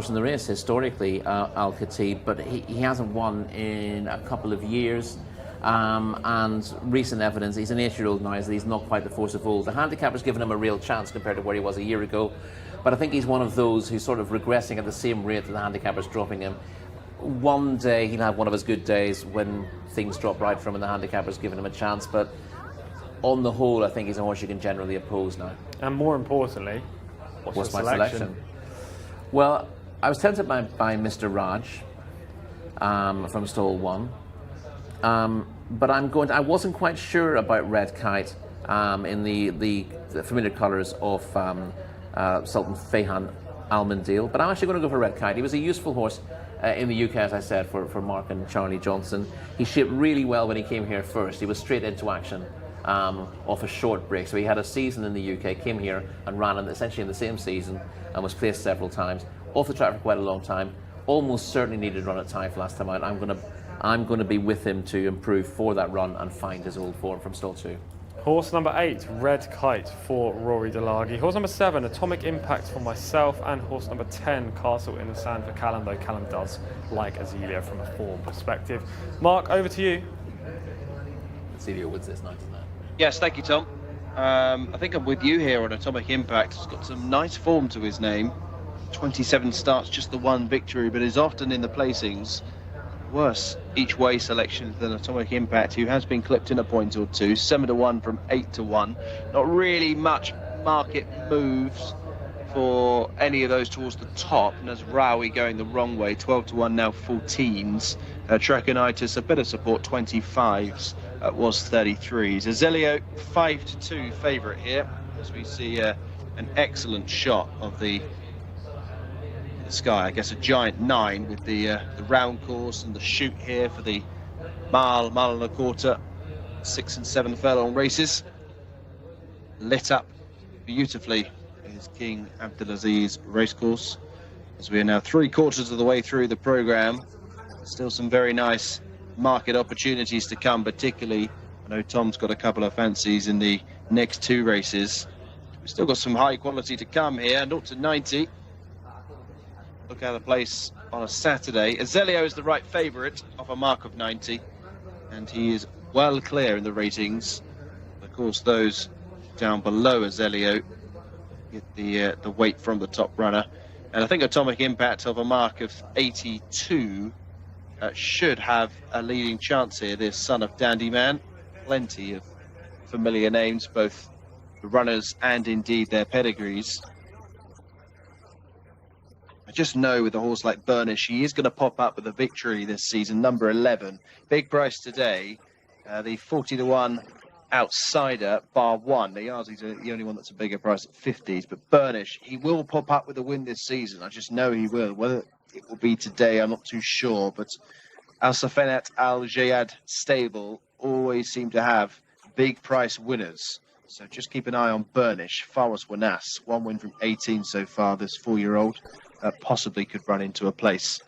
in the race historically, Al Khatib, but he hasn't won in a couple of years. And recent evidence, he's an 8-year-old now, so he's not quite the force of old. The handicapper's given him a real chance compared to where he was a year ago, but I think he's one of those who's sort of regressing at the same rate that the handicapper's dropping him. One day he'll have one of his good days when things drop right from him and the handicapper's given him a chance, but on the whole I think he's a horse you can generally oppose now. And more importantly, what's my selection? Well, I was tempted by Mr. Raj from stall 1. But I wasn't quite sure about Red Kite in the familiar colours of Sultan Fayhan Almondale, but I'm actually going to go for Red Kite. He was a useful horse in the UK, as I said, for Mark and Charlie Johnson. He shipped really well when he came here first. He was straight into action off a short break. So he had a season in the UK, came here and ran essentially in the same season and was placed several times. Off the track for quite a long time. Almost certainly needed run at Taif last time out. I'm going to be with him to improve for that run and find his old form from stall 2. Horse number 8, Red Kite for Rory Delagi. Horse number 7, Atomic Impact for myself, and horse number 10, Castle in the Sand for Callum, though Callum does like Azealia from a form perspective. Mark, over to you. Azealia wins this night, isn't it? Yes, thank you, Tom. I think I'm with you here on Atomic Impact. He's got some nice form to his name. 27 starts, just the one victory, but is often in the placings. worse each way selection than Atomic Impact, who has been clipped in a point or two. 7-1 from 8-1. Not really much market moves for any of those towards the top. Nasraoui going the wrong way, 12-1 now 14s. Trachonitis a bit of support, 25s, was 33s. Azelio 5-2 favourite here, as we see an excellent shot of the sky. I guess a giant 9 with the round course and the shoot here for the mile and a quarter, 6 and 7 furlong races. Lit up beautifully is King Abdulaziz racecourse, as we are now 3/4 of the way through the programme. Still some very nice market opportunities to come, particularly I know Tom's got a couple of fancies in the next 2 races. We've still got some high quality to come here. 0-90. Look out of place on a Saturday. Azelio is the right favourite off a mark of 90, and he is well clear in the ratings. Of course, those down below Azelio get the weight from the top runner, and I think Atomic Impact of a mark of 82 should have a leading chance here. This son of Dandy Man, plenty of familiar names, both the runners and indeed their pedigrees. I just know with a horse like Burnish, he is going to pop up with a victory this season, number 11. Big price today, the 40-1 outsider, bar one. The Yazi's the only one that's a bigger price at 50s, but Burnish, he will pop up with a win this season. I just know he will. Whether it will be today, I'm not too sure, but Al Safenat Al Jayad stable always seem to have big price winners. So just keep an eye on Burnish. Fawas Wanas, 1 win from 18 so far, this 4-year-old. Possibly could run into a place.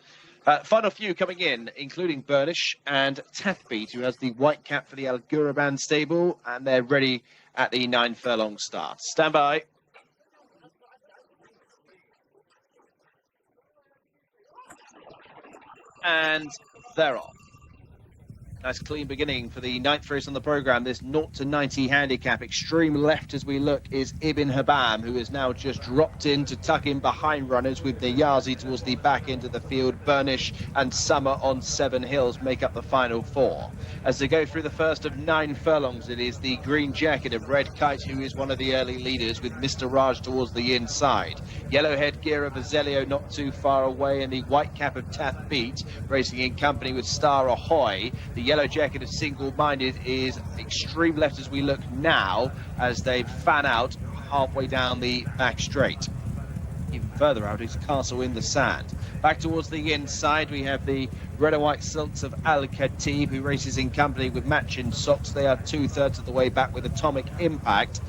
Final few coming in, including Burnish and Tathbeat, who has the white cap for the Al Ghuraban stable, and they're ready at the 9 furlong start. Stand by. And they're off. Nice clean beginning for the 9th race on the programme. This 0-90 handicap. Extreme left as we look is Ibn Habam, who has now just dropped in to tuck in behind runners with Niyazi towards the back end of the field. Burnish and Summer on 7 Hills make up the final 4. As they go through the first of 9 furlongs, it is the green jacket of Red Kite, who is one of the early leaders, with Mr. Raj towards the inside. Yellow headgear of Azelio not too far away, and the white cap of Tathbeat racing in company with Star Ahoy. The yellow jacket of Single Minded is extreme left as we look now, as they fan out halfway down the back straight. Even further out is Castle in the Sand. Back towards the inside, we have the red and white silks of Al Khatib, who races in company with Matching Socks. They are 2/3 of the way back with Atomic Impact.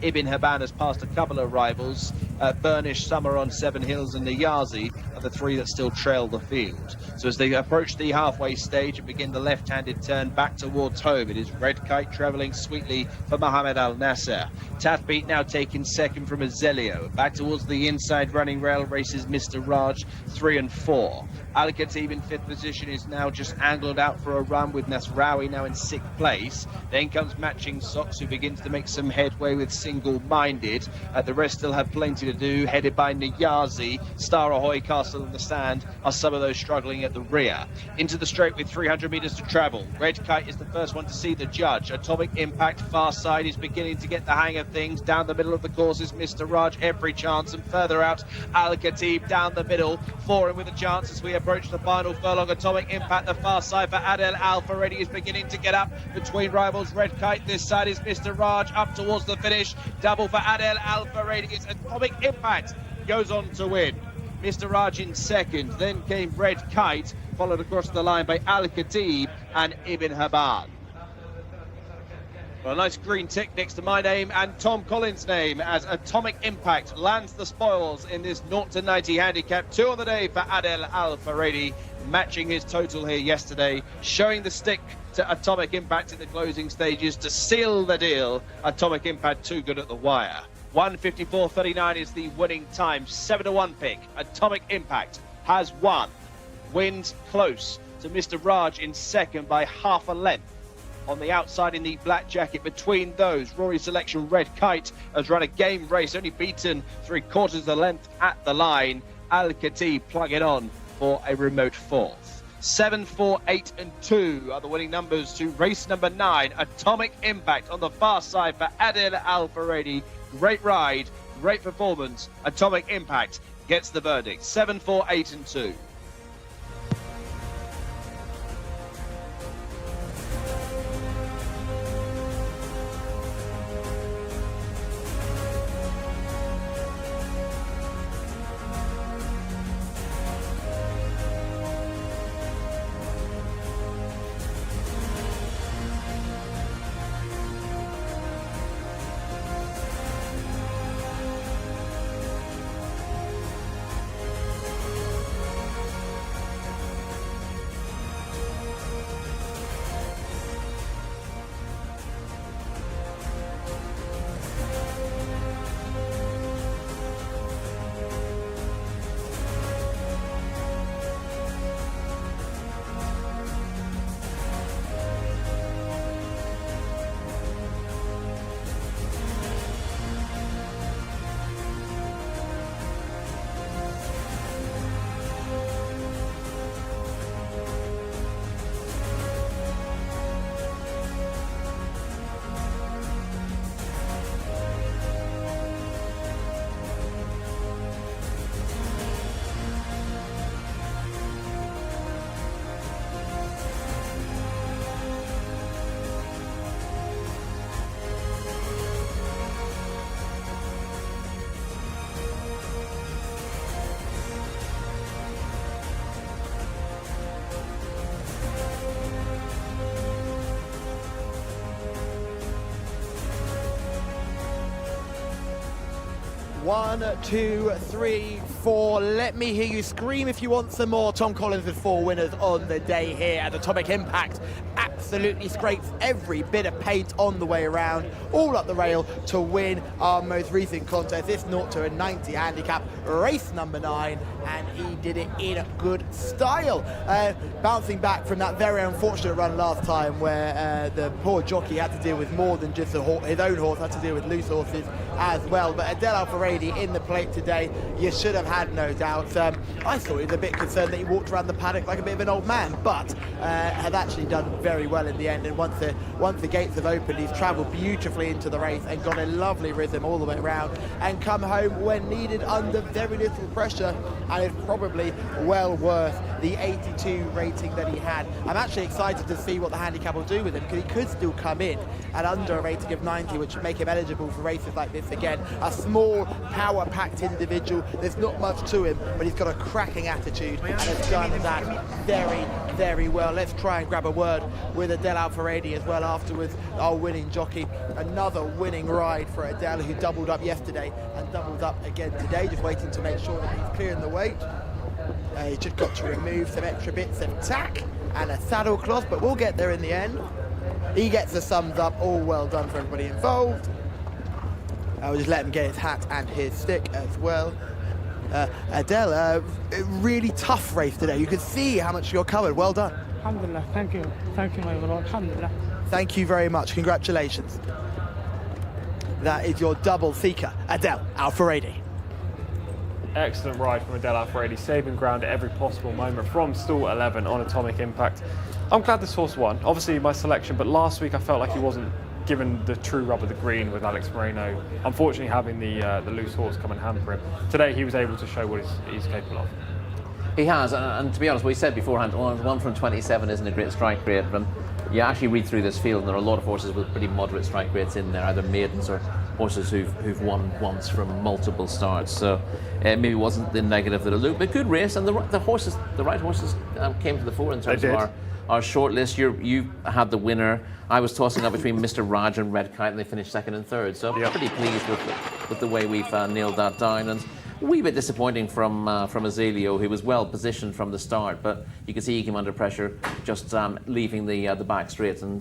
Ibn Haban has passed a couple of rivals. Burnish, Summer on 7 Hills, and Niyazi are the 3 that still trail the field. So as they approach the halfway stage and begin the left-handed turn back towards home, it is Red Kite travelling sweetly for Mohammed Al Nasser. Tathbeat now taking second from Azelio. Back towards the inside running rail races Mr. Raj, 3 and 4. Al Khatib in 5th position is now just angled out for a run, with Nasraoui now in 6th place. Then comes Matching Socks, who begins to make some headway with Single Minded. The rest still have plenty to do, headed by Niyazi. Star Ahoy, Castle in the Sand are some of those struggling at the rear. Into the straight with 300 metres to travel. Red Kite is the first one to see the judge. Atomic Impact, far side, is beginning to get the hang of things. Down the middle of the course is Mr. Raj, every chance, and further out Al Khatib down the middle, 4 with a chance as we approach the final furlong. Atomic Impact, the far side for Adel Al-Faredi, is beginning to get up between rivals. Red Kite, this side is Mr. Raj, up towards the finish. Double for Adel Al-Faredi. It's Atomic Impact goes on to win. Mr. Raj in second, then came Red Kite, followed across the line by Al Khatib and Ibn Haban. Well, a nice green tick next to my name and Tom Collins' name, as Atomic Impact lands the spoils in this 0-90 handicap. 2 on the day for Adel Al-Faredi, matching his total here yesterday, showing the stick to Atomic Impact in the closing stages to seal the deal. Atomic Impact too good at the wire. 1:54.39 is the winning time. 7-1 pick. Atomic Impact has won. Wins close to Mr. Raj in second by half a length. On the outside in the black jacket, between those, Rory Selection Red Kite has run a game race, only beaten 3/4 of the length at the line. Al Khatib plugging on for a remote 4th. 7, 4, 8 and 2 are the winning numbers to race number 9, Atomic Impact. On the far side for Adel Al-Faredi. Great ride, great performance. Atomic Impact gets the verdict. 7, 4, 8 and 2. One, two, three, four. Let me hear you scream if you want some more. Tom Collins with 4 winners on the day here at Atomic Impact. Absolutely scrapes every bit of paint on the way around, all up the rail to win our most recent contest. This 0 to 90 handicap, race number 9, and he did it in good style. Bouncing back from that very unfortunate run last time where the poor jockey had to deal with more than just his own horse, had to deal with loose horses as well. But Adel Al-Faredi in the plate today, you should have had no doubts. I thought he was a bit concerned that he walked around the paddock like a bit of an old man, but has actually done very well in the end. And once the gates have opened, he's travelled beautifully into the race and got a lovely rhythm all the way around and come home when needed under very little pressure, and is probably well worth the 82 rating that he had. I'm actually excited to see what the handicap will do with him, because he could still come in at under a rating of 90, which would make him eligible for races like this again. A small, power-packed individual. There's not much to him, but he's got a cracking attitude and has done that very, very well. Let's try and grab a word with Adel Al-Faredi as well afterwards, our winning jockey. Another winning ride for Adel, who doubled up yesterday and doubled up again today, just waiting to make sure that he's clearing the weight. He's just got to remove some extra bits of tack and a saddle cloth, but we'll get there in the end. He gets a thumbs up. All well done for everybody involved. I'll just let him get his hat and his stick as well. Adel, a really tough race today. You can see how much you're covered. Well done. Alhamdulillah, thank you, my lord. Alhamdulillah. Thank you very much. Congratulations. That is your double seeker, Adel Al-Faredi. Excellent ride from Adel Al-Faredi, saving ground at every possible moment from stall 11 on Atomic Impact. I'm glad this horse won. Obviously my selection, but last week I felt like he wasn't given the true rub of the green with Alex Moreno. Unfortunately, having the loose horse come and hamper him. Today he was able to show what he's capable of. He has, and to be honest, we said beforehand, 1 from 27 isn't a great strike rate, but you actually read through this field and there are a lot of horses with pretty moderate strike rates in there, either maidens or horses who've won once from multiple starts. So maybe wasn't the negative that it looked, but good race, and the right horses came to the fore in terms of our short list. You had the winner. I was tossing up between Mr. Raj and Red Kite, and they finished 2nd and 3rd. So pretty pleased with the way we've nailed that down. And a wee bit disappointing from Azaleo, who was well positioned from the start, but you could see he came under pressure, just leaving the back straight, and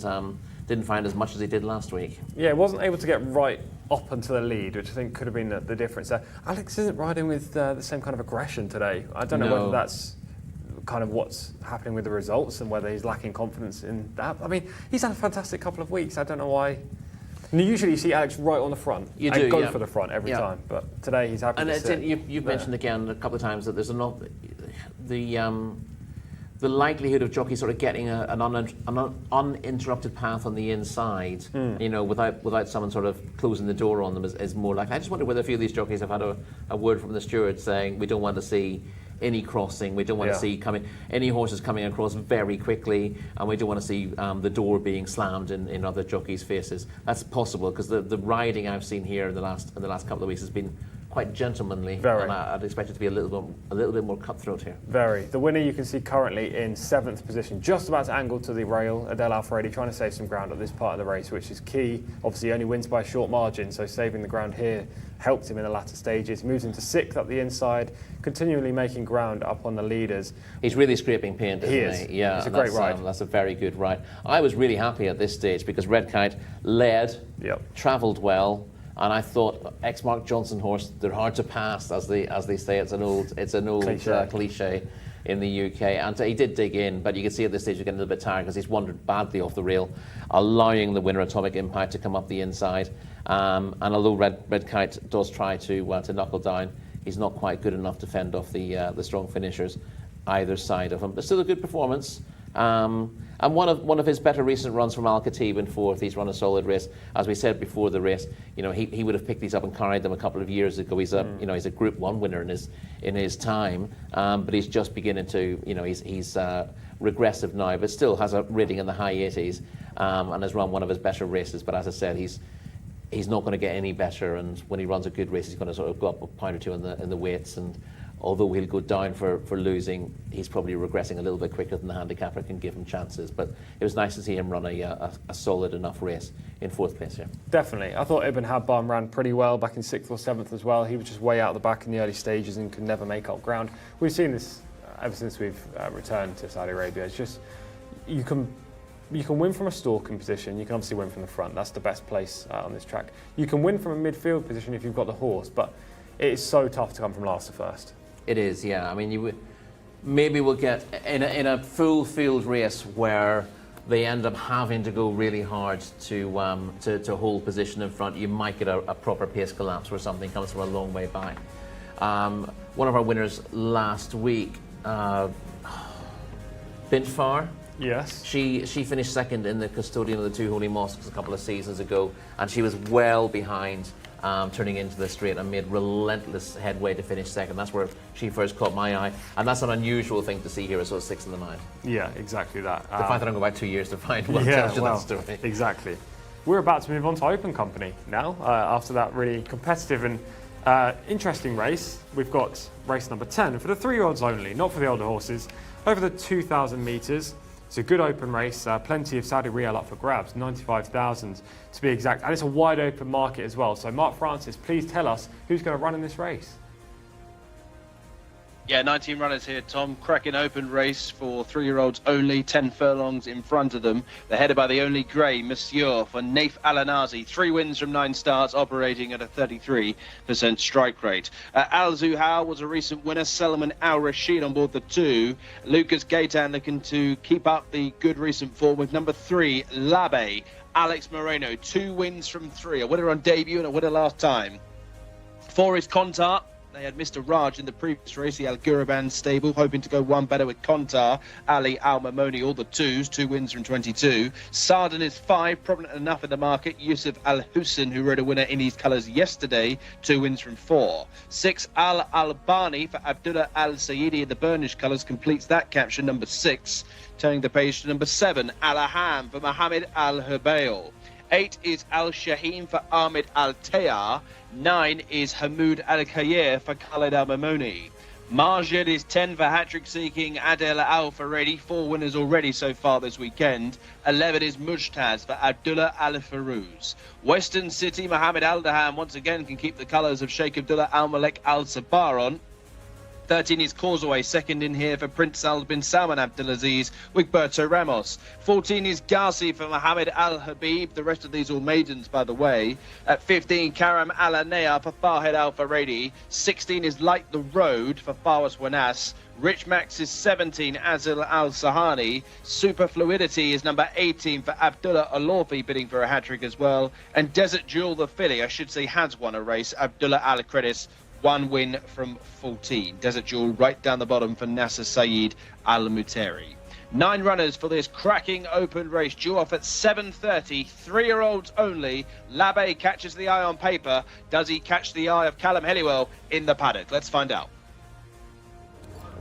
didn't find as much as he did last week. Yeah, wasn't able to get right up into the lead, which I think could have been the difference there. Alex isn't riding with the same kind of aggression today. I don't know whether that's kind of what's happening with the results and whether he's lacking confidence in that. I mean, he's had a fantastic couple of weeks. I don't know why. And usually you see Alex right on the front and go for the front every time, but today he's happy to sit. You've mentioned again a couple of times that there's the the likelihood of jockeys sort of getting an uninterrupted path on the inside, you know, without someone sort of closing the door on them is more likely. I just wonder whether a few of these jockeys have had a word from the steward saying we don't want to see any crossing, we don't want to see any horses coming across very quickly, and we don't want to see the door being slammed in other jockeys' faces. That's possible because the riding I've seen here in the last couple of weeks has been quite gentlemanly, and I'd expect it to be a little bit more cutthroat here. Very. The winner you can see currently in 7th position, just about to angle to the rail. Adele Alfredi trying to save some ground at this part of the race, which is key. Obviously, he only wins by a short margin, so saving the ground here helped him in the latter stages. Moves into 6th up the inside, continually making ground up on the leaders. He's really scraping paint, isn't he? Yeah, it's a great ride. That's a very good ride. I was really happy at this stage because Red Kite led, travelled well. And I thought Mark Johnson horse, they're hard to pass, as they say. It's an old cliche in the UK. And he did dig in, but you can see at this stage he's getting a little bit tired because he's wandered badly off the rail, allowing the winner Atomic Impact to come up the inside. And although Red Kite does try to knuckle down, he's not quite good enough to fend off the strong finishers either side of him. But still a good performance. And one of his better recent runs from Al Khatib in 4th. He's run a solid race. As we said before the race, you know, he would have picked these up and carried them a couple of years ago. He's a Group 1 winner in his time, but he's just beginning to, you know, he's regressive now, but still has a rating in the high 80s, and has run one of his better races. But as I said, he's not going to get any better, and when he runs a good race, he's going to sort of go up a pound or two in the weights. And although he'll go down for losing, he's probably regressing a little bit quicker than the handicapper can give him chances. But it was nice to see him run a solid enough race in 4th place here. Definitely. I thought Ibn Habban ran pretty well back in 6th or 7th as well. He was just way out the back in the early stages and could never make up ground. We've seen this ever since we've returned to Saudi Arabia. It's just, you can win from a stalking position. You can obviously win from the front. That's the best place on this track. You can win from a midfield position if you've got the horse, but it is so tough to come from last to first. It is, yeah. I mean, maybe we'll get in a full field race where they end up having to go really hard to hold position in front. You might get a proper pace collapse where something comes from a long way back. One of our winners last week, Bintfar. Yes. She finished 2nd in the Custodian of the Two Holy Mosques a couple of seasons ago, and she was well behind. Turning into the straight and made relentless headway to finish 2nd. That's where she first caught my eye, and that's an unusual thing to see here as well as 6th in the 9th. Yeah, exactly that. The fact that I'm going back 2 years to find one tells you that story. Exactly. We're about to move on to Open Company now, after that really competitive and interesting race. We've got race number 10 for the 3-year-olds only, not for the older horses, over the 2,000 metres. It's a good open race, plenty of Saudi Riyal up for grabs, 95,000 to be exact, and it's a wide open market as well. So Mark Francis, please tell us who's going to run in this race. Yeah, 19 runners here, Tom. Cracking open race for 3-year-olds only. 10 furlongs in front of them. They're headed by the only grey, Monsieur, for Naif Al-Anazi. 3 wins from 9 starts, operating at a 33% strike rate. Al Zuhal was a recent winner. Salman Al-Rashid on board the 2. Lucas Gaitan looking to keep up the good recent form with number 3, Labe. Alex Moreno, 2 wins from 3. A winner on debut and a winner last time. 4 is Kontar. They had Mr. Raj in the previous race, the Al Guraban stable, hoping to go one better with Kontar, Ali Al Mamoni, all the 2s, 2 wins from 22. Sardan is 5, prominent enough in the market. Yusuf Al Hussein, who rode a winner in his colours yesterday, 2 wins from 4. 6, Al Albani for Abdullah Al Sayyidi in the burnished colours, completes that capture, number 6. Turning the page to number 7, Al Aham for Mohammed Al Hubail. 8 is Al Shaheen for Ahmed Al Tayar. 9 is Hamoud Al Khayer for Khalid Al Mamoni. Marjad is 10 for hat-trick seeking Adel Al Faredi. 4 winners already so far this weekend. 11 is Mujtaz for Abdullah Al Farouz. Western City, Mohammed Al Daham once again can keep the colours of Sheikh Abdullah Al Malek Al Sabar on. 13 is Causeway, second in here for Prince Al bin Salman Abdulaziz with Berto Ramos. 14 is Ghazi for Mohammed Al Habib. The rest of these all maidens, by the way. At 15, Karam Al Anea for Farhed Al Faredi. 16 is Light the Road for Fawas Wanas. Rich Max is 17, Azil Al Sahani. Super Fluidity is number 18 for Abdullah Alorfi, bidding for a hat-trick as well. And Desert Jewel, the filly, I should say, has won a race. Abdullah Al Credis 1 win from 14. Desert Jewel right down the bottom for Nasser Saeed Al Muteri. 9 runners for this cracking open race, due off at 7:30. 3-year-olds only. Labbe catches the eye on paper. Does he catch the eye of Callum Helliwell in the paddock? Let's find out.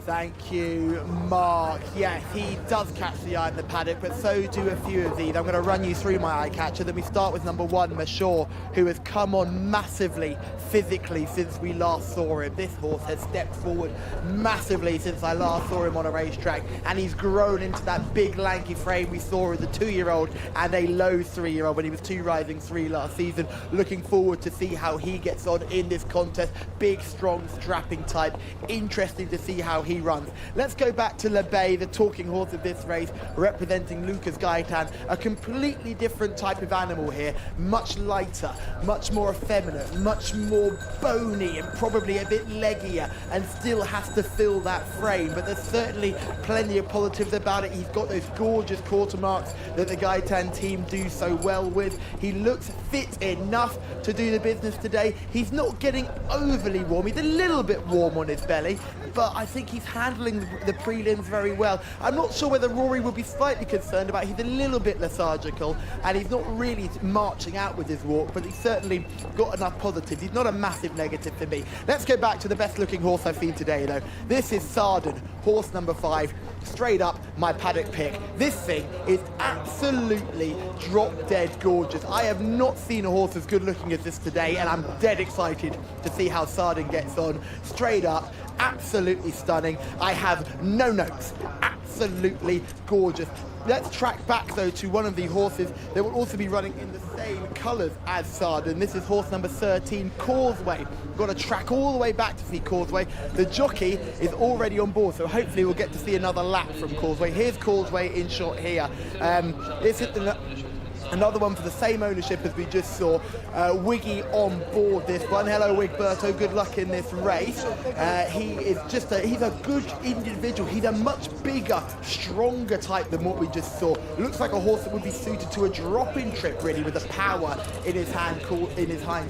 Thank you, Mark. Yes, he does catch the eye in the paddock, but so do a few of these. I'm going to run you through my eye catcher. Then we start with number 1, Mashur, who has come on massively physically since we last saw him. This horse has stepped forward massively since I last saw him on a racetrack, and he's grown into that big lanky frame we saw as a 2-year-old and a low 3-year-old when he was 2 rising 3 last season. Looking forward to see how he gets on in this contest. Big, strong, strapping type. Interesting to see how he runs. Let's go back to Labbe, the talking horse of this race, representing Lucas Gaitan. A completely different type of animal here, much lighter, much more effeminate, much more bony, and probably a bit leggier, and still has to fill that frame. But there's certainly plenty of positives about it. He's got those gorgeous quarter marks that the Gaitan team do so well with. He looks fit enough to do the business today. He's not getting overly warm. He's a little bit warm on his belly, but I think he's handling the prelims very well. I'm not sure whether Rory would be slightly concerned about it. He's a little bit lethargical, and he's not really marching out with his walk, but he's certainly got enough positives. He's not a massive negative for me. Let's go back to the best looking horse I've seen today, though. This is Sarden, horse number 5. Straight up my paddock pick. This thing is absolutely drop dead gorgeous. I have not seen a horse as good looking as this today, and I'm dead excited to see how Sarden gets on. Straight up, absolutely stunning. I have no notes. Absolutely gorgeous. Let's track back though to one of the horses that will also be running in the same colours as Sarden. This is horse number 13, Causeway. We've got to track all the way back to see Causeway. The jockey is already on board, so hopefully we'll get to see another lap from Causeway. Here's Causeway in shot here. This is another one for the same ownership as we just saw. Wiggy on board this one. Hello, Wigberto. Good luck in this race. He is just he's a good individual. He's a much bigger, stronger type than what we just saw. Looks like a horse that would be suited to a drop-in trip, really, with the power in his hind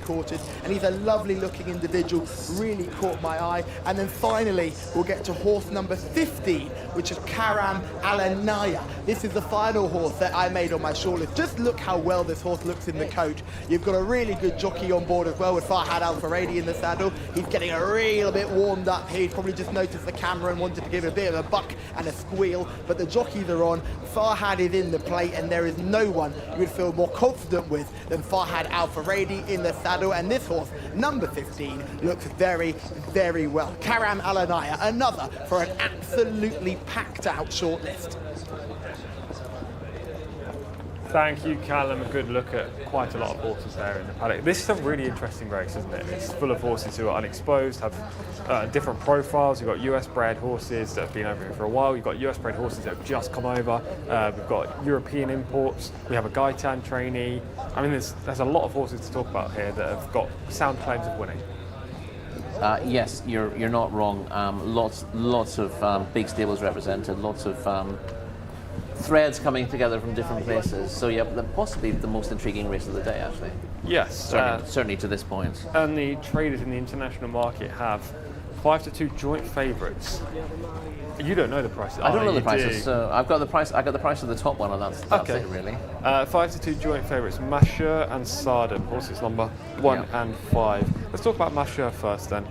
quarters. And he's a lovely looking individual. Really caught my eye. And then finally, we'll get to horse number 15, which is Karam Alanaya. This is the final horse that I made on my shortlist. Just look how well this horse looks in the coach. You've got a really good jockey on board as well with Farhad Al-Faradi in the saddle. He's getting a real bit warmed up here. He's probably just noticed the camera and wanted to give it a bit of a buck and a squeal, but the jockeys are on. Farhad is in the plate, and there is no one you would feel more confident with than Farhad Al-Faradi in the saddle, and this horse, number 15, looks very, very well. Karam Alanaya, another for an absolutely packed out shortlist. Thank you, Callum. A good look at quite a lot of horses there in the paddock. This is a really interesting race, isn't it? It's full of horses who are unexposed, have different profiles. You've got US-bred horses that have been over here for a while. You've got US-bred horses that have just come over. We've got European imports. We have a Gaitan trainee. I mean, there's a lot of horses to talk about here that have got sound claims of winning. Yes, you're not wrong. Lots of big stables represented. Lots of threads coming together from different places. So yeah, possibly the most intriguing race of the day, actually. Yes, certainly to this point. And the traders in the international market have 5-2 joint favourites. You don't know the prices. I don't know the prices. So I got the price of the top one, and that's okay. It really. 5-2 joint favourites: Mashur and Sarden, horses number 1 and 5. Let's talk about Mashur first, then.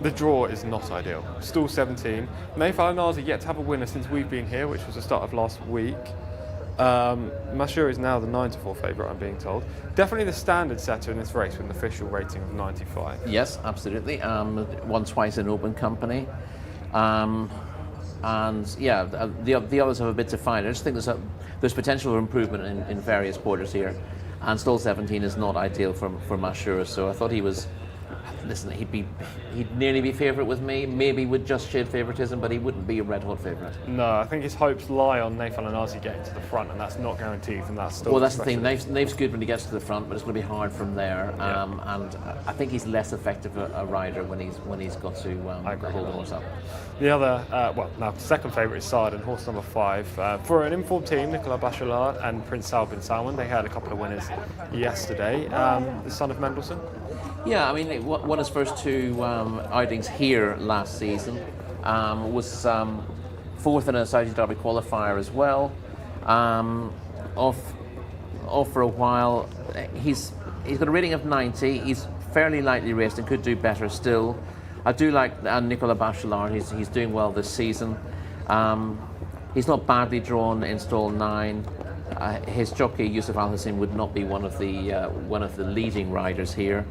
The draw is not ideal. Stall 17. Naif Al-Nazi yet to have a winner since we've been here, which was the start of last week. Mashur is now the 9-4 favourite, I'm being told. Definitely the standard setter in this race with an official rating of 95. Yes, absolutely. Won twice in open company. And yeah, the others have a bit to find. I just think there's potential for improvement in various quarters here. And stall 17 is not ideal for Mashur, so I thought he was... Listen, he'd nearly be favourite with me, maybe with just shade favouritism, but he wouldn't be a red-hot favourite. No, I think his hopes lie on Naif Al-Nazi getting to the front, and that's not guaranteed from that stall. Well, that's the thing. Naif's good when he gets to the front, but it's going to be hard from there. Yeah. And I think he's less effective a rider when he's got to hold the horse up. The other, second favourite is Sarden, horse number 5. For an informed team, Nicolas Bachelard and Prince Sal bin Salman, they had a couple of winners yesterday. The son of Mendelssohn. Yeah, I mean, won his first two outings here last season. Was fourth in a Saudi Derby qualifier as well. Off for a while. He's got a rating of 90. He's fairly lightly raced and could do better still. I do like Nicolas Bachelard. He's doing well this season. He's not badly drawn in stall 9. His jockey Yusuf Al Hassin would not be one of the leading riders here.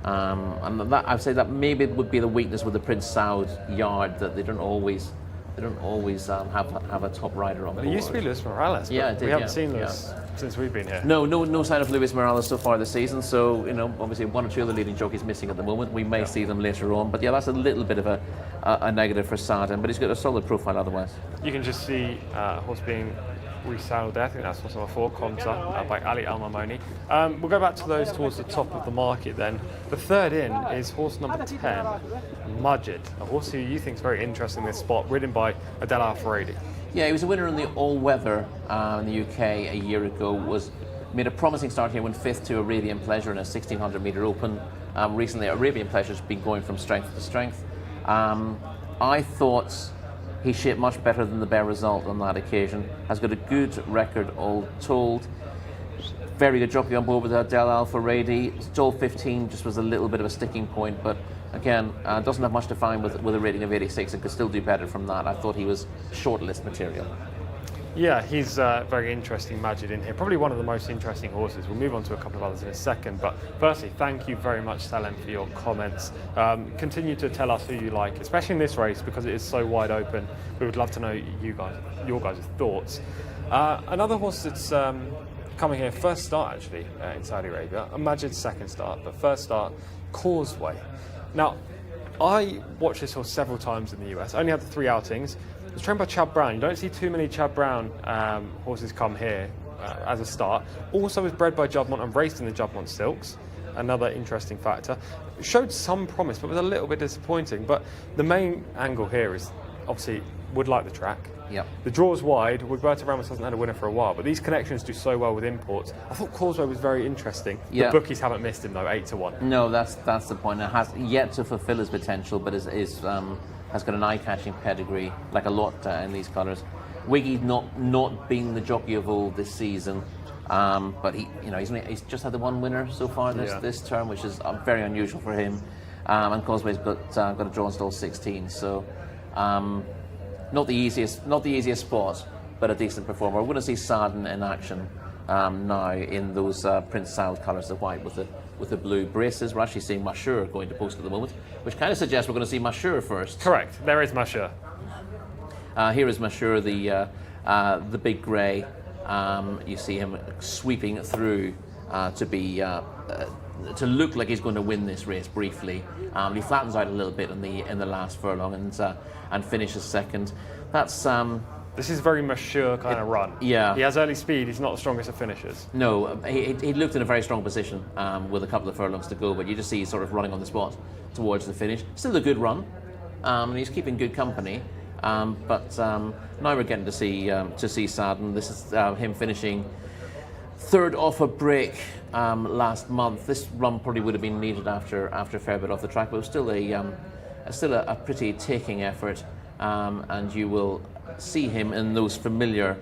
And that, I'd say that maybe it would be the weakness with the Prince Saud yard, that they don't always have a top rider on board. It used to be Luis Morales, but we haven't seen Luis since we've been here. No sign of Luis Morales so far this season. So obviously one or two of the leading jockeys missing at the moment. We may see them later on, but that's a little bit of a negative for Saadin, but he's got a solid profile otherwise. You can just see a horse being resaddled there. I think that's horse number 4, Konza, by Ali Al Mamoni. We'll go back to those towards the top of the market then. The third in is horse number 10, Majid, a horse who you think is very interesting in this spot, ridden by Adel Al-Faradi. Yeah, he was a winner in the all-weather in the UK a year ago. Made a promising start here, went 5th to Arabian Pleasure in a 1600 metre open. Recently, Arabian Pleasure's been going from strength to strength. I thought he shaped much better than the bare result on that occasion. Has got a good record all told. Very good jockey on board with Adel Al-Faradi. Stall 15 just was a little bit of a sticking point, but again, doesn't have much to find with a rating of 86 and could still do better from that. I thought he was shortlist material. Yeah, he's very interesting, Majid, in here. Probably one of the most interesting horses. We'll move on to a couple of others in a second, but firstly, thank you very much, Salem, for your comments. Continue to tell us who you like, especially in this race, because it is so wide open. We would love to know your guys' thoughts. Another horse that's coming here, first start actually, in Saudi Arabia. Majid's second start, but first start, Causeway. Now, I watched this horse several times in the US. Only had the 3 outings. It was trained by Chad Brown. You don't see too many Chad Brown horses come here as a start. Also was bred by Juddmonte and raced in the Juddmonte Silks. Another interesting factor. It showed some promise, but was a little bit disappointing. But the main angle here is, obviously, would like the track. Yep. The draw's wide. Roberto Ramos hasn't had a winner for a while, but these connections do so well with imports. I thought Causeway was very interesting. Yeah. The bookies haven't missed him though, 8-1. No, that's the point. It has yet to fulfil his potential, but has got an eye-catching pedigree, like a lot in these colours. Wiggy not being the jockey of old this season, but he's just had the one winner so far this term, which is very unusual for him. And Causeway's got a draw in stall 16, so. Not the easiest spot, but a decent performer. We're going to see Saadin in action now in those Prince Saud colours, the white with the blue braces. We're actually seeing Mashur going to post at the moment, which kind of suggests we're going to see Mashur first. Correct. There is Mashur. Here is Mashur, the big grey. You see him sweeping through to look like he's going to win this race briefly. He flattens out a little bit in the last furlong and finishes second. This is very Mashur kind of run. Yeah. He has early speed. He's not the strongest of finishers. No, he looked in a very strong position with a couple of furlongs to go, but you just see he's sort of running on the spot towards the finish. Still a good run, and he's keeping good company. But now we're getting to see Saadin. This is him finishing third off a break last month. This run probably would have been needed after a fair bit off the track, but it was still a pretty taking effort. And you will see him in those familiar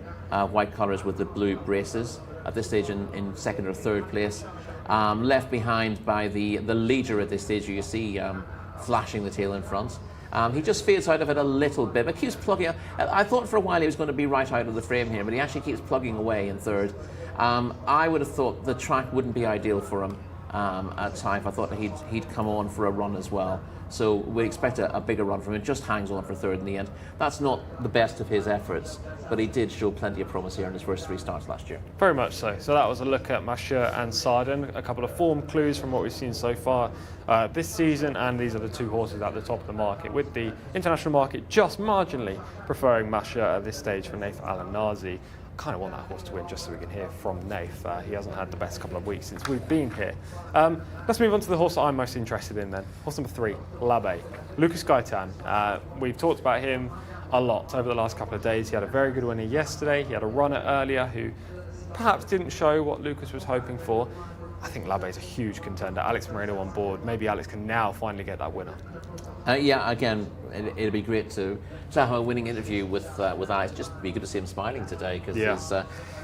white colours with the blue braces. At this stage in second or third place, left behind by the leader at this stage. You see flashing the tail in front. He just fades out of it a little bit, but keeps plugging. I thought for a while he was going to be right out of the frame here, but he actually keeps plugging away in third. I would have thought the track wouldn't be ideal for him at Taif. I thought he'd come on for a run as well. So we expect a bigger run from him. Just hangs on for third in the end. That's not the best of his efforts, but he did show plenty of promise here in his first 3 starts last year. Very much so. So that was a look at Mashur and Saadin. A couple of form clues from what we've seen so far this season, and these are the 2 horses at the top of the market, with the international market just marginally preferring Mashur at this stage for Naif Al-Nazi. Kind of want that horse to win just so we can hear from Naif. He hasn't had the best couple of weeks since we've been here. Let's move on to the horse that I'm most interested in then. Horse number 3, L'Abbe. Lucas Gaitan. We've talked about him a lot over the last couple of days. He had a very good winner yesterday. He had a runner earlier who perhaps didn't show what Lucas was hoping for. I think Labe's a huge contender. Alex Moreno on board. Maybe Alex can now finally get that winner. Yeah, again, it'd be great to have a winning interview with Alex. Just be good to see him smiling today, because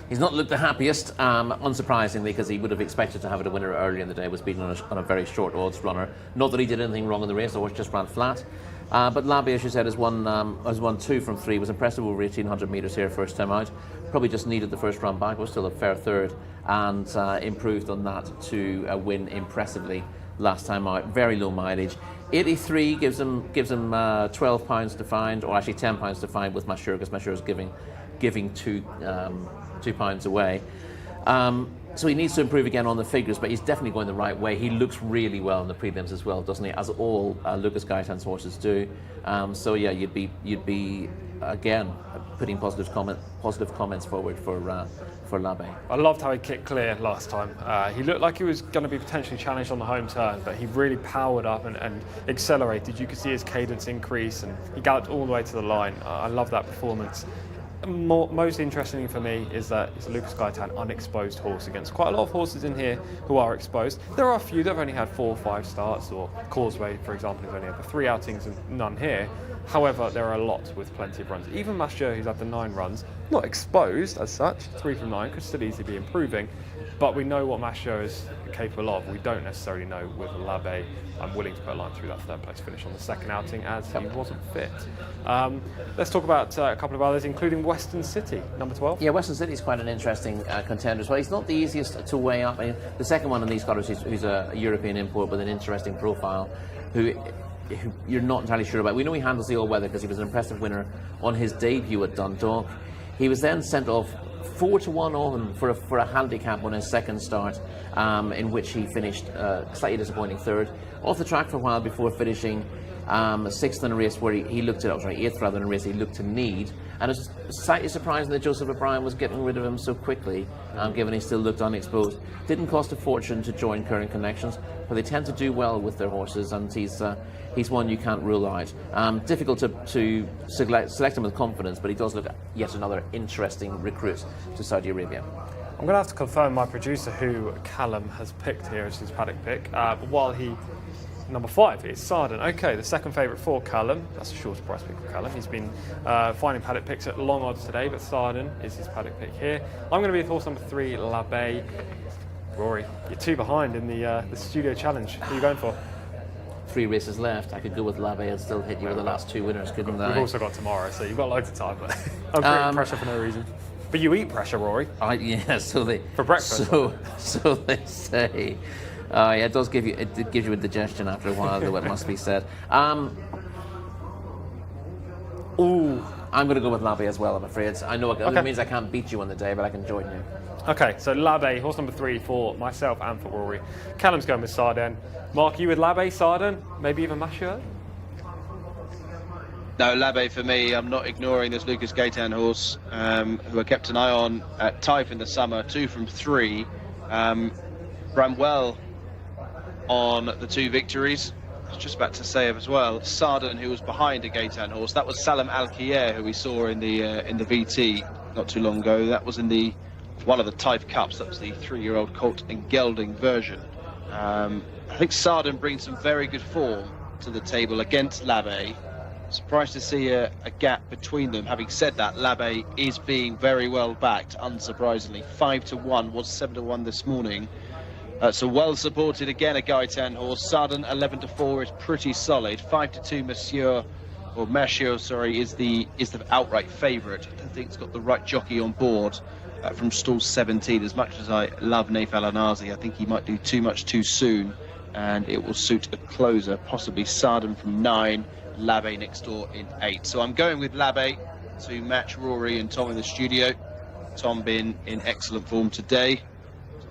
he's not looked the happiest, unsurprisingly, because he would have expected to have a winner earlier in the day. Was beaten on a very short odds runner. Not that he did anything wrong in the race, the horse just ran flat. But Labe, as you said, has won 2 from 3. Was impressive over 1,800 metres here first time out. Probably just needed the first run back. Was still a fair third, and improved on that to win impressively last time out. Very low mileage. 83 gives him £12 to find, or actually £10 to find with Mashur, because Mashur is giving £2 away. So he needs to improve again on the figures, but he's definitely going the right way. He looks really well in the prelims as well, doesn't he? As all Lucas Gaitan's horses do. So yeah, you'd be again putting positive comments forward for Labe. I loved how he kicked clear last time. He looked like he was going to be potentially challenged on the home turn, but he really powered up and accelerated. You could see his cadence increase, and he galloped all the way to the line. I love that performance. Most interesting for me is that it's a Lucas Gaitan unexposed horse against quite a lot of horses in here who are exposed. There are a few that have only had 4 or 5 starts, or Causeway, for example, has only had the 3 outings and none here. However, there are a lot with plenty of runs. Even Mashur, who's had the 9 runs, not exposed as such, 3 from 9, could still easily be improving. But we know what Mashur is capable of. We don't necessarily know with Labe. I'm willing to put a line through that 3rd place finish on the 2nd outing, as he wasn't fit. Let's talk about a couple of others, including Western City, number 12. Yeah, Western City is quite an interesting contender as well. He's not the easiest to weigh up. I mean, the second one in these colours, who's a European import with an interesting profile, who you're not entirely sure about. We know he handles the all-weather because he was an impressive winner on his debut at Dundalk. He was then sent off 4-1 on for a handicap on his 2nd start, in which he finished slightly disappointing 3rd. Off the track for a while before finishing 6th in a race where he looked to, 8th rather, in a race he looked to need. And it's slightly surprising that Joseph O'Brien was getting rid of him so quickly, given he still looked unexposed. Didn't cost a fortune to join Current Connections, but they tend to do well with their horses, and he's one you can't rule out. Difficult to select him with confidence, but he does look yet another interesting recruit to Saudi Arabia. I'm going to have to confirm my producer who Callum has picked here as his paddock pick, while number 5 is Sarden. Okay, the 2nd favourite for Callum. That's a shorter price pick for Callum. He's been finding paddock picks at long odds today, but Sarden is his paddock pick here. I'm going to be with horse number 3, Labe. Rory, you're 2 behind in the studio challenge. Who are you going for? 3 races left. I could go with Labe and still hit you with the last 2 winners, couldn't I? We've also got tomorrow, so you've got loads of time. But I'm creating pressure for no reason. But you eat pressure, Rory. Yeah, so they for breakfast. So they say. Yeah, it gives you indigestion after a while, though, it must be said. Ooh, I'm going to go with Labe as well, I'm afraid. I know it means I can't beat you on the day, but I can join you. Okay, so Labe, horse number 3 for myself and for Rory. Callum's going with Sarden. Mark, you with Labe, Sarden, maybe even Mashur? No, Labe for me. I'm not ignoring this Lucas Gaitan horse, who I kept an eye on at Taif in the summer, 2 from 3. Ran well on the 2 victories. I was just about to say as well, Sarden, who was behind a Gaitan horse. That was Salam Al-Kier, who we saw in the VT not too long ago. That was in one of the Taif Cups. That was the 3-year-old colt and gelding version. I think Sarden brings some very good form to the table against Labe. Surprised to see a gap between them. Having said that, Labe is being very well backed, unsurprisingly. 5-1, was 7-1 this morning. So well supported again, a Gaitan horse. Sarden 11-4 is pretty solid. 5-2 Mashur, is the outright favourite. I don't think it's got the right jockey on board from stall 17. As much as I love Naif Al-Anazi, I think he might do too much too soon, and it will suit a closer, possibly Sarden from 9, Labe next door in 8. So I'm going with Labe to match Rory and Tom in the studio. Tom been in excellent form today,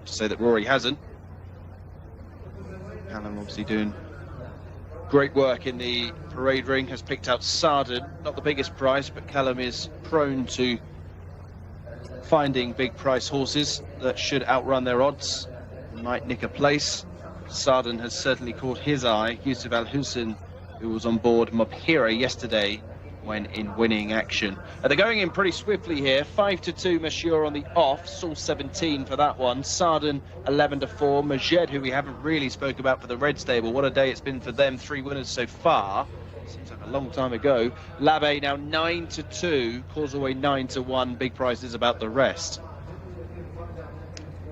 to say that Rory hasn't. Callum obviously doing great work in the parade ring, has picked out Sarden, not the biggest price, but Callum is prone to finding big price horses that should outrun their odds, might nick a place. Sarden has certainly caught his eye. Yusuf Al-Hussein, who was on board Mobhira yesterday, when in winning action. They're going in pretty swiftly here. 5-2 Monsieur on the off. Saul 17 for that one. Sarden 11-4. Majed, who we haven't really spoke about for the Red Stable. What a day it's been for them. 3 winners so far. Seems like a long time ago. Labe now 9-2. Causeway 9-1. Big prizes about the rest.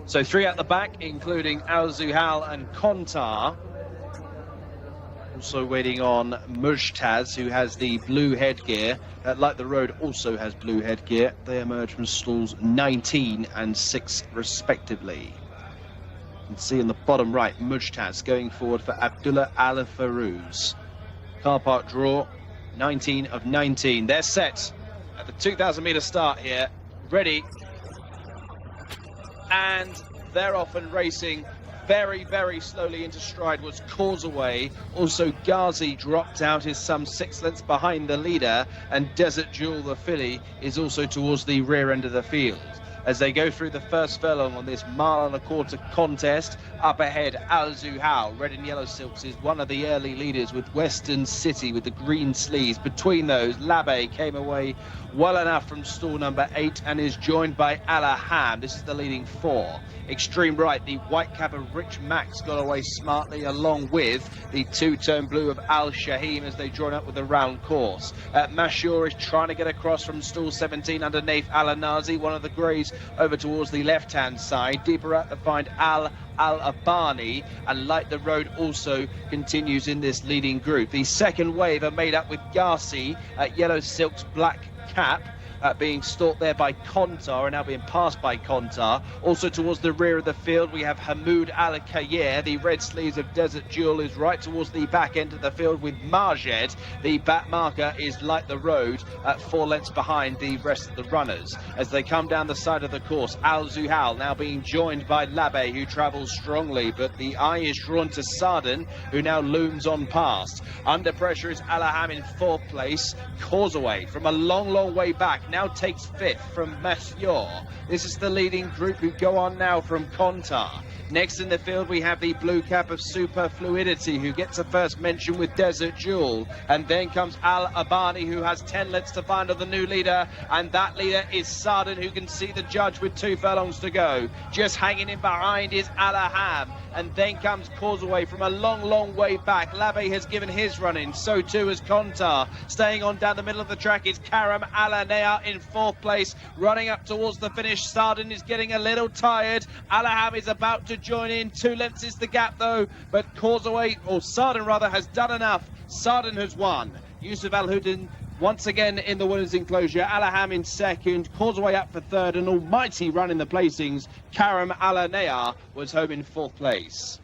So 3 at the back, including Al Zuhal and Kontar. Also waiting on Mujtaz, who has the blue headgear. Like the Road also has blue headgear. They emerge from stalls 19 and 6 respectively. You can see in the bottom right, Mujtaz going forward for Abdullah Al Farouz. Car park draw, 19 of 19. They're set at the 2,000 metre start here, ready. And they're off and racing. Very, very slowly into stride was Causeway. Also, Ghazi dropped out, is some 6 lengths behind the leader, and Desert Jewel, the filly, is also towards the rear end of the field. As they go through the first furlong on this 1.25 mile contest, up ahead, Al Zuhal, red and yellow silks, is one of the early leaders with Western City with the green sleeves. Between those, Labe came away well enough from stall number 8 and is joined by Alaham. This is the leading 4. Extreme right, the white cap of Rich Max got away smartly, along with the 2-tone blue of Al Shaheen as they join up with the round course. Mashur is trying to get across from stall 17 under Naif Al-Anazi, one of the greys over towards the left-hand side. Deeper out to find Al-Abani, and Like the Road also continues in this leading group. The second wave are made up with Garci, Yellow Silk's black cap, being stalked there by Kontar and now being passed by Kontar. Also towards the rear of the field we have Hamoud Al Kayer. The red sleeves of Desert Jewel is right towards the back end of the field with Marjed. The back marker is Like the Road at 4 lengths behind the rest of the runners. As they come down the side of the course, Al Zuhal now being joined by Labe, who travels strongly, but the eye is drawn to Sarden, who now looms on past. Under pressure is Alaham in 4th place. Causeway from a long, long way back now takes 5th from Mathieu. This is the leading group who go on now from Kontar. Next in the field we have the blue cap of Super Fluidity, who gets a first mention with Desert Jewel, and then comes Al Abani, who has 10 lengths to find on the new leader, and that leader is Sarden, who can see the judge with 2 furlongs to go. Just hanging in behind is Alaham, and then comes Causeway from a long, long way back. Labe has given his run in, so too has Kontar. Staying on down the middle of the track is Karam Alanea in 4th place, running up towards the finish. Sarden is getting a little tired. Alaham is about to join in. 2 lengths is the gap though, but Causeway, or Sarden rather, has done enough. Sarden has won. Yusuf Al-Huddin once again in the winners' enclosure. Alaham in 2nd, Causeway up for 3rd, an almighty run in the placings. Karam Alanea was home in 4th place.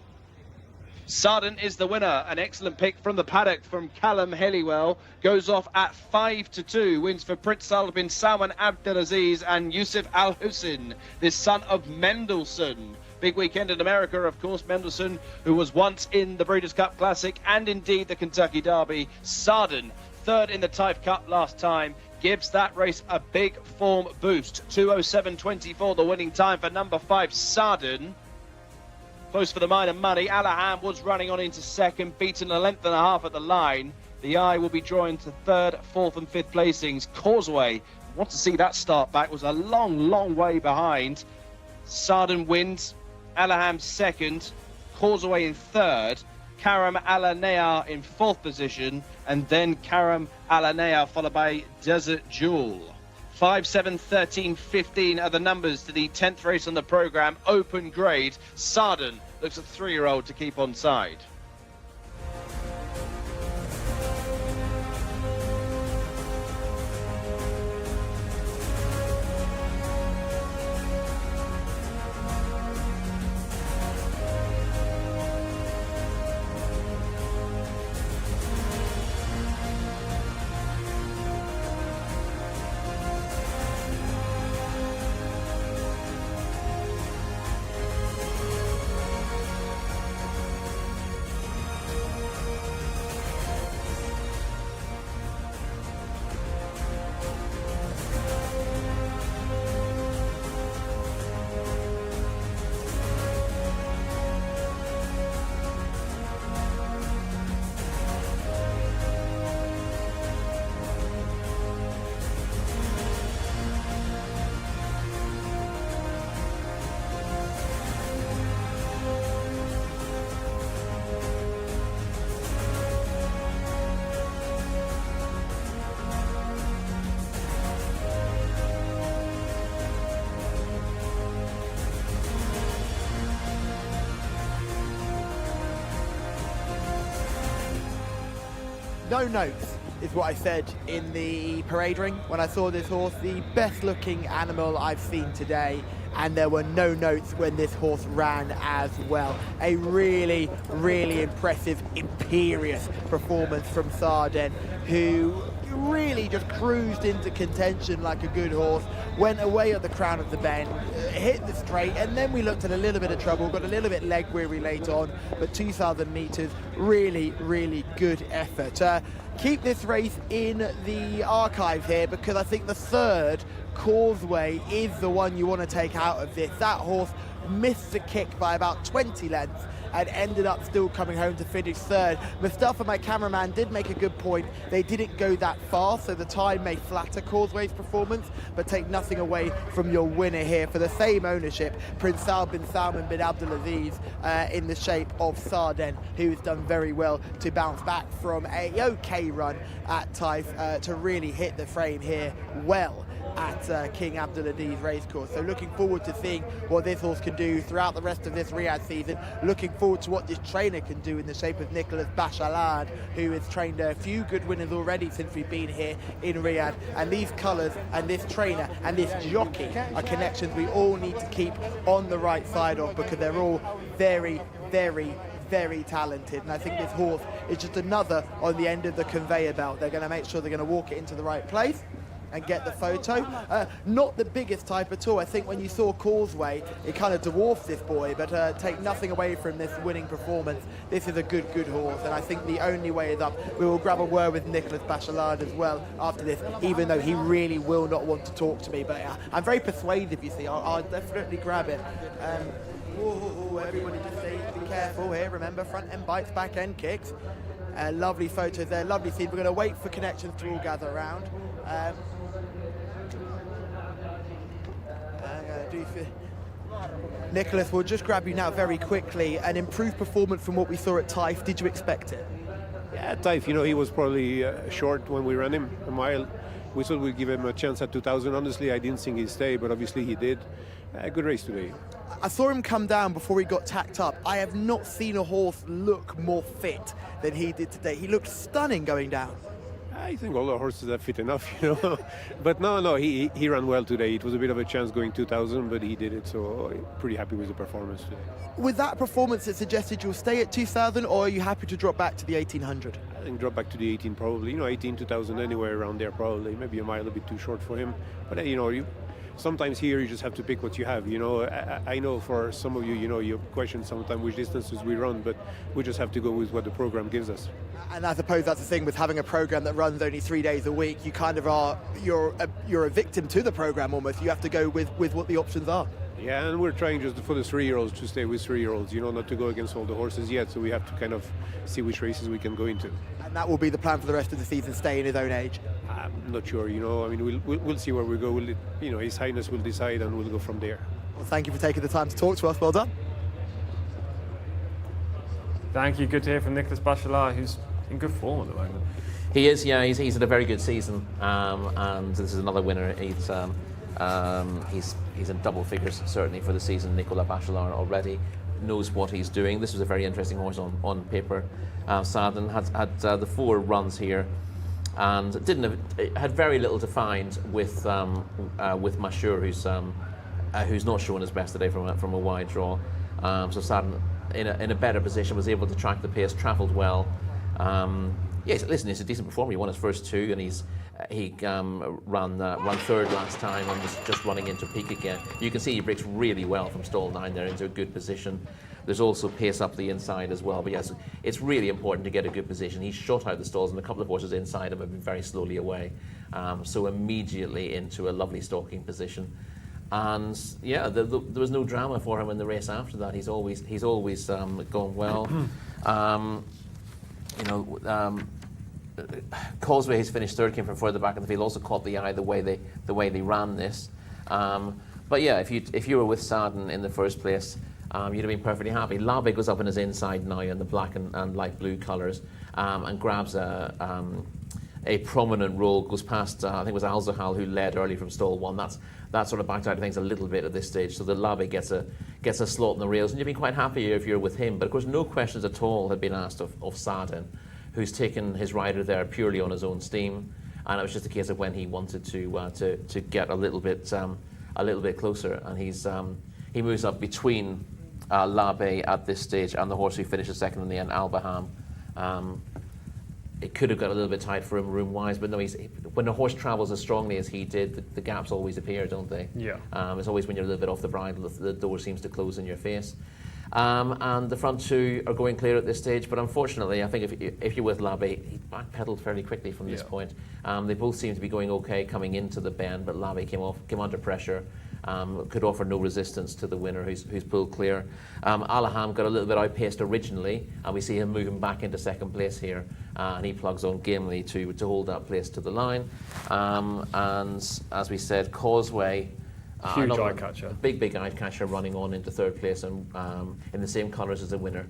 Sarden is the winner. An excellent pick from the paddock from Callum Helliwell. Goes off at 5-2. Wins for Prince Salman bin Salman Abdelaziz and Yusuf Al-Hussein, the son of Mendelssohn. Big weekend in America, of course. Mendelssohn, who was once in the Breeders' Cup Classic and indeed the Kentucky Derby. Sarden, 3rd in the Taif Cup last time, gives that race a big form boost. 2:07.24, the winning time for number 5, Sarden. Close for the minor money. Alaham was running on into 2nd, beaten a length and a half at the line. The eye will be drawing to 3rd, 4th and 5th placings. Causeway, want to see that start back, was a long, long way behind. Sarden wins. Alaham 2nd, Causeway in 3rd, Karam Alanea in 4th position, and then Karam Alanea followed by Desert Jewel. 5, 7, 13, 15 are the numbers to the 10th race on the programme, open grade. Sarden looks a 3-year-old to keep on side. No notes is what I said in the parade ring when I saw this horse. The best looking animal I've seen today, and there were no notes when this horse ran as well. A really, really impressive, imperious performance from Sarden, who really just cruised into contention like a good horse, went away at the crown of the bend, hit the straight, and then we looked at a little bit of trouble, got a little bit leg weary late on, but 2,000 metres, really, really good effort. Keep this race in the archive here, because I think the third, Causeway, is the one you want to take out of this. That horse missed the kick by about 20 lengths and ended up still coming home to finish third. Mustafa, my cameraman, did make a good point. They didn't go that far, so the time may flatter Causeway's performance, but take nothing away from your winner here. For the same ownership, Prince Sal bin Salman bin Abdulaziz in the shape of Sarden, who has done very well to bounce back from a okay run at Taif to really hit the frame here well at King Abdulaziz Racecourse. So looking forward to seeing what this horse can do throughout the rest of this Riyadh season. Looking forward to what this trainer can do in the shape of Nicholas Bachalard, who has trained a few good winners already since we've been here in Riyadh. And these colours and this trainer and this jockey are connections we all need to keep on the right side of, because they're all very, very, very talented. And I think this horse is just another on the end of the conveyor belt. They're going to make sure they're going to walk it into the right place and get the photo. Not the biggest type at all. I think when you saw Causeway, it kind of dwarfs this boy, but take nothing away from this winning performance. This is a good horse, and I think the only way is up. We will grab a word with Nicholas Bachalard as well after this, even though he really will not want to talk to me, but I'm very persuasive, you see. I'll definitely grab it. Everybody just be careful here. Remember, front end bites, back end kicks. Lovely photos there, lovely scene. We're going to wait for connections to all gather around. Nicholas, we'll just grab you now very quickly. An improved performance from what we saw at Taif. Did you expect it? Yeah, Taif, he was probably short when we ran him a mile. We thought we'd give him a chance at 2,000. Honestly, I didn't think he'd stay, but obviously he did. Good race today. I saw him come down before he got tacked up. I have not seen a horse look more fit than he did today. He looked stunning going down. I think all the horses are fit enough, But no, he ran well today. It was a bit of a chance going 2,000, but he did it, so pretty happy with the performance today. With that performance, it suggested you'll stay at 2,000, or are you happy to drop back to the 1,800? I think drop back to the 18 probably. 18, 2,000, anywhere around there probably. Maybe a mile a bit too short for him. But, sometimes here you just have to pick what you have. I know for some of you, you question sometimes which distances we run, but we just have to go with what the program gives us. And I suppose that's the thing with having a program that runs only 3 days a week. You kind of you're a victim to the program almost. You have to go with what the options are. Yeah, and we're trying just for the 3-year-olds to stay with 3-year-olds, not to go against all the horses yet. So we have to kind of see which races we can go into. And that will be the plan for the rest of the season, stay in his own age? I'm not sure, we'll see where we go. His Highness will decide and we'll go from there. Well, thank you for taking the time to talk to us. Well done. Thank you. Good to hear from Nicholas Bachalard, who's in good form at the moment. He is, yeah. He's had a very good season, and this is another winner. He's in double figures certainly for the season. Nicolas Bachalard already knows what he's doing. This was a very interesting horse on paper. Sarden had the 4 runs here, and had very little to find with Mashur, who's not showing his best today from a wide draw. So Sarden in a better position, was able to track the pace, travelled well. Yes, listen, he's a decent performer. He won his first 2, and he ran third last time and was just running into peak again. You can see he breaks really well from stall 9 there into a good position. There's also pace up the inside as well. But yes, it's really important to get a good position. He shot out the stalls, and a couple of horses inside him have been very slowly away. So immediately into a lovely stalking position. And yeah, there was no drama for him in the race after that. He's always gone well. Causeway, has finished third, came from further back in the field, also caught the eye the way they ran this. But yeah, if you were with Sarden in the first place, you'd have been perfectly happy. Labe goes up in his inside now in the black and light blue colours, and grabs a prominent role, goes past, I think it was Al Zahal who led early from stall 1. That sort of backed out of things a little bit at this stage, so the Labe gets a slot in the rails, and you've been quite happy if you're with him. But of course, no questions at all had been asked of Sarden, who's taken his rider there purely on his own steam, and it was just a case of when he wanted to get a little bit closer, and he moves up between Labe at this stage and the horse who finishes second in the end, Albaham. It could have got a little bit tight for him room-wise, but no, when a horse travels as strongly as he did, the gaps always appear, don't they? Yeah. It's always when you're a little bit off the bridle, the door seems to close in your face. And the front two are going clear at this stage, but unfortunately, I think if you're with Labe, he backpedaled fairly quickly from this point. They both seem to be going okay coming into the bend, but Labe came under pressure. Could offer no resistance to the winner who's pulled clear. Alaham got a little bit outpaced originally, and we see him moving back into second place here, and he plugs on gamely to hold that place to the line. And as we said, Causeway, huge eye catcher, big eye catcher, running on into third place and in the same colours as the winner,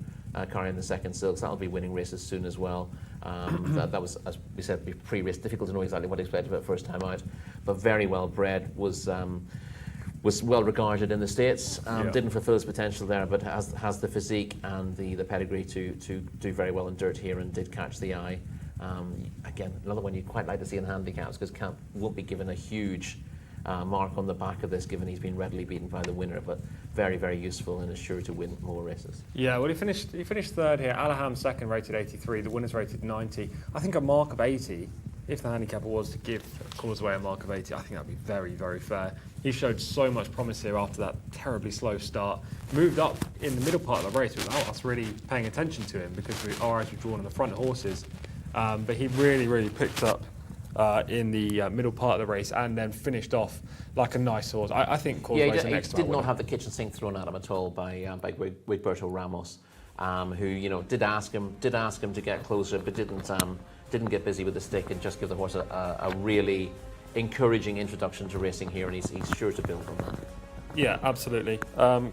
carrying the second silks. That'll be winning races soon as well. That was, as we said, pre-race, difficult to know exactly what to expect about first time out, but very well bred, was well regarded in the States. Didn't fulfil his potential there, but has the physique and the pedigree to do very well in dirt here, and did catch the eye. Again, another one you'd quite like to see in handicaps, because Camp won't be given a huge mark on the back of this, given he's been readily beaten by the winner, but very, very useful and is sure to win more races. Yeah, well, he finished third here. Alaham second, rated 83. The winner's rated 90. I think a mark of 80, if the handicapper was to give Causeway a mark of 80, I think that'd be very, very fair. He showed so much promise here after that terribly slow start. Moved up in the middle part of the race without us really paying attention to him, because our eyes were drawn on the front horses. But he really, really picked up in the middle part of the race, and then finished off like a nice horse. I think Causeway's the next he did not have the kitchen sink thrown at him at all by Wigberto Ramos, who did ask him to get closer, but didn't get busy with the stick and just give the horse a really encouraging introduction to racing here, and he's sure to build on that. Yeah, absolutely.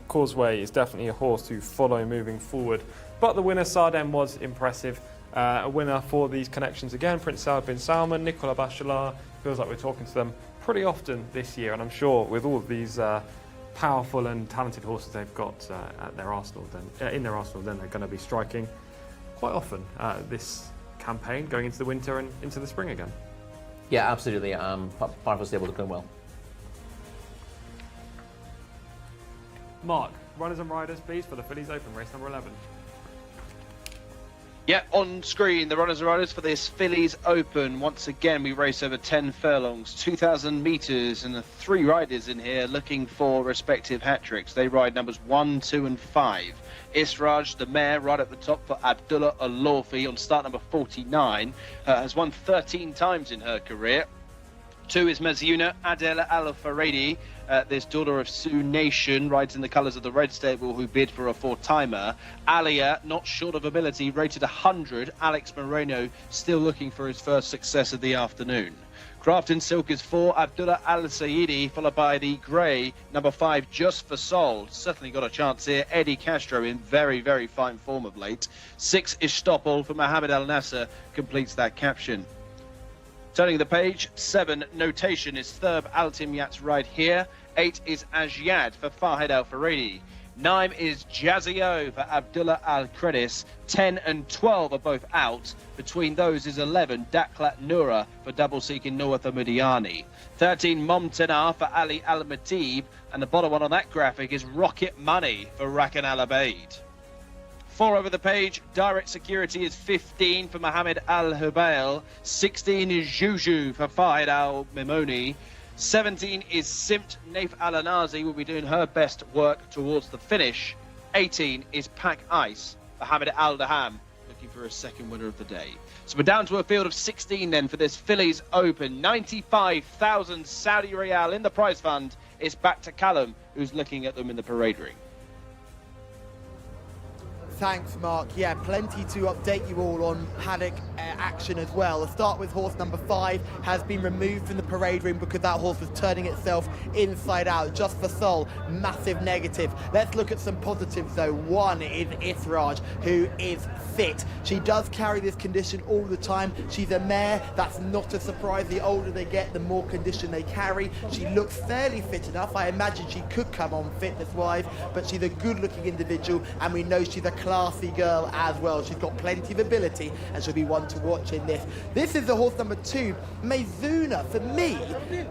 Causeway is definitely a horse to follow moving forward. But the winner, Sardem, was impressive. A winner for these connections again, Prince Saud bin Salman, Nicolas Bachelard. Feels like we're talking to them pretty often this year, and I'm sure with all of these powerful and talented horses they've got at their arsenal, then they're going to be striking quite often this campaign, going into the winter and into the spring again. Yeah, absolutely. Parvo Stable going well. Mark, runners and riders, please, for the Fillies Open, race number 11. Yeah, on screen, the runners and riders for this Fillies Open. Once again, we race over 10 furlongs, 2,000 metres, and the 3 riders in here looking for respective hat-tricks. They ride numbers 1, 2 and 5. Israj, the mare, right at the top for Abdullah Al-Lawfi on start number 49, has won 13 times in her career. 2 is Mazuna Adela Al-Faredi, this daughter of Sioux Nation, rides in the colours of the Red Stable, who bid for a 4-timer. Alia, not short of ability, rated 100. Alex Moreno still looking for his first success of the afternoon. Craft in Silk is 4, Abdullah Al-Saidi, followed by the grey, number 5, Just for Soul. Certainly got a chance here. Eddie Castro in very, very fine form of late. 6 is Stoppel for Mohamed Al Nasser, completes that caption. Turning the page, 7, Notation, is Thurb Altimyat's right here. 8 is Ajyad for Fahed Al-Faredi. 9 is Jazio for Abdullah Al-Credis. 10 and 12 are both out. Between those is 11, Daklat Noura for double seeking Noah Thamudiani. 13, Momtenar for Ali Al-Matib. And the bottom one on that graphic is Rocket Money for Rakan Al-Abaid. 4 over the page, Direct Security is 15 for Mohamed Al-Hubail. 16 is Juju for Fahed Al-Mimoni. 17 is Simt Naif Al-Anazi, will be doing her best work towards the finish. 18 is Pack Ice for Hamid Al-Daham, looking for a second winner of the day. So we're down to a field of 16 then for this Fillies Open. 95,000 Saudi Riyal in the prize fund. It's back to Callum, who's looking at them in the parade ring. Thanks, Mark. Yeah, plenty to update you all on paddock action as well. Let's start with horse number 5, has been removed from the parade ring because that horse was turning itself inside out. Just for Sol, massive negative. Let's look at some positives though. 1 is Israj, who is fit. She does carry this condition all the time. She's a mare, that's not a surprise. The older they get, the more condition they carry. She looks fairly fit enough. I imagine she could come on fitness-wise, but she's a good-looking individual, and we know she's a classy girl as well. She's got plenty of ability and she'll be one to watch in this. This is the horse number 2, Mezuna. For me,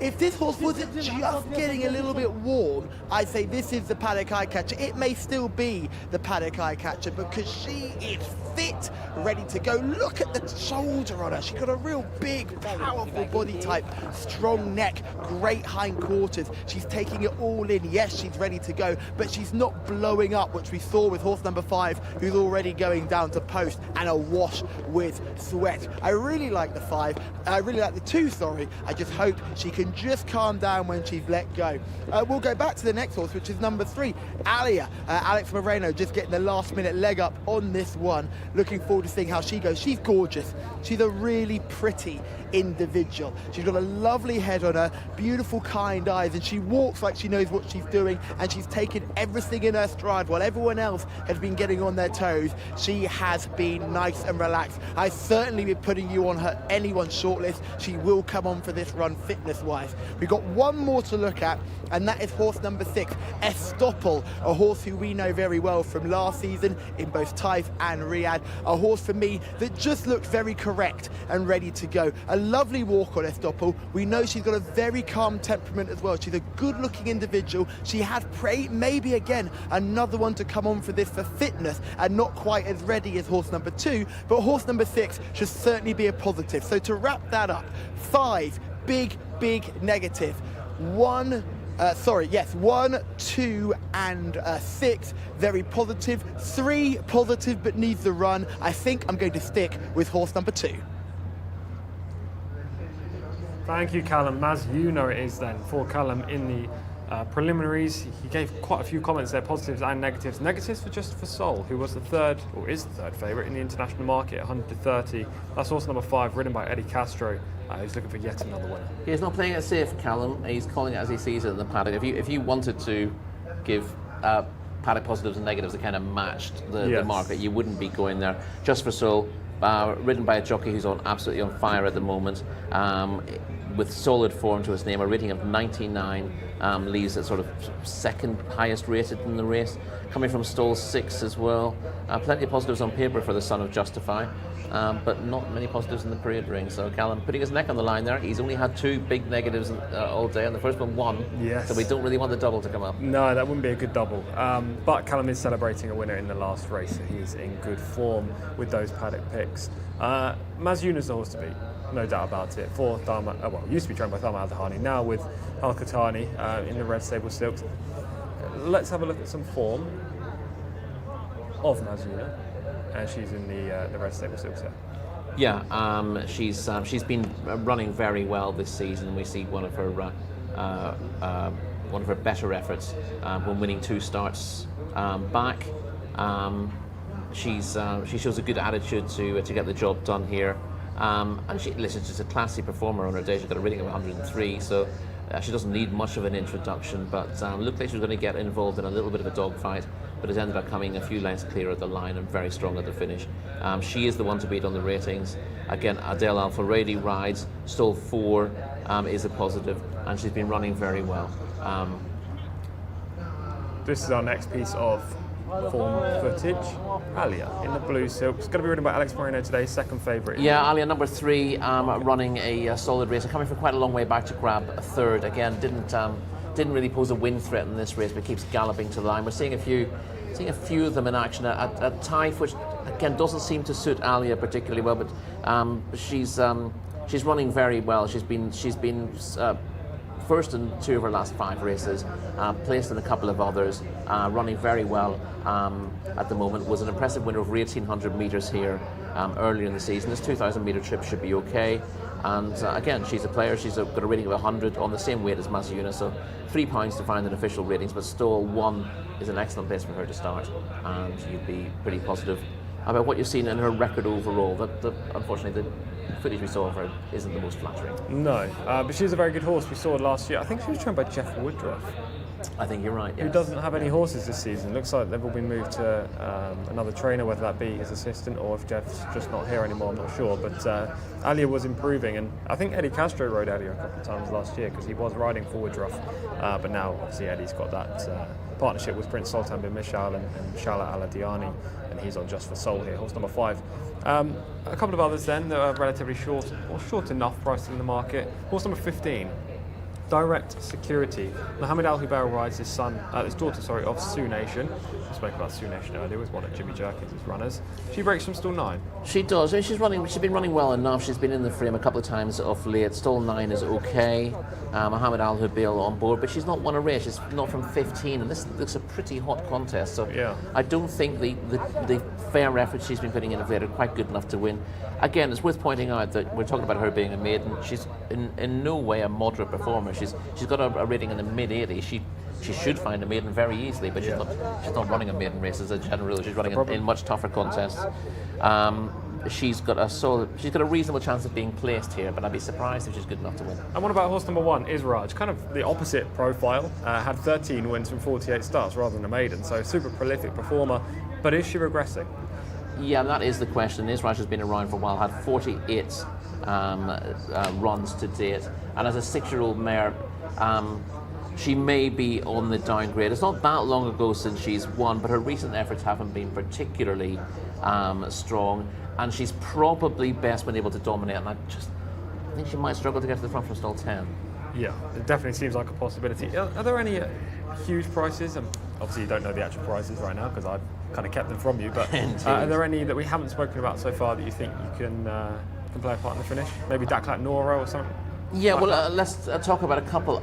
if this horse wasn't just getting a little bit warm, I'd say this is the Paddock eye catcher. It may still be the Paddock eye catcher because she is fit, ready to go. Look at the shoulder on her. She's got a real big, powerful body type, strong neck, great hindquarters. She's taking it all in. Yes, she's ready to go, but she's not blowing up, which we saw with horse number 5, who's already going down to post and awash with sweat. I really like the 5. I really like the 2, sorry. I just hope she can just calm down when she's let go. We'll go back to the next horse, which is number 3, Alia. Alex Moreno just getting the last minute leg up on this one. Looking forward to seeing how she goes. She's gorgeous. She's a really pretty individual. She's got a lovely head on her, beautiful kind eyes, and she walks like she knows what she's doing, and she's taken everything in her stride. While everyone else has been getting on their toes, she has been nice and relaxed. I certainly be putting you on her anyone's shortlist. She will come on for this run fitness wise. We've got one more to look at, and that is horse number 6, Estoppel, a horse who we know very well from last season in both Taif and Riyadh. A horse for me that just looked very correct and ready to go. A lovely walk on Estoppel. We know she's got a very calm temperament as well. She's a good looking individual. She has maybe again another one to come on for this for fitness and not quite as ready as horse number 2, but horse number 6 should certainly be a positive. So to wrap that up, 5 big negative. 1, 2 and 6 very positive. 3 positive but needs the run. I think I'm going to stick with horse number 2. Thank you, Callum. As you know it is then for Callum in the preliminaries. He gave quite a few comments there, positives and negatives. Negatives for Sol, who was the third, or is the third favourite in the international market at 130. That's horse number 5, ridden by Eddie Castro, who's looking for yet another winner. He's not playing it safe, Callum. He's calling it as he sees it in the paddock. If you wanted to give paddock positives and negatives that kind of matched the market, you wouldn't be going there. Just for Sol, ridden by a jockey who's absolutely on fire at the moment, with solid form to his name, a rating of 99, leaves at sort of second highest rated in the race, coming from stall 6 as well. Plenty of positives on paper for the son of Justify, but not many positives in the parade ring. So Callum putting his neck on the line there. He's only had 2 big negatives all day, and the first one won. Yes. So we don't really want the double to come up. No, that wouldn't be a good double. But Callum is celebrating a winner in the last race, so he's in good form with those paddock picks. Mazuna's the horse to beat. No doubt about it. For Dharma, used to be trained by Dharma Al-Dahani, now with Al-Qatani in the Red Sable Silks. Let's have a look at some form of Mazuna, and she's in the Red Sable Silks here. Yeah, she's been running very well this season. We see one of her better efforts when winning 2 starts back. She shows a good attitude to get the job done here. And she's just a classy performer on her day. She's got a rating of 103, so she doesn't need much of an introduction, but looked like she was going to get involved in a little bit of a dogfight, but has ended up coming a few lengths clear at the line and very strong at the finish. She is the one to beat on the ratings. Again, Adele Al-Faredi rides, stall 4 is a positive, and she's been running very well. This is our next piece of form footage. Alia in the blue silk. It's going to be ridden by Alex Moreno today, second favourite. Yeah, Alia number 3, running a solid race, coming from quite a long way back to grab a third. Again, didn't really pose a win threat in this race, but keeps galloping to the line. We're seeing a few of them in action at Taif, which again doesn't seem to suit Alia particularly well, but she's running very well. She's been first in 2 of her last 5 races, placed in a couple of others, running very well at the moment. Was an impressive winner over 1,800 metres here earlier in the season. This 2,000 metre trip should be okay. And again, she's a player. She's got a rating of 100 on the same weight as Mazuna, so £3 to find in official ratings, but stall 1 is an excellent place for her to start, and you'd be pretty positive about what you've seen in her record overall. Unfortunately, the footage we saw of her isn't the most flattering. No, but she's a very good horse. We saw her last year. I think she was trained by Jeff Woodruff. I think you're right, who yes. doesn't have any horses this season. Looks like they've all been moved to another trainer, whether that be his assistant or if Jeff's just not here anymore, I'm not sure. But Alia was improving, and I think Eddie Castro rode Alia a couple of times last year because he was riding forwards rough. But now, obviously, Eddie's got that partnership with Prince Sultan bin Mishal and Shala Al-Adiani, and he's on Just for Soul here, horse number 5. A couple of others then that are relatively short, or short enough priced in the market. Horse number 15. Direct Security. Mohammed Al Hubail rides his daughter of Sioux Nation. We spoke about Sioux Nation earlier with one of Jimmy Jerkins' runners. She breaks from stall 9. She does. I mean, she's been running well enough. She's been in the frame a couple of times of late. Stall 9 is okay. Mohammed Al Hubail on board, but she's not won a race. She's not from 15, and this looks a pretty hot contest. So yeah. I don't think the fair effort she's been putting in of late are quite good enough to win. Again, it's worth pointing out that we're talking about her being a maiden. She's in no way a moderate performer. She's got a rating in the mid-80s. She should find a maiden very easily, but she's not running a maiden race as a general rule. She's running in much tougher contests. She's got a reasonable chance of being placed here, but I'd be surprised if she's good enough to win. And what about horse number 1, Israj? Kind of the opposite profile. Had 13 wins from 48 starts rather than a maiden, so super prolific performer. But is she regressing? Yeah, that is the question. Israj has been around for a while, had 48 runs to date, and as a 6-year-old mare, she may be on the downgrade. It's not that long ago since she's won, but her recent efforts haven't been particularly strong, and she's probably best when able to dominate, and I think she might struggle to get to the front from stall 10. Yeah, it definitely seems like a possibility. Are there any huge prices? And obviously you don't know the actual prices right now because I've kind of kept them from you, but are there any that we haven't spoken about so far that you think you can play a part in the finish?Maybe Daklat Nora or something? Yeah, well, let's talk about a couple.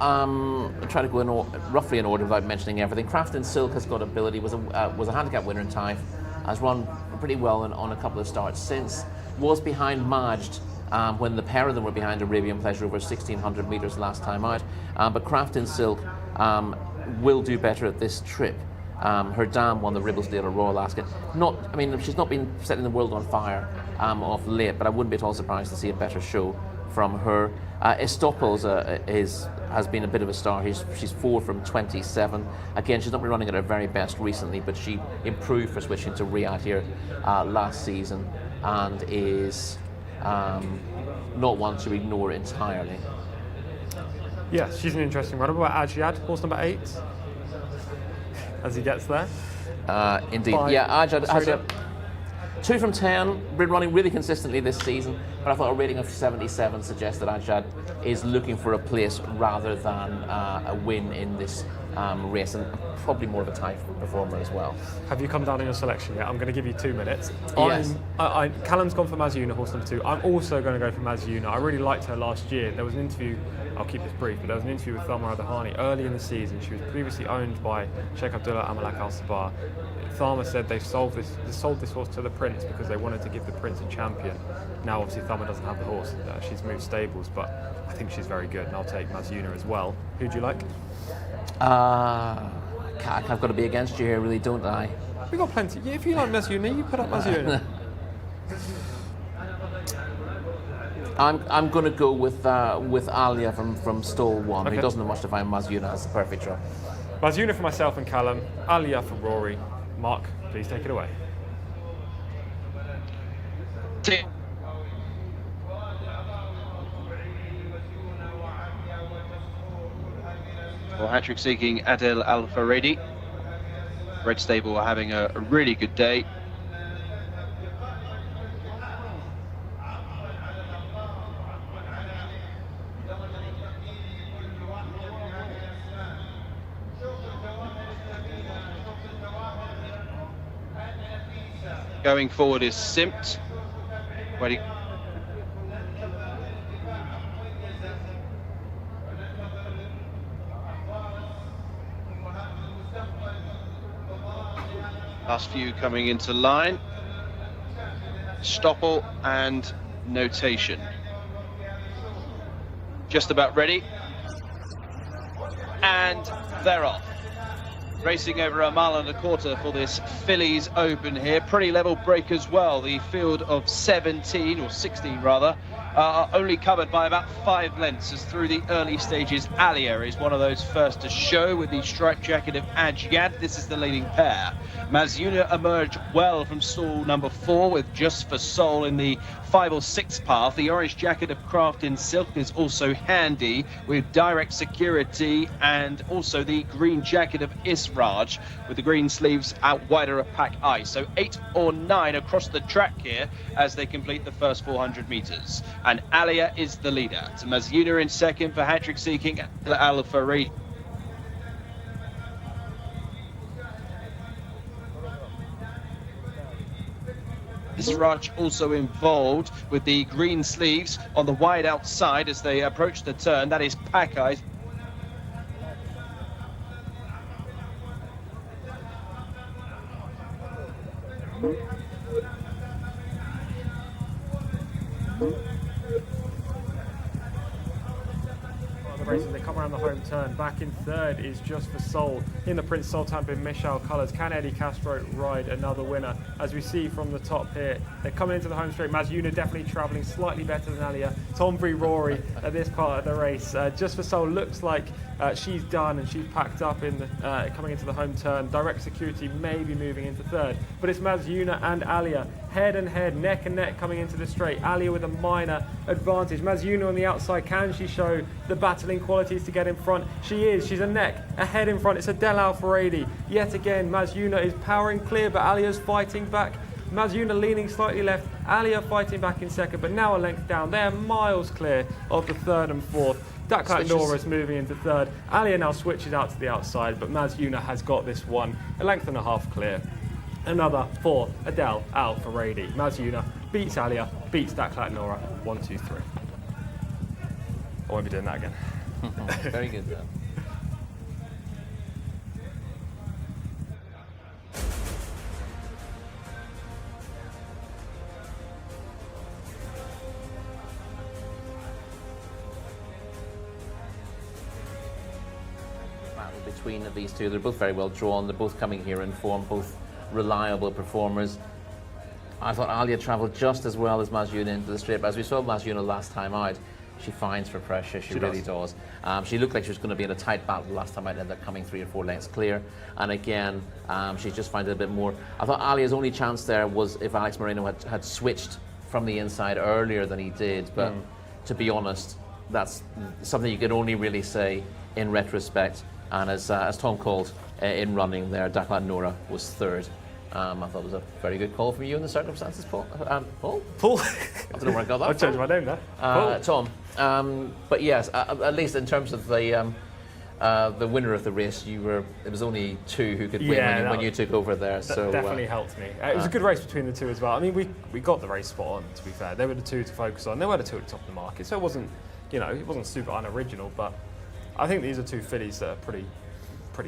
Try to go in roughly in order without mentioning everything. Craft in Silk has got ability, was a handicap winner in Taif, has run pretty well on a couple of starts since, was behind Majd when the pair of them were behind Arabian Pleasure over 1,600 metres last time out. But Craft in Silk will do better at this trip. Her dam won the Ribblesdale or Royal Ascot. She's not been setting the world on fire of late, but I wouldn't be at all surprised to see a better show from her. Estoppels has been a bit of a star. She's 4 from 27. Again, she's not been running at her very best recently, but she improved for switching to Riyadh here last season and is not one to ignore entirely. Yeah, she's an interesting runner. What about Ajyad, horse number 8? As he gets there. Indeed. Yeah, Ajyad has 2 from 10, been running really consistently this season, but I thought a rating of 77 suggests that Ajyad is looking for a place rather than a win in this race, and probably more of a Taif performer as well. Have you come down on your selection yet? I'm going to give you 2 minutes. Yes. Callum's gone for Mazuna, horse number 2. I'm also going to go for Mazuna. I really liked her last year. There was an interview, I'll keep this brief, but there was an interview with Thamar Adahani early in the season. She was previously owned by Sheikh Abdullah Amalak Al Sabah. Thamar said they sold this horse to the Prince because they wanted to give the Prince a champion. Now obviously Thamar doesn't have the horse, she's moved stables, but I think she's very good, and I'll take Mazuna as well. Who do you like? I've got to be against you here, really, don't I? We've got plenty. Yeah, if you like Mazuna, you put up Mazuna. I'm going to go with Alia from stall 1. Okay. He doesn't have much to find. Mazuna has the perfect draw. Mazuna for myself and Callum, Alia for Rory. Mark, please take it away. Well, hat-trick seeking Adel Al-Faredi. Red Stable are having a really good day. Going forward is Simt. Waiting. Last few coming into line. Stoppel and Notation. Just about ready. And they're off. Racing over a mile and a quarter for this Fillies Open here. Pretty level break as well. The field of 17, or 16 rather, are only covered by about 5 lengths, as through the early stages, Alia is one of those first to show with the striped jacket of Ajyad. This is the leading pair. Mazyuna emerged well from stall number 4 with Just for Soul in the 5 or 6 path. The orange jacket of Craft in Silk is also handy with Direct Security, and also the green jacket of Israj with the green sleeves out wider of Pack Ice. So 8 or 9 across the track here as they complete the first 400 metres. And Alia is the leader. To Mazyuna in second for hat-trick seeking Al Farid. Israj also involved with the green sleeves on the wide outside as they approach the turn. That is Pack Ice. Races, they come around the home turn. Back in third is Just for Soul in the Prince Sultan bin Michal colours. Can Eddie Castro ride another winner? As we see from the top here, they're coming into the home straight. Mazyuna definitely travelling slightly better than Alia. Tom v Rory at this part of the race. Just for Soul looks like she's done and she's packed up in the, coming into the home turn. Direct Security may be moving into third, but it's Mazyuna and Alia head and head, neck and neck coming into the straight. Alia with a minor advantage. Mazyuna on the outside, can she show the battling qualities to get in front? She is. She's a head in front. It's Adel Al Faradi. Yet again, Mazyuna is powering clear, but Alia's fighting back. Mazyuna leaning slightly left, Alia fighting back in second, but now a length down. They're miles clear of the third and fourth. Daklat Norris moving into third. Alia now switches out to the outside, but Mazyuna has got this one, a length and a half clear. Another for Adel Al Faradi. Mazyuna beats Alia, beats Daklat Nora. 1, 2, 3. I won't be doing that again. Very good, Dan. Between these two, they're both very well drawn. They're both coming here in form, both reliable performers. I thought Alia travelled just as well as Mazyuna into the straight, but as we saw Mazyuna last time out, she finds for pressure. She really does. She looked like she was going to be in a tight battle last time out, ended up coming 3 or 4 lengths clear. And again, she just finds it a bit more. I thought Alia's only chance there was if Alex Moreno had switched from the inside earlier than he did. But to be honest, that's something you could only really say in retrospect. And as Tom called in running there, Daklat Nora was third. I thought it was a very good call from you in the circumstances, Paul. Paul? I don't know where I got that I'll change my name now. Tom. But yes, at least in terms of the winner of the race, it was only 2 who could win when you took over there. That definitely helped me. It was a good race between the 2 as well. I mean, we got the race spot on, to be fair. They were the 2 to focus on. They were the 2 at the top of the market, so it wasn't, it wasn't super unoriginal. But I think these are 2 fillies that are pretty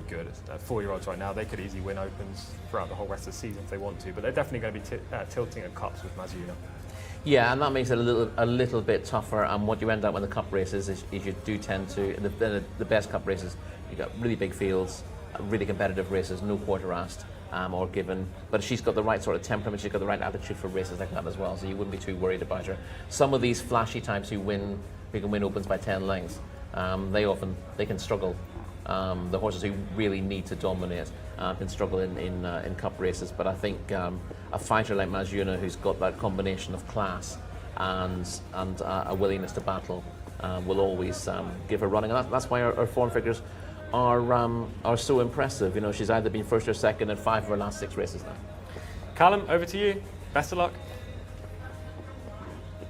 good. 4-year-olds right now, they could easily win opens throughout the whole rest of the season if they want to, but they're definitely going to be tilting at cups with Mazyuna. Yeah, and that makes it a little bit tougher. And what you end up with the cup races is you do tend to, the best cup races, you've got really big fields, really competitive races, no quarter asked or given. But she's got the right sort of temperament, she's got the right attitude for races like that as well, so you wouldn't be too worried about her. Some of these flashy types who can win opens by 10 lengths, they can struggle. The horses who really need to dominate can struggle in cup races, but I think a fighter like Mazyuna, who's got that combination of class and a willingness to battle, will always give her running, and that's why her form figures are so impressive. She's either been first or second in 5 of her last 6 races now. Callum, over to you. Best of luck.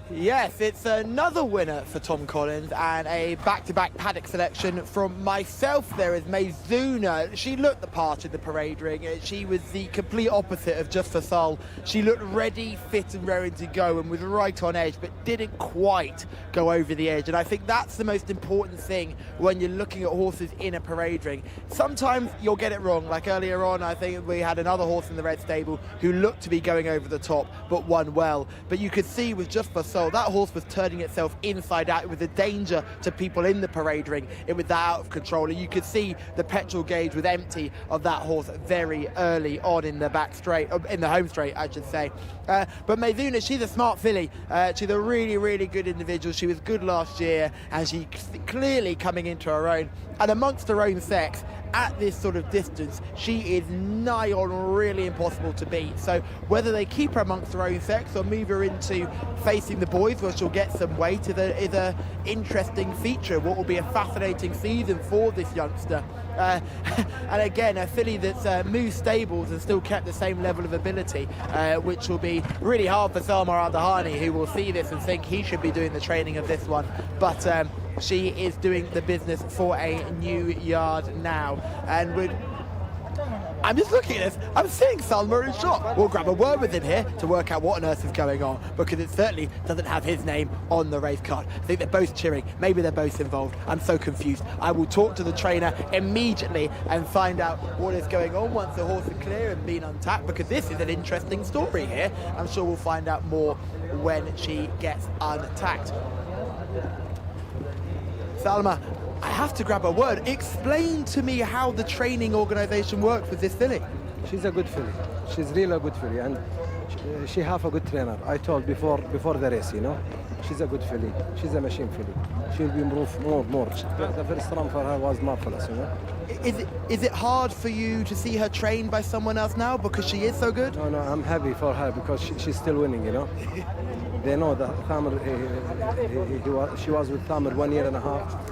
Yes, it's another winner for Tom Collins and a back-to-back paddock selection from myself. There is Mazyuna. She looked the part in the parade ring. She was the complete opposite of Just for Soul. She looked ready, fit and raring to go and was right on edge, but didn't quite go over the edge. And I think that's the most important thing when you're looking at horses in a parade ring. Sometimes you'll get it wrong. Like earlier on, I think we had another horse in the red stable who looked to be going over the top, but won well. But you could see with Just for Soul, So that horse was turning itself inside out. It was a danger to people in the parade ring. It was out of control, and you could see the petrol gauge was empty of that horse very early on in the back straight, in the home straight, I should say. But Maizuna, she's a smart filly. She's a really, really good individual. She was good last year, and she's clearly coming into her own. And amongst her own sex, at this sort of distance, she is nigh on really impossible to beat. So whether they keep her amongst her own sex or move her into facing the boys where she'll get some weight is a interesting feature. What will be a fascinating season for this youngster. And again, a filly that's moved stables and still kept the same level of ability, which will be really hard for Salma Al-Dahani, who will see this and think he should be doing the training of this one. But she is doing the business for a new yard now. And I'm just looking at this. I'm seeing Salma in shot. We'll grab a word with him here to work out what on earth is going on, because it certainly doesn't have his name on the race card. I think they're both cheering. Maybe they're both involved. I'm so confused. I will talk to the trainer immediately and find out what is going on once the horse is clear and been untapped, because this is an interesting story here. I'm sure we'll find out more when she gets untacked. Salma, I have to grab a word. Explain to me how the training organisation works with this filly. She's a good filly. She's really a good filly, and she have a good trainer. I told before the race, you know. She's a good filly. She's a machine filly. She'll be improved more. The first run for her was marvelous, you know. Is it hard for you to see her trained by someone else now because she is so good? No, I'm happy for her because she's still winning, you know. They know that Thamer, she was with Thamer 1.5 years,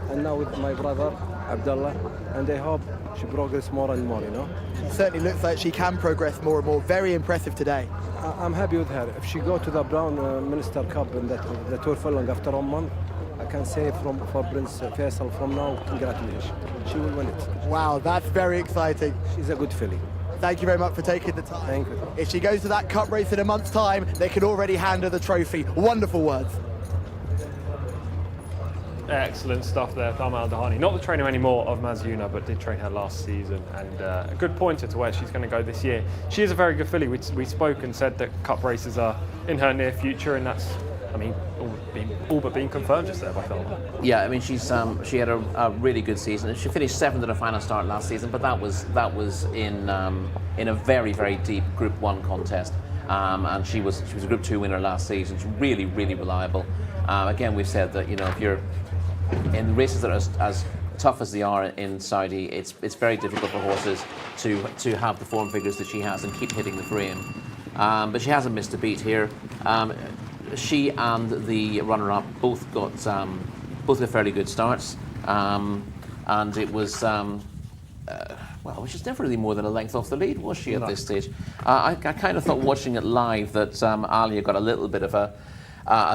and now with my brother Abdullah, and they hope she progress more and more, you know. She certainly looks like she can progress more and more. Very impressive today. I'm happy with her. If she go to the Brown Minister Cup and the Tour Furlong after 1 month, I can say for Prince Faisal from now, congratulations. She will win it. Wow, that's very exciting. She's a good filly. Thank you very much for taking the time. Thank you. If she goes to that cup race in a month's time, they can already hand her the trophy. Wonderful words. Excellent stuff there, Salma Al-Dahani. Not the trainer anymore of Maizuna, but did train her last season, and a good pointer to where she's going to go this year. She is a very good filly. We spoke and said that cup races are in her near future, and that's, I mean, all but being confirmed just there by Salma. Yeah, I mean, she had a really good season. She finished 7th at a final start last season, but that was in a very, very deep Group 1 contest, and she was a Group 2 winner last season. She's really, really reliable. Again, we've said that, you know, if you're in races that are as tough as they are in Saudi, it's very difficult for horses to have the form figures that she has and keep hitting the frame. But she hasn't missed a beat here. She and the runner-up both got fairly good starts, and it was well, she's never really more than a length off the lead, was she, at this stage? I kind of thought watching it live that Alia got a little bit of a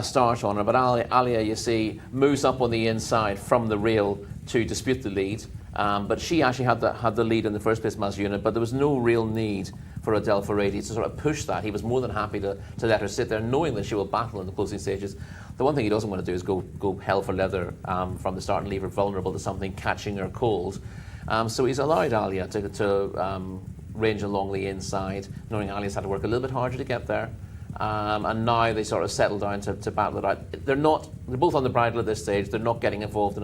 start on her, but Alia, you see, moves up on the inside from the rail to dispute the lead. But she actually had the lead in the first place, Maizuna, but there was no real need for Adel Faradi to sort of push that. He was more than happy to let her sit there, knowing that she will battle in the closing stages. The one thing he doesn't want to do is go hell for leather from the start and leave her vulnerable to something catching her cold. So he's allowed Alia to range along the inside, knowing Alia's had to work a little bit harder to get there. And now they sort of settle down to battle it out. They're both on the bridle at this stage. They're not getting involved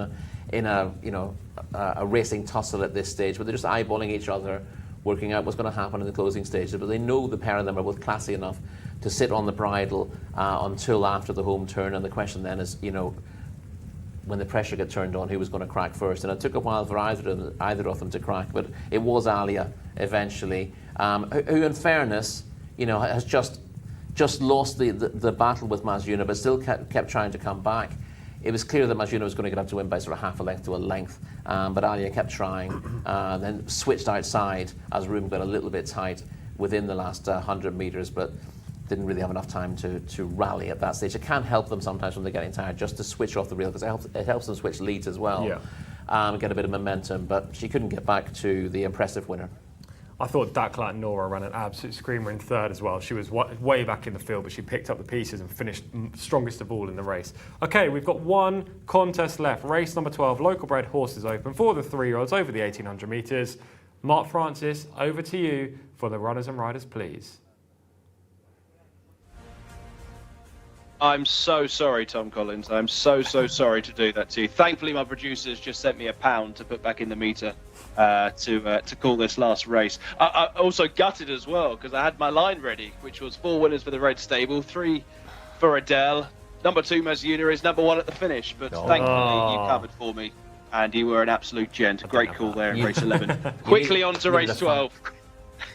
in a racing tussle at this stage, but they're just eyeballing each other, working out what's going to happen in the closing stages. But they know the pair of them are both classy enough to sit on the bridle until after the home turn. And the question then is, you know, when the pressure gets turned on, who was going to crack first? And it took a while for either of them to crack, but it was Alia eventually, who in fairness, you know, has just lost the battle with Maizuna, but still kept trying to come back. It was clear that Maizuna was going to get up to win by sort of half a length to a length, but Alia kept trying, then switched outside as room got a little bit tight within the last 100 metres, but didn't really have enough time to rally at that stage. It can help them sometimes when they're getting tired just to switch off the reel, because it helps them switch leads as well, get a bit of momentum, but she couldn't get back to the impressive winner. I thought Daklat Nora ran an absolute screamer in third as well. She was way back in the field, but she picked up the pieces and finished strongest of all in the race. Okay, we've got one contest left. Race number 12, local bred horses open for the 3-year-olds over the 1,800 metres. Mark Francis, over to you for the runners and riders, please. I'm so sorry, Tom Collins. I'm so sorry to do that to you. Thankfully, my producers just sent me £1 to put back in the meter to call this last race. I also gutted as well because I had my line ready, which was 4 winners for the Red Stable, 3 for Adele. Number 2, Mazuna, is number 1 at the finish, but thankfully you covered for me, and you were an absolute gent. Great call there in race 11. Quickly on to race 12.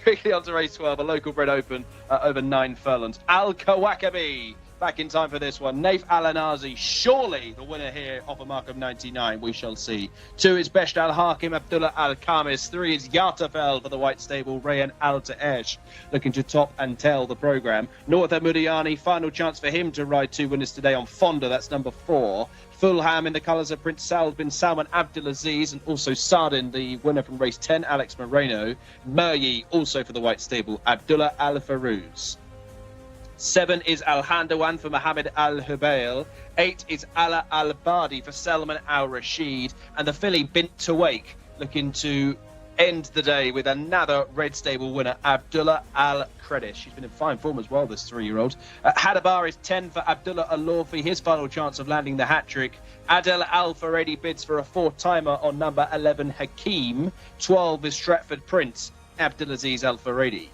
Quickly on to race 12, a local bred open over 9 furlongs. Al Kawakabi back in time for this one. Naif Al-Anazi, surely the winner here off a mark of 99. We shall see. 2 is Besht Al-Hakim Abdullah Al-Khamis. 3 is Yartafel for the White Stable. Rayan Al-Taesh looking to top and tail the programme. North Mudiani, final chance for him to ride 2 winners today on Fonda. That's number 4. Fulham in the colours of Prince Saud bin Salman Abdulaziz, and also Sardin, the winner from race 10, Alex Moreno. Meryi, also for the White Stable, Abdullah Al-Farouz. 7 is Al-Handawan for Mohammed Al-Hubail. 8 is Ala Al-Badi for Salman Al-Rashid. And the filly Bint Tawake looking to end the day with another Red Stable winner, Abdullah Al-Kredis. She's been in fine form as well, this 3-year-old. Hadabar is 10 for Abdullah Al-Lawfi, his final chance of landing the hat-trick. Adel Al-Faredi bids for a 4th-timer on number 11, Hakim. 12 is Stratford Prince, Abdulaziz Al-Faredi.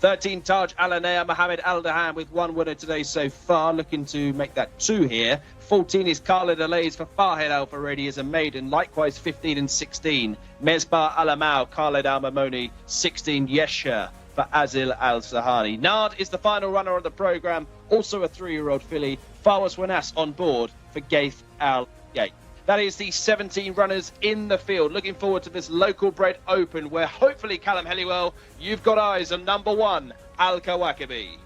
13, Taj Alanea Mohammed Al-Dahan with 1 winner today so far, looking to make that 2 here. 14 is Khalid Alays for Fahed Al-Faredi as a maiden. Likewise, 15 and 16, Mesbah Alamau, Khalid Al-Mamoni. 16, Yesha for Azil Al-Sahani. Nard is the final runner of the programme, also a 3-year-old filly. Fawas Wanas on board for Gaith Al-Gate. That is the 17 runners in the field. Looking forward to this local bred open where hopefully, Callum Helliwell, you've got eyes on number 1, Al Kawakabi.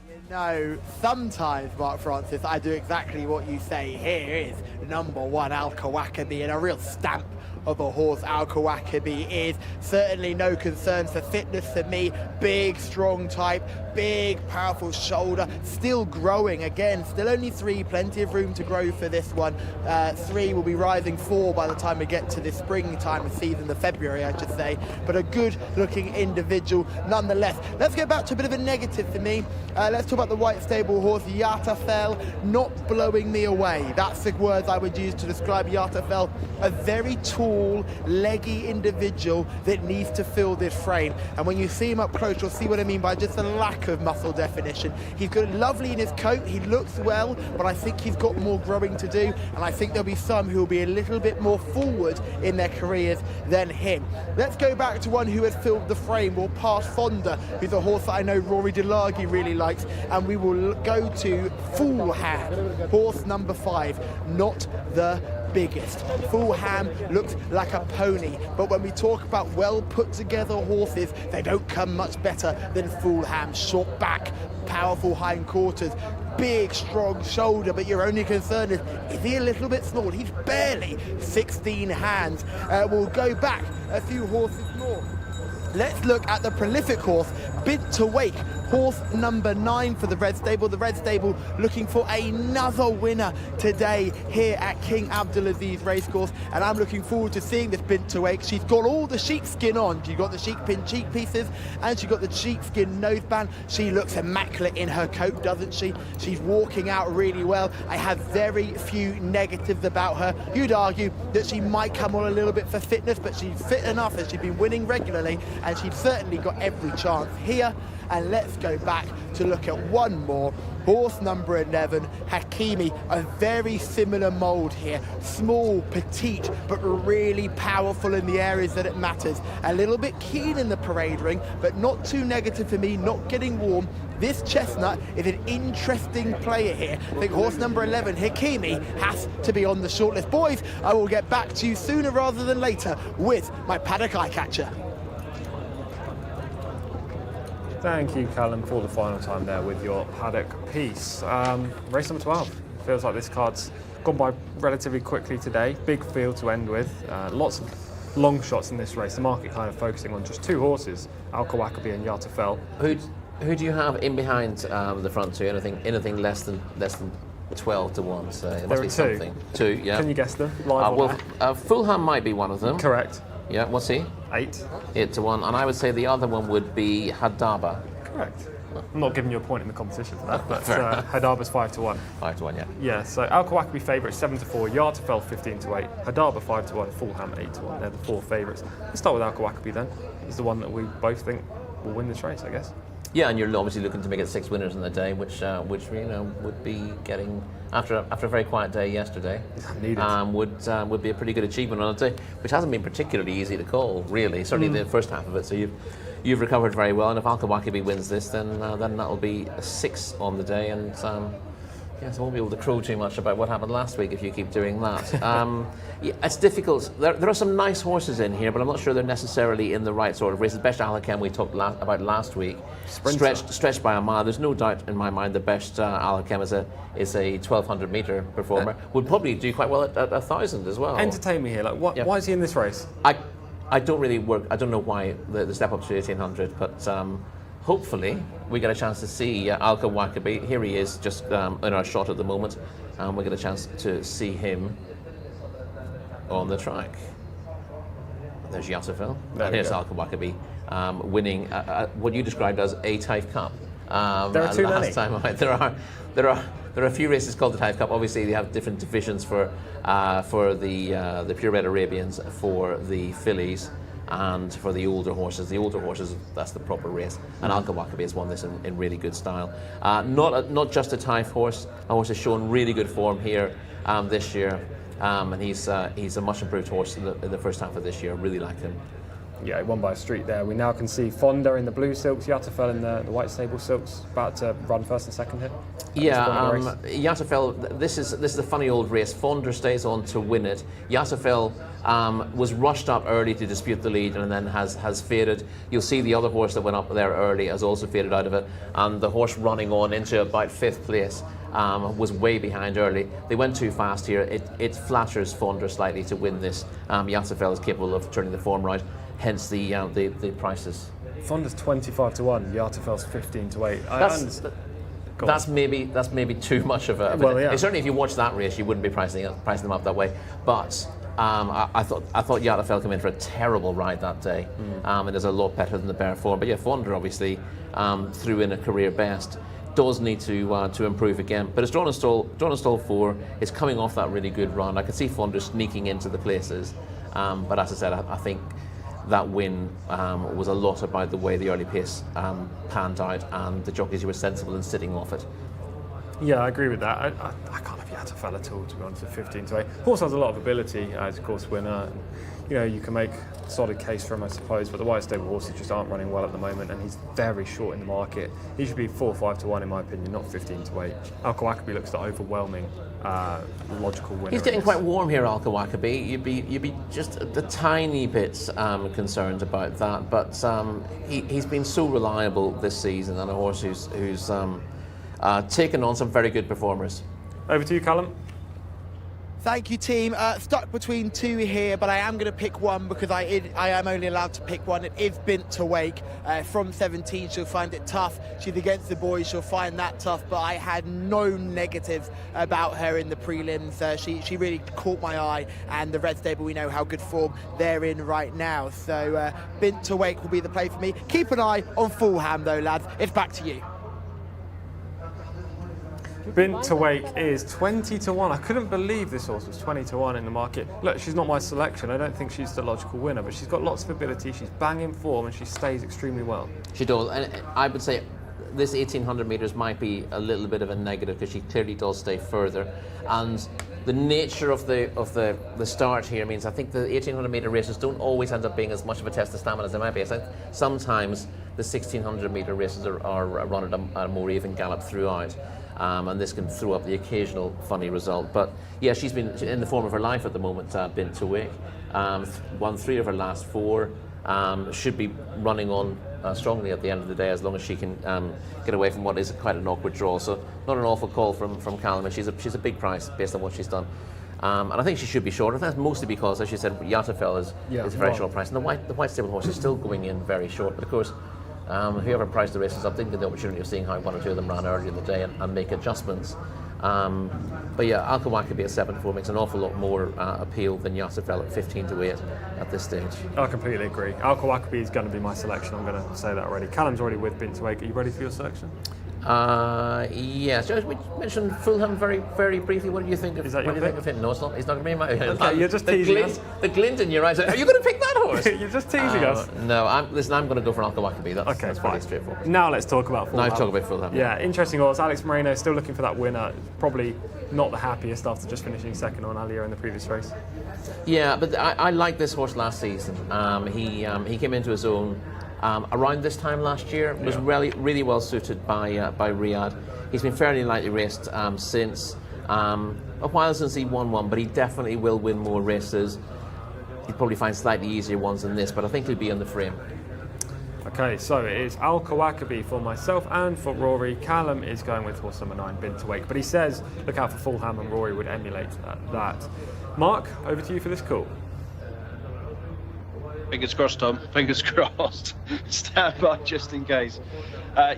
You know, sometimes, Mark Francis, I do exactly what you say. Here is number 1, Al Kawakabi, and a real stamp of a horse. Al Kawakabi is certainly no concerns for fitness for me. Big, strong type, big, powerful shoulder, still growing again, still only 3, plenty of room to grow for this one. 3 will be rising 4 by the time we get to the springtime season, the February, I should say, but a good looking individual nonetheless. Let's get back to a bit of a negative for me. Let's talk about the White Stable horse, Yartafel, not blowing me away. That's the words I would use to describe Yartafel. A very tall, leggy individual that needs to fill this frame, and when you see him up close, you'll see what I mean by just a lack of muscle definition. He's got lovely in his coat, he looks well, but I think he's got more growing to do, and I think there'll be some who will be a little bit more forward in their careers than him. Let's go back to one who has filled the frame. We'll pass Fonda, who's a horse that I know Rory Delagi really likes, and we will go to Fulham, horse number 5, not the biggest. Fulham looks like a pony, but when we talk about well put together horses, they don't come much better than Fulham. Short back, powerful hindquarters, big strong shoulder, but your only concern is he a little bit small? He's barely 16 hands. We'll go back a few horses more. Let's look at the prolific horse, Bint Tawake, horse number 9 for the Red Stable. The Red Stable looking for another winner today here at King Abdulaziz Racecourse, and I'm looking forward to seeing this Bint Tawake. She's got all the sheepskin on. She's got the sheepskin cheek pieces, and she's got the sheepskin noseband. She looks immaculate in her coat, doesn't she? She's walking out really well. I have very few negatives about her. You'd argue that she might come on a little bit for fitness, but she's fit enough as she's been winning regularly, and she's certainly got every chance here. And let's go back to look at one more. Horse number 11, Hakimi, a very similar mould here. Small, petite, but really powerful in the areas that it matters. A little bit keen in the parade ring, but not too negative for me, not getting warm. This chestnut is an interesting player here. I think horse number 11, Hakimi, has to be on the shortlist. Boys, I will get back to you sooner rather than later with my Paddock eye catcher. Thank you, Callum, for the final time there with your Paddock piece. Race number 12. Feels like this card's gone by relatively quickly today. Big field to end with. Lots of long shots in this race. The market kind of focusing on just 2 horses, Al Kawakabi and Yartafel. Who do you have in behind the front 2? Anything less than 12 to 1? So it must be something. 2, yeah. Can you guess them? Live Fulham might be one of them. Correct. Yeah, what's he? 8. 8 to 1, and I would say the other one would be Hadaba. Correct. I'm not giving you a point in the competition for that, but Hadarba's 5-1. 5-1, yeah. Yeah, so Al Kawakabi favourite 7-4, Yartafel 15-8, Hadarba 5-1, Fulham 8-1. They're the 4 favourites. Let's start with Al Kawakabi then. He's the one that we both think will win this race, I guess. Yeah, and you're obviously looking to make it 6 winners in the day, which would be getting after a very quiet day yesterday. Would be a pretty good achievement on a day which hasn't been particularly easy to call, really. Certainly the first half of it. So you've recovered very well, and if Al Kawakabi wins this, then that'll be a 6 on the day, and yes, I won't be able to crow too much about what happened last week if you keep doing that. It's difficult. There are some nice horses in here, but I'm not sure they're necessarily in the right sort of race. The best Alachem we talked about last week, stretched by a mile. There's no doubt in my mind the best Alachem is a 1200 metre performer. Would probably do quite well at 1000 as well. Entertain me here. Like, why is he in this race? I don't really work. I don't know why the step up to 1800, but. Hopefully, we get a chance to see Al Kawakabi. Here he is, just in our shot at the moment. We get a chance to see him on the track. There's Yasafel. And here's Al Kawakabi winning what you described as a Taif Cup. There are too many. There are a few races called the Taif Cup. Obviously, they have different divisions for the purebred Arabians, for the fillies, and for the older horses. The older horses, that's the proper race. And Al Kawakabi has won this in really good style. Not just a Taif horse. A horse has shown really good form here this year. And he's a much improved horse in the first half of this year. Really like him. Yeah, he won by a street there. We now can see Fonda in the blue silks, Yatafel in the white stable silks, about to run first and second here. Yeah, Yatafel, this is a funny old race. Fonda stays on to win it. Yatafel was rushed up early to dispute the lead and then has faded. You'll see the other horse that went up there early has also faded out of it, and the horse running on into about 5th place was way behind early. They went too fast here. It flatters Fonda slightly to win this. Yatafel is capable of turning the form right, hence the prices. Fonda's 25-1, Yartafel's 15-8. That's maybe too much of a. Well, yeah. Certainly, if you watch that race, you wouldn't be pricing them up that way. But I thought Yatafel came in for a terrible ride that day, and is a lot better than the bare form. But yeah, Fonda obviously threw in a career best. Does need to improve again, but it's drawn and stall 4. It's coming off that really good run. I could see Fonda sneaking into the places, but as I said, I think that win was a lot about the way the early pace panned out, and the jockeys who were sensible in sitting off it. Yeah, I agree with that. I can't have Yatafel at all, to be honest, at 15-8. Horse has a lot of ability as a course winner. And, you can make a solid case for him, I suppose, but the white stable horses just aren't running well at the moment, and he's very short in the market. He should be 4-5-1 in my opinion, not 15-8. Al Kawakabi looks the overwhelming logical winner. He's getting quite warm here, Al Kawakabi. You'd be just a tiny bit concerned about that, but he's been so reliable this season, and a horse who's taken on some very good performers. Over to you, Callum. Thank you, team. Stuck between 2 here, but I am going to pick one because I am only allowed to pick one. It is Bint to Wake. From 17, she'll find it tough. She's against the boys, she'll find that tough, but I had no negatives about her in the prelims. She really caught my eye, and the Red Stable, we know how good form they're in right now. So Bint to Wake will be the play for me. Keep an eye on Fulham, though, lads. It's back to you. Bint to Wake is 20-1. I couldn't believe this horse was 20-1 in the market. Look, she's not my selection. I don't think she's the logical winner, but she's got lots of ability. She's banging form, and she stays extremely well. She does, and I would say this 1800 metres might be a little bit of a negative because she clearly does stay further, and the nature of the start here means I think the 1800 metre races don't always end up being as much of a test of stamina as they might be. I think sometimes the 1600 metre races are run at a more even gallop throughout. And this can throw up the occasional funny result. But yeah, she's been in the form of her life at the moment, Bint to Wake. Won 3 of her last 4. Should be running on strongly at the end of the day, as long as she can get away from what is quite an awkward draw. So not an awful call from Callum. She's a big price based on what she's done. And I think she should be short. That's mostly because, as you said, Yatafel is a very short price. And the white stable horse is still going in very short. But of course, whoever priced the races up didn't get the opportunity of seeing how 1 or 2 of them ran early in the day and make adjustments. But yeah, Al Kawakabi at 7-4 makes an awful lot more appeal than Yatafel at 15-8 at this stage. I completely agree. Al Kawakabi is going to be my selection. I'm going to say that already. Callum's already with Bint to Wake. Are you ready for your selection? Yes. We mentioned Fulham very, very briefly. What do you think of? Is that what your do you think of him? No, it's not. He's not going to be in my. Okay, you're just teasing us. The glint in your eyes. Are you going to pick that horse? You're just teasing us. No, I'm going to go for Al Kawakabi. That's fine. pretty straightforward. Now let's talk about Fulham. Now let's talk about Fulham. Yeah, interesting horse. Alex Moreno still looking for that winner. Probably not the happiest after just finishing second on Aliyah in the previous race. Yeah, but I liked this horse last season. He came into his own around this time last year. Was really well suited by Riyadh. He's been fairly lightly raced since. A while since he won one, but he definitely will win more races. He'll probably find slightly easier ones than this, but I think he'll be in the frame. Okay, so it is Al Kawakabi for myself and for Rory. Callum is going with horse number 9, Bint to Wake, but he says look out for Fulham, and Rory would emulate that. Mark, over to you for this call. Fingers crossed, Tom. Fingers crossed. Stand by just in case.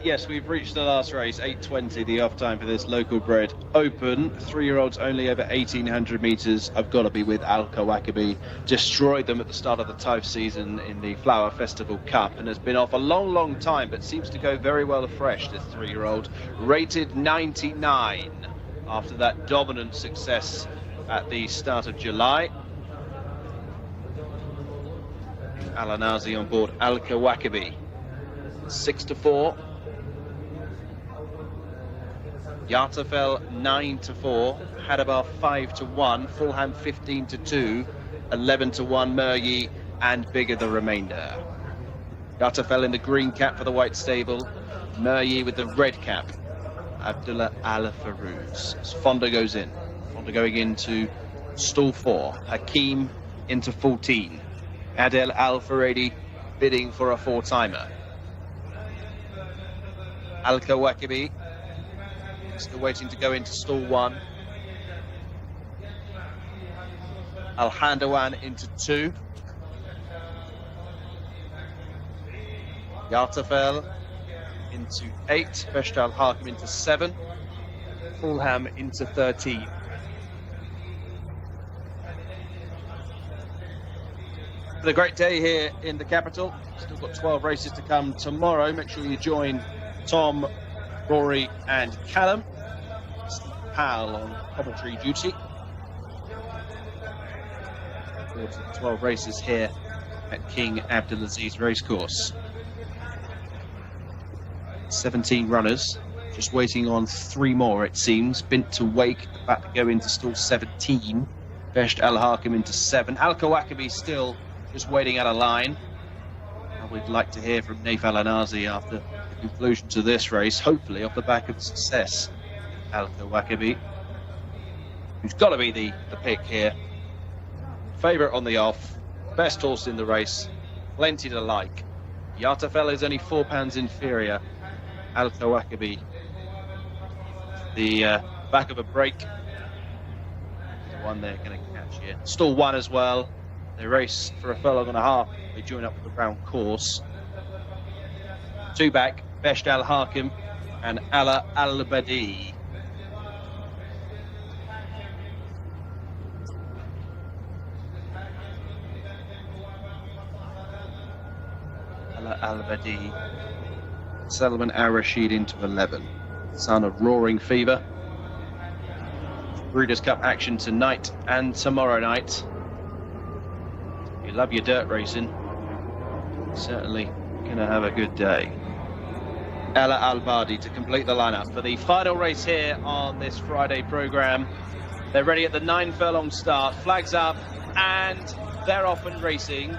Yes, we've reached the last race, 8:20, the off time for this local bred open. 3-year-olds only over 1,800 metres. I've got to be with Al Kawakabi. Destroyed them at the start of the Taif season in the Flower Festival Cup and has been off a long time, but seems to go very well afresh, this 3-year-old. Rated 99 after that dominant success at the start of July. Al-Anazi on board Al Kawakabi. 6-4. Yatafel 9-4. Hadabar 5-1. Fulham 15-2. 11-1 Meryi, and bigger the remainder. Yatafel in the green cap for the white stable. Meryi with the red cap. Abdullah Al Farouz. As Fonda goes in. Fonda going into stall 4. Hakim into 14. Adel Al Faredi bidding for a 4-timer. Al Kawakabi still waiting to go into stall 1. Al Handawan into 2. Yatafel into 8. Besht Al Hakim into 7. Fulham into 13. A great day here in the capital. Still got 12 races to come tomorrow. Make sure you join Tom, Rory and Callum. Steve Powell on commentary duty. 12 races here at King Abdulaziz Racecourse. 17 runners, just waiting on 3 more it seems. Bint to Wake about to go into stall 17. Besht Al Hakim into 7. Al Kawakabi still just waiting at a line. And we'd like to hear from Naif Al-Anazi after the conclusion to this race, hopefully off the back of success. Al Kawakabi, who's got to be the pick here. Favourite on the off, best horse in the race, plenty to like. Yatafel is only £4 inferior. Al Kawakabi, the back of a break, the one they're going to catch here. Stall 1 as well. They race for a furlong and a half. They join up with the round course. 2 back, Besht Al Hakim and Ala Al Badi. Ala Al Badi. Salman Al Rashid into 11. Son of Roaring Fever. Breeders' Cup action tonight and tomorrow night. You love your dirt racing, certainly gonna have a good day. Ella Al-Badi to complete the lineup for the final race here on this Friday programme. They're ready at the 9 furlong start, flags up, and they're off and racing.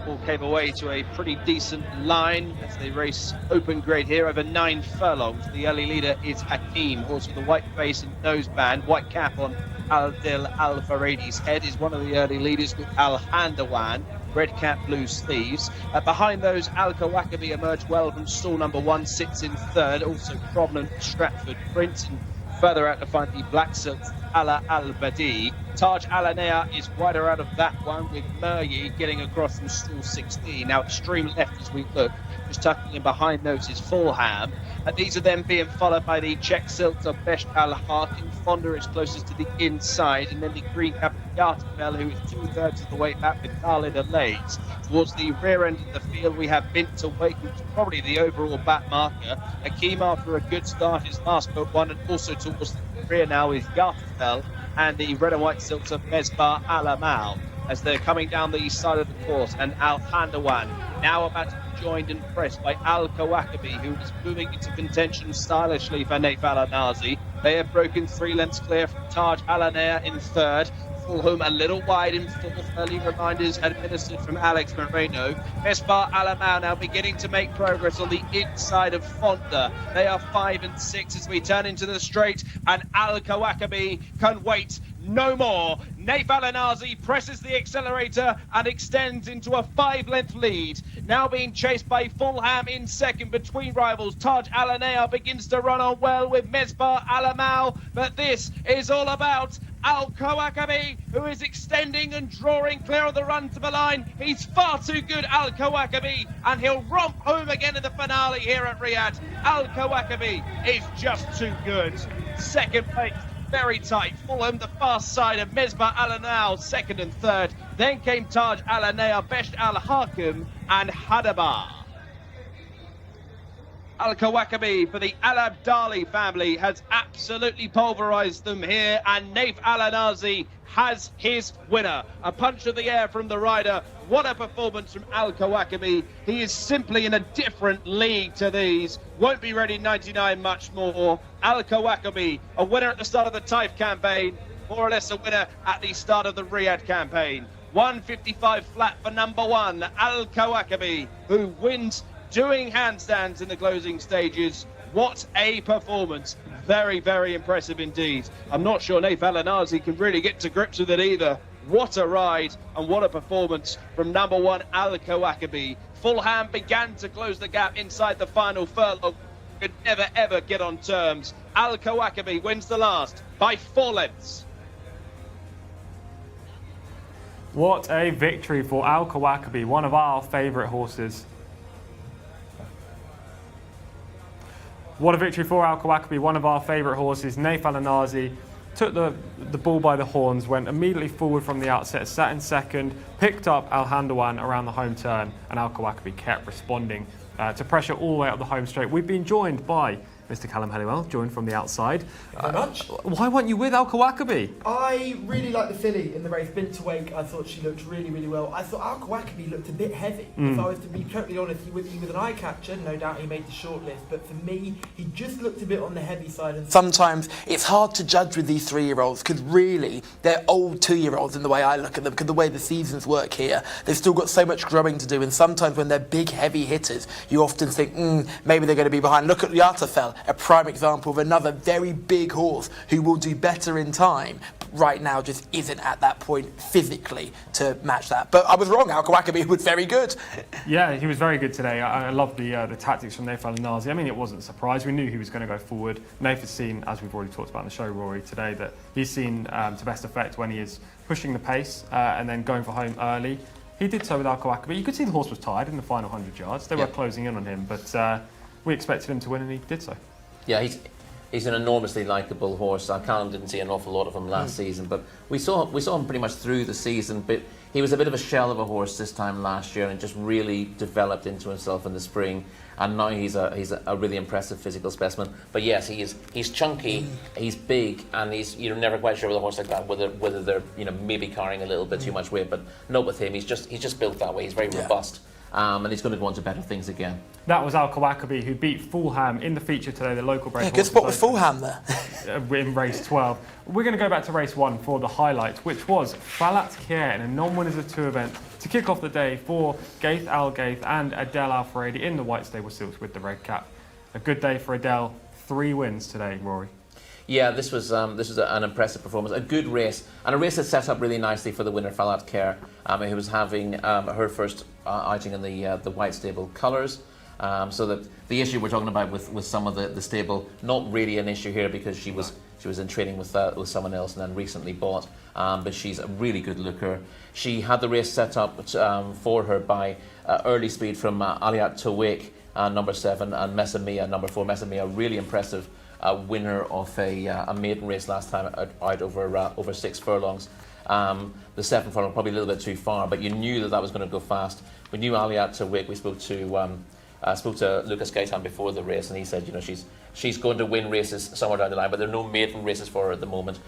All came away to a pretty decent line as they race open grade here over 9 furlongs. The early leader is Hakim, horse with the white face and noseband, white cap on Adel Al Faredi's head, is one of the early leaders with Al Handawan, red cap, blue sleeves. Behind those, Al Kawakabi emerged well from stall number 1, sits in 3rd, also prominent Stratford Prince, and further out to find the black silk Ala Al Badi. Taj Alanea is wider out of that one, with Muryi getting across from stall 16. Now extreme left as we look, just tucking in behind those is Fulham. These are then being followed by the Czech Silta Best Al Harkin. Fonda is closest to the inside, and then the green cap Yartabel, who is 2/3 of the way back with Khalid Alays. Towards the rear end of the field, we have Binta Wake, who's probably the overall back marker. Akeem, after a good start, his last boat one, and also towards the rear now is Yartabel and the red and white silks of Mesbah Alamal as they're coming down the east side of the course, and Al Handawan now about to be joined and pressed by Al Kawakabi, who is moving into contention stylishly for Naif Al-Anazi. They have broken 3 lengths clear from Taj Alanea in third. Fulham a little wide in fourth. Early reminders administered from Alex Moreno. Mesbah Alamal now beginning to make progress on the inside of Fonda. They are 5 and 6 as we turn into the straight, and Al Kawakabi can wait no more. Naif Al-Anazi presses the accelerator and extends into a 5-length lead. Now being chased by Fulham in second between rivals. Taj Alanea begins to run on well with Mesbah Alamal, but this is all about Al Kawakabi, who is extending and drawing clear of the run to the line. He's far too good, Al Kawakabi, and he'll romp home again in the finale here at Riyadh. Al Kawakabi is just too good. Second place, very tight. Fulham, the fast side of Mesbah Alanal, second and third. Then came Taj Alanea, Best Al Hakim, and Hadabar. Al Kawakabi for the Al Abdali family has absolutely pulverised them here, and Naif Al-Anazi has his winner. A punch of the air from the rider. What a performance from Al Kawakabi. He is simply in a different league to these. Won't be ready 99 much more. Al Kawakabi, a winner at the start of the Taif campaign, more or less a winner at the start of the Riyadh campaign. 155 flat for number 1, Al Kawakabi, who wins doing handstands in the closing stages. What a performance. Very, very impressive indeed. I'm not sure Naif Al-Anazi can really get to grips with it either. What a ride and what a performance from number 1, Al Kawakabi. Fulham began to close the gap inside the final furlong. Could never, ever get on terms. Al Kawakabi wins the last by 4 lengths. What a victory for Al Kawakabi, one of our favourite horses. What a victory for Al Kawakabi, one of our favourite horses. Naif Al-Anazi took the bull by the horns, went immediately forward from the outset, sat in second, picked up Al Handawan around the home turn, and Al Kawakabi kept responding to pressure all the way up the home straight. We've been joined by Mr. Callum Helliwell, joined from the outside. Thank you very much. Why weren't you with Al Kawakabi? I really liked the filly in the race. Binta Wake, I thought she looked really, really well. I thought Al Kawakabi looked a bit heavy. If I was to be totally honest, he was an eye catcher. No doubt he made the shortlist. But for me, he just looked a bit on the heavy side. And sometimes it's hard to judge with these 3-year-olds because really they're old 2-year-olds in the way I look at them, because the way the seasons work here, they've still got so much growing to do. And sometimes when they're big, heavy hitters, you often think, maybe they're going to be behind. Look at Yartafel, a prime example of another very big horse who will do better in time. Right now just isn't at that point physically to match that. But I was wrong, Al Kawakabi was very good. Yeah, he was very good today. I love the tactics from Naif Al-Anazi. I mean, it wasn't a surprise. We knew he was going to go forward. Naif has seen, as we've already talked about in the show, Rory, today, that he's seen to best effect when he is pushing the pace and then going for home early. He did so with Al Kawakabi. You could see the horse was tired in the final 100 yards. They were closing in on him, but we expected him to win and he did so. Yeah, he's an enormously likeable horse. Callum didn't see an awful lot of him last season, but we saw him pretty much through the season. But he was a bit of a shell of a horse this time last year, and just really developed into himself in the spring. And now he's a really impressive physical specimen. But yes, he's chunky, he's big, and you're never quite sure with a horse like that whether they're maybe carrying a little bit too much weight. But not with him. He's just built that way. He's very robust. And he's going to go on to better things again. That was Al Kawakabi, who beat Fulham in the feature today, the local break. Good spot with Fulham there. In race 12. We're going to go back to race 1 for the highlight, which was Falat Kier in a non-winners of 2 event to kick off the day for Gaith Al Gaith and Adele Al Faredi in the white stable silks with the red cap. A good day for Adele. 3 wins today, Rory. Yeah, this was an impressive performance, a good race, and a race that set up really nicely for the winner, Falat Kier, who was having her first outing in the white stable colours. So that the issue we're talking about with some of the stable, not really an issue here because she was in training with someone else and then recently bought. But she's a really good looker. She had the race set up for her by early speed from Aliat Tawik, number 7, and Messamia, number 4. Messamia, really impressive winner of a maiden race last time out over 6 furlongs. The 7 furlong probably a little bit too far, but you knew that was going to go fast. We knew Aliat Tawik. We spoke to Lucas Gaitan before the race, and he said, she's going to win races somewhere down the line, but there are no maiden races for her at the moment.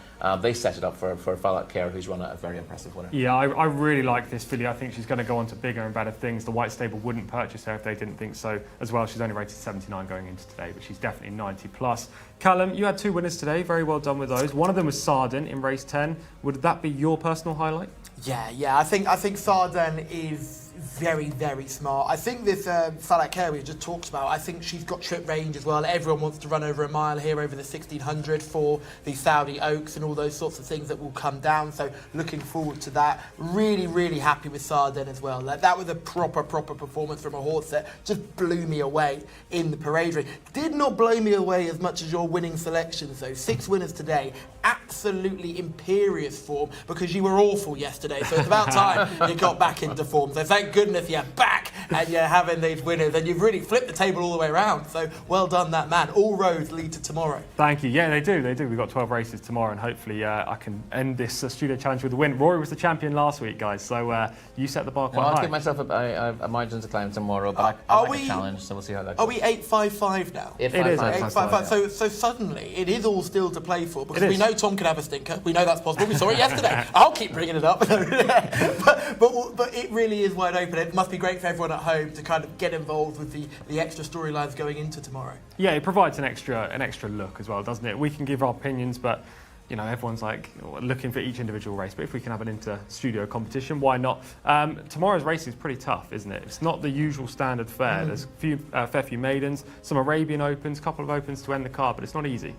They set it up for Falak Kerr, who's run a very impressive winner. Yeah, I really like this filly. I think she's going to go on to bigger and better things. The White Stable wouldn't purchase her if they didn't think so as well. She's only rated 79 going into today, but she's definitely 90 plus. Callum, you had 2 winners today. Very well done with those. One of them was Sarden in race 10. Would that be your personal highlight? Yeah. I think Sarden is very, very smart. I think this Falak Kerr we just talked about, I think she's got trip range as well. Everyone wants to run over a mile here over the 1600 for the Saudi Oaks and all those sorts of things that will come down. So looking forward to that. Really, really happy with Sarden as well. That was a proper performance from a horse that just blew me away in the parade race. Did not blow me away as much as your winning selections though. 6 winners today. Absolutely imperious form because you were awful yesterday. So it's about time you got back into form. So thank goodness you're back and you're having these winners and you've really flipped the table all the way around. So well done, that man. All roads lead to tomorrow. Thank you. Yeah, they do. We've got 12 races tomorrow and hopefully I can end this studio challenge with a win. Rory was the champion last week, guys, so you set the bar quite high. I'll give myself a margin to climb tomorrow, but I like a challenge, so we'll see how that goes. Are we 855 now? It is 855. So suddenly it is all still to play for because we know Tom can have a stinker. We know that's possible. We saw it yesterday. I'll keep bringing it up. but it really is wide open. It must be great for everyone at home to kind of get involved with the extra storylines going into tomorrow. Yeah, it provides an extra look as well, doesn't it? We can give our opinions, but everyone's like looking for each individual race. But if we can have an inter-studio competition, why not? Tomorrow's race is pretty tough, isn't it? It's not the usual standard fare. There's a fair few maidens, some Arabian Opens, a couple of Opens to end the card, but it's not easy.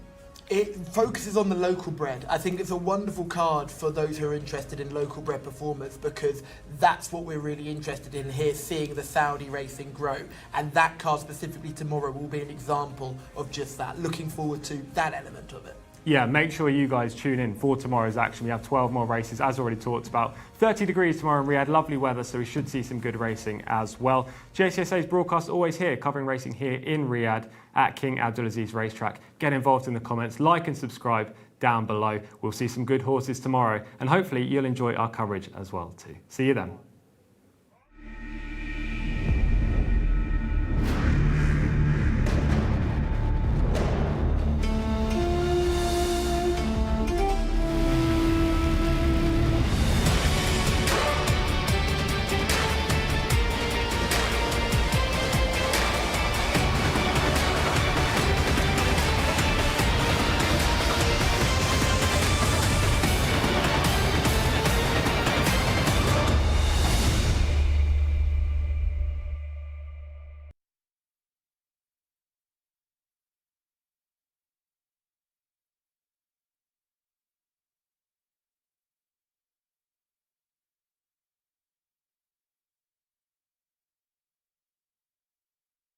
It focuses on the local bred. I think it's a wonderful card for those who are interested in local bred performance because that's what we're really interested in here, seeing the Saudi racing grow. And that card specifically tomorrow will be an example of just that. Looking forward to that element of it. Yeah, make sure you guys tune in for tomorrow's action. We have 12 more races, as already talked about. 30 degrees tomorrow in Riyadh, lovely weather, so we should see some good racing as well. Jcsa's broadcast always here, covering racing here in Riyadh at King Abdulaziz Racetrack. Get involved in the comments, like and subscribe down below. We'll see some good horses tomorrow, and hopefully you'll enjoy our coverage as well too. See you then.